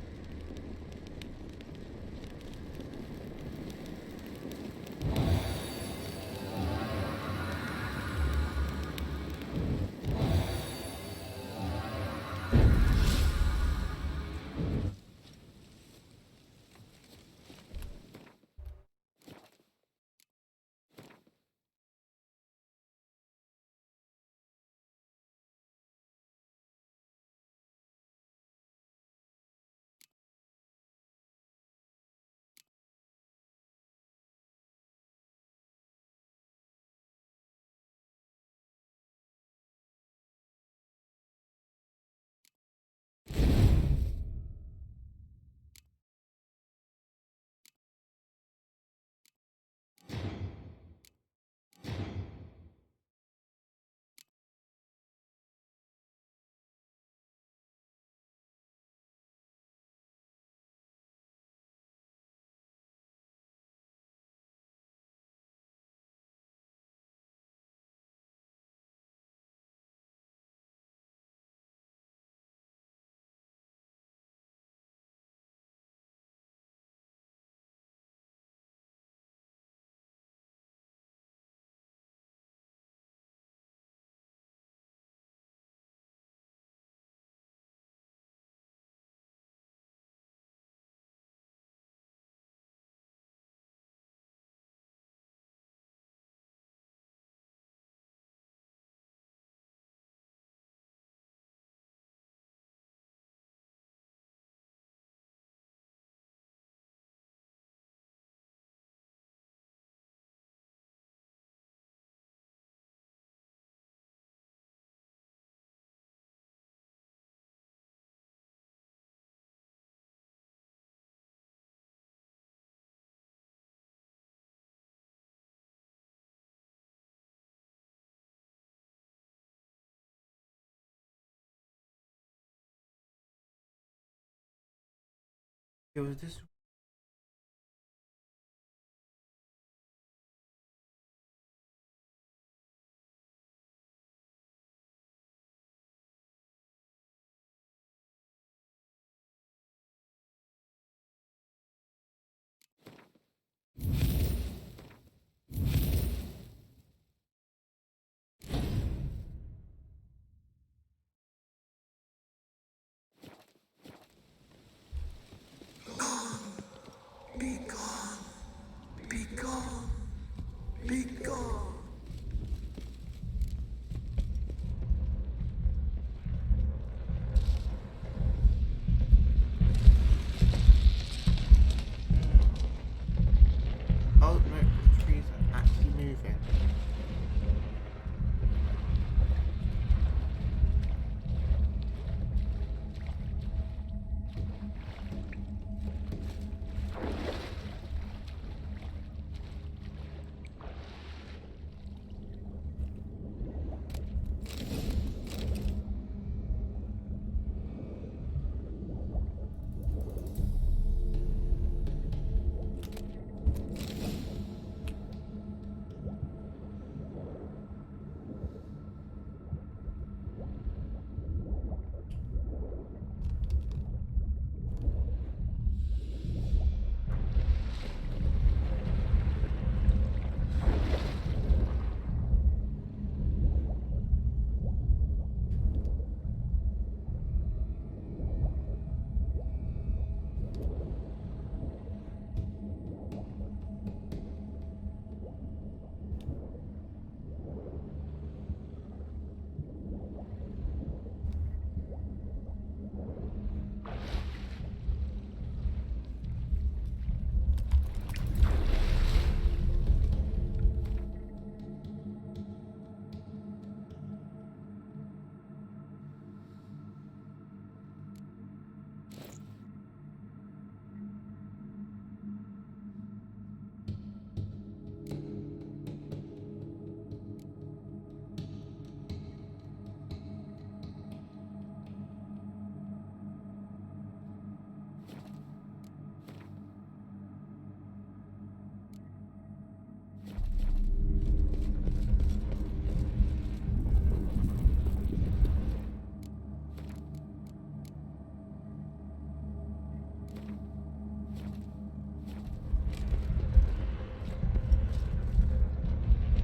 It was this.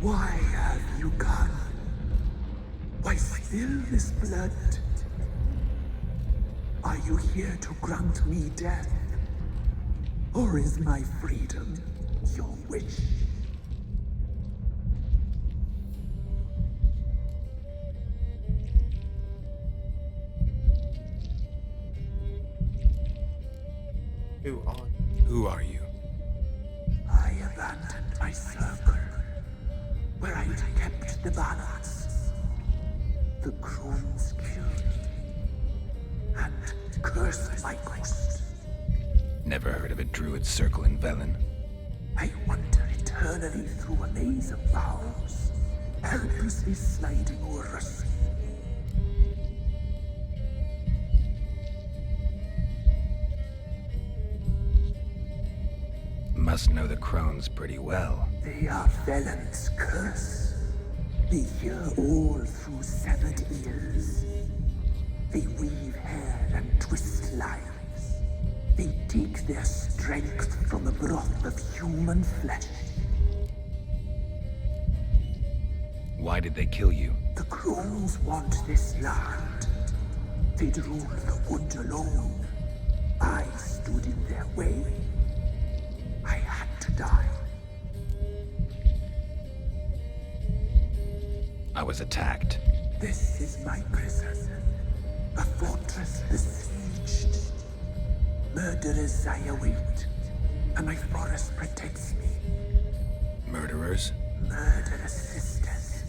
Why have you gone? Why spill this blood? Are you here to grant me death? Or is my freedom your wish? Who are you? I abandoned my circle, where I kept the balance. The crones killed me, and cursed my ghost. Never heard of a druid circle in Velen. I wander eternally through a maze of vows, helplessly sliding over us. Must know the crones pretty well. They are Velen's curse. They hear all through severed ears. They weave hair and twist lives. They take their strength from the broth of human flesh. Why did they kill you? The crones want this land. They'd rule the wood alone. I stood in their way. I had to die. I was attacked. This is my prison. A fortress besieged. Murderers I await, and my forest protects me. Murderers? Murderous sisters.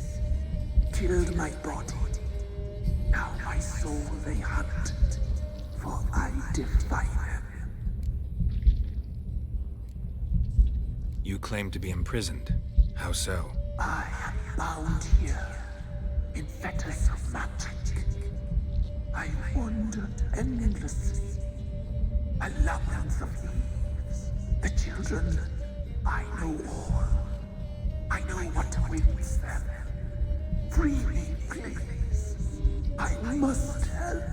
Killed my body. Now my soul they hunt, for I defy them. You claim to be imprisoned. How so? I am bound here, in fetters of magic. I wandered endlessly, a labyrinth of leaves. The children, I know all. I know what awaits them. Free me, please. I must help.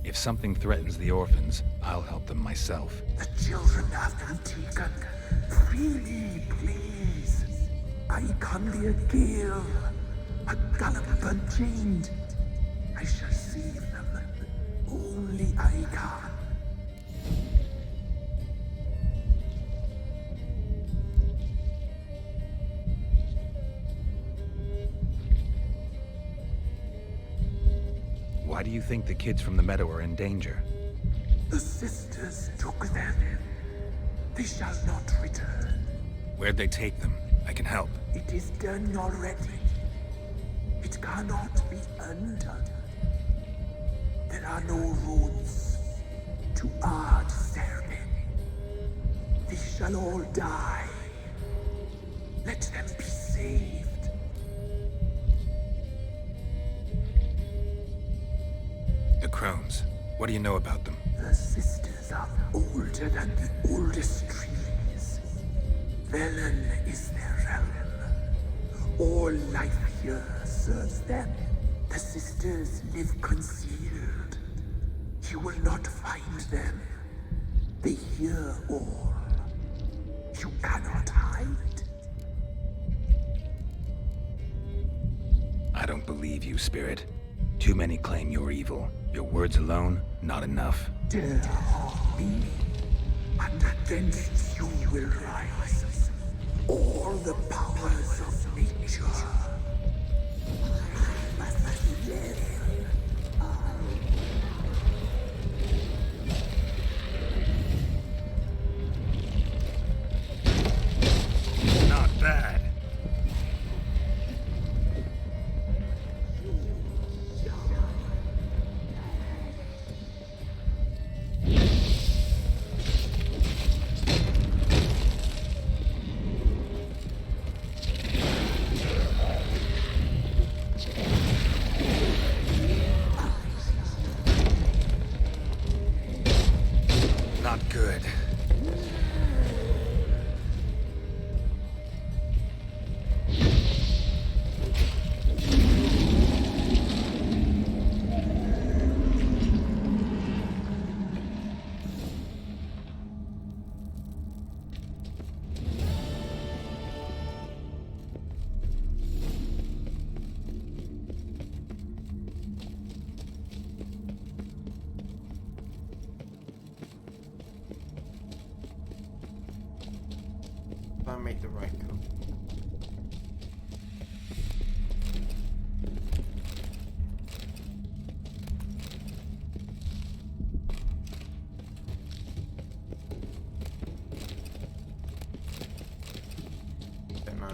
If something threatens the orphans, I'll help them myself. The children have been taken. Free me, please. I can be a gale, a gallop unchained. I shall save them. Only I can. Why do you think the kids from the meadow are in danger? The sisters took them. They shall not return. Where'd they take them? I can help. It is done already. It cannot be undone. There are no roads to Ard Serben. They shall all die. Let them be saved. The crones. What do you know about them? The sisters are older than the oldest trees. Velen is their realm. All life here serves them. The sisters live concealed. You will not find them. They hear all. You cannot hide. I don't believe you, Spirit. Too many claim you're evil. Your words alone, not enough. Dare harm me, and against you will rise all the powers of nature. I must live. Not bad. made the right call. Don't know.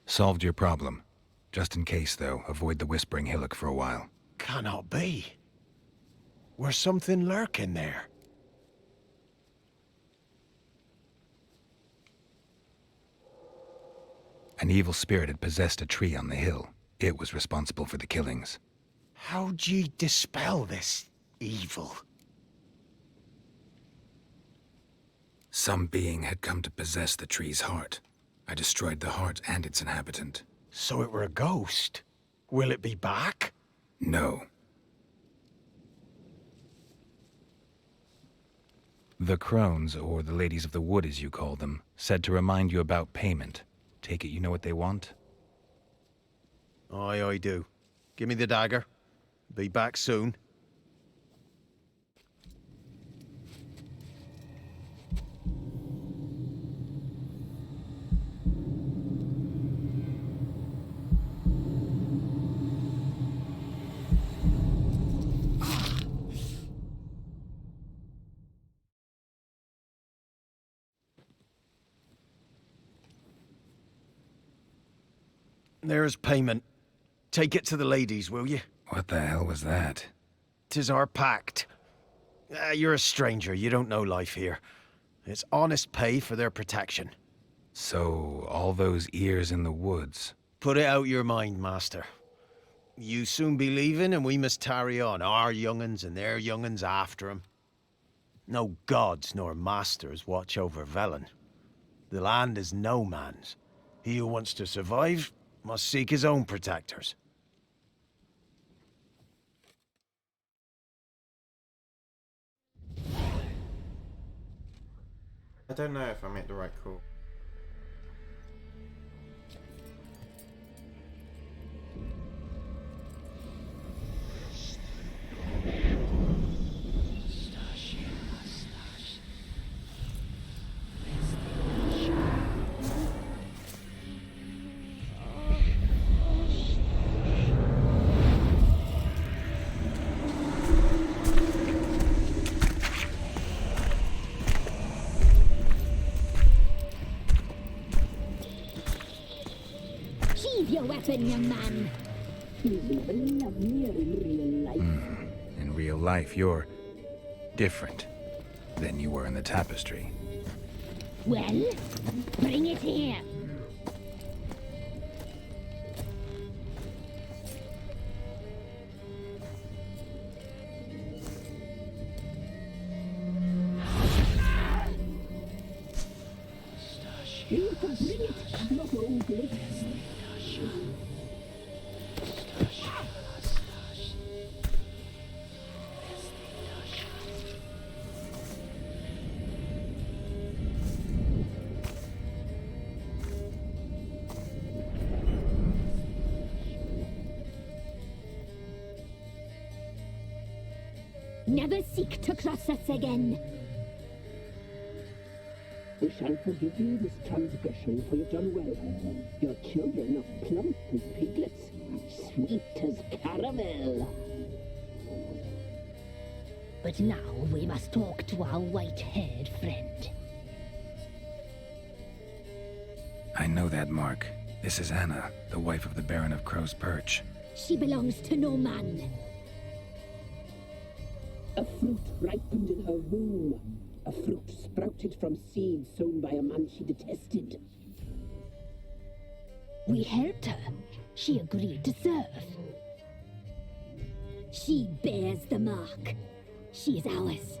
Solved your problem. Just in case, though, avoid the Whispering Hillock for a while. Cannot be. Where's something lurking there? An evil spirit had possessed a tree on the hill. It was responsible for the killings. How'd ye dispel this evil? Some being had come to possess the tree's heart. I destroyed the heart and its inhabitant. So it were a ghost. Will it be back? No. The crones, or the ladies of the wood as you call them, said to remind you about payment. Take it you know what they want? Aye, I do. Give me the dagger. Be back soon. There's payment. Take it to the ladies, will you? What the hell was that? 'Tis our pact. You're a stranger, you don't know life here. It's honest pay for their protection. So, all those ears in the woods. Put it out your mind, master. You soon be leaving and we must tarry on, our young'uns and their young'uns after 'em. No gods nor masters watch over Velen. The land is no man's. He who wants to survive must seek his own protectors. I don't know if I made the right call. Sheathe your weapon, young man. In real life, you're different than you were in the tapestry. Well, bring it here. You can bring it, not all good. Never seek to cross us again. We shall forgive you this transgression, for you've done well. Your children are plump as piglets, sweet as caramel. But now we must talk to our white-haired friend. I know that mark. This is Anna, the wife of the Baron of Crow's Perch. She belongs to no man. A fruit ripened in her womb. A fruit sprouted from seeds sown by a man she detested. We helped her. She agreed to serve. She bears the mark. She is ours.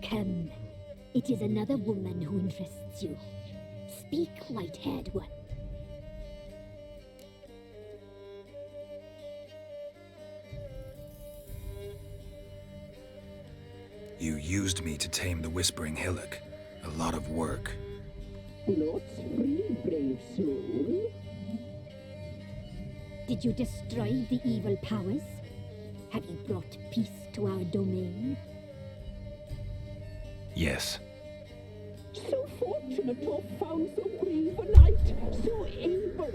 Come. It is another woman who interests you. Speak, white-haired one. You used me to tame the Whispering Hillock. A lot of work. Lots free, brave soul. Did you destroy the evil powers? Have you brought peace to our domain? Yes. So fortunate to have found so brave a knight, so able.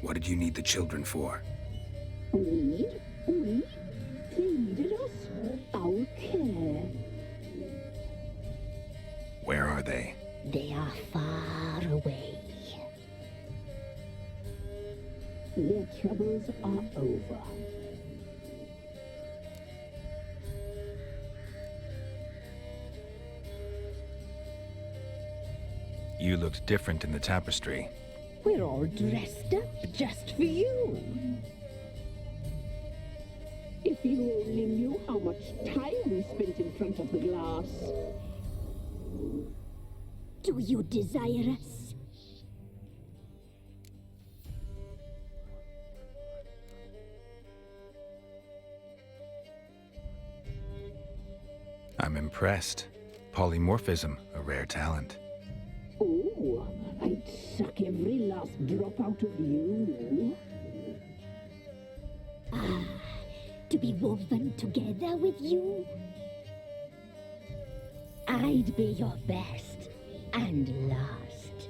What did you need the children for? We? They needed us. Our care. Where are they? They are far away. Their troubles are over. You looked different in the tapestry. We're all dressed up just for you. If you only knew how much time we spent in front of the glass. Do you desire us? I'm impressed. Polymorphism, a rare talent. Oh, I'd suck every last drop out of you. Ah, to be woven together with you? I'd be your best and last.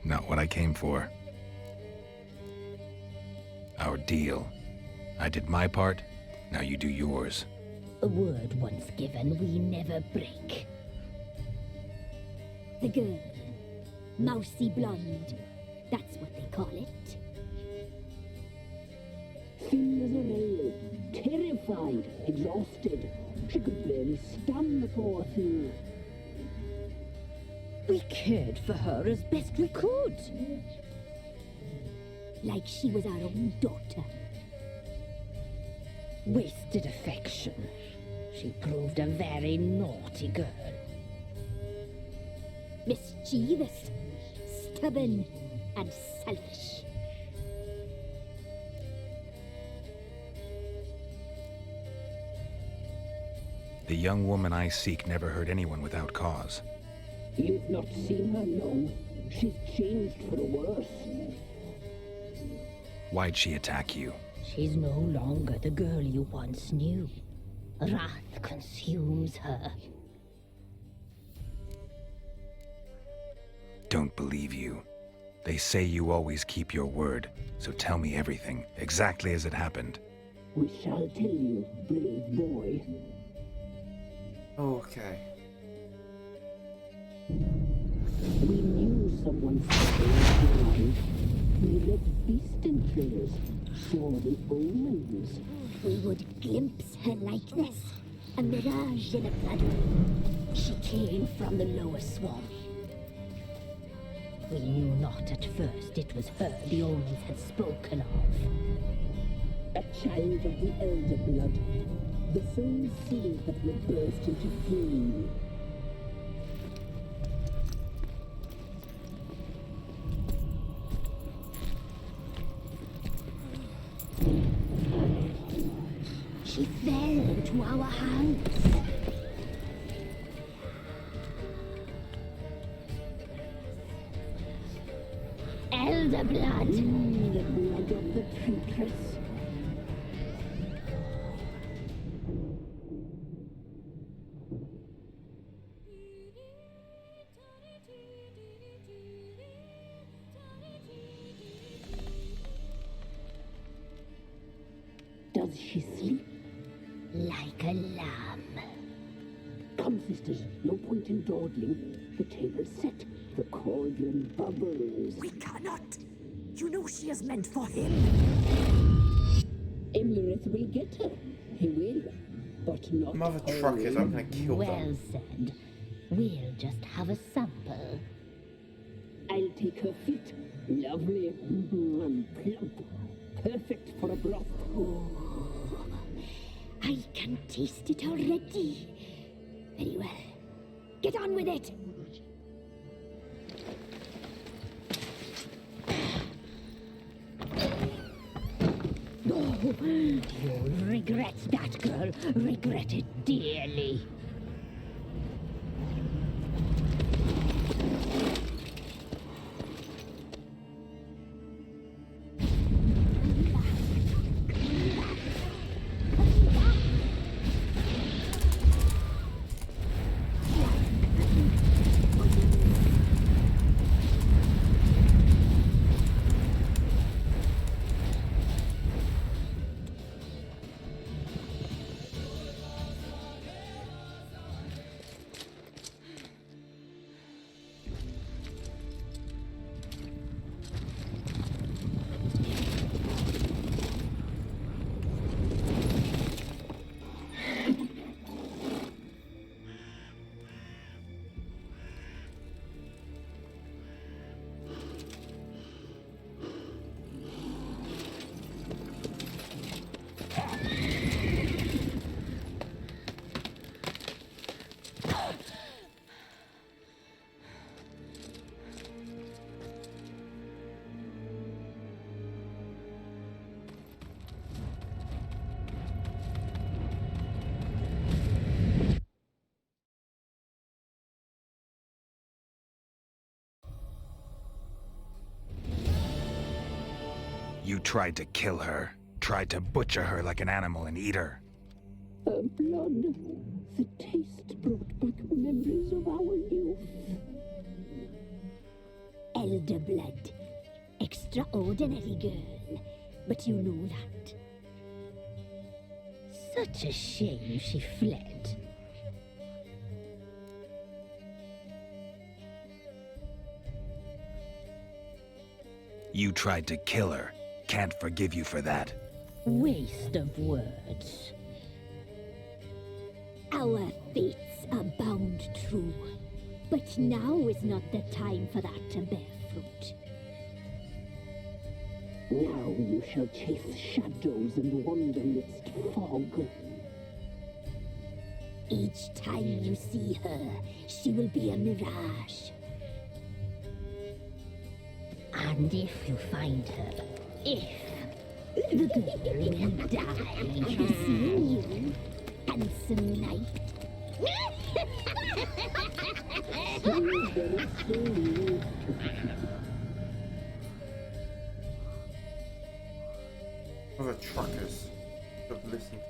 Not what I came for. Our deal. I did my part, now you do yours. A word once given, we never break. The girl. Mousy blonde. That's what they call it. Thin as a rail, terrified, exhausted. She could barely stand the poor thing. We cared for her as best we could. Like she was our own daughter. Wasted affection. She proved a very naughty girl. Mischievous, stubborn, and selfish. The young woman I seek never hurt anyone without cause. You've not seen her long. She's changed for the worse. Why'd she attack you? She's no longer the girl you once knew. Wrath consumes her. Don't believe you. They say you always keep your word, so tell me everything, exactly as it happened. We shall tell you, brave boy. Okay. We knew someone stayed alive. We left beast entrails, saw the omens. We would glimpse her likeness, a mirage in a bloodroom. She came from the lower swamp. We knew not at first it was her the omens had spoken of. A child of the elder blood, the soul seed that will burst into flame. She fell into our hands. Elder blood. The blood of the traitress. Does she sleep? Like a lamb. Come, sisters, no point in dawdling. The table's set, the cauldron bubbles. We cannot. You know she is meant for him. Emlyrith will get her. He will, but not Mother truckers, I'm gonna kill Well them. said. We'll just have a sample. I I'll take her feet. Lovely and plump. Perfect for a broth. I can taste it already. Very well. Get on with it. Oh, you'll regret that, girl. Regret it dearly. You tried to kill her. Tried to butcher her like an animal and eat her. Her blood. The taste brought back memories of our youth. Elder blood. Extraordinary girl. But you know that. Such a shame she fled. You tried to kill her. Can't forgive you for that. Waste of words. Our fates are bound true. But now is not the time for that to bear fruit. Now you shall chase shadows and wander midst fog. Each time you see her, she will be a mirage. And if you find her, the girl will die for seeing you, handsome knight. Other truckers have listened.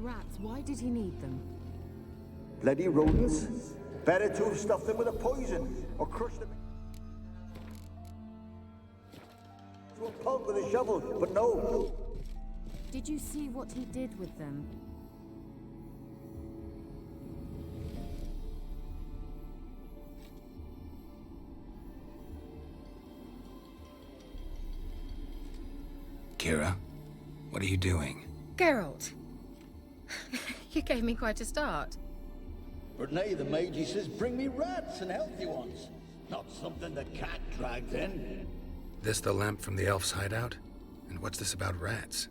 rats, why did he need them? Bloody rodents. Better to have stuffed them with a poison or crushed them to a pulp with a shovel, but no. Did you see what he did with them? Kira, what are you doing? Geralt, you gave me quite a start. But nay, the mage, he says, bring me rats and healthy ones. Not something the cat dragged in. This the lamp from the elf's hideout? And what's this about rats?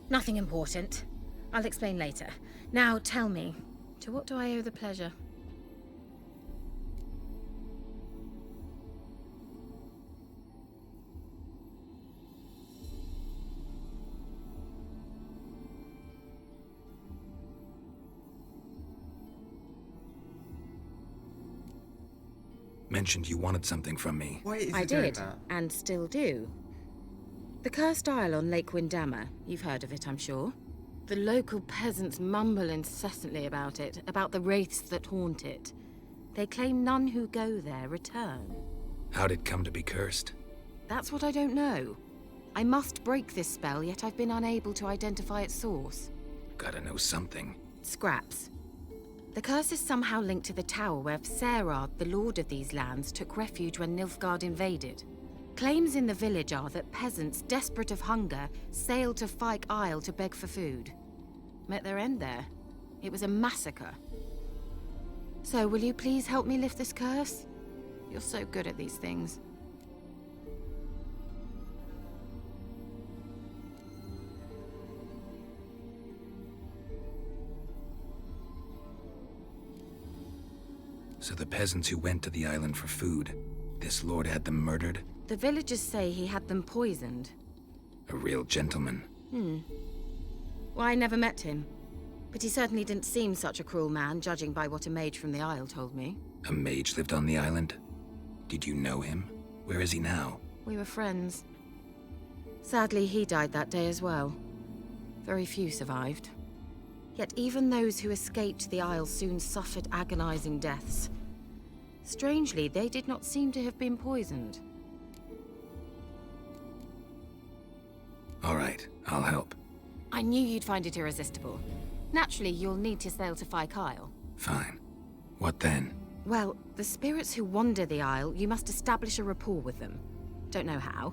Nothing important. I'll explain later. Now tell me, to what do I owe the pleasure? Mentioned you wanted something from me. Why is I he doing did, that? and still do. The Cursed Isle on Lake Windammer. You've heard of it, I'm sure. The local peasants mumble incessantly about it, about the wraiths that haunt it. They claim none who go there return. How'd it come to be cursed? That's what I don't know. I must break this spell, yet I've been unable to identify its source. Gotta know something. Scraps. The curse is somehow linked to the tower where Serard, the lord of these lands, took refuge when Nilfgaard invaded. Claims in the village are that peasants, desperate of hunger, sailed to Fyke Isle to beg for food. Met their end there. It was a massacre. So, will you please help me lift this curse? You're so good at these things. So the peasants who went to the island for food, this lord had them murdered? The villagers say he had them poisoned. A real gentleman. Well, I never met him. But he certainly didn't seem such a cruel man, judging by what a mage from the Isle told me. A mage lived on the island? Did you know him? Where is he now? We were friends. Sadly, he died that day as well. Very few survived. Yet even those who escaped the Isle soon suffered agonizing deaths. Strangely, they did not seem to have been poisoned. All right, I'll help. I knew you'd find it irresistible. Naturally, you'll need to sail to Fyke Isle. Fine. What then? Well, the spirits who wander the Isle, you must establish a rapport with them. Don't know how,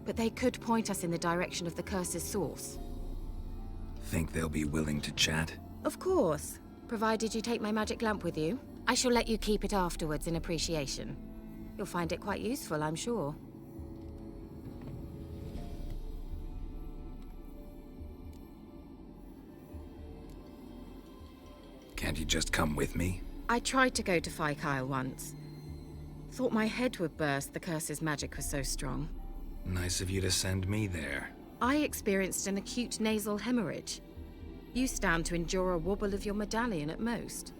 but they could point us in the direction of the curse's source. Think they'll be willing to chat? Of course, provided you take my magic lamp with you. I shall let you keep it afterwards in appreciation. You'll find it quite useful, I'm sure. Can't you just come with me? I tried to go to Fyke Isle once. Thought my head would burst, the curse's magic was so strong. Nice of you to send me there. I experienced an acute nasal hemorrhage. You stand to endure a wobble of your medallion at most.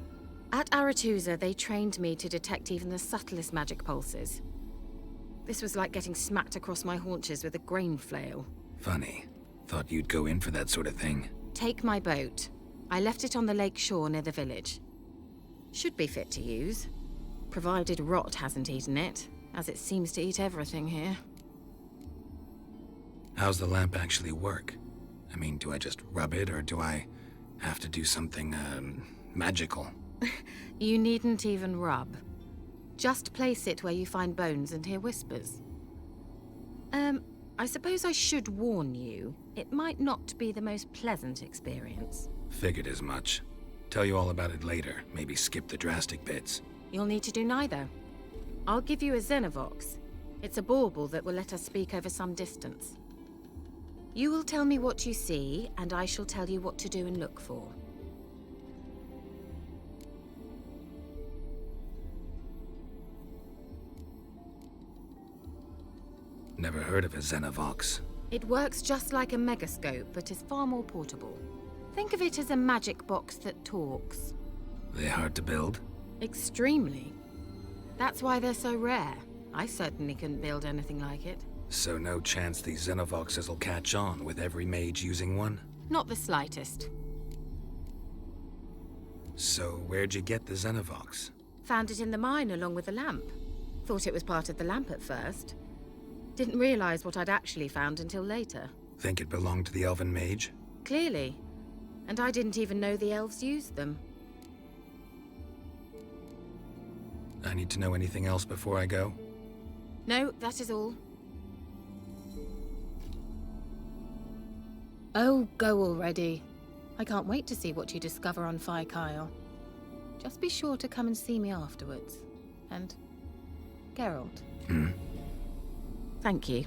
At Aretusa, they trained me to detect even the subtlest magic pulses. This was like getting smacked across my haunches with a grain flail. Funny. Thought you'd go in for that sort of thing. Take my boat. I left it on the lake shore near the village. Should be fit to use, provided rot hasn't eaten it, as it seems to eat everything here. How's the lamp actually work? I mean, do I just rub it, or do I have to do something, magical? You needn't even rub. Just place it where you find bones and hear whispers. I suppose I should warn you, it might not be the most pleasant experience. Figured as much. Tell you all about it later, maybe skip the drastic bits. You'll need to do neither. I'll give you a Xenovox. It's a bauble that will let us speak over some distance. You will tell me what you see, and I shall tell you what to do and look for. Never heard of a Xenovox. It works just like a megascope, but is far more portable. Think of it as a magic box that talks. They hard to build? Extremely. That's why they're so rare. I certainly couldn't build anything like it. So no chance these Xenovoxes will catch on with every mage using one? Not the slightest. So where'd you get the Xenovox? Found it in the mine along with the lamp. Thought it was part of the lamp at first. Didn't realize what I'd actually found until later. Think it belonged to the Elven Mage? Clearly. And I didn't even know the elves used them. I need to know anything else before I go? No, that is all. Oh, go already. I can't wait to see what you discover on Phi Kyle. Just be sure to come and see me afterwards. And Geralt. Thank you.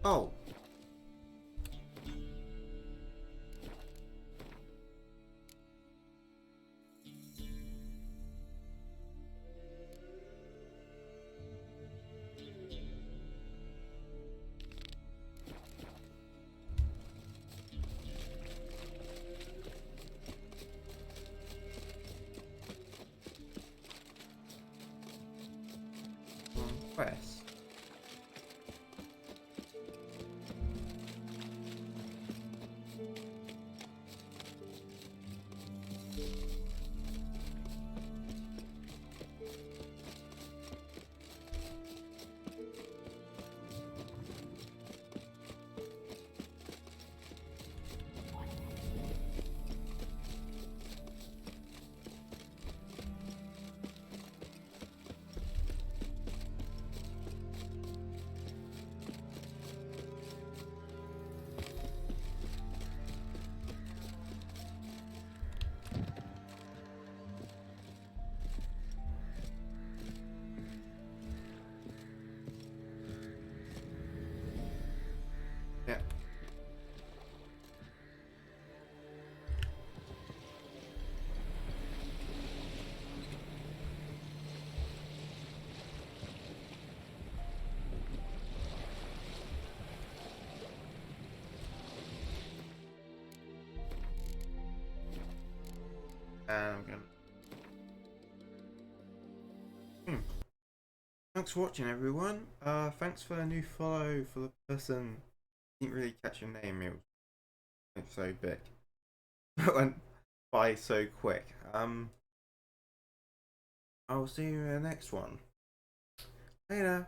Oh. Press. Yeah. I'm gonna. Thanks for watching, everyone. Thanks for a new follow for the person. Didn't really catch your name. It was so big. It went by so quick. I'll see you in the next one. Later.